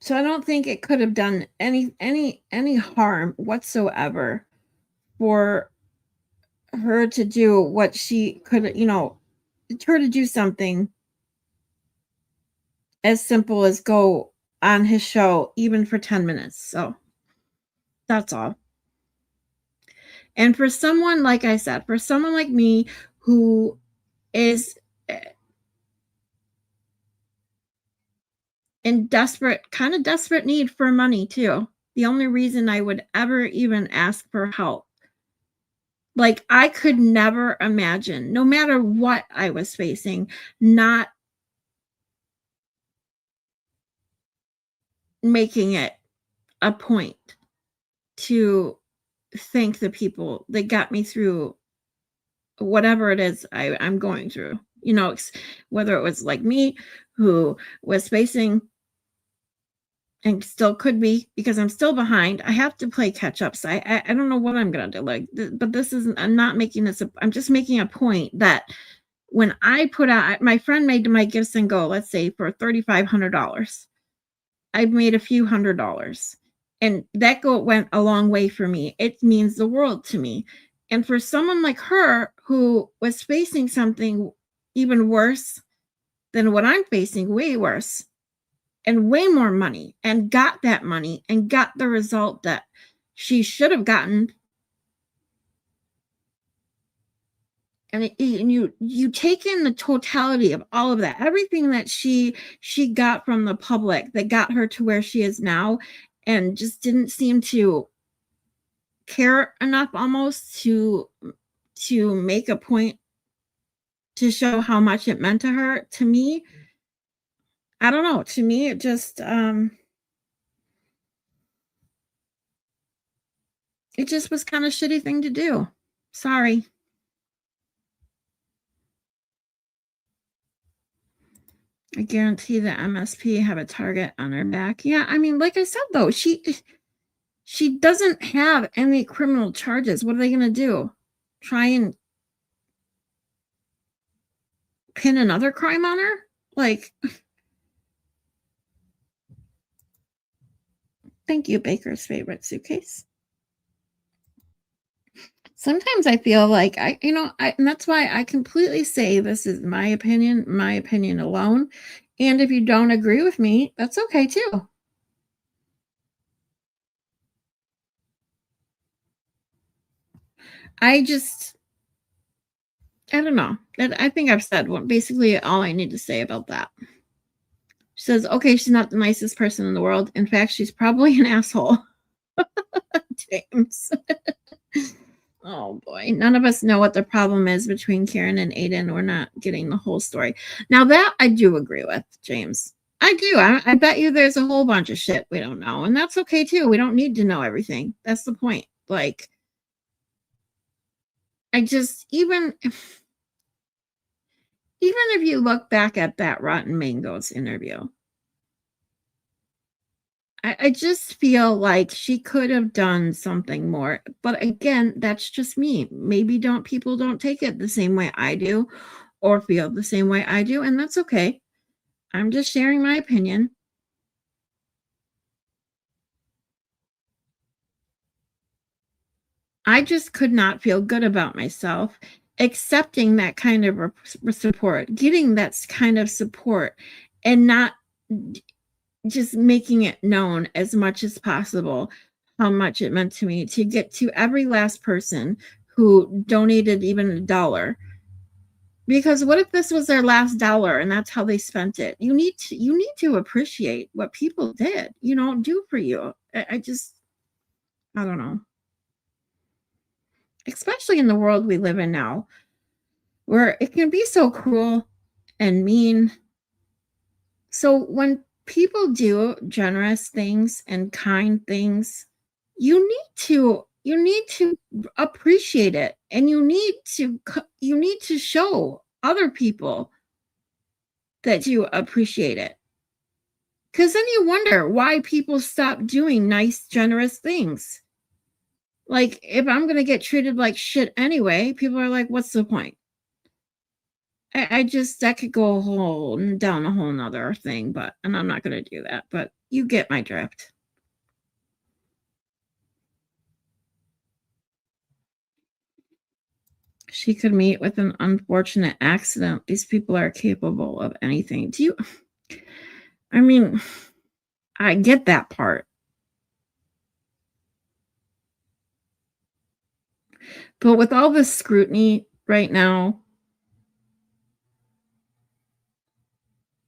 So I don't think it could have done any harm whatsoever for her to do what she could, her to do something as simple as go on his show even for 10 minutes. So that's all. And for someone, like I said, for someone like me who is in kind of desperate need for money too, the only reason I would ever even ask for help, like I could never imagine, no matter what I was facing, not making it a point to thank the people that got me through whatever it is I'm going through. Whether it was like me who was facing and still could be, because I'm still behind. I have to play catch up. So I don't know what I'm gonna do. But this isn't. I'm not making this. I'm just making a point that when I put out, my friend made my gifts and go, let's say for $3,500, I've made a few $100s, and that went a long way for me. It means the world to me. And for someone like her who was facing something even worse than what I'm facing, way worse, and way more money, and got that money and got the result that she should have gotten. And you take in the totality of all of that, everything that she got from the public that got her to where she is now, and just didn't seem to care enough almost to make a point to show how much it meant to her. To me, I don't know. To me, it just was kind of shitty thing to do. Sorry. I guarantee the MSP have a target on her back. Yeah, I mean, like I said, though, she doesn't have any criminal charges. What are they going to do? Try and pin another crime on her? Like, thank you, Baker's favorite suitcase. Sometimes I feel like and that's why I completely say this is my opinion alone. And if you don't agree with me, that's okay too. I don't know. I think I've said basically all I need to say about that. She says, okay, she's not the nicest person in the world. In fact, she's probably an asshole. James. Oh boy. None of us know what the problem is between Karen and Aiden. We're not getting the whole story. Now that I do agree with, James. I do. I bet you there's a whole bunch of shit we don't know. And that's okay too. We don't need to know everything. That's the point. Like, even if you look back at that Rotten Mangoes interview, I just feel like she could have done something more. But again, that's just me. Maybe people don't take it the same way I do or feel the same way I do, and that's okay. I'm just sharing my opinion. I just could not feel good about myself accepting that kind of support, getting that kind of support, and not just making it known as much as possible how much it meant to me to get to every last person who donated even $1. Because what if this was their last dollar and that's how they spent it? You need to appreciate what people did, do for you. I don't know. Especially in the world we live in now, where it can be so cruel and mean. So when people do generous things and kind things, you need to appreciate it, and you need to show other people that you appreciate it. Because then you wonder why people stop doing nice, generous things. Like, if I'm going to get treated like shit anyway, people are like, what's the point? That could go down a whole nother thing, and I'm not going to do that. But You get my drift. She could meet with an unfortunate accident. These people are capable of anything. I mean, I get that part. But with all this scrutiny right now,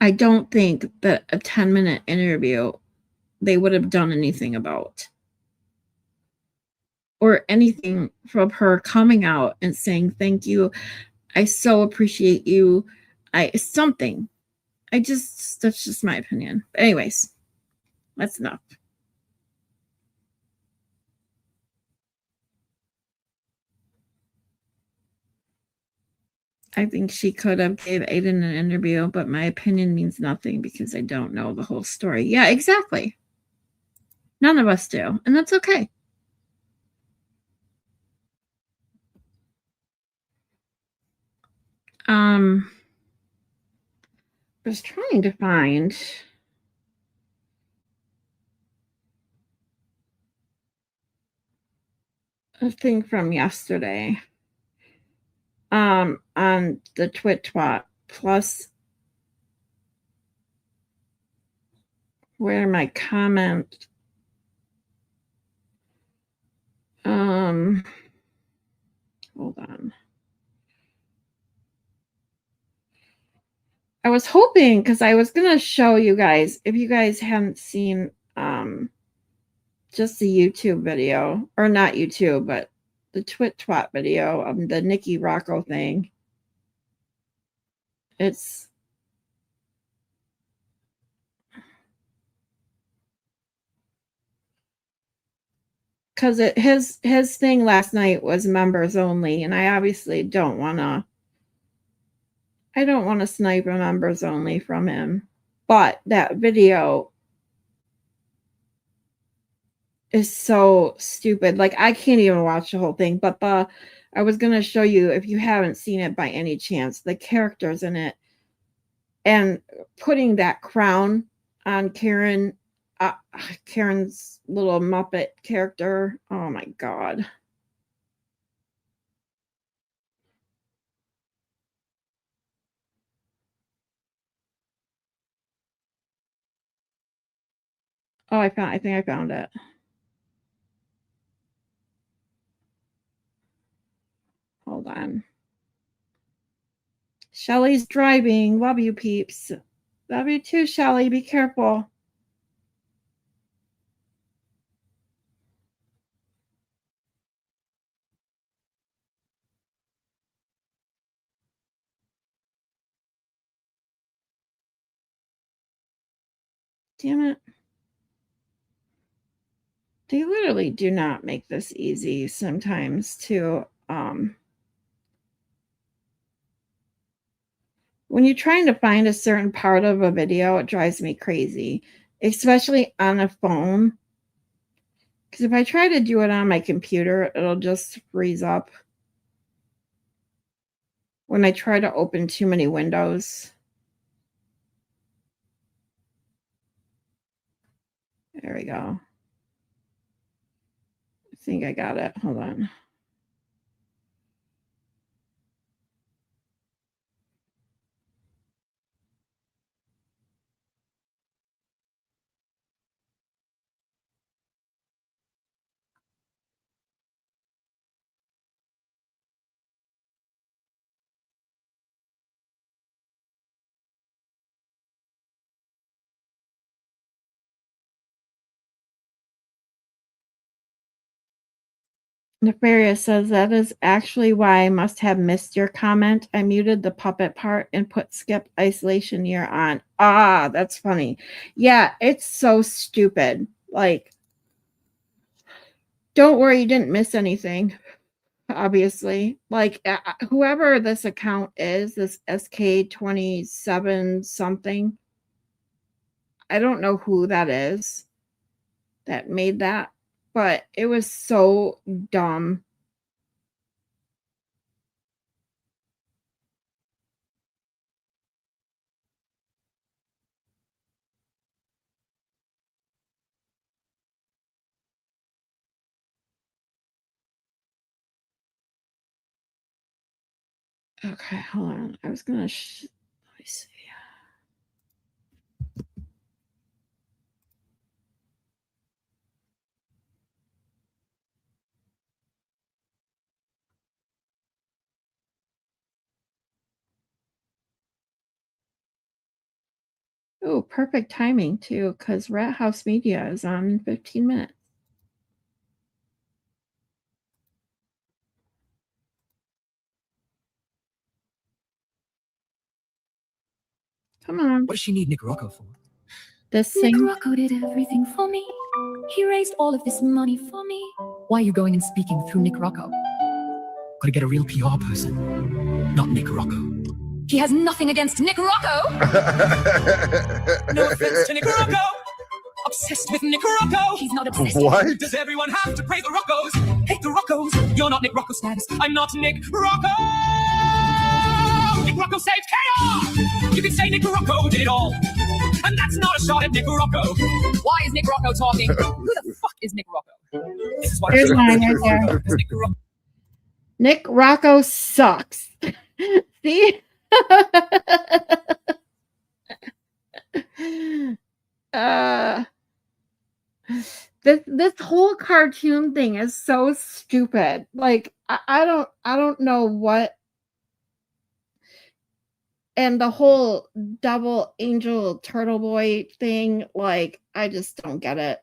I don't think that a 10-minute interview they would have done anything about. Or anything from her coming out and saying, thank you. I so appreciate you. Something. That's just my opinion. But anyways, that's enough. I think she could have gave Aiden an interview, but my opinion means nothing because I don't know the whole story. Yeah, exactly. None of us do, and that's okay. I was trying to find a thing from yesterday on the Twit plus where my comment hold on. I was hoping because I was gonna show you guys if you guys haven't seen just the YouTube video, or not YouTube, but the Twat video of the Nikki Rocco thing. It's because his thing last night was members only, and I obviously don't want to snipe a members only from him. But that video is so stupid. Like I can't even watch the whole thing. But I was gonna show you if you haven't seen it by any chance, the characters in it, and putting that crown on Karen's little Muppet character. Oh my god. Oh, I think I found it. Hold on. Shelly's driving. Love you, peeps. Love you too, Shelly. Be careful. Damn it. They literally do not make this easy sometimes to when you're trying to find a certain part of a video, it drives me crazy, especially on a phone. Because if I try to do it on my computer, it'll just freeze up when I try to open too many windows. There we go. I think I got it. Hold on. Nefarious says that is actually why I must have missed your comment. I muted the puppet part and put skip isolation year on. Ah, that's funny. Yeah, it's so stupid. Like, don't worry, you didn't miss anything. Obviously, like whoever this account is, this SK27 something. I don't know who that is that made that, but it was so dumb. Okay, hold on. I was gonna. Let me see. Oh, perfect timing too, because Rat House Media is on in 15 minutes. Come on. What does she need Nick Rocco for? This Nick same. Rocco did everything for me. He raised all of this money for me. Why are you going and speaking through Nick Rocco? Gotta get a real PR person, not Nick Rocco. He has nothing against Nick Rocco. No offense to Nick Rocco. Obsessed with Nick Rocco. He's not obsessed. What? Does everyone have to praise the Roccos? Hate the Roccos. You're not Nick Rocco status. I'm not Nick Rocco. Nick Rocco saved KR. You can say Nick Rocco did it all. And that's not a shot at Nick Rocco. Why is Nick Rocco talking? Who the fuck is Nick Rocco? This is why Here's mine right there. Nick Rocco. Nick Rocco sucks. See? This whole cartoon thing is so stupid. Like I don't know what. And the whole double angel turtle boy thing, like I just don't get it.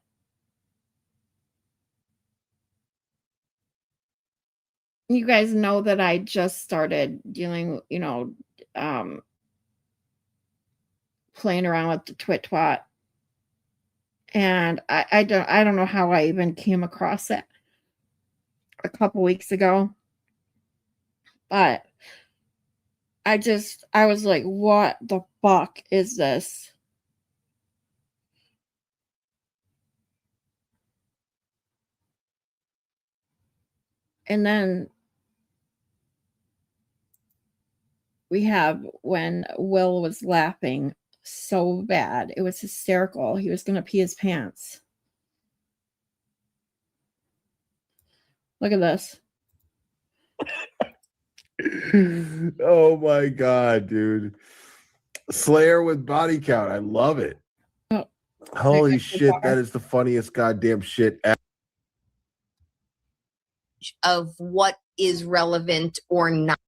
You guys know that I just started dealing, playing around with the twit-twat. And I don't know how I even came across it a couple weeks ago. But I was like, what the fuck is this? And then we have when Will was laughing so bad. It was hysterical. He was going to pee his pants. Look at this. Oh my God, dude. Slayer with body count. I love it. Oh, holy shit. That is the funniest goddamn shit ever. Of what is relevant or not.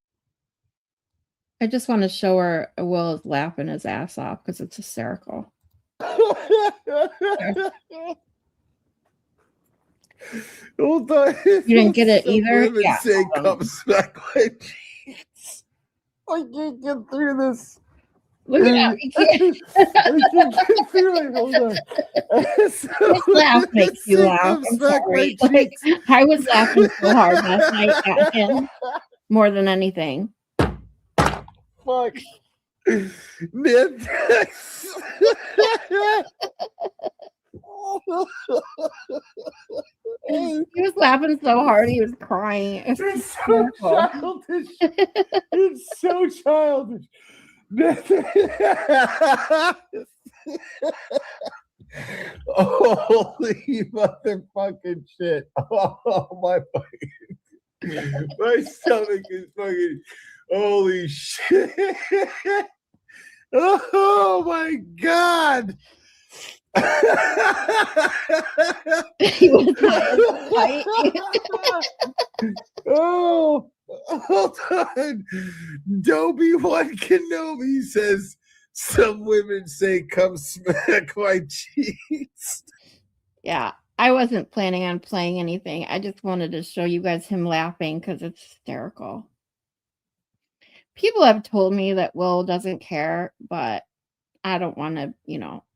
I just want to show her Will is laughing his ass off because it's hysterical. Hold on. You didn't get it Some either? women Yeah. say come smack my cheeks. I can't get through this. Look at him. He can't. I can't get through it. Hold on. This laugh makes you laugh. I'm sorry. Like, I was laughing so hard last night at him more than anything. Fuck. Man. He was laughing so hard he was crying. It was It's so childish. It's so childish. Holy motherfucking shit. Oh my fucking my stomach is fucking holy shit. Oh my God. He was high. Oh, hold on. Doby-Wan Kenobi says some women say come smack my cheeks. Yeah, I wasn't planning on playing anything. I just wanted to show you guys him laughing because it's hysterical. People have told me that Will doesn't care, but I don't want to,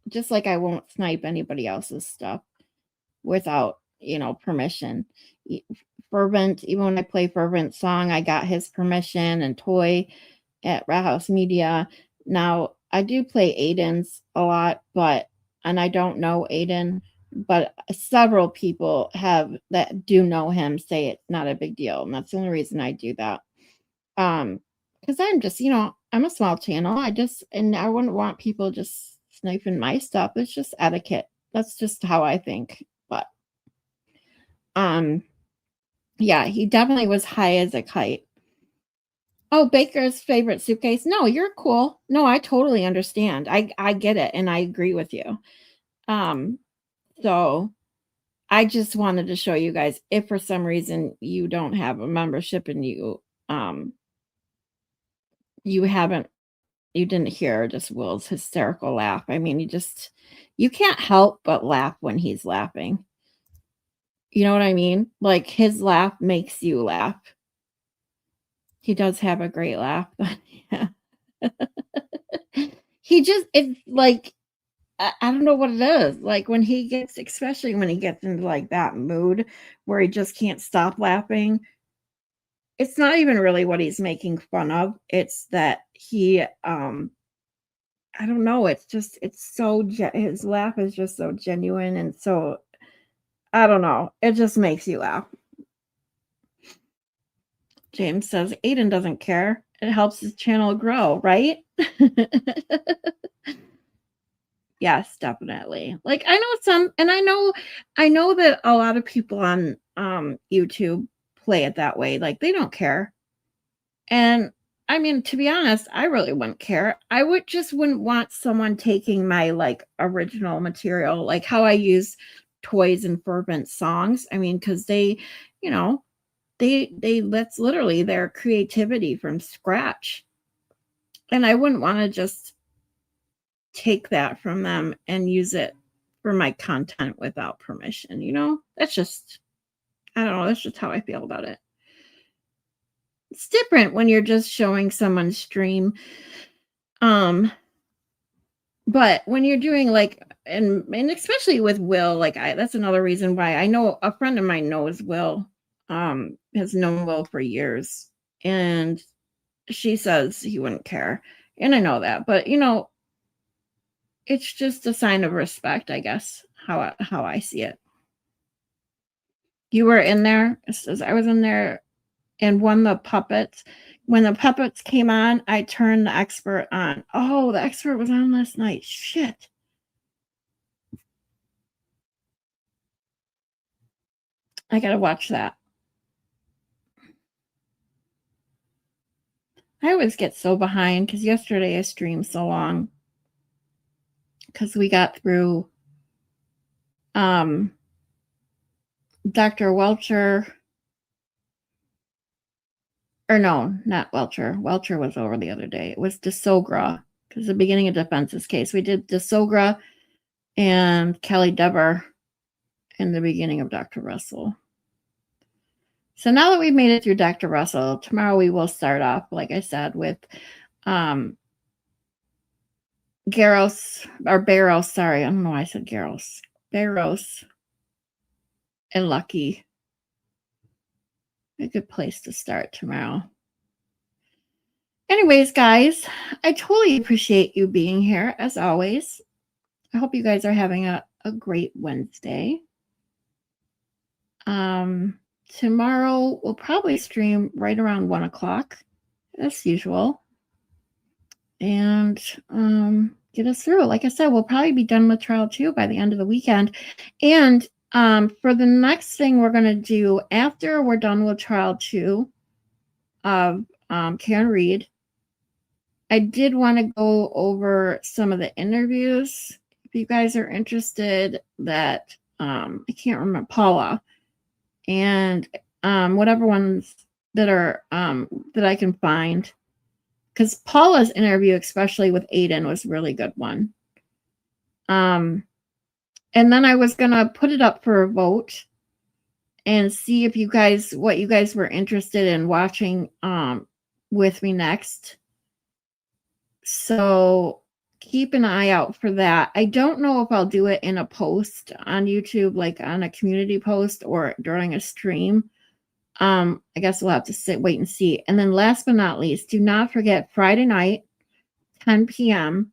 just like I won't snipe anybody else's stuff without, permission. Fervent, even when I play Fervent song, I got his permission, and Toy at Rat House Media. Now, I do play Aiden's a lot, and I don't know Aiden, but several people that do know him say it's not a big deal, and that's the only reason I do that. Because I'm just, I'm a small channel. And I wouldn't want people just sniping my stuff. It's just etiquette. That's just how I think. But, yeah, he definitely was high as a kite. Oh, Baker's favorite suitcase. No, you're cool. No, I totally understand. I get it, and I agree with you. So I just wanted to show you guys if for some reason you don't have a membership and you didn't hear just Will's hysterical laugh. I mean, you can't help but laugh when he's laughing. You know what I mean? Like his laugh makes you laugh. He does have a great laugh. Yeah. It's like I don't know what it is. Like when he gets, especially when he gets into like that mood where he just can't stop laughing. It's not even really what he's making fun of. It's that he I don't know. His laugh is just so genuine and so I don't know. It just makes you laugh. James says Aiden doesn't care. It helps his channel grow, right? Yes, definitely. Like I know some, and I know that a lot of people on YouTube play it that way. Like they don't care. And I mean, to be honest, I really wouldn't care. I wouldn't want someone taking my like original material, like how I use toys and fervent songs. I mean, because you know, that's literally their creativity from scratch. And I wouldn't want to just take that from them and use it for my content without permission, you know? That's just I don't know, that's just how I feel about it. It's different when you're just showing someone's stream. But when you're doing like and especially with Will, like that's another reason why I know a friend of mine knows Will, has known Will for years. And she says he wouldn't care. And I know that, but you know, it's just a sign of respect, I guess, how I see it. You were in there, it says I was in there and when the puppets came on, I turned the expert on. Oh, the expert was on last night. Shit. I gotta watch that. I always get so behind because yesterday I streamed so long because we got through Dr. Welcher. Or no, not Welcher. Welcher was over the other day. It was DeSogra because the beginning of defense's case. We did DeSogra and Kelly Dever in the beginning of Dr. Russell. So now that we've made it through Dr. Russell, tomorrow we will start off, like I said, with Garros or Barros. Sorry, I don't know why I said Garros. Barros and Lucky. A good place to start tomorrow. Anyways, guys, I totally appreciate you being here as always. I hope you guys are having a great Wednesday. Tomorrow we'll probably stream right around 1 o'clock as usual. And get us through. Like I said, we'll probably be done with trial 2 by the end of the weekend. And for the next thing we're going to do after we're done with trial 2 of Karen Reed, I did want to go over some of the interviews. If you guys are interested, that I can't remember, Paula, and whatever ones that are that I can find. Because Paula's interview, especially with Aiden, was a really good one. And then I was going to put it up for a vote and see if what you guys were interested in watching with me next. So keep an eye out for that. I don't know if I'll do it in a post on YouTube, like on a community post or during a stream. I guess we'll have to wait and see. And then last but not least, do not forget Friday night, 10 p.m.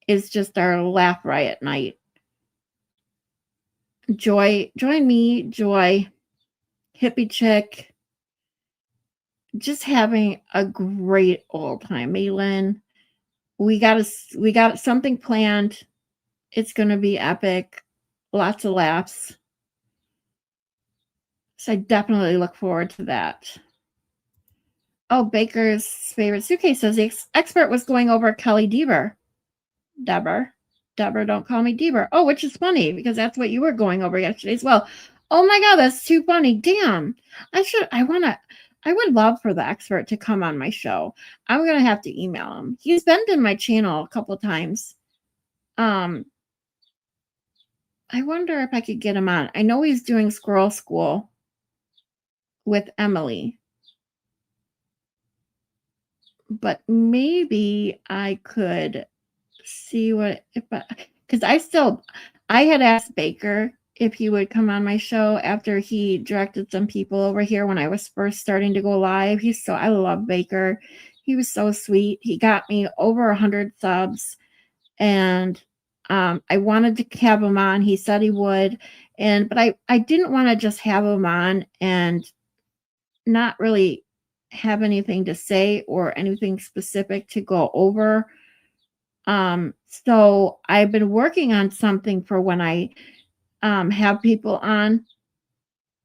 is just our laugh riot night. Join me, Joy, Hippie Chick, just having a great old time. Maylin, we got something planned. It's going to be epic. Lots of laughs. So I definitely look forward to that. Oh, Baker's favorite suitcase says the expert was going over Kelly Deber. Deber, don't call me Deber. Oh, which is funny because that's what you were going over yesterday as well. Oh my God, that's too funny. Damn. I would love for the expert to come on my show. I'm going to have to email him. He's been to my channel a couple times. I wonder if I could get him on. I know he's doing Squirrel School with Emily. But maybe I could see what if because I had asked Baker if he would come on my show after he directed some people over here when I was first starting to go live. I love Baker. He was so sweet. He got me over 100 subs, and I wanted to have him on. He said he would, but I didn't want to just have him on and not really have anything to say or anything specific to go over. So I've been working on something for when I have people on.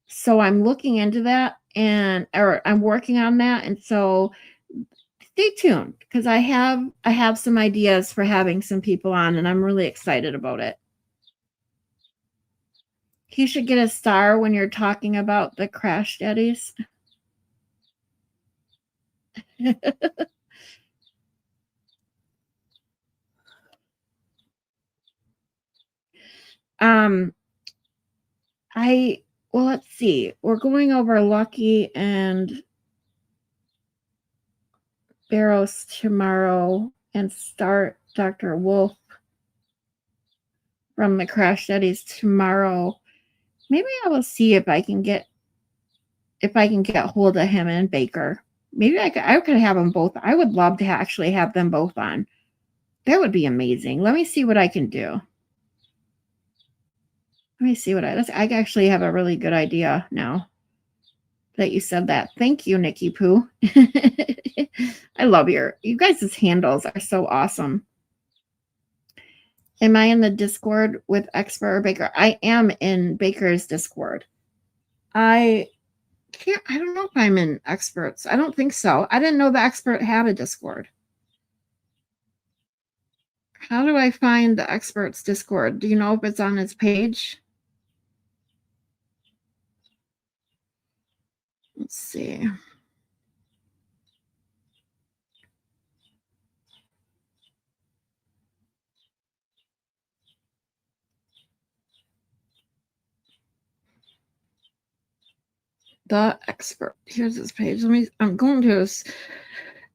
So I'm looking into that or I'm working on that. And so stay tuned because I have some ideas for having some people on and I'm really excited about it. He should get a star when you're talking about the crash daddies. Well, let's see. We're going over Lucky and Barrows tomorrow and start Dr. Wolf from the Crash Daddies tomorrow. Maybe I will see if I can get hold of him and Baker. Maybe I could have them both. I would love to actually have them both on. That would be amazing. Let me see what I can do. Let me see what I actually have a really good idea now that you said that. Thank you, Nikki Pooh. I love you guys' handles are so awesome. Am I in the Discord with Expert or Baker? I am in Baker's Discord. I don't know if I'm in Experts. I don't think so. I didn't know the Expert had a Discord. How do I find the Expert's Discord? Do you know if it's on his page? Let's see. The Expert. Here's his page. I'm going to his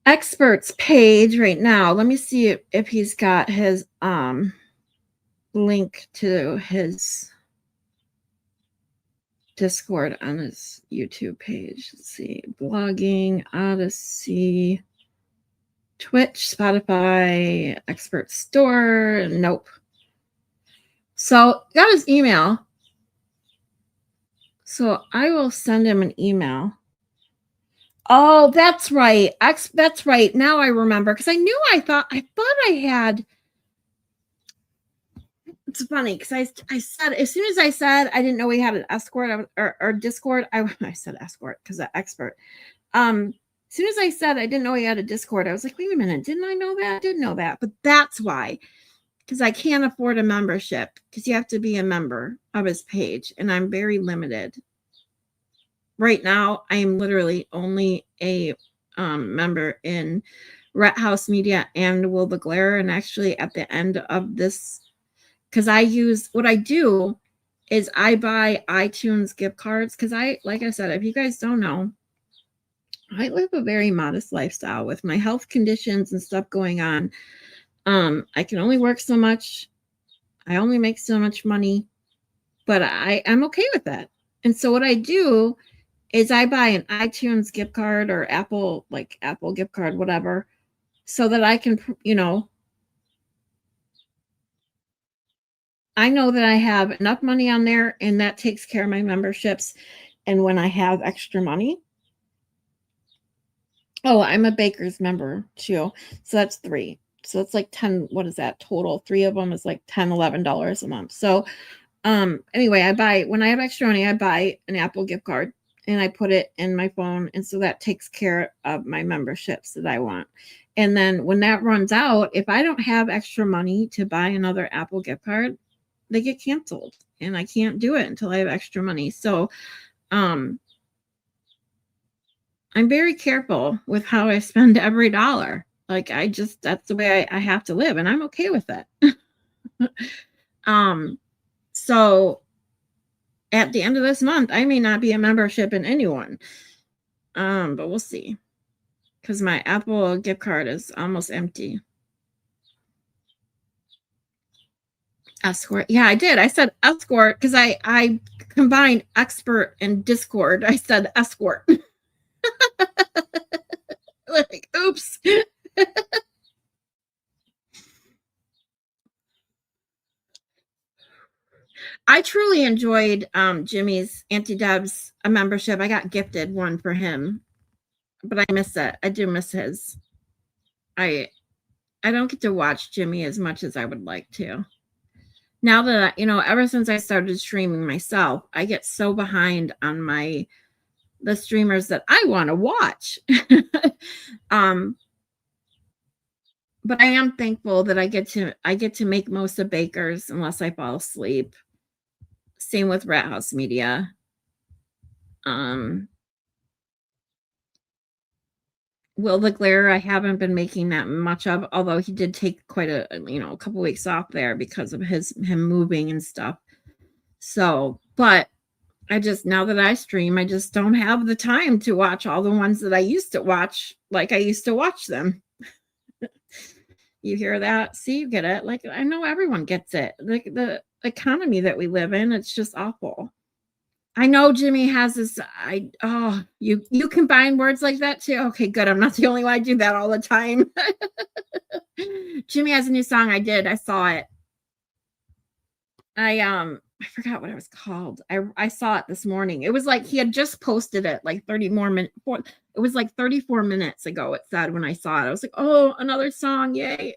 Expert's page right now. Let me see if he's got his link to his Discord on his YouTube page. Let's see. Blogging, Odyssey, Twitch, Spotify, Expert Store. Nope. So got his email. So I will send him an email. Oh, that's right. That's right. Now I remember because I thought I had. It's funny because I said as soon as I said I didn't know we had an escort or Discord. I said escort because of Expert. As soon as I said I didn't know he had a Discord, I was like, wait a minute, didn't I know that? I did know that, but that's why, because I can't afford a membership because you have to be a member of his page, and I'm very limited. Right now, I am literally only a member in Rat House Media and Will the Glare, and actually at the end of this, because what I do is I buy iTunes gift cards because like I said, if you guys don't know, I live a very modest lifestyle with my health conditions and stuff going on. I can only work so much. I only make so much money, but I'm okay with that. And so what I do is I buy an iTunes gift card or Apple gift card, whatever, so that I can, I know that I have enough money on there and that takes care of my memberships. And when I have extra money, I'm a Baker's member too. So that's 3. So it's like 10. What is that total? 3 of them is like $10, $11 a month. So anyway, when I have extra money, I buy an Apple gift card and I put it in my phone. And so that takes care of my memberships that I want. And then when that runs out, if I don't have extra money to buy another Apple gift card, they get canceled and I can't do it until I have extra money. So, I'm very careful with how I spend every dollar. Like that's the way I have to live and I'm okay with it. So at the end of this month, I may not be a membership in anyone. But we'll see. Because my Apple gift card is almost empty. Escort. Yeah, I did. I said escort because I combined expert and Discord. I said escort. Like, oops. I truly enjoyed Jimmy's Auntie Deb's a membership. I got gifted one for him, but I miss it. I do miss his. I don't get to watch Jimmy as much as I would like to. Now that ever since I started streaming myself, I get so behind on the streamers that I want to watch. But I am thankful that I get to make most of Baker's unless I fall asleep. Same with Rat House Media. Will the Glare I haven't been making that much of, although he did take quite a couple weeks off there because of him moving and stuff. So, but now that I stream, I just don't have the time to watch all the ones that I used to watch like I used to watch them. You hear that? See, you get it. Like, I know everyone gets it. Like the economy that we live in, it's just awful. I know Jimmy has this. You combine words like that too. Okay, good. I'm not the only one. I do that all the time. Jimmy has a new song. I saw it. I forgot what it was called. I saw it this morning. It was like he had just posted it like 30 more minutes. It was like 34 minutes ago. It said when I saw it. I was like, oh, another song! Yay!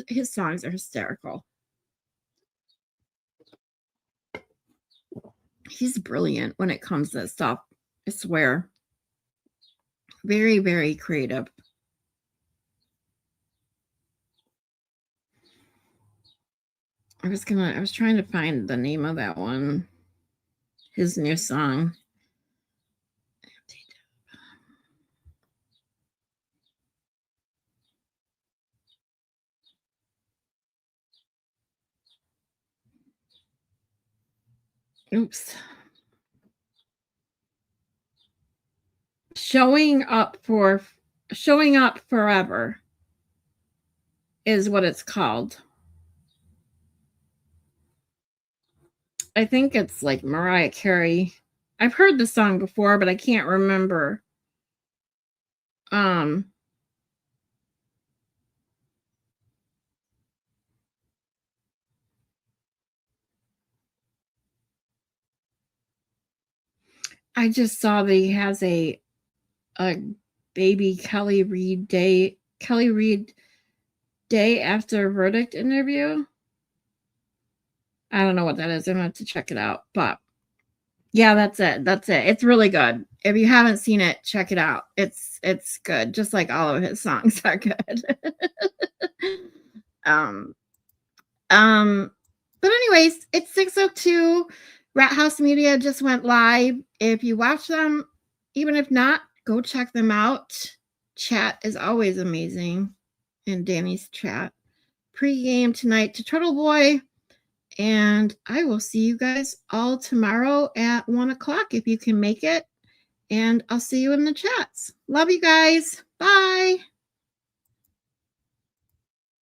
His songs are hysterical. He's brilliant when it comes to stuff. I swear. Very, very creative. I was trying to find the name of that one. His new song. Oops. Showing Up Forever is what it's called. I think it's like Mariah Carey. I've heard the song before, but I can't remember. I just saw that he has a baby Kelly Reid day after verdict interview. I don't know what that is. I'm gonna have to check it out. But yeah, that's it. It's really good. If you haven't seen it, check it out. It's good. Just like all of his songs are good. But anyways, it's 6:02. Rat House Media just went live. If you watch them, even if not, go check them out. Chat is always amazing. And Danny's chat. Pre-game tonight to Turtle Boy. And I will see you guys all tomorrow at 1 o'clock if you can make it. And I'll see you in the chats. Love you guys. Bye.